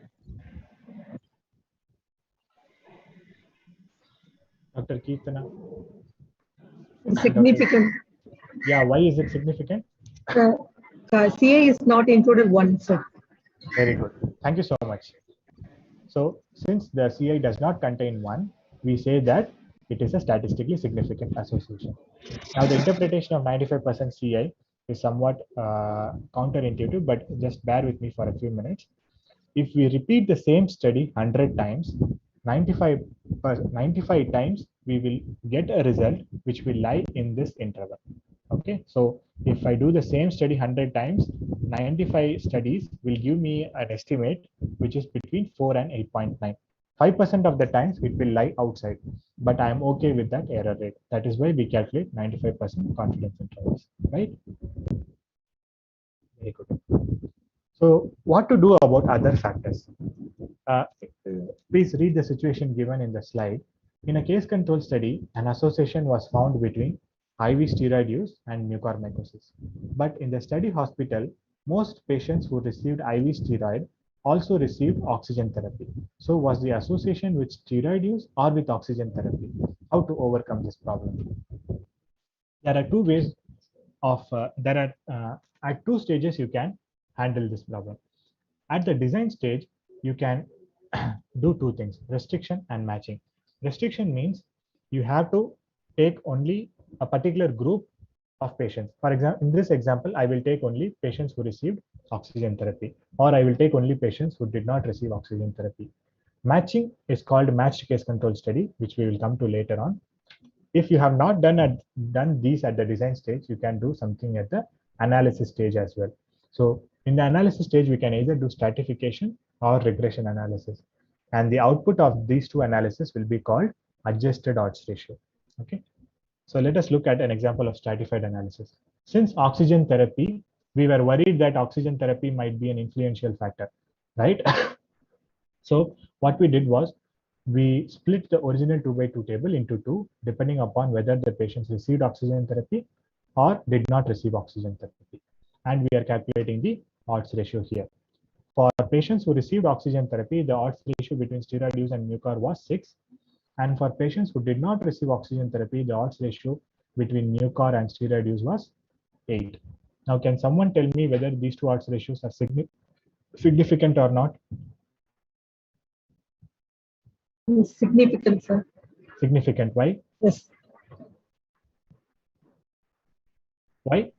Dr. Geetha? Significant. Yeah, why is it significant? CA is not included once. Very good. Thank you so much. So since the CI does not contain 1, we say that it is a statistically significant association. Now the interpretation of 95% CI is somewhat counterintuitive, but just bear with me for a few minutes. If we repeat the same study 100 times, 95 times we will get a result which will lie in this interval. Okay, so if I do the same study 100 times, 95 studies will give me an estimate which is between 4 and 8.9. 5% of the times it will lie outside, but I am okay with that error rate. That is why we calculate 95% confidence intervals, right? Very good. So what to do about other factors? Please read the situation given in the slide. In a case control study, an association was found between IV steroid use and mucormycosis. But in the study hospital, most patients who received IV steroid also received oxygen therapy. So was the association with steroid use or with oxygen therapy? How to overcome this problem? There are two ways of, at 2 stages you can handle this problem. At the design stage, you can do 2 things, restriction and matching. Restriction means you have to take only a particular group of patients. For example, in this example, I will take only patients who received oxygen therapy, or I will take only patients who did not receive oxygen therapy. Matching is called matched case control study, which we will come to later on. If you have not done these at the design stage, you can do something at the analysis stage as well. So in the analysis stage, we can either do stratification or regression analysis. And the output of these 2 analyses will be called adjusted odds ratio. Okay. So let us look at an example of stratified analysis. Since oxygen therapy, we were worried that oxygen therapy might be an influential factor, right? So what we did was we split the original 2x2 table into 2, depending upon whether the patients received oxygen therapy or did not receive oxygen therapy. And we are calculating the odds ratio here. For patients who received oxygen therapy, the odds ratio between steroid use and mucor was 6. And for patients who did not receive oxygen therapy, the odds ratio between mucor and steroid use was 8. Now, can someone tell me whether these 2 odds ratios are significant or not? Significant, sir. Significant. Why? Yes. Why?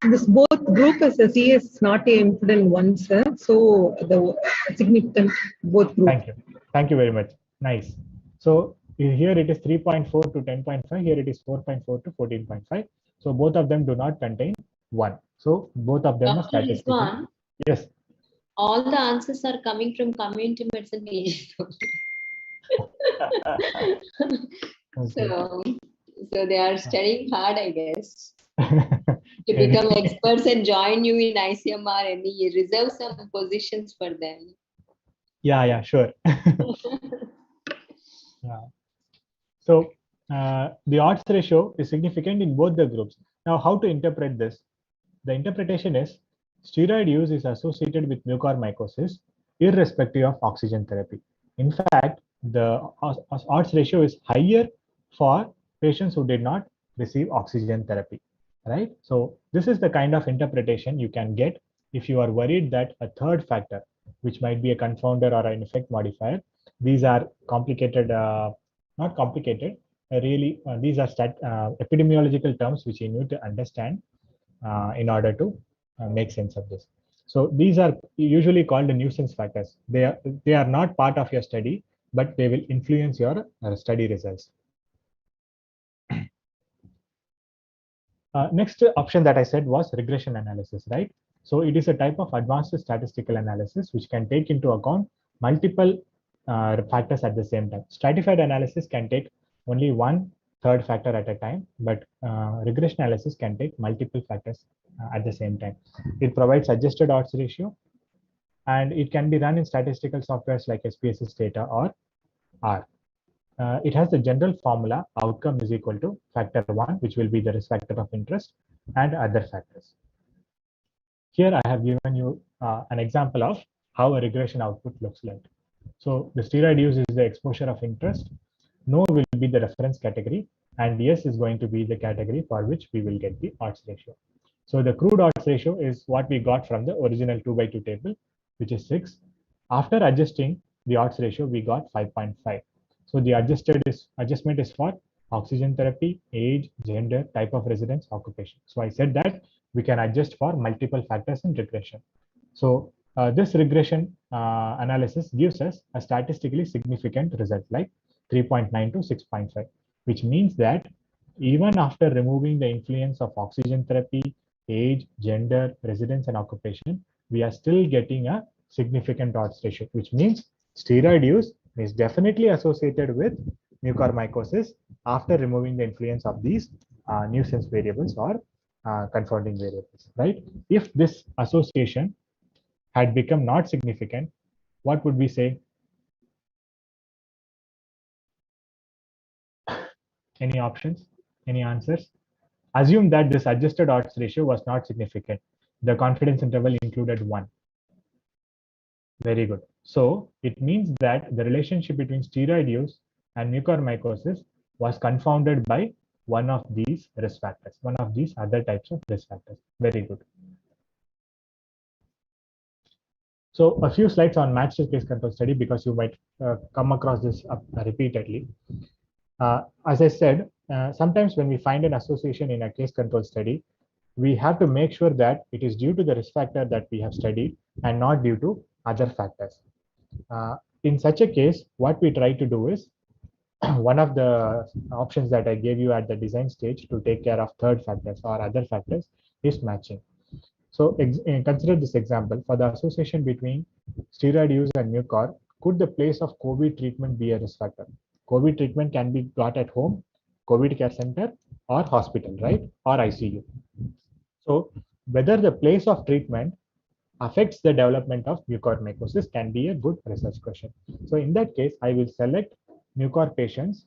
This both group as a CA is not included in one, sir. So the significant both group. Thank you. Thank you very much. Nice. So here it is 3.4 to 10.5. Here it is 4.4 to 14.5. So both of them do not contain 1. So both of them are statistically. Yes. All the answers are coming from community medicine. So they are studying hard, I guess, to become experts and join you in ICMR-NIE. Reserve some positions for them. Yeah, sure. Yeah. So the odds ratio is significant in both the groups. Now, how to interpret this? The interpretation is steroid use is associated with mucormycosis irrespective of oxygen therapy. In fact, the odds ratio is higher for patients who did not receive oxygen therapy, right? So this is the kind of interpretation you can get if you are worried that a third factor, which might be a confounder or an effect modifier, these are complicated, not complicated, really, these are epidemiological terms which you need to understand in order to make sense of this. So these are usually called the nuisance factors. They are not part of your study, but they will influence your study results. Next option that I said was regression analysis, right? So it is a type of advanced statistical analysis which can take into account multiple factors at the same time. Stratified analysis can take only one third factor at a time, but regression analysis can take multiple factors at the same time. It provides adjusted odds ratio, and it can be run in statistical softwares like SPSS data or R. it has the general formula outcome is equal to factor 1, which will be the risk factor of interest, and other factors. Here I have given you an example of how a regression output looks like. So the steroid use is the exposure of interest, no will be the reference category, and yes is going to be the category for which we will get the odds ratio. So the crude odds ratio is what we got from the original 2/2 table, which is 6. After adjusting the odds ratio, we got 5.5. So the adjustment is for oxygen therapy, age, gender, type of residence, occupation. So I said that we can adjust for multiple factors in regression. So this regression analysis gives us a statistically significant result like 3.9 to 6.5, which means that even after removing the influence of oxygen therapy, age, gender, residence, and occupation, we are still getting a significant odds ratio, which means steroid use is definitely associated with mucormycosis after removing the influence of these nuisance variables or confounding variables, right? If this association had become not significant, what would we say? Any options? Any answers? Assume that this adjusted odds ratio was not significant. The confidence interval included 1. Very good. So it means that the relationship between steroid use and mucormycosis was confounded by one of these risk factors, one of these other types of risk factors. Very good. So a few slides on matched case control study, because you might come across this repeatedly. As I said, sometimes when we find an association in a case control study, we have to make sure that it is due to the risk factor that we have studied and not due to other factors. In such a case, what we try to do is, one of the options that I gave you at the design stage to take care of third factors or other factors is matching. So consider this example. For the association between steroid use and mucor, could the place of COVID treatment be a risk factor? COVID treatment can be got at home, COVID care center, or hospital, right? Or ICU. So whether the place of treatment affects the development of mucormycosis can be a good research question. So in that case, I will select mucor patients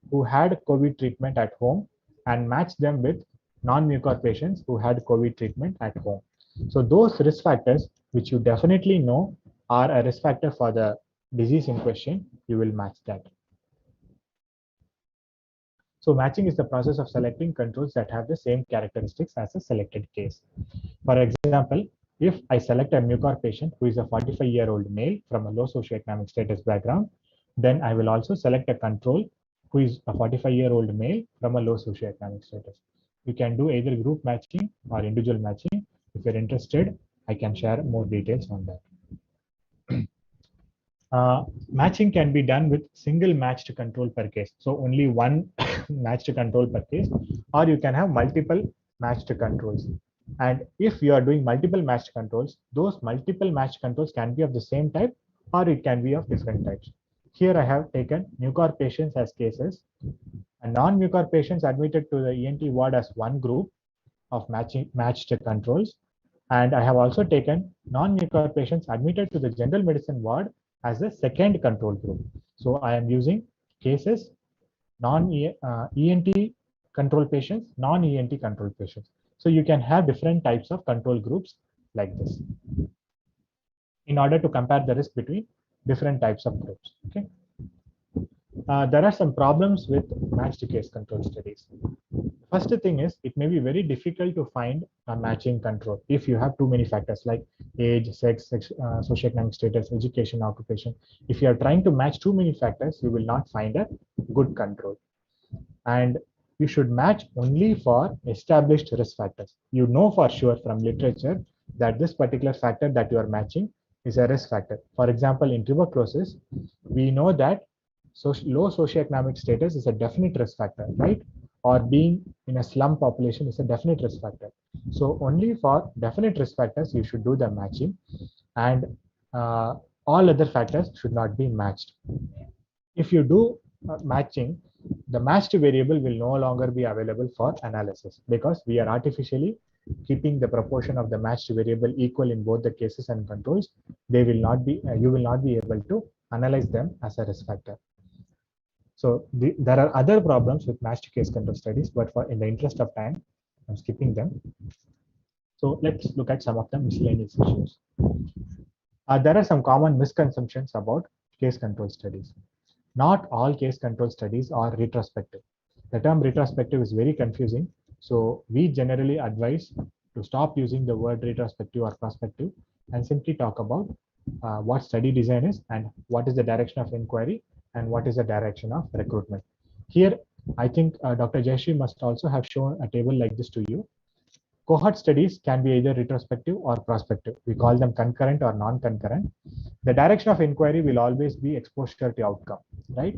who had COVID treatment at home and match them with non-mucor patients who had COVID treatment at home. So those risk factors, which you definitely know are a risk factor for the disease in question, you will match that. So matching is the process of selecting controls that have the same characteristics as a selected case. For example, if I select a mucor patient who is a 45-year-old male from a low socioeconomic status background, then I will also select a control who is a 45-year-old male from a low socioeconomic status. You can do either group matching or individual matching. If you're interested, I can share more details on that. Matching can be done with single matched control per case. So only one matched control per case, or you can have multiple matched controls. And if you are doing multiple matched controls, those multiple matched controls can be of the same type or it can be of different types. Here I have taken mucor patients as cases, and non-mucor patients admitted to the ENT ward as one group of matched controls. And I have also taken non-mucor patients admitted to the general medicine ward as a second control group. So I am using cases, non-ENT control patients, non-ENT control patients. So you can have different types of control groups like this in order to compare the risk between different types of groups. Okay. There are some problems with matched case control studies. First thing is, it may be very difficult to find a matching control if you have too many factors like age, sex, socioeconomic status, education, occupation. If you are trying to match too many factors, you will not find a good control. And you should match only for established risk factors. You know for sure from literature that this particular factor that you are matching is a risk factor. For example, in tuberculosis, we know that low socioeconomic status is a definite risk factor, right? Or being in a slum population is a definite risk factor. So only for definite risk factors, you should do the matching, and all other factors should not be matched. If you do matching, the matched variable will no longer be available for analysis because we are artificially keeping the proportion of the matched variable equal in both the cases and controls. They will not be, you will not be able to analyze them as a risk factor. So there are other problems with matched case control studies, but in the interest of time, I'm skipping them. So let's look at some of the miscellaneous issues. There are some common misconceptions about case control studies. Not all case control studies are retrospective. The term retrospective is very confusing. So we generally advise to stop using the word retrospective or prospective and simply talk about what study design is and what is the direction of inquiry and what is the direction of recruitment. Here, I think Dr. Jayashree must also have shown a table like this to you. Cohort studies can be either retrospective or prospective. We call them concurrent or non-concurrent. The direction of inquiry will always be exposure to outcome, right?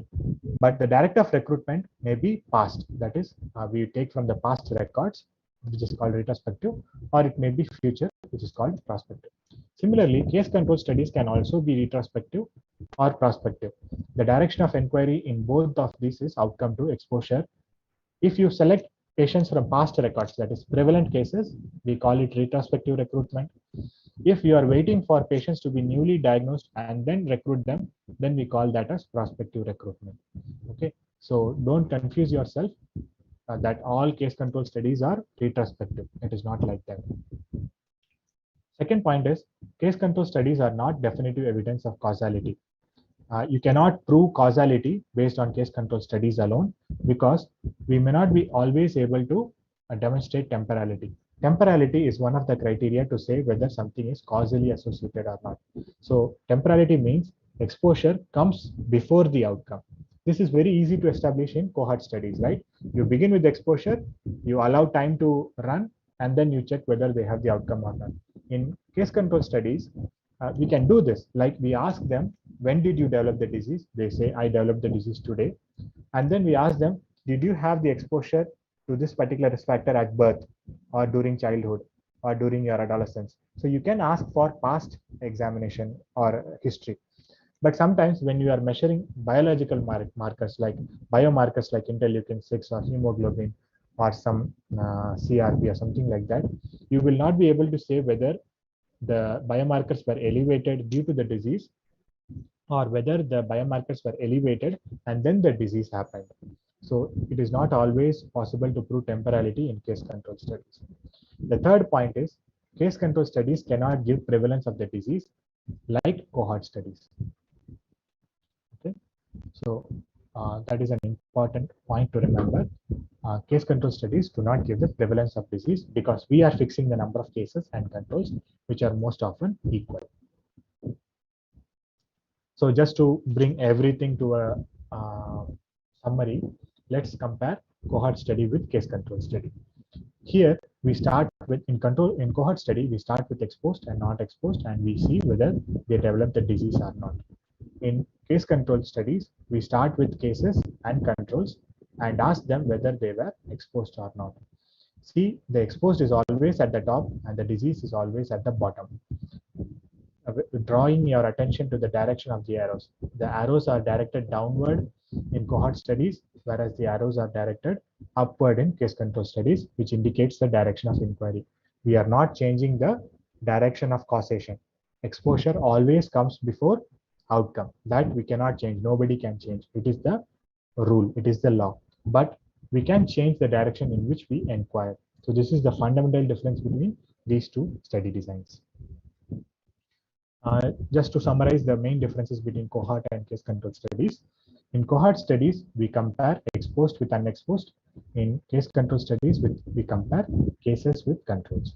But the direction of recruitment may be past. That is, we take from the past records, which is called retrospective, or it may be future, which is called prospective. Similarly, case control studies can also be retrospective or prospective. The direction of inquiry in both of these is outcome to exposure. If you select patients from past records, that is prevalent cases, we call it retrospective recruitment. If you are waiting for patients to be newly diagnosed and then recruit them, then we call that as prospective recruitment. Okay, so don't confuse yourself that all case control studies are retrospective. It is not like that. Second point is case control studies are not definitive evidence of causality. You cannot prove causality based on case control studies alone because we may not be always able to demonstrate temporality. Temporality is one of the criteria to say whether something is causally associated or not. So temporality means exposure comes before the outcome. This is very easy to establish in cohort studies, right? You begin with exposure, you allow time to run, and then you check whether they have the outcome or not. In case control studies, we can do this. Like we ask them, when did you develop the disease? They say, I developed the disease today. And then we ask them, did you have the exposure to this particular risk factor at birth or during childhood or during your adolescence? So you can ask for past examination or history. But sometimes when you are measuring biological markers like biomarkers like interleukin-6 or hemoglobin or some CRP or something like that, you will not be able to say whether the biomarkers were elevated due to the disease or whether the biomarkers were elevated and then the disease happened. So it is not always possible to prove temporality in case control studies. The third point is case control studies cannot give prevalence of the disease like cohort studies. Okay, so that is an important point to remember. Case control studies do not give the prevalence of disease because we are fixing the number of cases and controls which are most often equal. So just to bring everything to a summary, let's compare cohort study with case control study. Here we start with in cohort study, we start with exposed and not exposed, and we see whether they develop the disease or not. In case control studies, we start with cases and controls and ask them whether they were exposed or not. See, the exposed is always at the top and the disease is always at the bottom. Drawing your attention to the direction of the arrows. The arrows are directed downward in cohort studies, whereas the arrows are directed upward in case control studies, which indicates the direction of inquiry. We are not changing the direction of causation. Exposure always comes before outcome. That we cannot change. Nobody can change. It is the rule. It is the law. But we can change the direction in which we inquire. So this is the fundamental difference between these two study designs. Just to summarize the main differences between cohort and case control studies. In cohort studies, we compare exposed with unexposed. In case control studies, we compare cases with controls.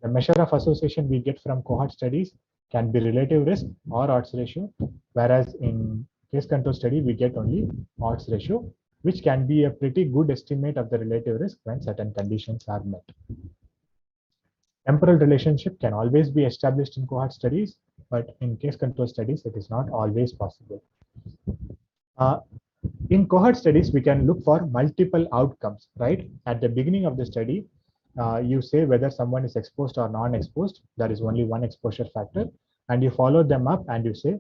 The measure of association we get from cohort studies can be relative risk or odds ratio, whereas in case control study, we get only odds ratio, which can be a pretty good estimate of the relative risk when certain conditions are met. Temporal relationship can always be established in cohort studies, but in case control studies, it is not always possible. In cohort studies, we can look for multiple outcomes, right? At the beginning of the study, you say whether someone is exposed or non-exposed. There is only one exposure factor, and you follow them up and you say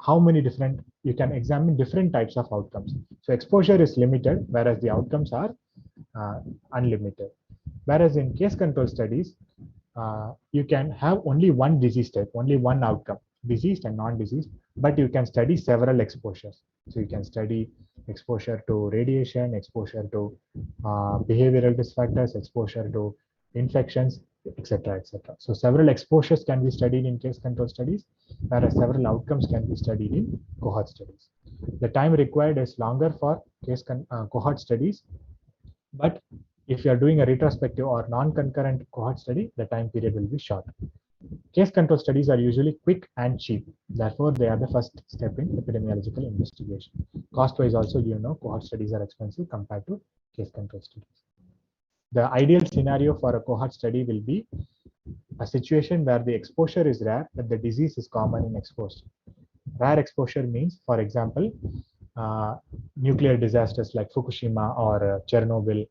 how many different, you can examine different types of outcomes. So exposure is limited, whereas the outcomes are unlimited. Whereas in case control studies, you can have only one disease type, only one outcome, diseased and non-diseased, but you can study several exposures. So you can study exposure to radiation, exposure to behavioral risk factors, exposure to infections, etc., etc. So several exposures can be studied in case control studies, whereas several outcomes can be studied in cohort studies. The time required is longer for cohort studies, but if you are doing a retrospective or non-concurrent cohort study, the time period will be short. Case control studies are usually quick and cheap. Therefore, they are the first step in epidemiological investigation. Cost-wise also, cohort studies are expensive compared to case control studies. The ideal scenario for a cohort study will be a situation where the exposure is rare, but the disease is common in exposure. Rare exposure means, for example, nuclear disasters like Fukushima or Chernobyl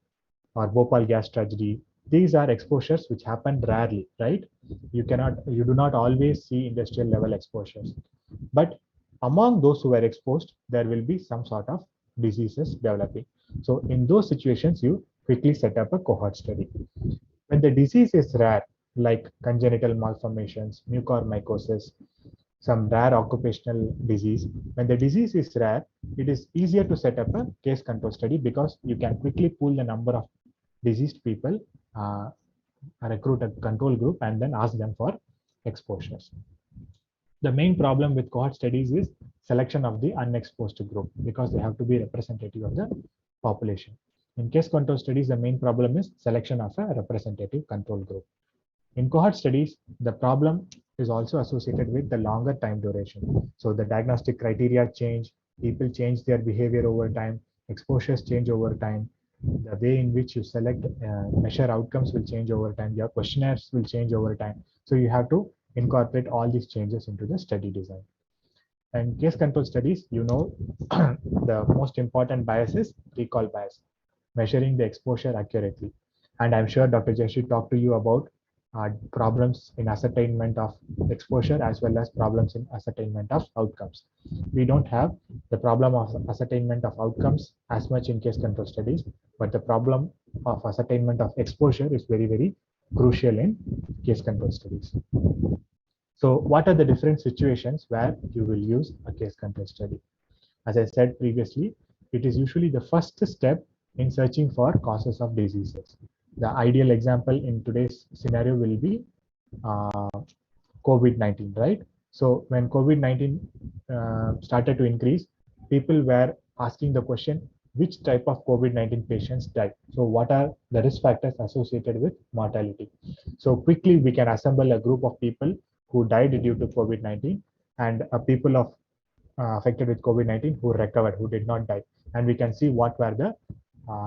or Bhopal gas tragedy. These are exposures which happen rarely, right? You do not always see industrial level exposures. But among those who are exposed, there will be some sort of diseases developing. So in those situations, you quickly set up a cohort study. When the disease is rare, like congenital malformations, mucormycosis, some rare occupational disease, when the disease is rare, it is easier to set up a case control study because you can quickly pool the number of diseased people, recruit a control group, and then ask them for exposures. The main problem with cohort studies is selection of the unexposed group because they have to be representative of the population. In case control studies, the main problem is selection of a representative control group. In cohort studies, the problem is also associated with the longer time duration. So the diagnostic criteria change, people change their behavior over time, exposures change over time, the way in which you select measure outcomes will change over time, your questionnaires will change over time. So you have to incorporate all these changes into the study design. And case control studies, the most important bias is recall bias, measuring the exposure accurately. And I'm sure Dr. Jashi talked to you about problems in ascertainment of exposure as well as problems in ascertainment of outcomes. We don't have the problem of ascertainment of outcomes as much in case control studies, but the problem of ascertainment of exposure is very, very crucial in case control studies. So what are the different situations where you will use a case control study? As I said previously, it is usually the first step in searching for causes of diseases. The ideal example in today's scenario will be COVID-19, right? So when COVID-19 started to increase, people were asking the question, which type of COVID-19 patients died? So what are the risk factors associated with mortality? So quickly we can assemble a group of people who died due to COVID-19 and people of affected with COVID-19 who recovered, who did not die. And we can see what were the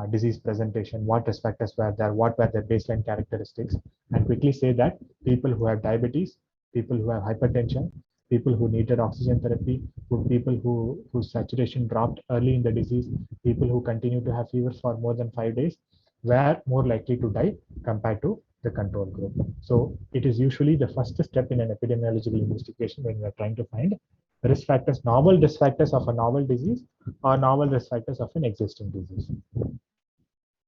disease presentation, what risk factors were there, what were their baseline characteristics, and quickly say that people who have diabetes, people who have hypertension, people who needed oxygen therapy, people whose saturation dropped early in the disease, people who continue to have fevers for more than 5 days, were more likely to die compared to the control group. So it is usually the first step in an epidemiological investigation when we are trying to find risk factors, novel risk factors of a novel disease or novel risk factors of an existing disease.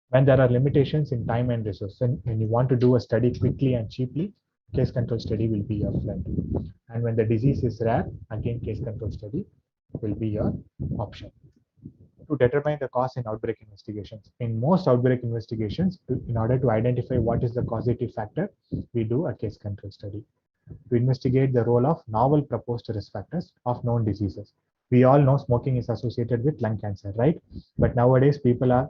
When there are limitations in time and resources, and when you want to do a study quickly and cheaply, case control study will be your friend. And when the disease is rare, again, case control study will be your option. To determine the cause in outbreak investigations. In most outbreak investigations, in order to identify what is the causative factor, we do a case control study to investigate the role of novel proposed risk factors of known diseases. We all know smoking is associated with lung cancer, right? But nowadays people are,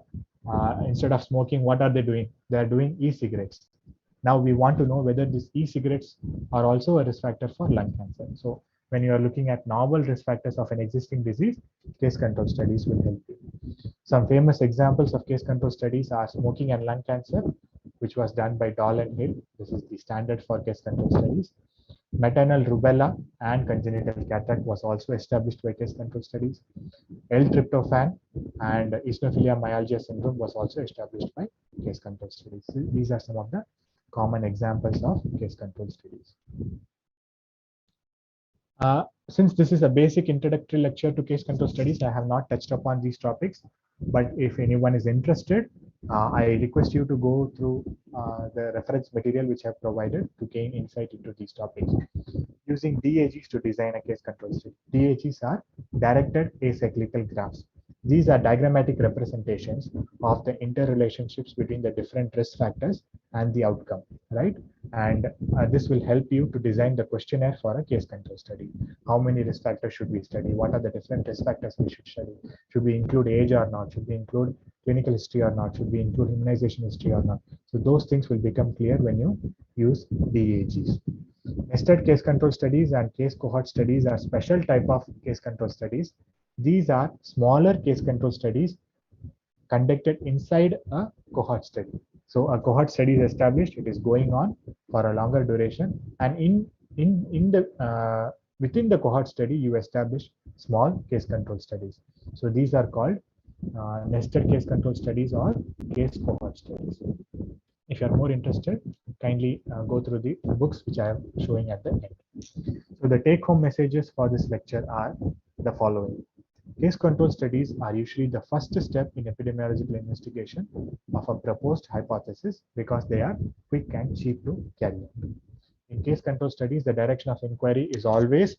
instead of smoking, what are they doing? They are doing e-cigarettes. Now we want to know whether these e-cigarettes are also a risk factor for lung cancer. So when you are looking at novel risk factors of an existing disease, case control studies will help you. Some famous examples of case control studies are smoking and lung cancer, which was done by Doll and Hill. This is the standard for case control studies. Maternal rubella and congenital cataract was also established by case control studies. L-tryptophan and eosinophilia myalgia syndrome was also established by case control studies. These are some of the common examples of case control studies. Since this is a basic introductory lecture to case control studies, I have not touched upon these topics, but if anyone is interested, I request you to go through the reference material which I have provided to gain insight into these topics. using DAGs to design a case control study. DAGs are directed acyclical graphs. These are diagrammatic representations of the interrelationships between the different risk factors and the outcome, right? And this will help you to design the questionnaire for a case control study. How many risk factors should we study? What are the different risk factors we should study? Should we include age or not? Should we include clinical history or not? Should we include immunization history or not? So those things will become clear when you use DAGs. Nested case control studies and case cohort studies are special type of case control studies. These are smaller case control studies conducted inside a cohort study. So a cohort study is established, it is going on for a longer duration, and within the cohort study you establish small case control studies. So these are called nested case control studies or case cohort studies. If you are more interested, kindly go through the books which I am showing at the end. So the take-home messages for this lecture are the following. Case control studies are usually the first step in epidemiological investigation of a proposed hypothesis because they are quick and cheap to carry out. In case control studies, the direction of inquiry is always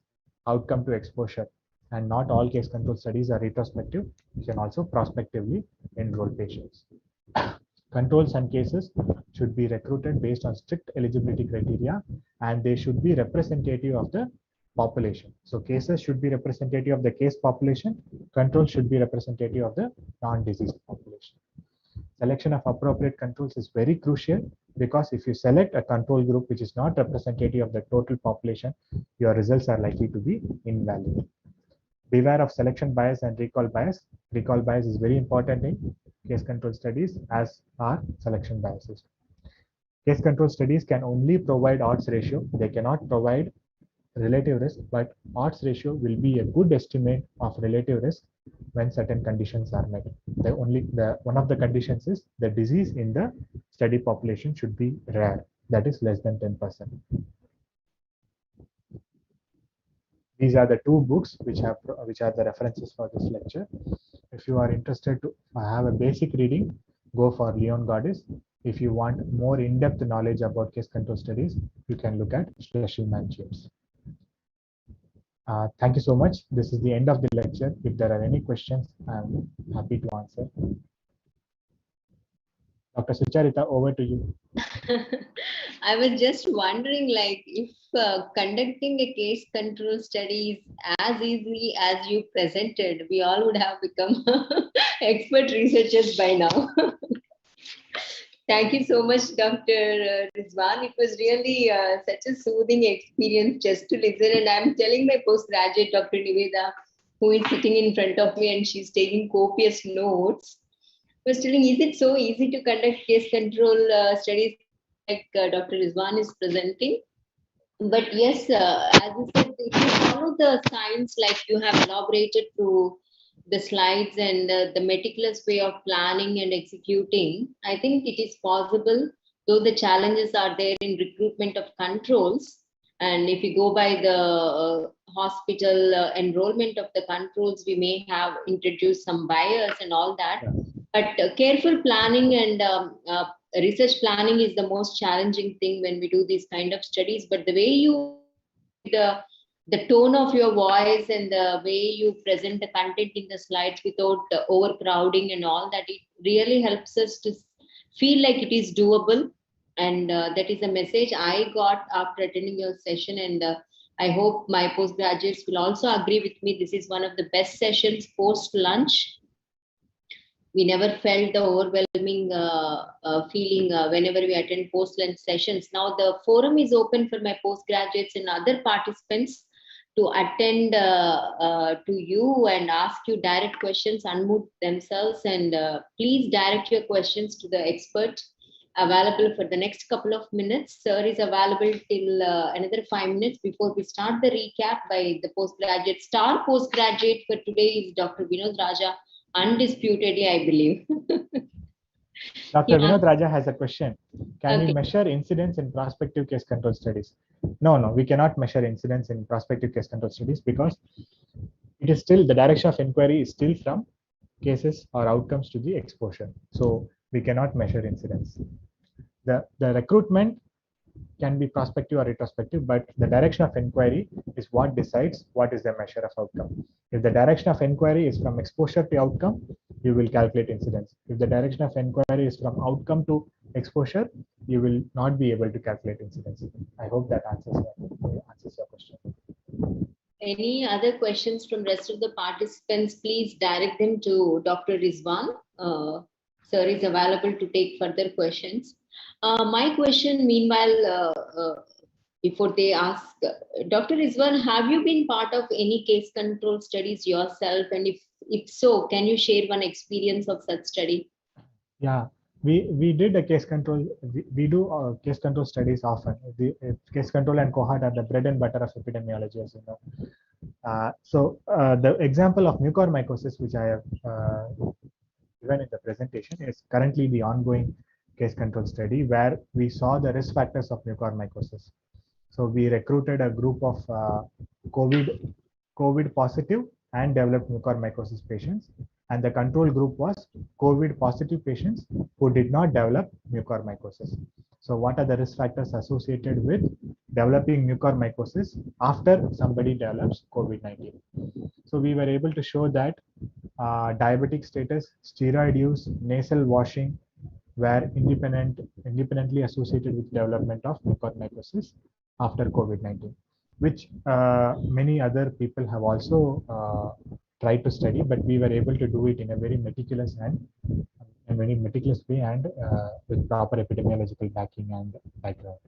outcome to exposure, and not all case control studies are retrospective. You can also prospectively enroll patients. Controls and cases should be recruited based on strict eligibility criteria, and they should be representative of the population. So cases should be representative of the case population. Control should be representative of the non-diseased population. Selection of appropriate controls is very crucial because if you select a control group which is not representative of the total population, your results are likely to be invalid. Beware of selection bias and recall bias. Recall bias is very important in case control studies, as are selection biases. Case control studies can only provide odds ratio. They cannot provide relative risk, but odds ratio will be a good estimate of relative risk when certain conditions are met. One of the conditions is the disease in the study population should be rare, that is less than 10%. These are the two books which are the references for this lecture. If you are interested to have a basic reading, go for Leon Goddess. If you want more in-depth knowledge about case control studies, you can look at Schlesselman James. Thank you so much. This is the end of the lecture. If there are any questions, I'm happy to answer. Dr. Sucharitha, over to you. I was just wondering, like, if conducting a case control study is as easy as you presented, we all would have become expert researchers by now. Thank you so much, Dr. Rizwan. It was really such a soothing experience just to listen. And I'm telling my postgraduate, Dr. Niveda, who is sitting in front of me and she's taking copious notes, was telling, is it so easy to conduct case control studies like Dr. Rizwan is presenting? But yes, as you said, if you follow the science like you have elaborated through the slides and the meticulous way of planning and executing, I think it is possible, though the challenges are there in recruitment of controls. And if you go by the hospital enrollment of the controls, we may have introduced some bias and all that. But careful planning and research planning is the most challenging thing when we do these kind of studies. But the way you, the tone of your voice and the way you present the content in the slides without overcrowding and all that, it really helps us to feel like it is doable. And that is a message I got after attending your session. And I hope my postgraduates will also agree with me. This is one of the best sessions post-lunch. We never felt the overwhelming feeling whenever we attend post-lunch sessions. Now the forum is open for my postgraduates and other participants to attend to you and ask you direct questions, unmute themselves, and please direct your questions to the expert available for the next couple of minutes. Sir is available till another 5 minutes before we start the recap by the postgraduate. Star postgraduate for today is Dr. Vinod Raja, undisputedly, I believe. Dr. Vinod Raja has a question. Can we measure incidence in prospective case control studies? No, we cannot measure incidence in prospective case control studies because it is still, the direction of inquiry is still from cases or outcomes to the exposure. So we cannot measure incidence. The recruitment can be prospective or retrospective, but the direction of inquiry is what decides what is the measure of outcome. If the direction of inquiry is from exposure to outcome, you will calculate incidence. If the direction of inquiry is from outcome to exposure, you will not be able to calculate incidence. I hope that answers your question. Any other questions from rest of the participants? Please direct them to Dr. Rizwan. Sir is available to take further questions. My question, meanwhile, before they ask, Dr. Rizwan, have you been part of any case control studies yourself? And if so, can you share one experience of such study? Yeah, we did a case control. We do case control studies often. The case control and cohort are the bread and butter of epidemiology, as you know. The example of mucormycosis, which I have given in the presentation, is currently the ongoing case control study where we saw the risk factors of mucormycosis. So we recruited a group of COVID positive and developed mucormycosis patients, and the control group was COVID positive patients who did not develop mucormycosis. So what are the risk factors associated with developing mucormycosis after somebody develops COVID-19? So we were able to show that diabetic status, steroid use, nasal washing were independently associated with development of mucormycosis after COVID-19, which many other people have also tried to study, but we were able to do it in a very meticulous way and with proper epidemiological backing and background.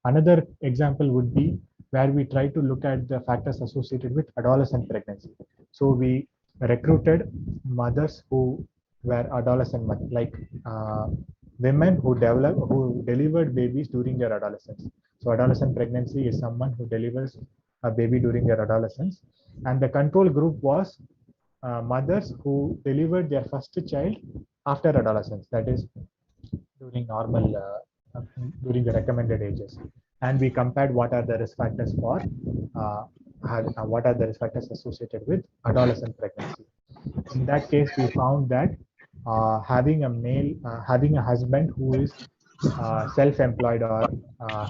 Another example would be where we try to look at the factors associated with adolescent pregnancy. So we recruited mothers who were adolescent, like women who delivered babies during their adolescence. So adolescent pregnancy is someone who delivers a baby during their adolescence, and the control group was mothers who delivered their first child after adolescence, that is during normal during the recommended ages. And we compared what are the risk factors for what are the risk factors associated with adolescent pregnancy. In that case, we found that having a husband who is self-employed or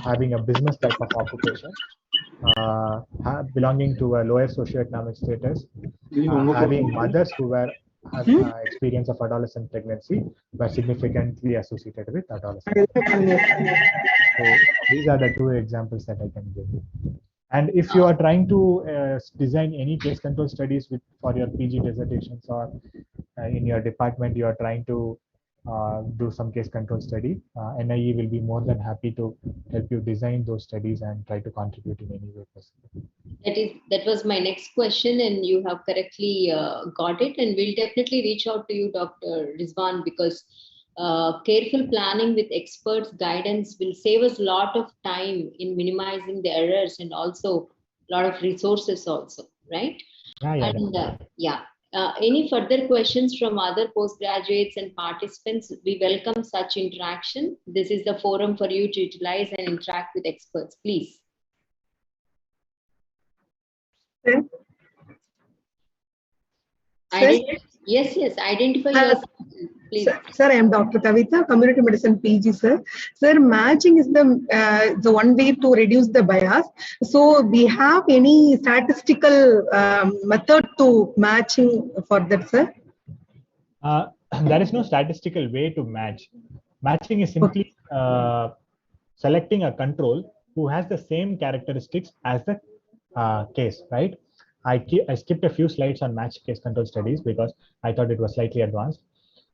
having a business type of occupation, belonging to a lower socioeconomic status, having mothers who were experience of adolescent pregnancy were significantly associated with adolescent. So these are the two examples that I can give you. And if you are trying to design any case control studies for your PG dissertations, or in your department you are trying to do some case control study, NIE will be more than happy to help you design those studies and try to contribute in any way possible. That was my next question, and you have correctly got it. And we'll definitely reach out to you, Dr. Rizwan, because careful planning with experts' guidance will save us a lot of time in minimizing the errors and also a lot of resources also, right? Any further questions from other postgraduates and participants? We welcome such interaction. This is the forum for you to utilize and interact with experts, please. Sir? Yes, identify yourself, please. Sir, I am Dr. Kavita, Community Medicine PG, sir. Sir, matching is the one way to reduce the bias. So, we have any statistical method to matching for that, sir? There is no statistical way to match. Matching is simply selecting a control who has the same characteristics as the case, right? I skipped a few slides on matched case control studies because I thought it was slightly advanced.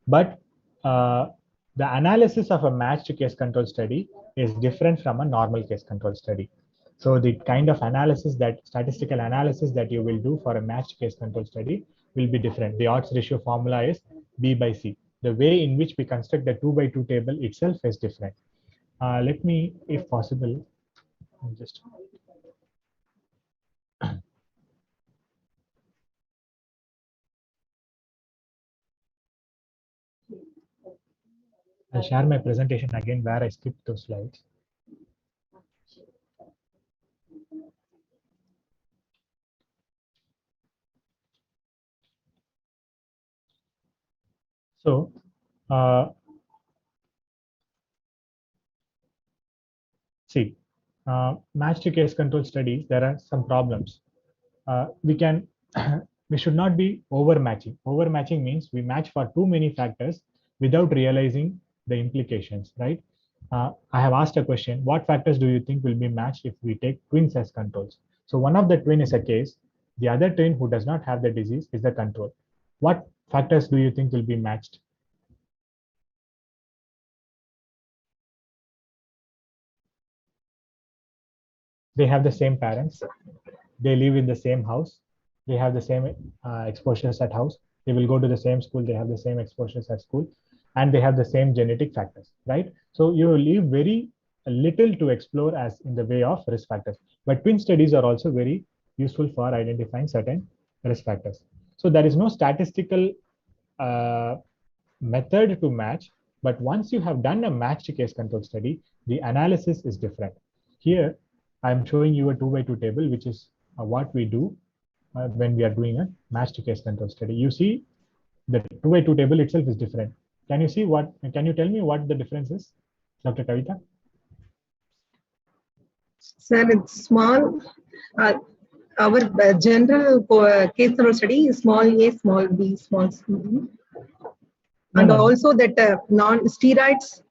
But the analysis of a matched case control study is different from a normal case control study. So the kind of statistical analysis that you will do for a matched case control study will be different. The odds ratio formula is B by C. The way in which we construct the 2x2 table itself is different. Let me, if possible, just I'll share my presentation again where I skipped those slides. So, See, matched case control studies, there are some problems. We should not be overmatching. Overmatching means we match for too many factors without realizing the implications, right? I have asked a question, what factors do you think will be matched if we take twins as controls? So one of the twin is a case, the other twin who does not have the disease is the control. What factors do you think will be matched? They have the same parents, they live in the same house, they have the same exposures at house, they will go to the same school, they have the same exposures at school, and they have the same genetic factors, right? So you leave very little to explore as in the way of risk factors. But twin studies are also very useful for identifying certain risk factors. So there is no statistical method to match, but once you have done a matched case control study, the analysis is different. Here, I'm showing you a 2x2 table, which is what we do when we are doing a matched case control study. You see the 2x2 table itself is different. Can you see what, can you tell me what the difference is, Dr. Kavita? Sir, it's small. Our general case control study is small a, small b, small c. And also that non-steroids.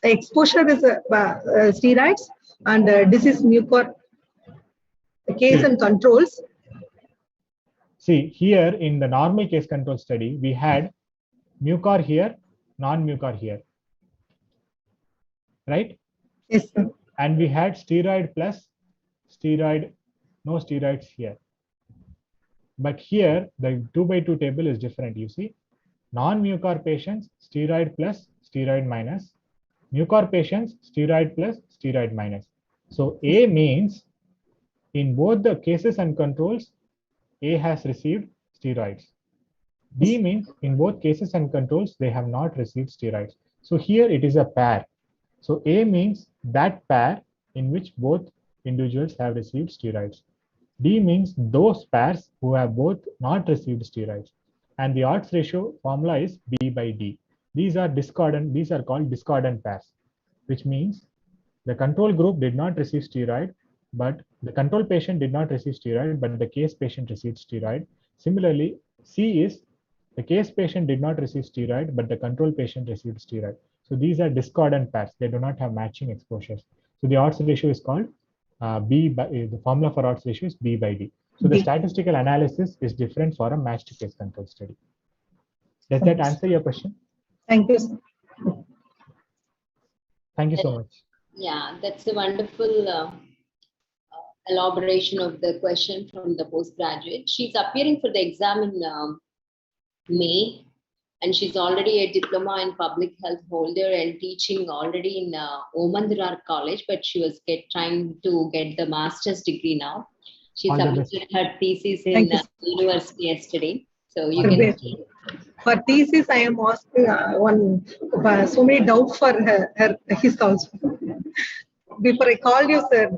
Exposure is steroids, and this is mucor. The case and controls. See, here in the normal case control study, we had mucor here, non-mucor here, right? Yes, sir. And we had steroid plus steroid, no steroids here. But here, the 2x2 table is different. You see, non-mucor patients, steroid plus steroid minus, mucor patients, steroid plus steroid minus. So A means in both the cases and controls, A has received steroids. B means in both cases and controls, they have not received steroids. So here it is a pair. So A means that pair in which both individuals have received steroids. D means those pairs who have both not received steroids. And the odds ratio formula is B by D. These are discordant, these are called discordant pairs, which means the control group did not receive steroid, but the control patient did not receive steroid, but the case patient received steroid. Similarly, C is the case patient did not receive steroid, but the control patient received steroid. So these are discordant pairs. They do not have matching exposures. So the odds ratio is called B by, the formula for odds ratio is B by D. So the statistical analysis is different for a matched case control study. Does that answer your question? Thank you, sir. Thank you so much. Yeah, that's a wonderful elaboration of the question from the postgraduate. She's appearing for the exam in May, and she's already a diploma in public health holder and teaching already in Omandirar College, but she was trying to get the master's degree now. She submitted her thesis in university yesterday. So you can see. For thesis, I am asking so many doubts for his also. Before I called you, sir,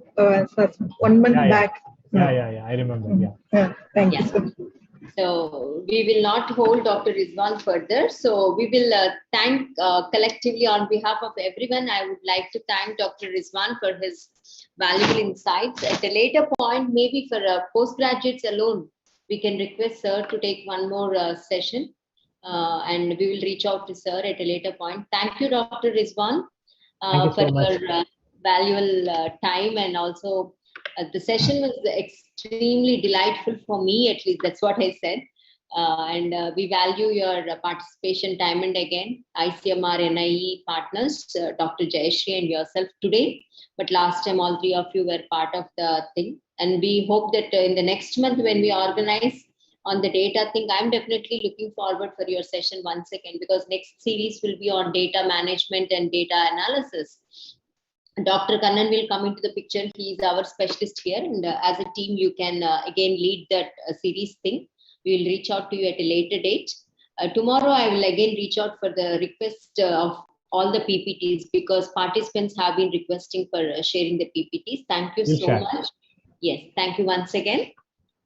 1 month back. I remember. Thank you, sir. So we will not hold Dr. Rizwan further. So we will thank collectively on behalf of everyone. I would like to thank Dr. Rizwan for his valuable insights. At a later point, maybe for postgraduates alone, we can request sir to take one more session, and we will reach out to sir at a later point. Thank you, Dr. Rizwan, for your valuable time, and also the session was extremely delightful for me, at least that's what I said. And we value your participation time and again. ICMR-NIE partners, Dr. Jayashree and yourself today, but last time all three of you were part of the thing. And we hope that in the next month when we organize on the data thing, I'm definitely looking forward for your session once again, because next series will be on data management and data analysis. Dr. Kannan will come into the picture. He is our specialist here, and as a team, you can again lead that series thing. We will reach out to you at a later date. Tomorrow, I will again reach out for the request of all the PPTs, because participants have been requesting for sharing the PPTs. Thank you so much. Yes, thank you once again.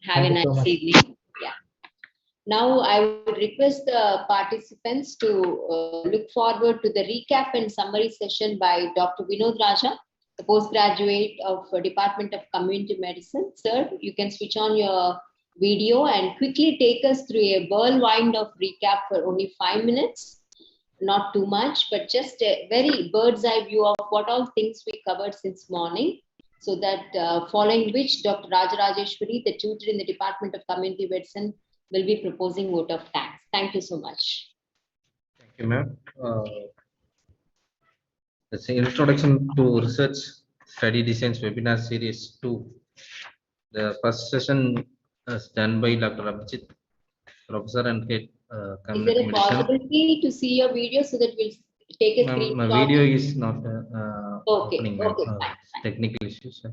Have a nice evening. Yeah. Now, I would request the participants to look forward to the recap and summary session by Dr. Vinod Raja, the postgraduate of Department of Community Medicine. Sir, you can switch on your video and quickly take us through a whirlwind of recap for only 5 minutes. Not too much, but just a very bird's eye view of what all things we covered since morning. So that following which Dr. Rajarajeshwari, the tutor in the Department of Community Medicine, will be proposing vote of thanks. Thank you so much. Thank you, ma'am. That's an introduction to research study designs webinar series 2. The first session is done by Dr. Abhijit, Professor and Head Is there a possibility to see your video so that we'll take a screenshot? My video is not opening, fine. Technical issues.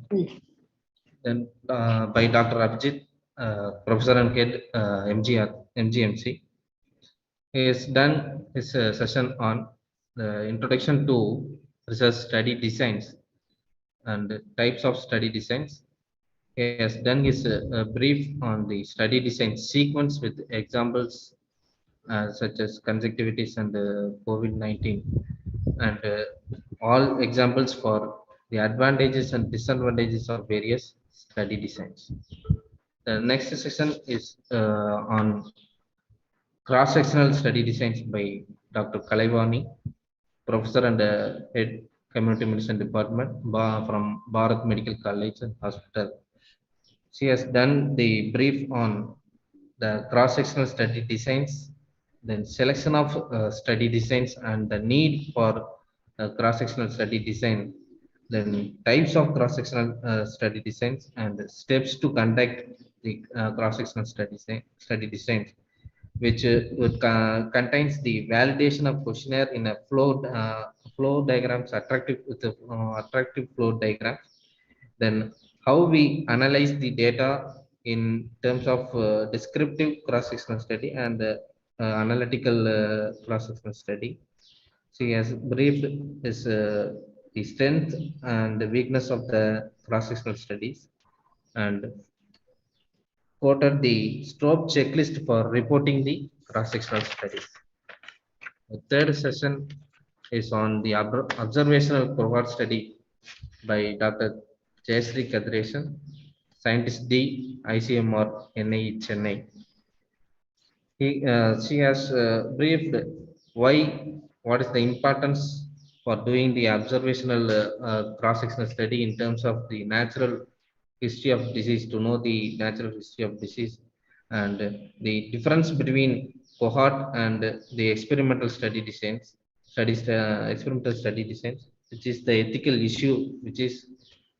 Then by Dr. Abhijit, Professor and Head MGMC. He has done his session on the introduction to research study designs and types of study designs. He has done his brief on the study design sequence with examples such as conjunctivitis and COVID-19, and all examples for the advantages and disadvantages of various study designs. The next session is on cross-sectional study designs by Dr. Kalaivani, Professor and Head Community Medicine Department from Bharat Medical College and Hospital. She has done the brief on the cross-sectional study designs, then selection of study designs and the need for cross-sectional study design, then types of cross-sectional study designs and steps to conduct the cross-sectional study designs, which contains the validation of questionnaire in a flow diagrams, attractive flow diagrams. Then how we analyze the data in terms of descriptive cross-sectional study and analytical cross-sectional study. She has briefed is the strength and the weakness of the cross-sectional studies and quoted the STOPE checklist for reporting the cross-sectional studies. The third session is on the observational cohort study by Dr. Sree Kadreshan, Scientist D, ICMR-NIE Chennai. She has briefed what is the importance for doing the observational cross-sectional study in terms of the natural history of disease, to know the natural history of disease, and the difference between cohort and the experimental study designs, experimental study designs, which is the ethical issue, which is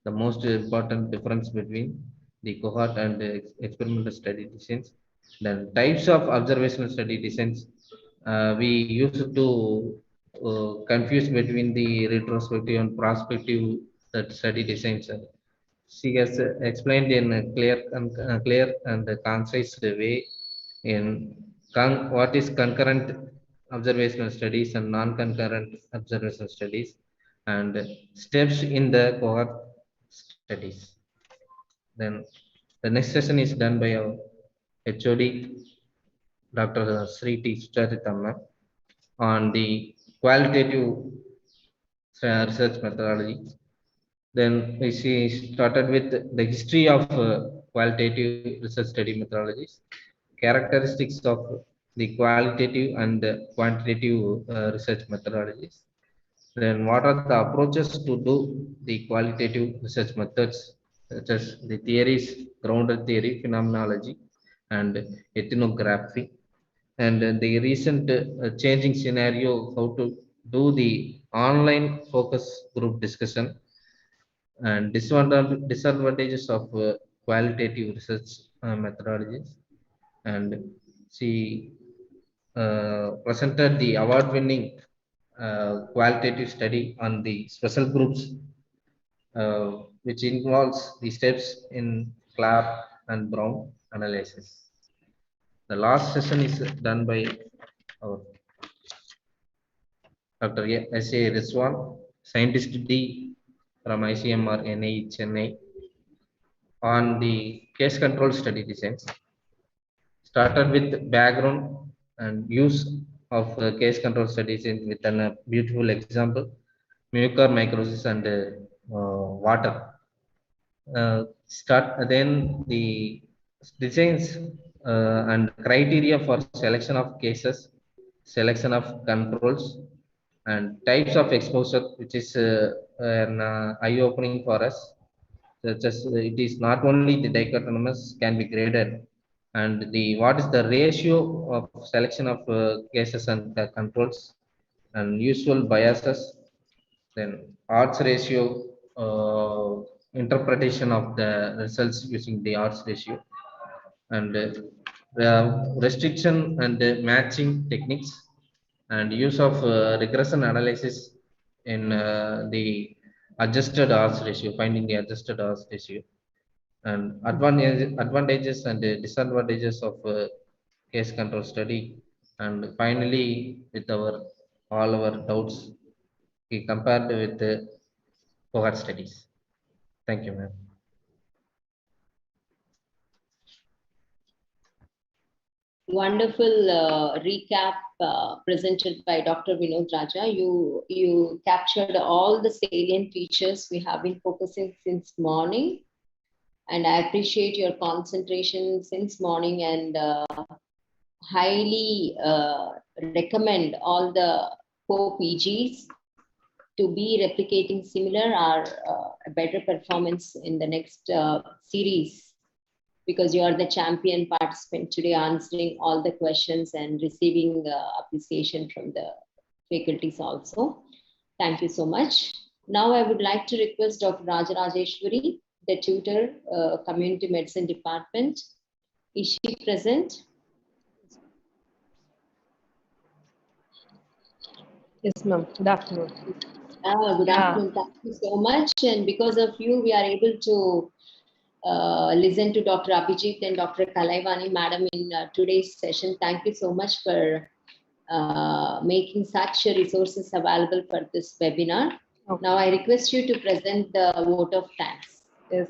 the most important difference between the cohort and the experimental study designs. Then types of observational study designs, we used to confuse between the retrospective and prospective study designs. She has explained in a clear and concise way in what is concurrent observational studies and non-concurrent observational studies and steps in the cohort studies. Then the next session is done by our HOD, Dr. Sree Sucharitha, on the qualitative research methodology. Then she started with the history of qualitative research study methodologies, characteristics of the qualitative and quantitative research methodologies. Then what are the approaches to do the qualitative research methods, such as the theories, grounded theory, phenomenology, and ethnography, and the recent changing scenario, how to do the online focus group discussion, and disadvantages of qualitative research methodologies. And she presented the award-winning qualitative study on the special groups, which involves the steps in Clapp and Brown analysis. The last session is done by our Dr. S.A. Riswan, Scientist D from ICMR-NIE Chennai, on the case control study designs, started with background and use of case control studies with a beautiful example, mucormycosis and water. Then the designs and criteria for selection of cases, selection of controls, and types of exposure, which is an eye-opening for us. Just it is not only the dichotomous can be graded, and the what is the ratio of selection of cases and controls, and usual biases, then odds ratio, interpretation of the results using the odds ratio, and restriction and matching techniques, and use of regression analysis in the adjusted odds ratio, finding the adjusted odds ratio, and advantages and disadvantages of case control study, and finally with all our doubts we compared with the cohort studies. Thank you, ma'am. Wonderful recap presented by Dr. Vinod Raja. You captured all the salient features we have been focusing since morning, and I appreciate your concentration since morning, and highly recommend all the co-PGs to be replicating similar or a better performance in the next series, because you are the champion participant today, answering all the questions and receiving appreciation from the faculties also. Thank you so much. Now I would like to request Dr. Rajarajeshwari, the tutor, Community Medicine Department. Is she present? Yes, ma'am. Good afternoon. Good afternoon. Thank you so much. And because of you, we are able to listen to Dr. Abhijit and Dr. Kalaivani, madam, in today's session. Thank you so much for making such resources available for this webinar. Okay. Now I request you to present the vote of thanks. Yes.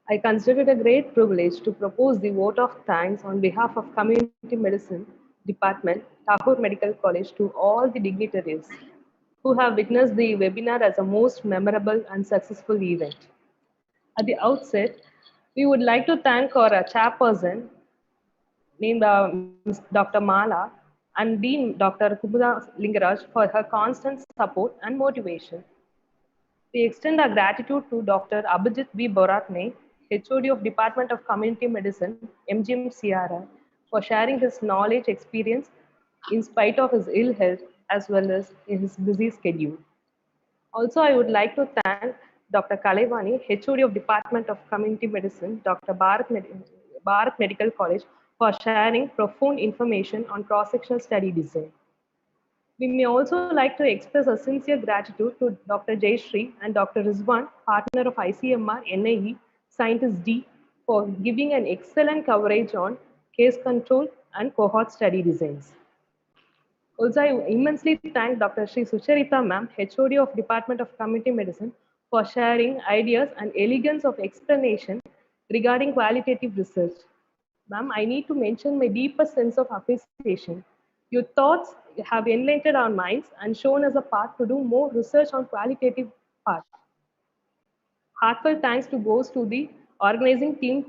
I consider it a great privilege to propose the vote of thanks on behalf of Community Medicine Department, Tagore Medical College, to all the dignitaries who have witnessed the webinar as a most memorable and successful event. At the outset, we would like to thank our chairperson, named Dr. Mala, and Dean Dr. Kumudha Lingaraj for her constant support and motivation. We extend our gratitude to Dr. Abhijit V. Boratne, HOD of Department of Community Medicine, MGM-CRI, for sharing his knowledge, experience in spite of his ill health as well as in his busy schedule. Also, I would like to thank Dr. Kalaivani, HOD of Department of Community Medicine, Dr. Bharat Medical College, for sharing profound information on cross-sectional study design. We may also like to express a sincere gratitude to Dr. Sree and Dr. Rizwan, partner of ICMR-NIE, Scientist D, for giving an excellent coverage on case control and cohort study designs. Also, I immensely thank Dr. Sree Sucharitha ma'am, HOD of Department of Community Medicine, for sharing ideas and elegance of explanation regarding qualitative research. Ma'am, I need to mention my deepest sense of appreciation. Your thoughts have enlightened our minds and shown us a path to do more research on qualitative part. Heartfelt thanks goes to the organizing team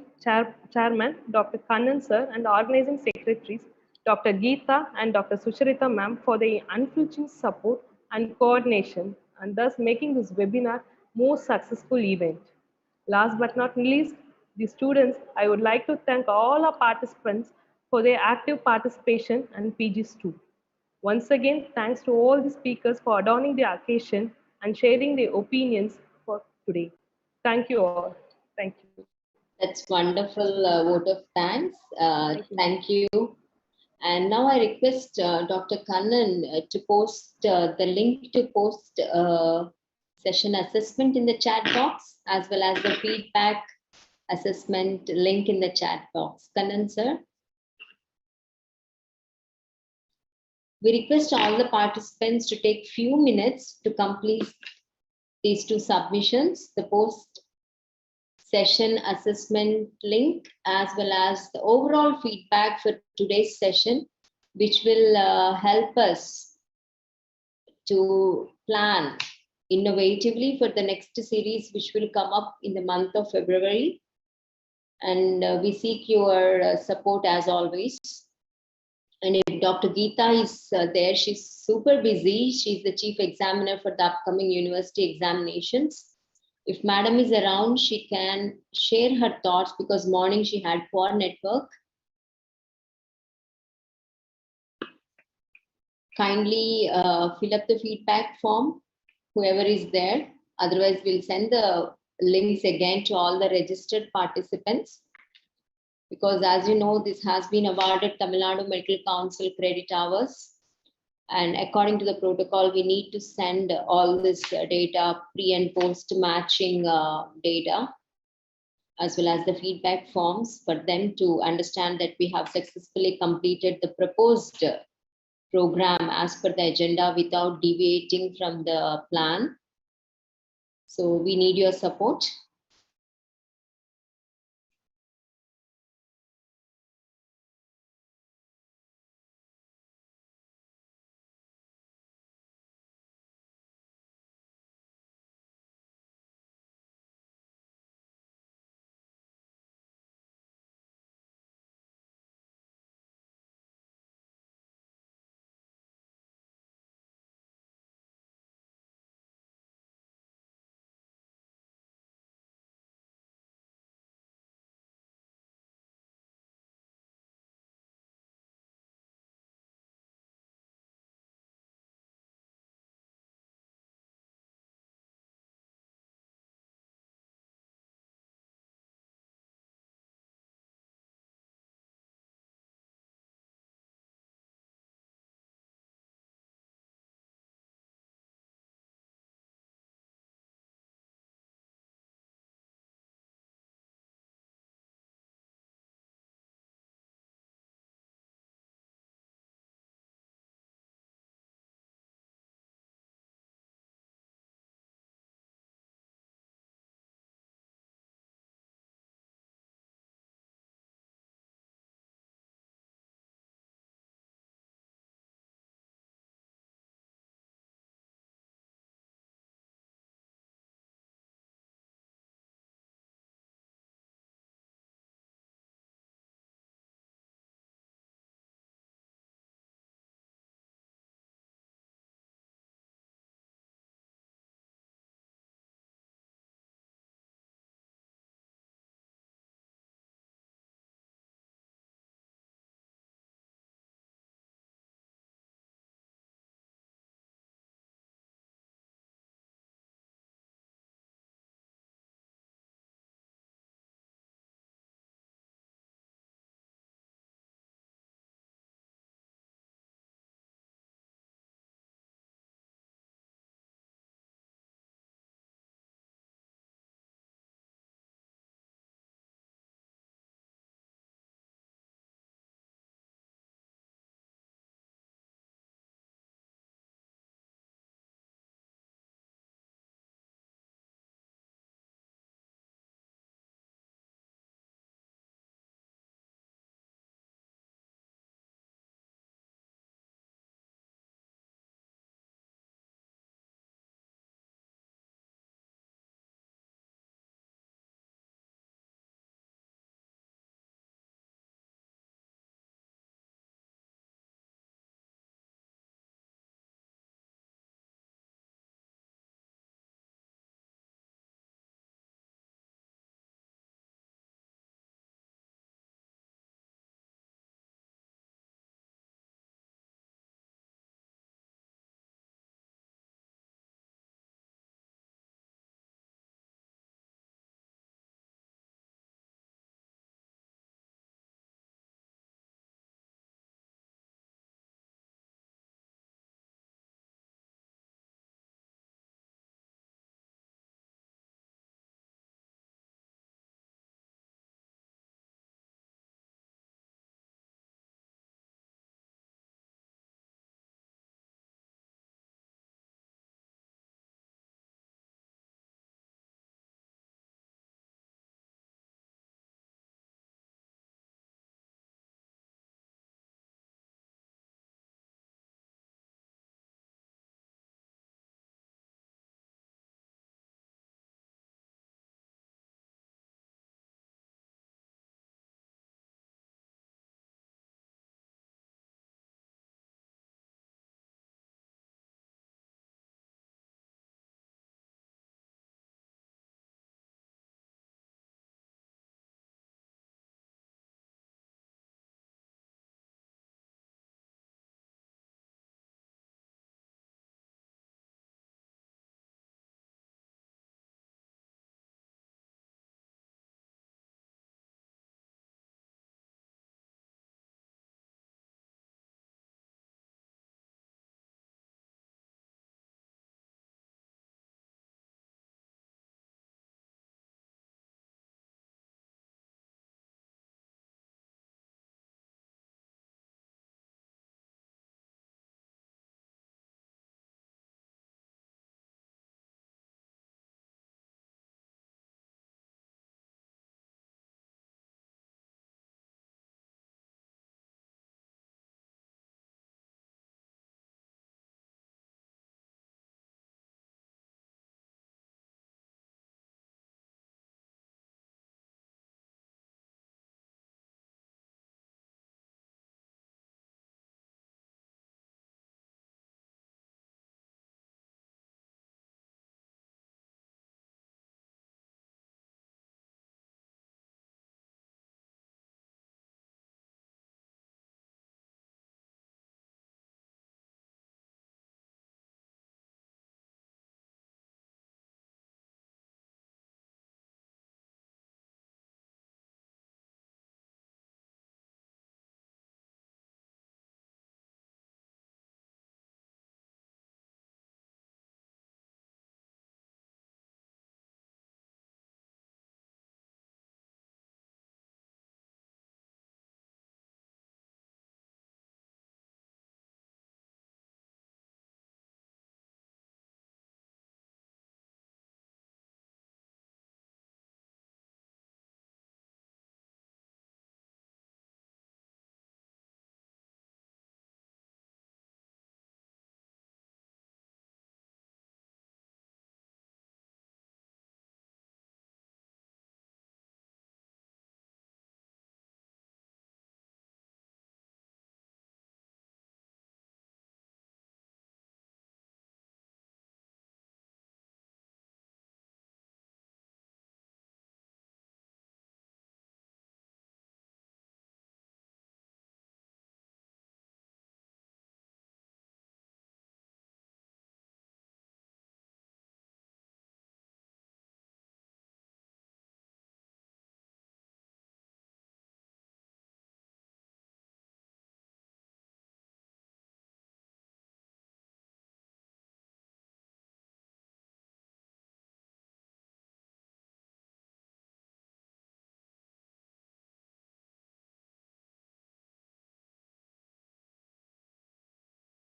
chairman, Dr. Kannan sir, and the organizing secretaries, Dr. Geetha and Dr. Sucharitha ma'am, for their unflinching support and coordination, and thus making this webinar more successful event. Last but not least, the students, I would like to thank all our participants for their active participation and PGs too. Once again, thanks to all the speakers for adorning the occasion and sharing their opinions for today. Thank you all. Thank you. That's wonderful vote of thanks. Thank you. And now I request Dr. Kannan to post the link to post session assessment in the chat box, as well as the feedback assessment link in the chat box. Kannan sir. We request all the participants to take few minutes to complete these two submissions, the post session assessment link as well as the overall feedback for today's session, which will help us to plan innovatively for the next series, which will come up in the month of February. And we seek your support as always. And if Dr. Geetha is there, she's super busy. She's the chief examiner for the upcoming university examinations. If madam is around, she can share her thoughts because morning she had poor network. Kindly fill up the feedback form, whoever is there. Otherwise, we'll send the links again to all the registered participants. Because as you know, this has been awarded Tamil Nadu Medical Council credit hours. And according to the protocol, we need to send all this data, pre and post matching data, as well as the feedback forms for them to understand that we have successfully completed the proposed program as per the agenda without deviating from the plan. So we need your support.